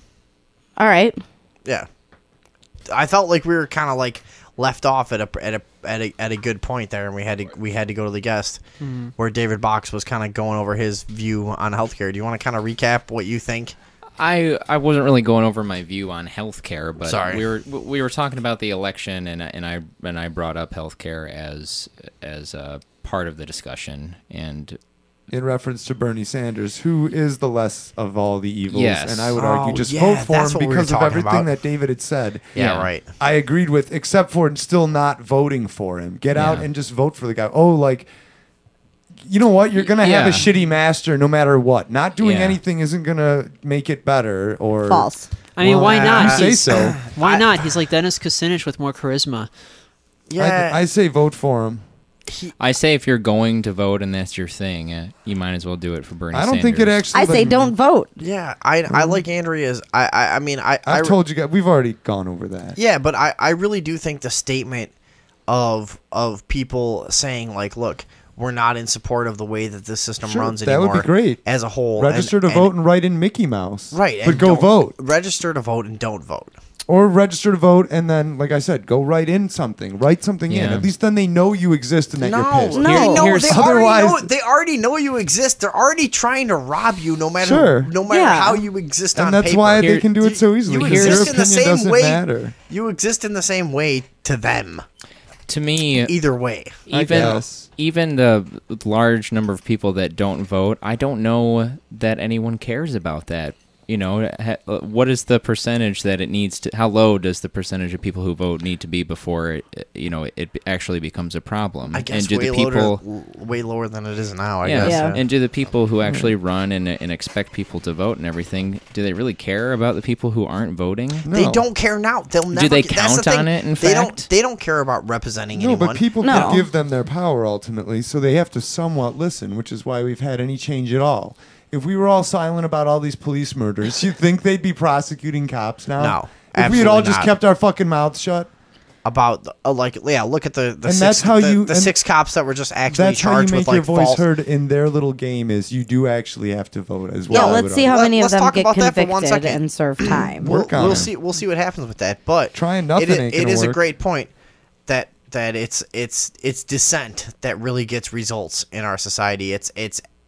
S4: All right.
S3: Yeah. I felt like we were kind of like left off at a good point there, and we had to go to the guest where David Box was kind of going over his view on healthcare. Do you want to kind of recap what you think?
S5: I wasn't really going over my view on healthcare, but
S3: Sorry.
S5: we were talking about the election, and I brought up healthcare as a part of the discussion, and
S7: in reference to Bernie Sanders, who is the less of all the evils.
S5: Yes.
S7: And I would argue just vote for him because of everything that David had said.
S3: Yeah, right.
S7: I agreed with, except for still not voting for him. Get out and just vote for the guy. Oh, like, you know what? You're going to have a shitty master no matter what. Not doing anything isn't going to make it better. Or
S4: false.
S6: I mean, why not?
S7: You say so.
S6: Why not? He's like Dennis Kucinich with more charisma.
S3: Yeah.
S7: I say vote for him.
S5: I say if you're going to vote and that's your thing, you might as well do it for Bernie Sanders.
S7: I don't think it actually...
S4: I say don't vote.
S3: Yeah, I like Andrea's... I've
S7: told you guys... We've already gone over that.
S3: Yeah, but I really do think the statement of people saying, like, look, we're not in support of the way that this system runs anymore.
S7: That would be great.
S3: As a whole.
S7: Register to vote and write in Mickey Mouse.
S3: Right.
S7: But go vote.
S3: Register to vote and don't vote.
S7: Or register to vote and then, like I said, go write in something. Write something in. At least then they know you exist and that you're pissed.
S3: They already know you exist. They're already trying to rob you no matter how you exist on paper.
S7: And that's why they can do it so easily.
S3: You
S7: Because
S3: exist
S7: their
S3: in the
S7: opinion
S3: same
S7: doesn't
S3: way.
S7: matter.
S3: You exist in the same way to them.
S5: To me,
S3: either way.
S5: Even the large number of people that don't vote, I don't know that anyone cares about that. You know, what is the percentage that it needs to? How low does the percentage of people who vote need to be before it actually becomes a problem?
S3: I guess
S5: and do
S3: way lower than it is now. I
S5: guess.
S3: guess.
S5: And do the people who actually run and expect people to vote and everything, do they really care about the people who aren't voting?
S3: No. They don't care now. They'll never.
S5: Do they count on it? In fact,
S3: they don't care about representing anyone.
S7: No, but people can give them their power ultimately, so they have to somewhat listen, which is why we've had any change at all. If we were all silent about all these police murders, you'd think they'd be prosecuting cops now?
S3: No,
S7: if we had all just kept our fucking mouths shut?
S3: About, look at the
S7: and that's how
S3: the 6 cops that were just actually charged with, like,
S7: that's how you make your voice heard in their little game is you do actually have to vote as well.
S4: Yeah, let's see how many of them get convicted
S3: and
S4: serve time.
S3: We'll see what happens with that. But
S7: trying nothing ain't gonna
S3: it is
S7: work.
S3: a great point that it's dissent that really gets results in our society.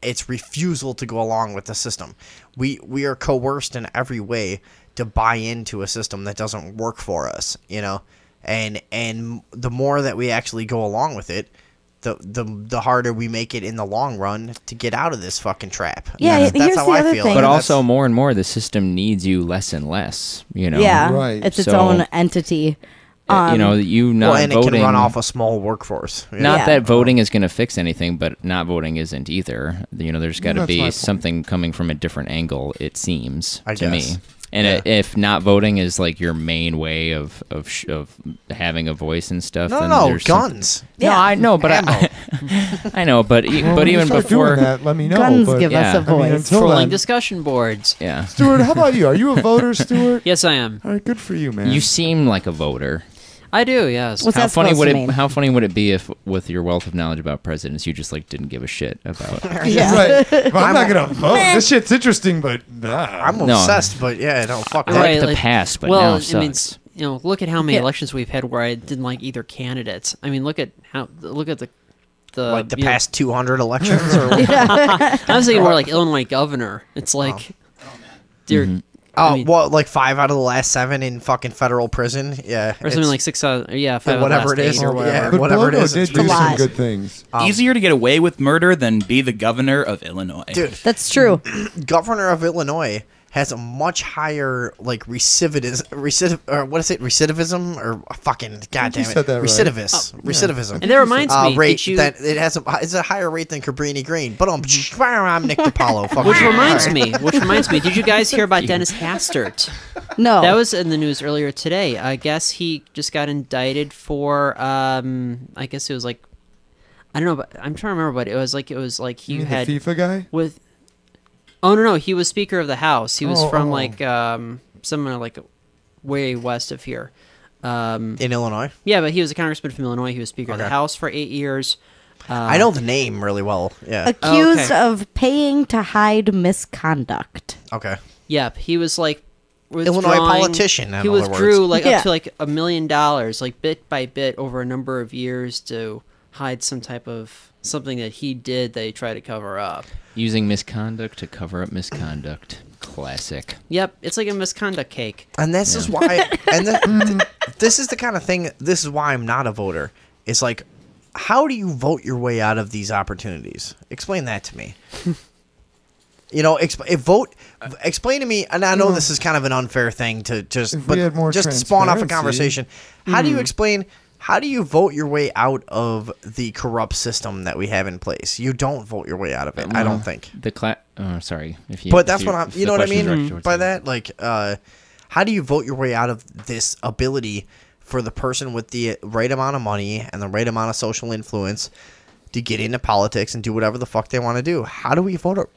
S3: It's refusal to go along with the system. We are coerced in every way to buy into a system that doesn't work for us, you know? And the more that we actually go along with it, the harder we make it in the long run to get out of this fucking trap.
S4: Yeah,
S3: that's how I feel.
S5: But also more and more the system needs you less and less, you know?
S4: Yeah,
S7: right.
S4: It's its own entity.
S5: You know, you not
S3: and
S5: voting,
S3: it can run off a small workforce.
S5: Not that voting is going to fix anything, but not voting isn't either. You know, there's got to be something coming from a different angle, it seems, to me. And if not voting is like your main way of having a voice and stuff, then there's
S3: guns.
S5: No, I know, but I know, but even before
S7: that, let me know.
S4: Guns
S7: but,
S4: give us a voice.
S6: Trolling discussion boards.
S5: Yeah.
S7: Stuart, how about you? Are you a voter, Stuart?
S6: Yes, I am.
S7: All right, good for you, man.
S5: You seem like a voter.
S6: I do, yes.
S4: What's
S5: How
S4: that
S5: funny
S4: supposed
S5: would
S4: to
S5: it?
S4: mean?
S5: How funny would it be if, with your wealth of knowledge about presidents, you just like didn't give a shit about?
S7: Yeah. Right. Well, I'm not gonna vote. This shit's interesting, but
S3: I'm obsessed. But yeah, don't fuck that.
S5: I like the past, but now it
S6: I mean,
S5: sucks.
S6: look at how many elections we've had where I didn't like either candidates. I mean, look at the
S3: like the past 200 elections. Or
S6: I was thinking more like Illinois governor. It's like, dear.
S3: Well, like 5 out of the last 7 in fucking federal prison. Yeah,
S6: or something like 6 out. 5 out of the
S3: whatever
S6: last
S3: it is,
S6: 8 or whatever.
S7: but
S3: whatever it
S7: Blogo
S3: is.
S7: did do some good things.
S10: Easier to get away with murder than be the governor of Illinois.
S3: Dude,
S4: that's true.
S3: Governor of Illinois has a much higher like recidivism or fucking goddamn it, recidivism.
S6: And that reminds me,
S3: rate that it has it's a higher rate than Cabrini Green. But I'm Nick DiPaolo.
S6: Which reminds me, did you guys hear about Dennis Hastert?
S4: No,
S6: that was in the news earlier today. I guess he just got indicted for I guess it was like, I don't know, but I'm trying to remember, but it was like he had
S7: the FIFA guy
S6: with. Oh no, he was Speaker of the House. He was from like somewhere like way west of here.
S3: In Illinois?
S6: Yeah, but he was a congressman from Illinois. He was Speaker of the House for 8 years.
S3: I know the name really well. Yeah.
S4: Accused of paying to hide misconduct.
S3: Okay.
S6: Yep, he was like
S3: Illinois politician.
S6: He withdrew like up to like $1 million, like bit by bit over a number of years to hide some type of something that he did that he tried to cover up.
S5: Using misconduct to cover up misconduct. Classic.
S6: Yep, it's like a misconduct cake.
S3: And this is why. This is the kind of thing. This is why I'm not a voter. It's like, how do you vote your way out of these opportunities? Explain that to me. Explain to me. And I know this is kind of an unfair thing to just spawn off a conversation. How do you explain? How do you vote your way out of the corrupt system that we have in place? You don't vote your way out of it. I don't think.
S5: Sorry.
S3: But that's what I'm. You know what I mean by that? Like, how do you vote your way out of this ability for the person with the right amount of money and the right amount of social influence to get into politics and do whatever the fuck they want to do? How do we vote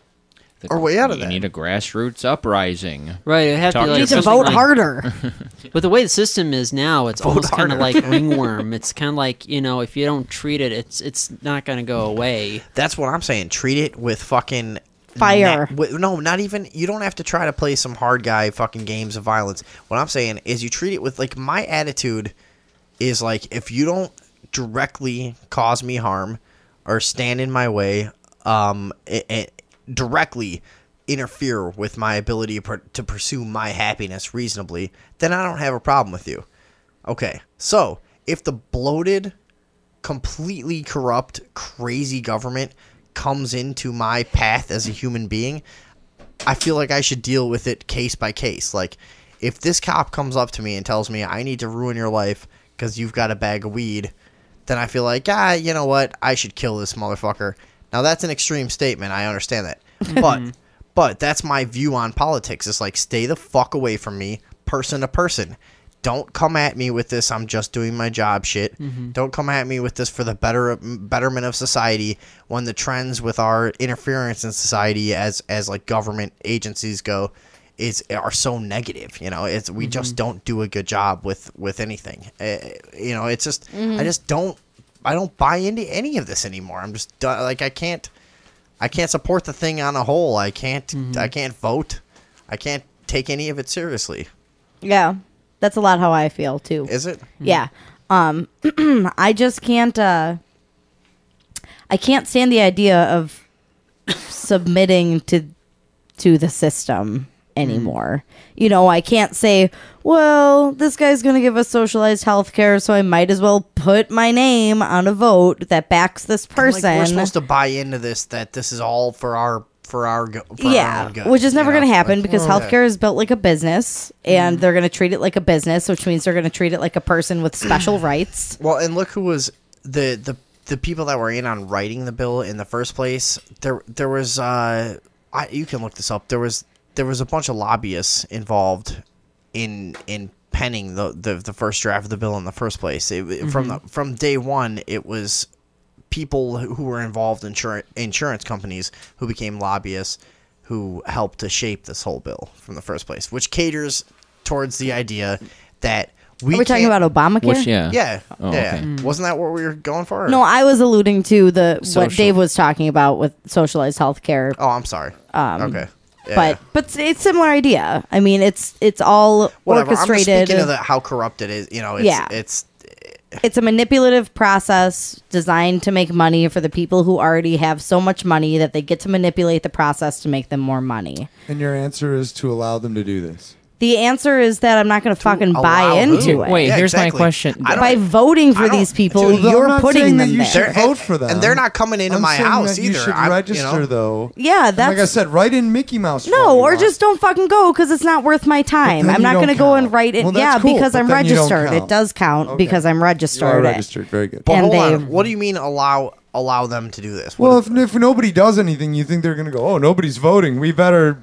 S3: our way out of that?
S5: You need a grassroots uprising.
S6: Right. You have to
S4: need to vote harder.
S6: But the way the system is now, it's almost kind of like ringworm. It's kind of like, if you don't treat it, it's not going to go away.
S3: That's what I'm saying. Treat it with fucking
S4: fire.
S3: No, not even. You don't have to try to play some hard guy fucking games of violence. What I'm saying is you treat it with, like, my attitude is like, if you don't directly cause me harm or stand in my way, directly interfere with my ability to pursue my happiness reasonably, then I don't have a problem with you. Okay, so if the bloated, completely corrupt, crazy government comes into my path as a human being, I feel like I should deal with it case by case. Like, if this cop comes up to me and tells me I need to ruin your life because you've got a bag of weed, then I feel like, you know what, I should kill this motherfucker. Now, that's an extreme statement. I understand that. But that's my view on politics. It's like, stay the fuck away from me, person to person. Don't come at me with this, I'm just doing my job shit. Don't come at me with this for the betterment of society when the trends with our interference in society as like government agencies go are so negative. We just don't do a good job with anything. It's just I don't buy into any of this anymore. I'm just like, I can't support the thing on a whole. I can't vote. I can't take any of it seriously.
S4: Yeah, that's a lot how I feel too.
S3: Is it?
S4: Yeah. I just can't. I can't stand the idea of submitting to the system anymore. I can't say, well, this guy's going to give us socialized health care, so I might as well put my name on a vote that backs this person.
S3: Like, we're supposed to buy into this, that this is all for our own good,
S4: which is never going to happen because healthcare is built like a business, and they're going to treat it like a business, which means they're going to treat it like a person with special rights.
S3: Well, and look who was the people that were in on writing the bill in the first place. There was you can look this up. There was there was a bunch of lobbyists involved in penning the first draft of the bill in the first place. From day one, it was people who were involved in insurance companies who became lobbyists who helped to shape this whole bill from the first place, which caters towards the idea that
S4: Are we talking about Obamacare?
S5: Which, yeah.
S3: Yeah.
S5: Oh,
S3: yeah.
S5: okay.
S3: Wasn't that what we were going for?
S4: No, I was alluding to what
S3: Social-
S4: Dave was talking about with socialized healthcare.
S3: Oh, I'm sorry. Okay.
S4: But it's similar idea. I mean, it's all
S3: Whatever.
S4: orchestrated.
S3: I'm just speaking of how corrupt it is. You know,
S4: It's a manipulative process designed to make money for the people who already have so much money that they get to manipulate the process to make them more money.
S7: And your answer is to allow them to do this.
S4: The answer is that I'm not going to fucking buy into it.
S5: Wait, here's my question.
S4: By voting for these people, you're putting them there.
S7: Vote for them.
S3: And they're not coming into my house either.
S7: You should register, though.
S4: Yeah,
S7: And like I said, write in Mickey Mouse.
S4: No, or just don't fucking go because it's not worth my time. I'm not going to go and write it.
S7: Well,
S4: yeah,
S7: that's cool,
S4: because
S7: but
S4: I'm
S7: then you don't
S4: registered. It
S7: count.
S4: does count because I'm registered.
S7: You are registered. Very good.
S3: But
S4: And
S3: hold
S4: they-
S3: on. What do you mean allow them to do this?
S7: Well, if nobody does anything, you think they're going to go, oh, nobody's voting. We better...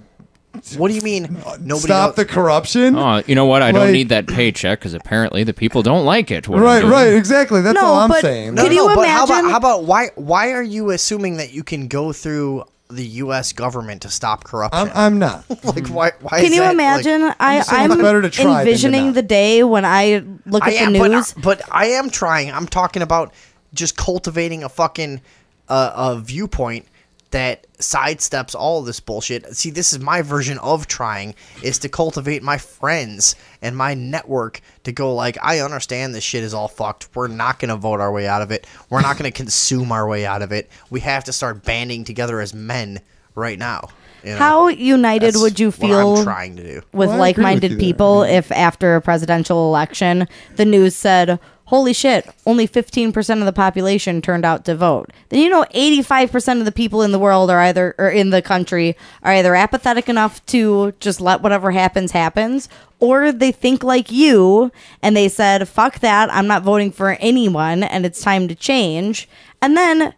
S3: What do you mean nobody
S7: stop the corruption?
S5: Oh, you know what? I don't
S7: Like-
S5: need that paycheck because apparently the people don't like it. what I'm
S7: Right,
S5: doing.
S7: right, exactly. That's all I'm saying.
S3: But how about why are you assuming that you can go through the U.S. government to stop corruption?
S7: I'm not.
S3: Like why?
S4: Can
S3: is
S4: you
S3: that,
S4: imagine?
S3: Like,
S4: I'm envisioning the day when I look at the news.
S3: But I am trying. I'm talking about just cultivating a fucking a viewpoint that sidesteps all of this bullshit. See, this is my version of trying, is to cultivate my friends and my network to go like, I understand this shit is all fucked. We're not going to vote our way out of it. We're not going to consume our way out of it. We have to start banding together as men right now. You know?
S4: How united
S3: That's
S4: would you
S3: what
S4: feel
S3: I'm trying to do.
S4: with
S3: Well, I agree
S4: like-minded
S3: with you there.
S4: people if after a presidential election the news said, holy shit, only 15% of the population turned out to vote? Then 85% of the people in the world in the country are either apathetic enough to just let whatever happens, or they think like you and they said, fuck that, I'm not voting for anyone and it's time to change. And then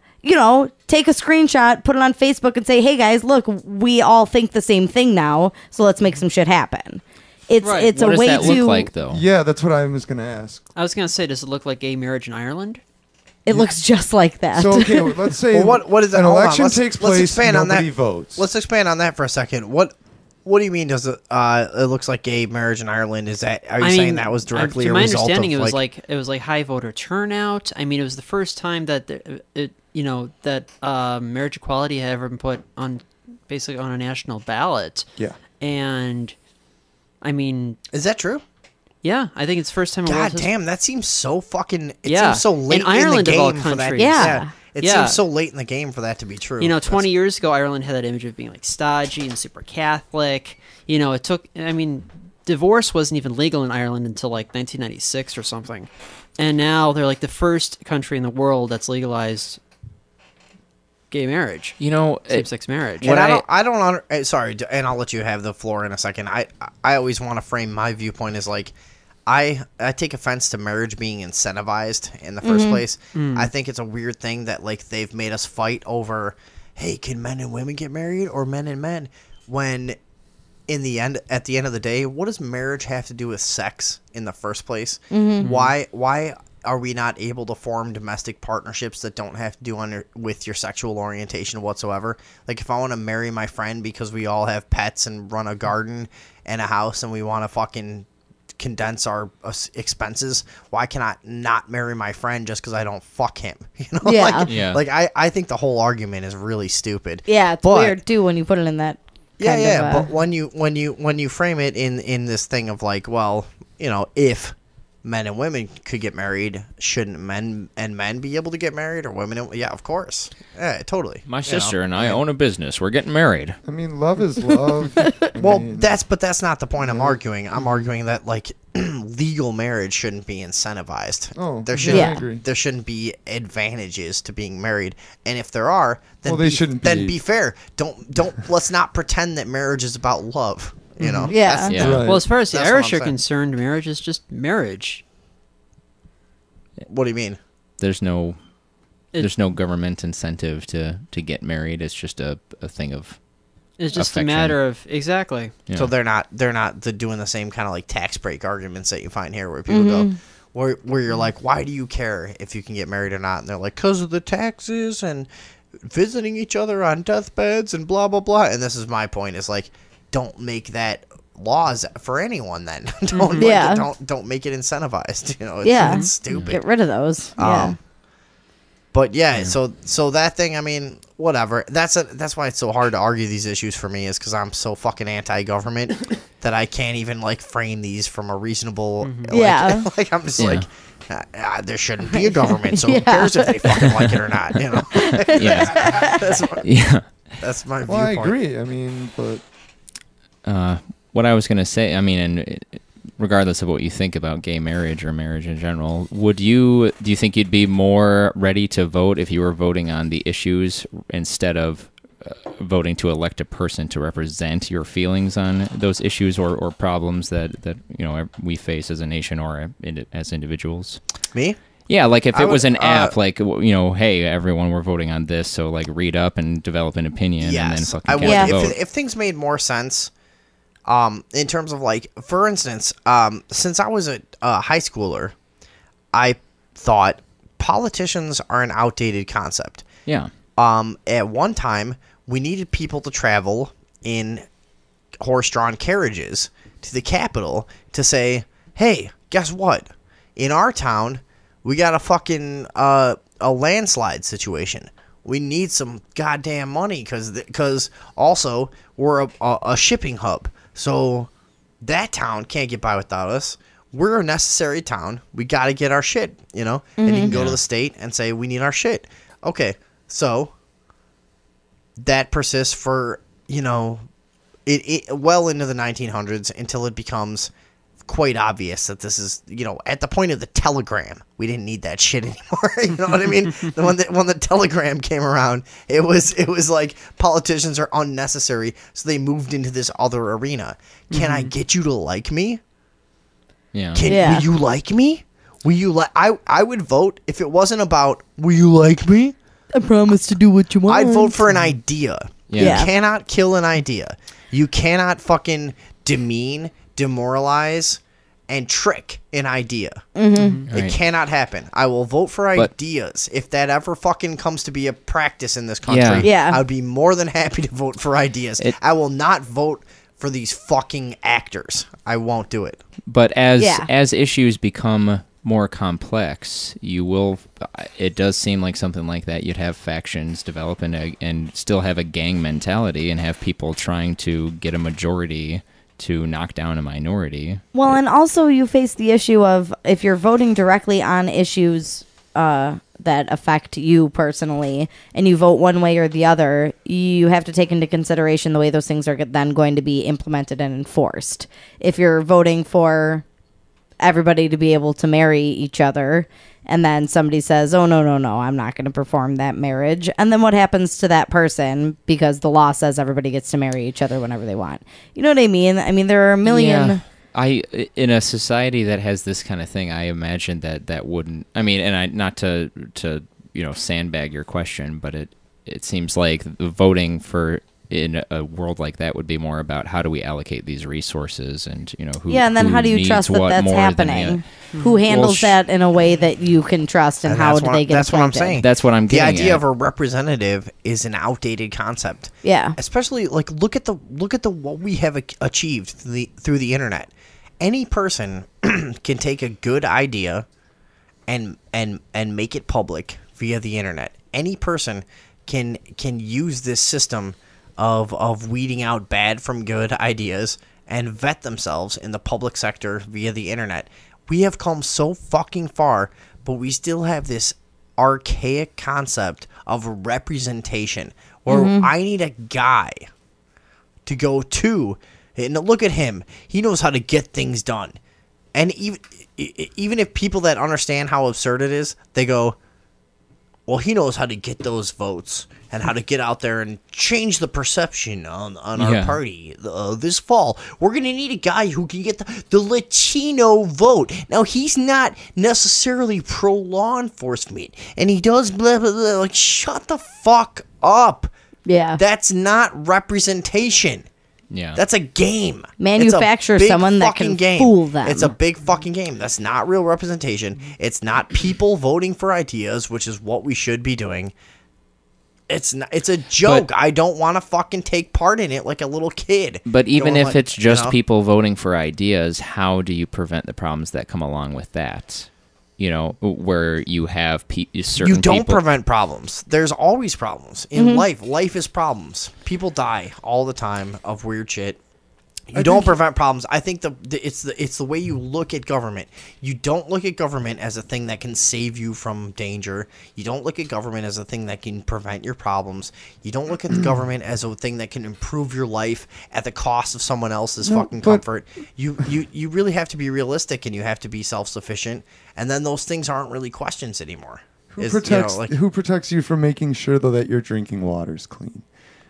S4: take a screenshot, put it on Facebook and say, hey guys, look, we all think the same thing now, so let's make some shit happen. It's
S5: What
S4: a
S5: does
S4: way
S5: that
S4: to
S5: look like, though?
S7: Yeah, that's what I was going to ask.
S6: I was going to say, does it look like gay marriage in Ireland?
S4: It looks just like that.
S7: So, okay, let's say
S3: what is that?
S7: an
S3: Hold on,
S7: election
S3: let's-
S7: takes
S3: let's
S7: place,
S3: expand on
S7: nobody
S3: that.
S7: votes.
S3: Let's expand on that for a second. What do you mean? Does it looks like gay marriage in Ireland? Is that are you saying that was directly
S6: to
S3: a
S6: my
S3: result
S6: understanding,
S3: of
S6: it was like high voter turnout. I mean, it was the first time that marriage equality had ever been put on basically on a national ballot.
S7: Yeah,
S6: and I mean,
S3: is that true?
S6: Yeah, I think it's the first time.
S3: God damn, that seems so fucking. It
S6: Yeah.
S3: seems so late
S6: In Ireland,
S3: in
S6: of
S3: the
S6: all
S3: game for that.
S6: countries.
S3: Yeah, it
S6: Yeah.
S3: seems so late in the game for that to be true.
S6: 20 years ago, Ireland had that image of being like stodgy and super Catholic. It took. I mean, divorce wasn't even legal in Ireland until like 1996 or something, and now they're like the first country in the world that's legalized gay marriage. Same-sex marriage.
S3: And I don't sorry, and I'll let you have the floor in a second. I always want to frame my viewpoint as like, I take offense to marriage being incentivized in the first place. I think it's a weird thing that like they've made us fight over, hey, can men and women get married or men and men? When at the end of the day, what does marriage have to do with sex in the first place? Why are we not able to form domestic partnerships that don't have to do with your sexual orientation whatsoever? Like if I want to marry my friend because we all have pets and run a garden and a house and we want to fucking condense our expenses, why can I not marry my friend just because I don't fuck him?
S4: Yeah.
S3: Like I think the whole argument is really stupid.
S4: Yeah, it's weird too when you put it in that.
S3: But when you frame it in this thing of like, well, if men and women could get married, shouldn't men and men be able to get married, or women? Yeah, of course. Yeah, totally.
S5: My sister and I own a business. We're getting married.
S7: I mean, love is love.
S3: Well, that's not the point I'm arguing. I'm arguing that like legal marriage shouldn't be incentivized.
S7: Oh,
S3: I
S7: agree.
S3: There shouldn't be advantages to being married, and if there are, then
S7: they shouldn't be.
S3: Then be fair. Don't let's not pretend that marriage is about love.
S4: Yeah.
S6: Well, as far as the
S3: That's what
S6: Irish
S3: I'm
S6: are
S3: saying.
S6: concerned, marriage is just marriage.
S3: What do you mean?
S5: There's no government incentive to get married. It's just a thing of
S6: It's just
S5: affection.
S6: a matter of exactly.
S5: Yeah.
S3: So they're not doing the same kind of like tax break arguments that you find here, where people go, where you're like, why do you care if you can get married or not? And they're like, because of the taxes and visiting each other on deathbeds and blah blah blah. And this is my point: is like, don't make that laws for anyone. Then don't don't make it incentivized. You know, it's stupid.
S4: Get rid of those.
S3: But so that thing, I mean, whatever. That's why it's so hard to argue these issues for me, is because I'm so fucking anti-government that I can't even like frame these from a reasonable. Like I'm just like, there shouldn't be a government, so who cares if they fucking like it or not? You know. That's my viewpoint.
S7: Well, I agree. I mean, but
S5: what I was gonna say, I mean, and regardless of what you think about gay marriage or marriage in general, do you think you'd be more ready to vote if you were voting on the issues instead of voting to elect a person to represent your feelings on those issues or problems that you know we face as a nation or as individuals?
S3: Me?
S5: Yeah, like if it was an app, like, you know, hey, everyone, we're voting on this, so like read up and develop an opinion and then fucking cast a vote.
S3: If things made more sense, in terms of like, for instance, since I was a high schooler, I thought politicians are an outdated concept.
S5: Yeah.
S3: At one time, we needed people to travel in horse-drawn carriages to the Capitol to say, hey, guess what? In our town, we got a fucking a landslide situation. We need some goddamn money because also we're a shipping hub. So that town can't get by without us. We're a necessary town. We got to get our shit, you know? And you can go to the state and say, we need our shit. Okay, so that persists for, you know, it well into the 1900s until it becomes quite obvious that this is, you know, at the point of the telegram, we didn't need that shit anymore. You know what I mean? When the telegram came around, it was like politicians are unnecessary, so they moved into this other arena. Can I get you to like me?
S5: Yeah.
S3: Will you like me? Will you like? I would vote if it wasn't about will you like me?
S4: I promise to do what you want.
S3: I'd vote for an idea.
S5: Yeah.
S3: You cannot kill an idea. You cannot fucking demean, demoralize, and trick an idea. It cannot happen. I will vote for ideas. If that ever fucking comes to be a practice in this country, I would be more than happy to vote for ideas. I will not vote for these fucking actors. I won't do it.
S5: But as issues become more complex, it does seem like something like that. You'd have factions develop and still have a gang mentality and have people trying to get a majority to knock down a minority.
S4: Well, and also you face the issue of if you're voting directly on issues that affect you personally and you vote one way or the other, you have to take into consideration the way those things are then going to be implemented and enforced. If you're voting for everybody to be able to marry each other and then somebody says, oh, no, I'm not going to perform that marriage. And then what happens to that person because the law says everybody gets to marry each other whenever they want? You know what I mean? I mean, there are a million...
S5: Yeah. In a society that has this kind of thing, I imagine that wouldn't... I mean, and not to you know, sandbag your question, but it seems like the voting for... in a world like that would be more about how do we allocate these resources and, you know, who
S4: and then how do you trust that that's happening? Who handles that in a way that you can trust and how do they get
S3: That's what I'm saying.
S5: That's what I'm getting
S3: The idea
S5: at.
S3: of a representative is an outdated concept.
S4: Yeah.
S3: Especially like look at the what we have achieved through the internet. Any person can take a good idea and make it public via the internet. Any person can use this system of weeding out bad from good ideas and vet themselves in the public sector via the internet. We have come so fucking far, but we still have this archaic concept of representation where I need a guy to go to, and look at him. He knows how to get things done. And even if people that understand how absurd it is, they go, well, he knows how to get those votes and how to get out there and change the perception on our party this fall. We're going to need a guy who can get the Latino vote. Now, he's not necessarily pro-law enforcement, and he does blah, blah, blah. Like, shut the fuck up.
S4: Yeah.
S3: That's not representation.
S5: Yeah.
S3: That's a game.
S4: Manufacture
S3: It's a big
S4: someone that
S3: fucking
S4: can
S3: game.
S4: fool them.
S3: It's a big fucking game. That's not real representation. It's not people voting for ideas, which is what we should be doing. It's not, it's a joke. I don't want to fucking take part in it like a little kid.
S5: But even
S3: Going
S5: if
S3: like,
S5: it's just
S3: you know?
S5: people voting for ideas, how do you prevent the problems that come along with that? You know, where you have certain
S3: You don't
S5: people...
S3: prevent problems. There's always problems in life. Life is problems. People die all the time of weird shit. You don't prevent problems. I think it's the way you look at government. You don't look at government as a thing that can save you from danger. You don't look at government as a thing that can prevent your problems. You don't look at the government as a thing that can improve your life at the cost of someone else's fucking comfort. You really have to be realistic, and you have to be self-sufficient. And then those things aren't really questions anymore.
S7: Who protects you from making sure though that your drinking water's clean?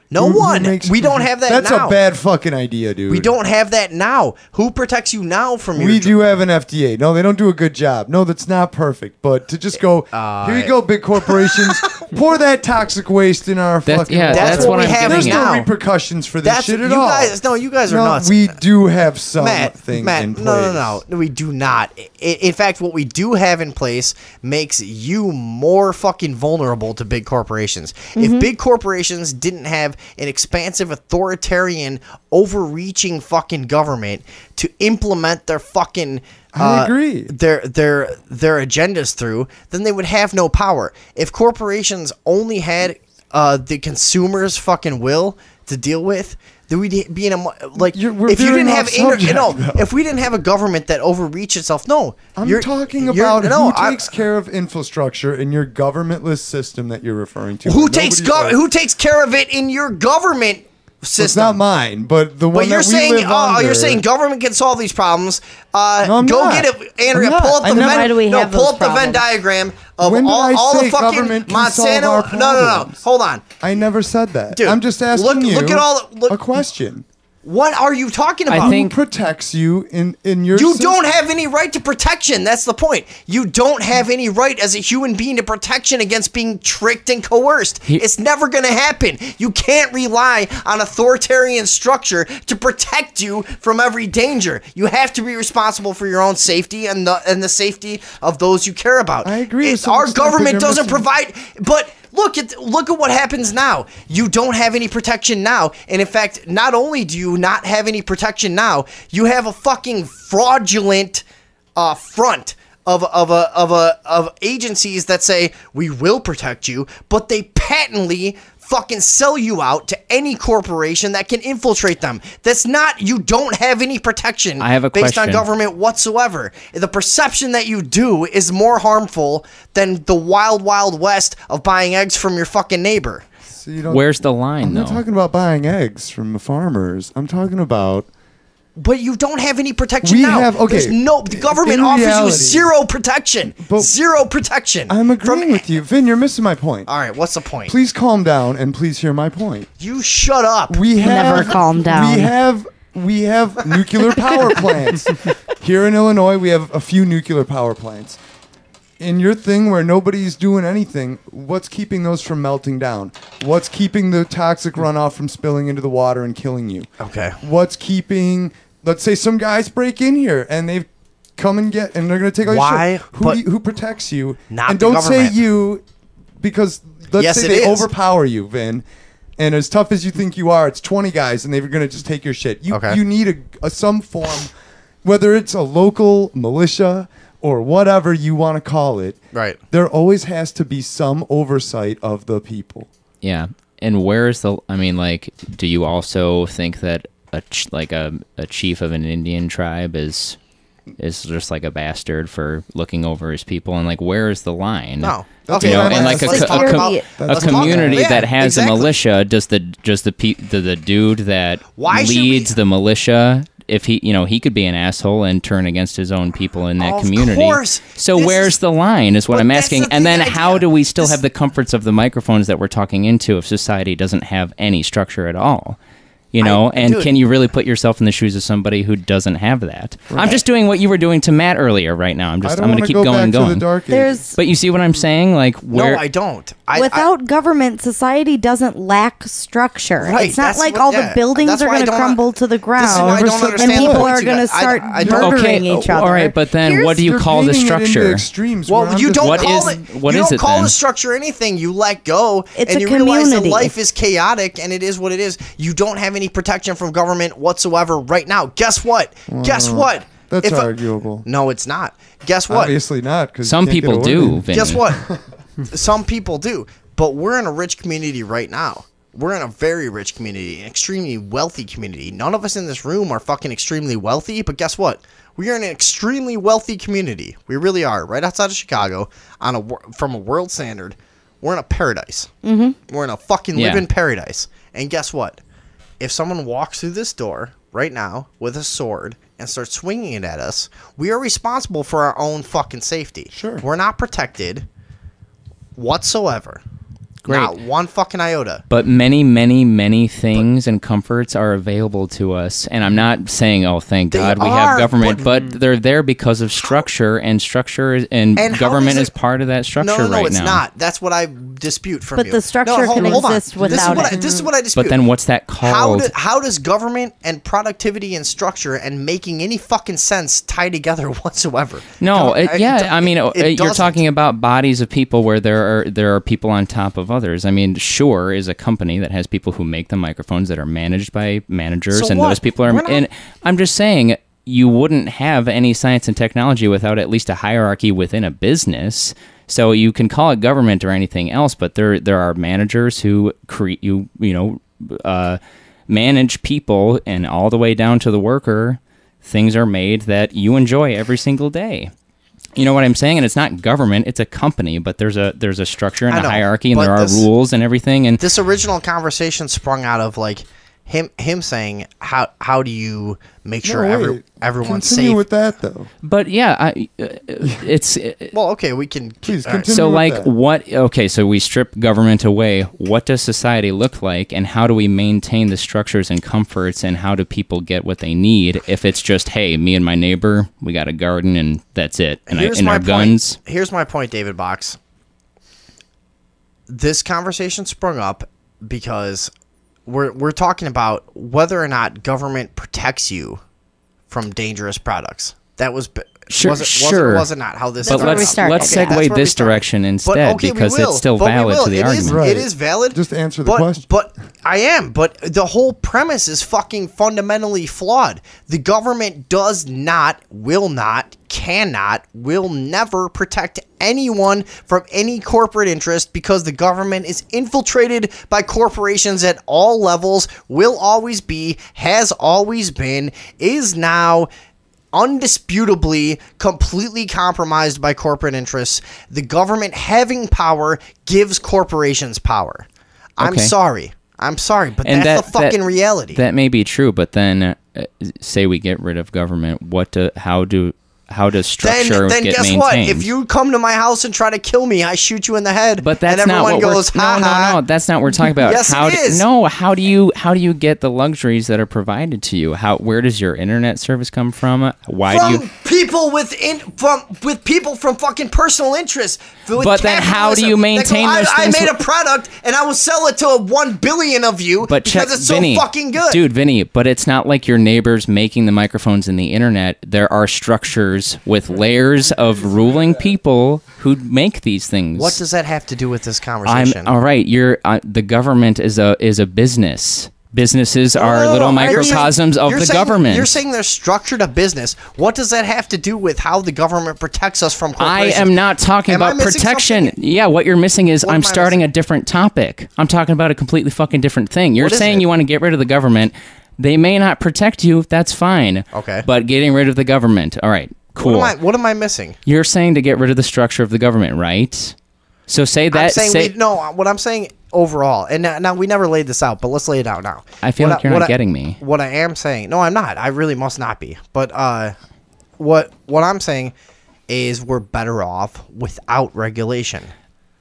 S3: No one. We don't have that
S7: That's
S3: now.
S7: a bad fucking idea, dude.
S3: We don't have that now. Who protects you now from your...
S7: We do have an FDA. No, they don't do a good job. No, that's not perfect. But to just go, here you go, big corporations, pour that toxic waste in our fucking water.
S3: That's what we have
S7: There's
S3: now.
S7: no repercussions for this shit at all.
S3: You guys are nuts.
S7: We do have some thing
S3: Matt,
S7: in place.
S3: No, we do not. In fact, what we do have in place makes you more fucking vulnerable to big corporations. If big corporations didn't have an expansive, authoritarian, overreaching fucking government to implement their fucking
S7: I agree.
S3: their agendas through, then they would have no power. If corporations only had the consumer's fucking will to deal with, then we'd be in a if you didn't have if we didn't have a government that overreached itself.
S7: I'm talking about who takes care of infrastructure in your governmentless system that you're referring to.
S3: Who takes care of it in your government system?
S7: It's not mine, but the one
S3: But you're
S7: that we
S3: saying,
S7: live under.
S3: you're saying government can solve these problems.
S7: No, I'm
S3: go
S7: not.
S3: get it, Andrea.
S7: I'm not.
S3: Pull up the
S4: Why do we have
S3: pull
S4: those
S3: up the Venn
S4: problems?
S3: diagram of
S7: When did I
S3: all
S7: say
S3: the fucking
S7: government can solve our
S3: Monsanto. No.
S7: problems?
S3: Hold on.
S7: I never said that.
S3: Dude,
S7: I'm just asking
S3: look at all
S7: a question.
S3: What are you talking about?
S7: Who protects you in your
S3: You
S7: system?
S3: don't have any right to protection. That's the point. You don't have any right as a human being to protection against being tricked and coerced. It's never going to happen. You can't rely on authoritarian structure to protect you from every danger. You have to be responsible for your own safety and the safety of those you care about.
S7: I agree.
S3: Our government doesn't provide, but look at what happens now. You don't have any protection now, and in fact, not only do you not have any protection now, you have a fucking fraudulent front of agencies that say we will protect you, but they patently fucking sell you out to any corporation that can infiltrate them. That's not, you don't have any protection
S5: I have a
S3: based on
S5: question.
S3: government whatsoever. The perception that you do is more harmful than the wild, wild west of buying eggs from your fucking neighbor.
S7: So you don't,
S5: Where's the line,
S7: I'm
S5: though?
S7: not talking about buying eggs from the farmers. I'm talking about...
S3: But you don't have any protection
S7: We
S3: now.
S7: have- okay,
S3: the government
S7: in
S3: offers you
S7: reality-
S3: zero protection. Zero protection.
S7: I'm agreeing with you. Vin, you're missing my point.
S3: All right, what's the point?
S7: Please calm down and please hear my point.
S3: You shut up.
S7: We have
S4: Never calm down.
S7: We have nuclear power plants. Here in Illinois, we have a few nuclear power plants. In your thing where nobody's doing anything, what's keeping those from melting down? What's keeping the toxic runoff from spilling into the water and killing you?
S3: Okay.
S7: What's keeping, let's say some guys break in here and they've come and they're going to take all
S3: Why?
S7: your shit. Who protects you?
S3: Not
S7: and
S3: the
S7: don't
S3: government.
S7: say you, because let's
S3: Yes,
S7: say
S3: it
S7: they
S3: is.
S7: overpower you, Vin. And as tough as you think you are, it's 20 guys and they're going to just take your shit. You need some form, whether it's a local militia or whatever you want to call it.
S3: Right.
S7: There always has to be some oversight of the people.
S5: Yeah. And where's the... I mean, like, do you also think that a chief of an Indian tribe is just like a bastard for looking over his people? And, like, where is the line?
S3: No.
S5: Okay,
S3: Okay,
S5: and like a community that has a militia, does the dude that leads the militia, if he could be an asshole and turn against his own people in that community.
S3: Course.
S5: So where's the line is what I'm asking. And then how do we still have the comforts of the microphones that we're talking into if society doesn't have any structure at all? You know, and
S3: dude.
S5: can you really put yourself in the shoes of somebody who doesn't have that? I'm just doing what you were doing to Matt earlier right now. I'm going to keep going and going. But you see what I'm saying? Like, where?
S3: No, I don't.
S4: Without government, society doesn't lack structure.
S3: Right,
S4: It's not
S3: that's
S4: like
S3: what-
S4: all
S3: yeah,
S4: the buildings
S3: that's
S4: are
S3: why I
S4: going to
S3: don't-
S4: crumble to the ground.
S3: This is why I don't understand
S4: and
S3: the
S4: people
S3: point
S4: are
S3: you
S4: going to
S3: got.
S4: start
S3: I don't-
S4: murdering each other.
S5: All right, but then what do you call the structure?
S3: Well, you don't
S5: What
S3: call
S5: is-
S3: it.
S5: what
S3: you
S5: is
S3: don't
S5: it
S3: call
S5: then?
S3: the structure anything. You let go,
S4: It's
S3: and
S4: a
S3: you realize that
S4: community.
S3: life is chaotic, and it is what it is. You don't have any protection from government whatsoever right now. Guess what? Guess what?
S7: That's
S3: If a-
S7: arguable.
S3: No, it's not. Guess what?
S7: Obviously not. Cause
S5: Some
S7: you can't get
S5: people
S7: away
S5: do,
S7: with it.
S5: Vinny.
S3: Guess what? Some people do, but we're in a rich community right now. We're in a very rich community, an extremely wealthy community. None of us in this room are fucking extremely wealthy, but guess what? We are in an extremely wealthy community. We really are. Right outside of Chicago, from a world standard, we're in a paradise. Mm-hmm. We're in a fucking living paradise. And guess what? If someone walks through this door right now with a sword and starts swinging it at us, we are responsible for our own fucking safety.
S7: Sure.
S3: We're not protected whatsoever.
S5: Great.
S3: Not one fucking iota.
S5: But many, many, many things and comforts are available to us. And I'm not saying, oh, thank
S3: They
S5: God we
S3: are,
S5: have government, but they're there because of structure, and
S3: how
S5: government
S3: does
S5: is part of that structure
S3: No,
S5: right
S3: it's
S5: now.
S3: not. That's what I dispute from
S4: But
S3: you.
S4: the structure can
S3: hold on.
S4: exist without it.
S3: This is what I dispute.
S5: But then what's that called?
S3: How does government and productivity and structure and making any fucking sense tie together whatsoever?
S5: No,
S3: It
S5: you're
S3: doesn't.
S5: talking about bodies of people where there are people on top of others. I mean, Shure is a company that has people who make the microphones that are managed by managers,
S3: So
S5: and
S3: what?
S5: those people are.
S3: We're not-
S5: And I'm just saying, you wouldn't have any science and technology without at least a hierarchy within a business. So you can call it government or anything else, but there are managers who manage people, and all the way down to the worker, things are made that you enjoy every single day. You know what I'm saying? And it's not government; it's a company. But there's a structure and
S3: I
S5: a
S3: know,
S5: hierarchy, and
S3: but
S5: there are rules and everything. And
S3: This original conversation sprung out of like him saying how do you make sure everyone's
S7: Continue
S3: safe?
S7: with that though.
S5: But yeah, it's
S3: Well, okay, we can
S7: Please
S3: all right.
S7: continue.
S5: so
S7: with
S5: like
S7: that.
S5: what? Okay, so we strip government away. What does society look like, and how do we maintain the structures and comforts, and how do people get what they need? If it's just, hey, me and my neighbor, we got a garden, and that's it, and our guns.
S3: Here's my point, David Box. This conversation sprung up because we're talking about whether or not government protects you from dangerous products. That was
S5: Sure,
S3: was it not how this
S5: But
S3: started?
S5: let's
S3: Okay, that's
S5: segue
S3: where we
S5: this
S3: started.
S5: direction
S3: But,
S5: instead,
S3: okay, we
S5: because
S3: will.
S5: it's still
S3: But we
S5: valid
S3: will.
S5: to the
S3: It is-
S5: argument.
S7: Right.
S3: It is valid.
S7: Just answer the question.
S3: But I am. But the whole premise is fucking fundamentally flawed. The government does not, will not, cannot, will never protect anyone from any corporate interest because the government is infiltrated by corporations at all levels, will always be, has always been, is now undisputably completely compromised by corporate interests. The government having power gives corporations power. I'm
S5: Okay.
S3: sorry, but
S5: And
S3: that's the fucking reality.
S5: That may be true, but then say we get rid of government, how does structure
S3: then
S5: get
S3: guess
S5: maintained?
S3: what? If you come to my house and try to kill me, I shoot you in the head.
S5: But that's
S3: and
S5: not
S3: everyone
S5: what
S3: goes,
S5: we're,
S3: ha ha.
S5: no, that's not what we're talking about.
S3: Yes, it is.
S5: How do you get the luxuries that are provided to you? Where does your internet service come from? Why do you?
S3: People with people from fucking personal interests.
S5: But then how do you
S3: capitalism.
S5: maintain
S3: They go,
S5: those
S3: I
S5: things
S3: made
S5: with-
S3: a product and I will sell it to 1 billion of you
S5: But
S3: because
S5: check,
S3: it's so
S5: Vinny,
S3: fucking good.
S5: dude, Vinny. But it's not like your neighbors making the microphones in the internet. There are structures with layers of ruling people who make these things.
S3: What does that have to do with this conversation?
S5: All right. The government is a business. Businesses are
S3: No,
S5: little
S3: no, you're
S5: microcosms
S3: saying-
S5: of
S3: you're
S5: the
S3: saying-
S5: government.
S3: You're saying they're structured a business. What does that have to do with how the government protects us from
S5: I
S3: corporations?
S5: am not talking
S3: Am I
S5: about
S3: missing
S5: protection.
S3: something?
S5: Yeah, what you're missing is
S3: What
S5: I'm
S3: am I
S5: starting
S3: missing?
S5: a different topic. I'm talking about a completely fucking different thing. You're
S3: What is
S5: saying
S3: it?
S5: you want to get rid of the government. They may not protect you. That's fine.
S3: Okay.
S5: But getting rid of the government. All right. Cool.
S3: What am I missing?
S5: You're saying to get rid of the structure of the government, right? So say that.
S3: I'm saying what I'm saying overall, and now we never laid this out, but let's lay it out now.
S5: I feel like you're not getting me.
S3: What I am saying, no, I'm not. I really must not be. But what I'm saying is we're better off without regulation.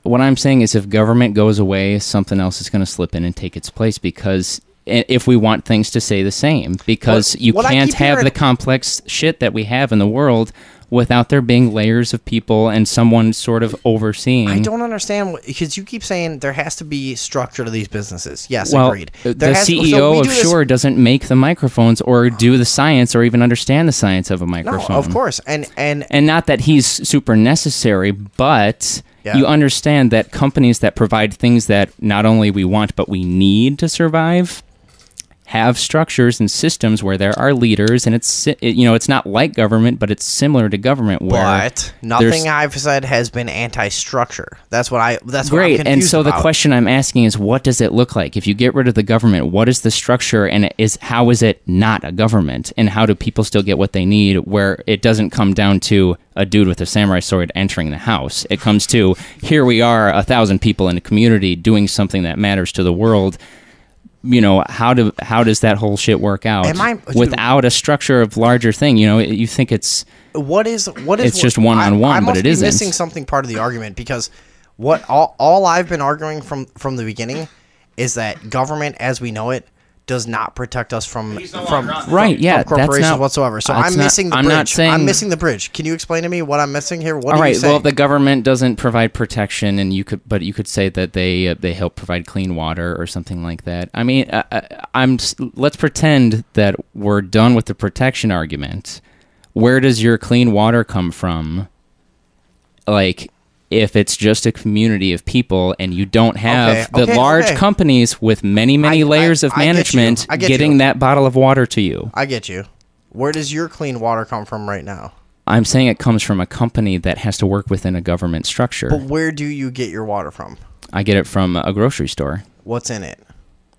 S5: What I'm saying is if government goes away, something else is going to slip in and take its place because if we want things to stay the same, because you can't have the complex shit that we have in the world without there being layers of people and someone sort of overseeing.
S3: I don't understand, because you keep saying there has to be structure to these businesses. Yes,
S5: well,
S3: agreed.
S5: The CEO of Shure doesn't make the microphones or do the science or even understand the science of a microphone.
S3: No, of course. And
S5: not that he's super necessary, but you understand that companies that provide things that not only we want but we need to survive have structures and systems where there are leaders, and it's not like government, but it's similar to government.
S3: But nothing I've said has been anti-structure. That's what I'm confused
S5: and so
S3: about.
S5: the question I'm asking is, what does it look like if you get rid of the government? What is the structure, and how is it not a government? And how do people still get what they need? Where it doesn't come down to a dude with a samurai sword entering the house. It comes to, here we are, 1,000 people in a community doing something that matters to the world. How does that whole shit work out without a structure of larger thing? You think it's just one-on-one, but it isn't.
S3: I must be missing something part of the argument, because all I've been arguing from the beginning is that government as we know it does not protect us from corporations whatsoever. So I'm missing the bridge.
S5: Not saying,
S3: I'm missing the bridge. Can you explain to me what I'm missing here? What
S5: all
S3: are you
S5: right.
S3: saying?
S5: Well, the government doesn't provide protection, and you could say that they help provide clean water or something like that. I mean, let's pretend that we're done with the protection argument. Where does your clean water come from? Like, if it's just a community of people and you don't have large companies with many layers of management getting that bottle of water to you.
S3: I get you. Where does your clean water come from right now?
S5: I'm saying it comes from a company that has to work within a government structure.
S3: But where do you get your water from?
S5: I get it from a grocery store.
S3: What's in it?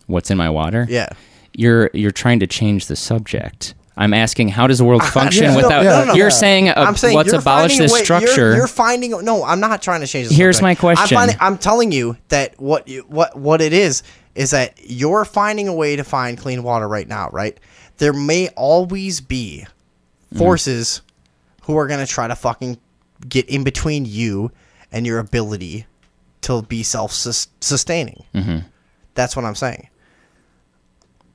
S5: What's in my water?
S3: Yeah.
S5: You're trying to change the subject. I'm asking, how does the world function without... You're saying, let's abolish this structure.
S3: You're finding... No, I'm not trying to change the
S5: Here's my question.
S3: I'm telling you that what it is that you're finding a way to find clean water right now, right? There may always be forces who are going to try to fucking get in between you and your ability to be self-sustaining.
S5: Mm-hmm.
S3: That's what I'm saying.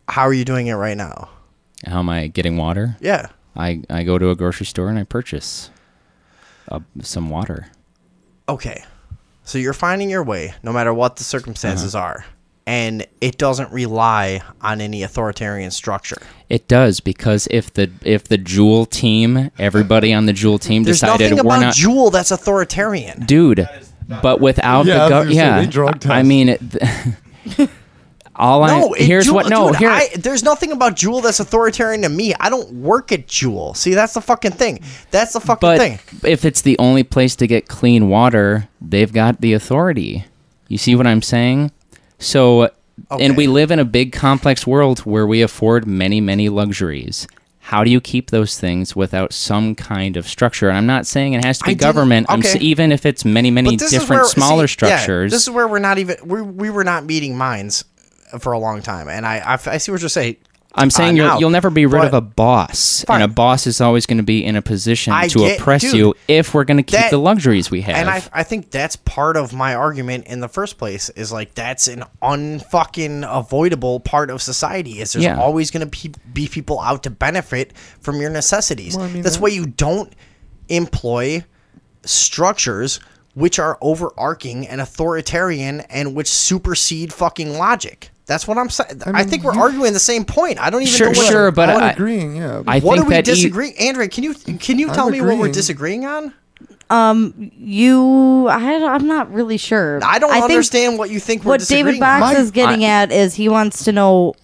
S3: How are you doing it right now?
S5: How am I getting water?
S3: Yeah.
S5: I go to a grocery store and I purchase some water.
S3: Okay. So you're finding your way, no matter what the circumstances are. And it doesn't rely on any authoritarian structure.
S5: It does, because if the Juul team, everybody on the Juul team decided we're not...
S3: There's nothing about Juul that's authoritarian.
S5: Dude, but without the government... I mean...
S3: There's nothing about Juul that's authoritarian to me. I don't work at Juul. See, that's the fucking thing. That's the fucking thing.
S5: If it's the only place to get clean water, they've got the authority. You see what I'm saying? So, and we live in a big, complex world where we afford many luxuries. How do you keep those things without some kind of structure? And I'm not saying it has to be government. Even if it's many different smaller structures.
S3: Yeah, this is where we're not even... We were not meeting minds for a long time, and I see what you're saying.
S5: I'm saying you'll never be rid of a boss, and a boss is always going to be in a position to oppress you if we're going to keep the luxuries we have.
S3: And I think that's part of my argument in the first place, is like that's an unfucking avoidable part of society, is there's always going to be people out to benefit from your necessities. Well, that's why you don't employ structures which are overarching and authoritarian and which supersede fucking logic. That's what I'm saying. I think we're arguing the same point. I don't even know what...
S5: Sure, but
S7: I'm agreeing, yeah.
S3: What are we disagreeing? Andre, can you tell me what we're disagreeing on?
S4: I'm not really sure.
S3: I don't understand what you think we're disagreeing
S4: on. What David Box is getting at is he wants to know,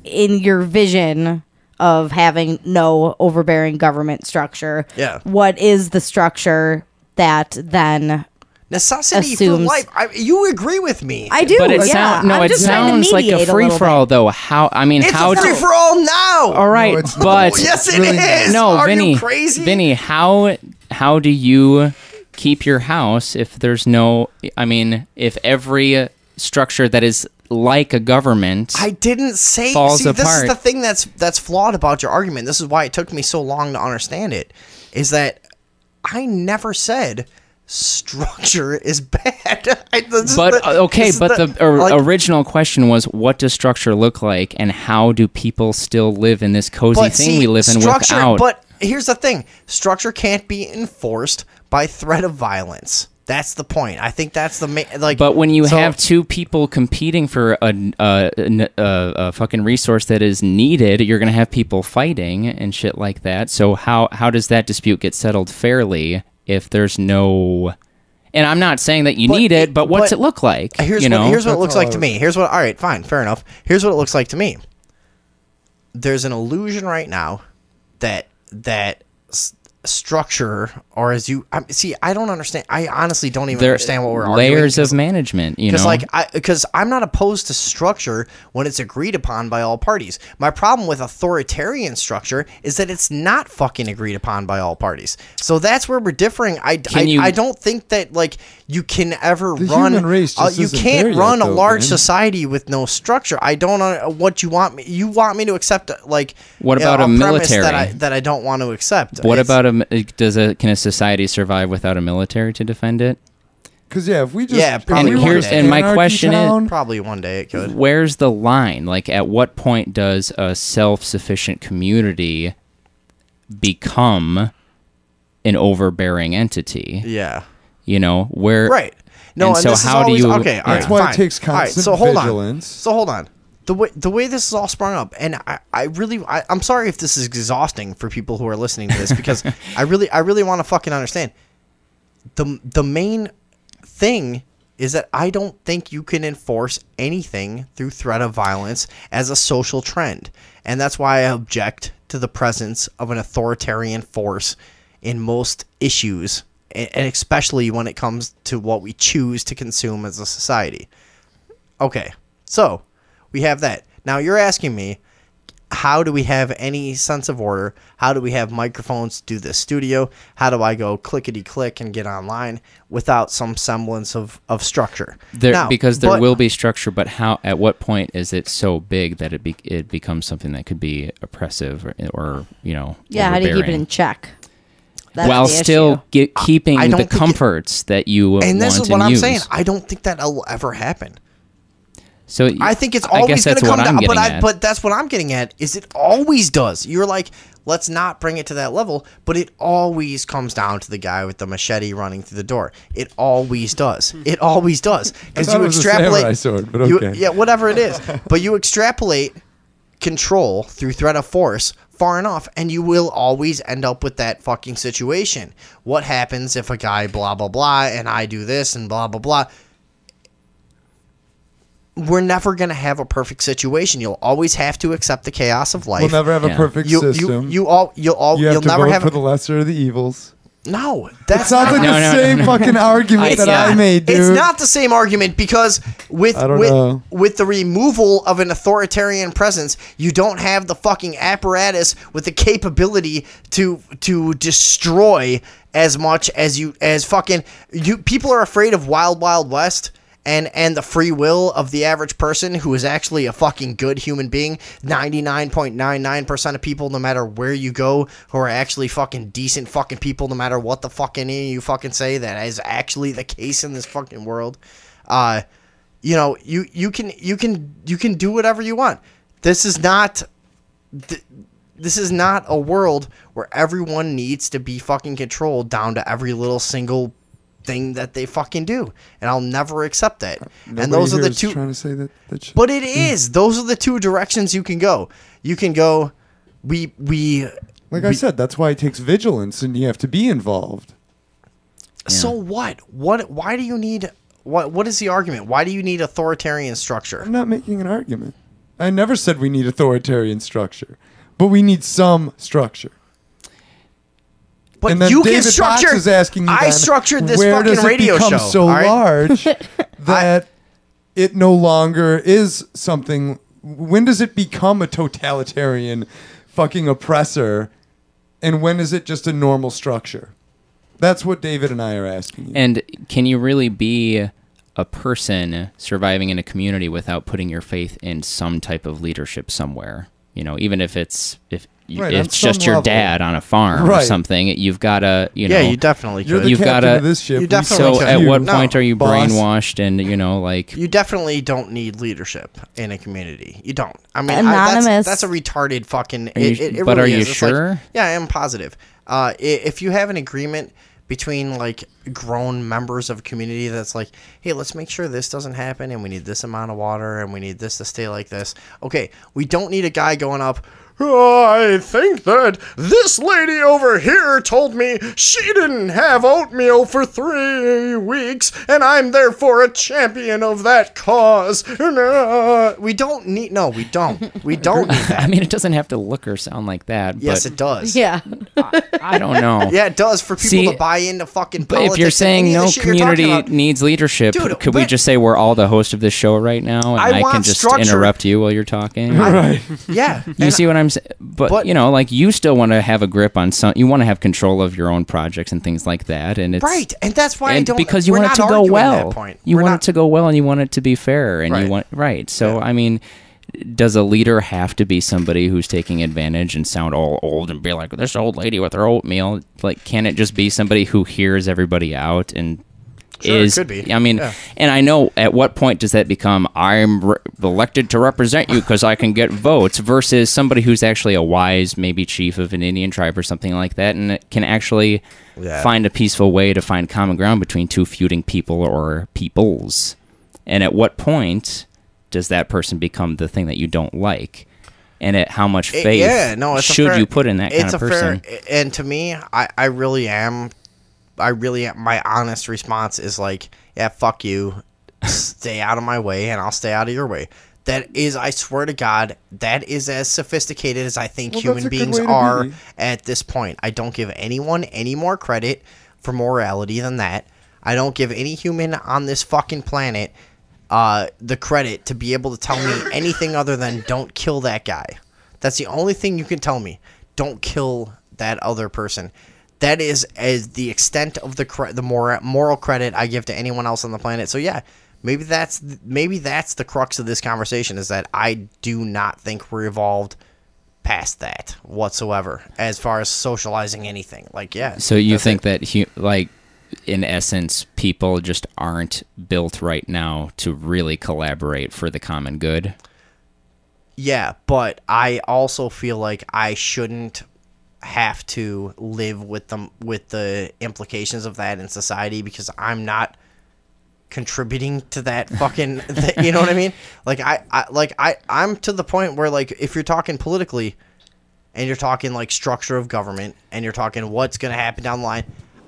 S4: in your vision of having no overbearing government structure, what is the structure that then
S3: necessity
S4: assumes...
S3: for life? You agree with me.
S4: I do.
S5: But it sounds like a free for all, though.
S3: It's a free for all now.
S5: All right, but
S3: yes, it is.
S5: No,
S3: are
S5: Vinny,
S3: you crazy?
S5: Vinny, how do you keep your house if there's no? I mean, if every structure that is like a government,
S3: I didn't say.
S5: Falls apart.
S3: This is the thing that's flawed about your argument. This is why it took me so long to understand it. Is that I never said structure is bad.
S5: The original question was, what does structure look like, and how do people still live in this cozy thing we live in without?
S3: But here's the thing: structure can't be enforced by threat of violence. That's the point. I think that's the main.
S5: But when you have two people competing for a fucking resource that is needed, you're gonna have people fighting and shit like that. So how does that dispute get settled fairly if there's no? And I'm not saying that you need it, but what's it look like?
S3: Here's what it looks like to me. All right, fine, fair enough. Here's what it looks like to me. There's an illusion right now that structure, or as you see, I don't understand. I honestly don't even understand what we're arguing.
S5: Layers of management,
S3: because I'm not opposed to structure when it's agreed upon by all parties. My problem with authoritarian structure is that it's not fucking agreed upon by all parties. So that's where we're differing. I don't think that you can ever run.
S7: Human race just
S3: you
S7: isn't
S3: can't
S7: there
S3: run
S7: yet,
S3: a
S7: though,
S3: large
S7: man.
S3: society with no structure. I don't know what you want me. You want me to accept
S5: what about a military
S3: that I don't want to accept?
S5: What about can a society survive without a military to defend it?
S7: Because if we just
S5: and my question is,
S3: probably one day it could.
S5: Where's the line? At what point does a self-sufficient community become an overbearing entity?
S3: Yeah,
S5: where
S3: right. No,
S5: and so how do you?
S3: Okay,
S7: that's why it takes constant vigilance.
S3: So hold on. The way this is all sprung up, and I'm sorry if this is exhausting for people who are listening to this, because I really want to fucking understand. The main thing is that I don't think you can enforce anything through threat of violence as a social trend, and that's why I object to the presence of an authoritarian force in most issues, and especially when it comes to what we choose to consume as a society. Okay, so we have that. Now you're asking me, how do we have any sense of order? How do we have microphones do this studio? How do I go clickety-click and get online without some semblance of structure?
S5: Because there will be structure, but at what point is it so big that it becomes something that could be oppressive or
S4: how do you keep it in check? That's
S5: while still keeping the comforts that you want and use.
S3: And this is what I'm saying. I don't think that'll ever happen.
S5: So
S3: I think it's always going to come down, but that's what I'm getting at. Is it always does? You're like, let's not bring it to that level, but it always comes down to the guy with the machete running through the door. It always does. It always does because you extrapolate.
S7: A samurai sword, but okay.
S3: Whatever it is, but you extrapolate control through threat of force far enough, and you will always end up with that fucking situation. What happens if a guy blah blah blah and I do this and blah blah blah? We're never going to have a perfect situation. You'll always have to accept the chaos of life.
S7: We'll never have a perfect system.
S3: You'll never have
S7: for the lesser of the evils.
S3: No, that
S7: sounds like the same fucking argument that I made, dude.
S3: It's not the same argument because with the removal of an authoritarian presence, you don't have the fucking apparatus with the capability to destroy as much as people are afraid of Wild Wild West. And the free will of the average person who is actually a fucking good human being. 99.99% of people, no matter where you go, who are actually fucking decent fucking people, no matter what the fucking you fucking say, that is actually the case in this fucking world. You can do whatever you want. This is not a world where everyone needs to be fucking controlled down to every little single thing that they fucking do, and I'll never accept that. And those are the two.
S7: Trying to say that
S3: but it is. Those are the two directions you can go. You can go. I
S7: said, that's why it takes vigilance, and you have to be involved.
S3: So what? Why do you need? What is the argument? Why do you need authoritarian structure?
S7: I'm not making an argument. I never said we need authoritarian structure, but we need some structure.
S3: But
S7: and then
S3: you
S7: David
S3: can structure.
S7: Fox is asking you
S3: I structured this fucking radio show.
S7: Where does it become so large that it no longer is something? When does it become a totalitarian fucking oppressor? And when is it just a normal structure? That's what David and I are asking you.
S5: And can you really be a person surviving in a community without putting your faith in some type of leadership somewhere? Even if
S7: Right,
S5: it's
S7: on some
S5: just your
S7: level.
S5: dad on a farm or
S7: Right.
S5: something. You've got to, you know.
S3: Yeah, you definitely
S7: You're
S3: could.
S7: the
S5: You've
S7: captain
S5: gotta-
S7: of this ship.
S3: You
S7: We
S3: definitely
S5: So
S7: trust
S5: at
S7: you,
S5: what point are you
S7: boss.
S5: brainwashed and, you know, like...
S3: You definitely don't need leadership in a community. You don't. I mean,
S4: Anonymous.
S3: that's a retarded fucking.
S5: Are you-
S3: It
S5: but
S3: really
S5: are you
S3: is. It's like-
S5: sure?
S3: yeah, I am positive. If you have an agreement between like grown members of a community that's like, hey, let's make sure this doesn't happen, and we need this amount of water, and we need this to stay like this. Okay, we don't need a guy going up. I think that this lady over here told me she didn't have oatmeal for 3 weeks, and I'm therefore a champion of that cause. We don't need. No, we don't. We don't need that.
S5: I mean, it doesn't have to look or sound like that.
S3: Yes,
S5: but
S3: it does.
S4: Yeah.
S5: I don't know.
S3: Yeah, it does for people
S5: See,
S3: to buy into fucking
S5: But
S3: politics.
S5: if you're
S3: and
S5: saying
S3: any of the
S5: no
S3: shit you're talking
S5: community
S3: about.
S5: needs leadership,
S3: Dude,
S5: could we
S3: but-
S5: just say we're all the host of this show right now, and
S3: I
S5: I,
S3: want
S5: can just
S3: structure.
S5: interrupt you while you're talking?
S7: Right.
S3: Yeah,
S5: You
S3: and
S5: see what I'm saying? But you know, like you still want to have a grip on some. You want to have control of your own projects and things like that, and it's
S3: right, and that's why I
S5: and
S3: don't.
S5: because you
S3: we're
S5: want it
S3: not
S5: to go
S3: arguing
S5: well.
S3: That point.
S5: You
S3: We're
S5: want
S3: not-
S5: it to go well, and you want it to be fair, and
S3: Right.
S5: you want right. So
S3: Yeah.
S5: I mean, does a leader have to be somebody who's taking advantage and sound all old and be like this old lady with her oatmeal? Like, can it just be somebody who hears everybody out and
S3: Sure, it
S5: is?
S3: could be.
S5: I mean,
S3: Yeah.
S5: and I know at what point does that become I'm elected to represent you because I can get votes versus somebody who's actually a wise maybe chief of an Indian tribe or something like that and can actually find a peaceful way to find common ground between two feuding people or peoples. And at what point does that person become the thing that you don't like? And at how much faith
S3: it's a
S5: should
S3: fair-
S5: you put in that kind
S3: it's
S5: of
S3: a
S5: person?
S3: Fair, and to me, I really am. My honest response is like, yeah, fuck you. Stay out of my way, and I'll stay out of your way. That is, I swear to God, that is as sophisticated as I think
S7: Well,
S3: human
S7: that's a good
S3: beings
S7: way to
S3: are
S7: be.
S3: at this point. I don't give anyone any more credit for morality than that. I don't give any human on this fucking planet the credit to be able to tell me anything other than don't kill that guy. That's the only thing you can tell me. Don't kill that other person. That is as the extent of the moral credit I give to anyone else on the planet. So yeah, maybe that's the crux of this conversation, is that I do not think we're evolved past that whatsoever as far as socializing anything. Like, yeah.
S5: So you
S3: that's
S5: think
S3: it.
S5: that like in essence people just aren't built right now to really collaborate for the common good?
S3: Yeah, but I also feel like I shouldn't have to live with the implications of that in society because I'm not contributing to that fucking you know what I mean? Like I'm to the point where, like, if you're talking politically and you're talking like structure of government and you're talking what's going to happen down the line,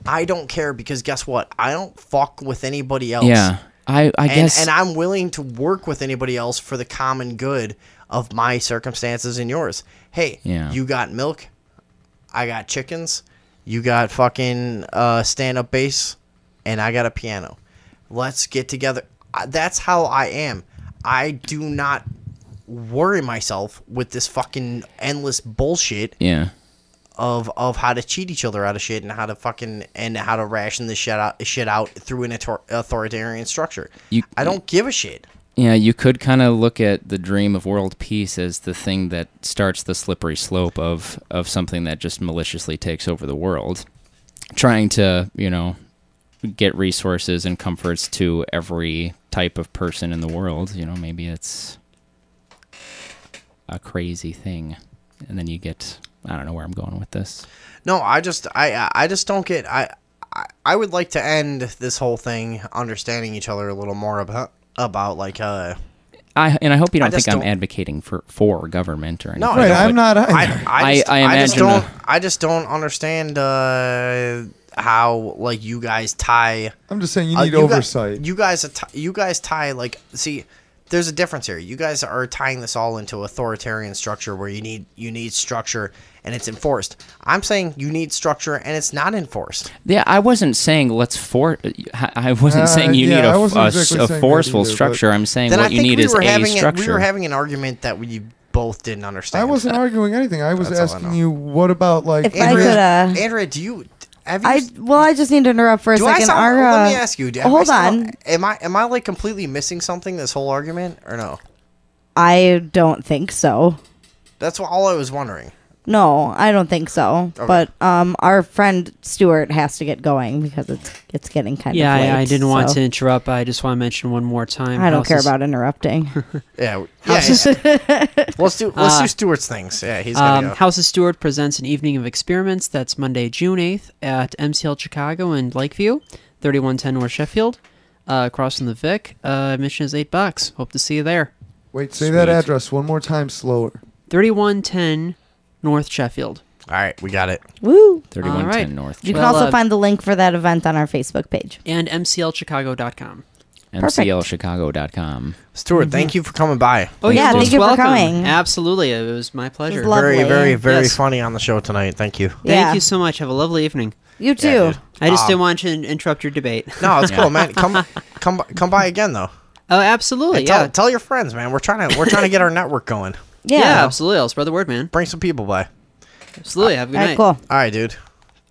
S3: I don't care, because guess what? I don't fuck with anybody else.
S5: Yeah. I guess
S3: And I'm willing to work with anybody else for the common good of my circumstances and yours. Hey,
S5: Yeah.
S3: you got milk, I got chickens, you got fucking stand-up bass, and I got a piano. Let's get together. That's how I am. I do not worry myself with this fucking endless bullshit
S5: yeah.
S3: of how to cheat each other out of shit and how to ration this shit out through an authoritarian structure. I don't give a shit.
S5: Yeah, you could kind of look at the dream of world peace as the thing that starts the slippery slope of something that just maliciously takes over the world, trying to, you know, get resources and comforts to every type of person in the world. You know, maybe it's a crazy thing, and then you get, I don't know where I'm going with this.
S3: No, I just don't get. I would like to end this whole thing understanding each other a little more about like
S5: I hope you don't think I'm
S3: don't-
S5: advocating for government or anything.
S3: No,
S7: Right,
S3: I
S7: I'm not.
S3: I just don't understand how, like, you guys tie.
S7: I'm just saying you need oversight.
S3: You guys tie, like, see, there's a difference here. You guys are tying this all into authoritarian structure where you need structure and it's enforced. I'm saying you need structure and it's not enforced.
S5: Yeah, I wasn't saying I wasn't saying you need
S7: I
S5: a
S7: wasn't exactly saying
S5: forceful
S7: that either,
S5: structure. I'm saying
S3: Then
S5: what
S3: I
S5: you
S3: think
S5: need
S3: we
S5: is
S3: were
S5: a
S3: having
S5: structure.
S3: we were having an argument that we both didn't understand.
S7: I wasn't arguing anything. I was
S3: That's all I
S7: asking
S3: know.
S7: you, what about, like,
S4: If I could,
S3: Andrea, do you? Have you
S4: I just need to interrupt for a
S3: do I
S4: second.
S3: sound, let me ask you.
S4: Hold on.
S3: Am I like completely missing something this whole argument or no?
S4: I don't think so.
S3: That's all I was wondering.
S4: No, I don't think so.
S3: Okay.
S4: But our friend Stuart has to get going because it's getting kind of late.
S6: Yeah, I didn't want
S4: so
S6: to interrupt, but I just want to mention one more time.
S4: I don't care about interrupting.
S3: Yeah.
S6: Houses-
S3: Let's do Stuart's things. Yeah, he's gonna go.
S6: House of Stewart presents an evening of experiments. That's Monday, June 8th at MCL Chicago in Lakeview, 3110 North Sheffield, across from the Vic. Admission is $8. Hope to see you there.
S7: Wait, say that address one more time slower.
S6: 3110 North Sheffield.
S3: All right, we got it.
S4: Woo!
S5: 3110
S6: All right.
S5: North.
S4: You can also find the link for that event on our Facebook page.
S6: And MCLChicago.com.
S5: MCLChicago.com.
S3: Stuart, thank you for coming by.
S6: Oh,
S4: yeah,
S6: you're
S4: thank
S6: most
S4: you for
S6: welcome.
S4: coming.
S6: Absolutely. It was my pleasure.
S4: It was lovely.
S3: Very
S6: Yes.
S3: funny on the show tonight. Thank you.
S4: Yeah.
S6: Thank you so much. Have a lovely evening.
S4: You too.
S3: Yeah, dude.
S6: I just didn't want to interrupt your debate.
S3: No, it's cool, man. Come by again though.
S6: Oh, absolutely.
S3: Hey,
S6: Yeah.
S3: tell your friends, man. We're trying to get our network going.
S6: Yeah, absolutely. I'll spread the word, man.
S3: Bring some people by.
S6: Absolutely. Have a good
S4: All right,
S6: night.
S4: cool.
S3: All right, dude.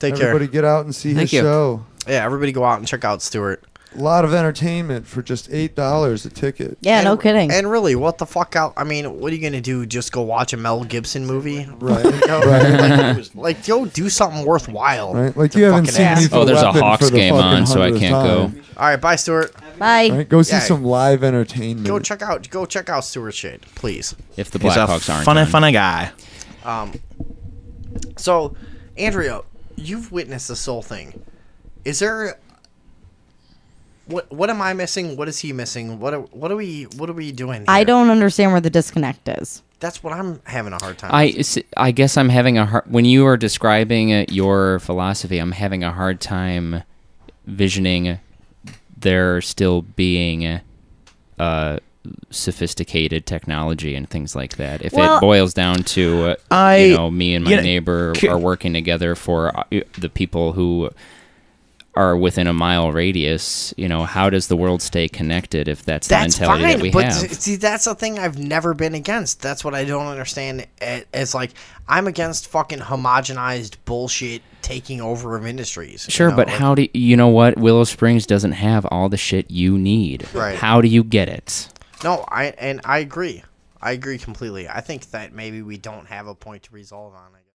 S3: Take care.
S7: Everybody get out and see
S6: Thank
S7: his
S6: you.
S7: show.
S3: Yeah, everybody go out and check out Stuart.
S7: A lot of entertainment for just $8 a ticket.
S4: Yeah, no kidding.
S3: And really, what the fuck out? I mean, what are you gonna do? Just go watch a Mel Gibson movie?
S7: Right.
S3: Like, go do something worthwhile.
S7: Right? Like you haven't seen Lethal
S5: Oh, there's a
S7: Weapon
S5: Hawks
S7: for the
S5: game on,
S7: fucking
S5: so I
S7: 100th
S5: can't go.
S7: time.
S3: All right, bye, Stuart.
S4: Bye.
S7: Right? Go see
S3: Yeah.
S7: some live entertainment.
S3: Go check out Stuart shit, please.
S5: If the
S10: He's a
S5: Blackhawks aren't.
S10: funny,
S5: on.
S10: funny guy.
S3: So, Andrea, you've witnessed this whole thing. Is there? What am I missing? What is he missing? What are we doing here?
S4: I don't understand where the disconnect is.
S3: That's what I'm having a hard time.
S5: I guess I'm having a hard. When you are describing your philosophy, I'm having a hard time visioning there still being sophisticated technology and things like that. If it boils down to me and my neighbor are working together for the people who are within a mile radius, how does the world stay connected if that's the mentality that we have?
S3: See, that's the thing I've never been against. That's what I don't understand. It's like, I'm against fucking homogenized bullshit taking over of industries.
S5: Sure, but how do you know what? Willow Springs doesn't have all the shit you need.
S3: Right.
S5: How do you get it?
S3: No, I agree. I agree completely. I think that maybe we don't have a point to resolve on. I guess.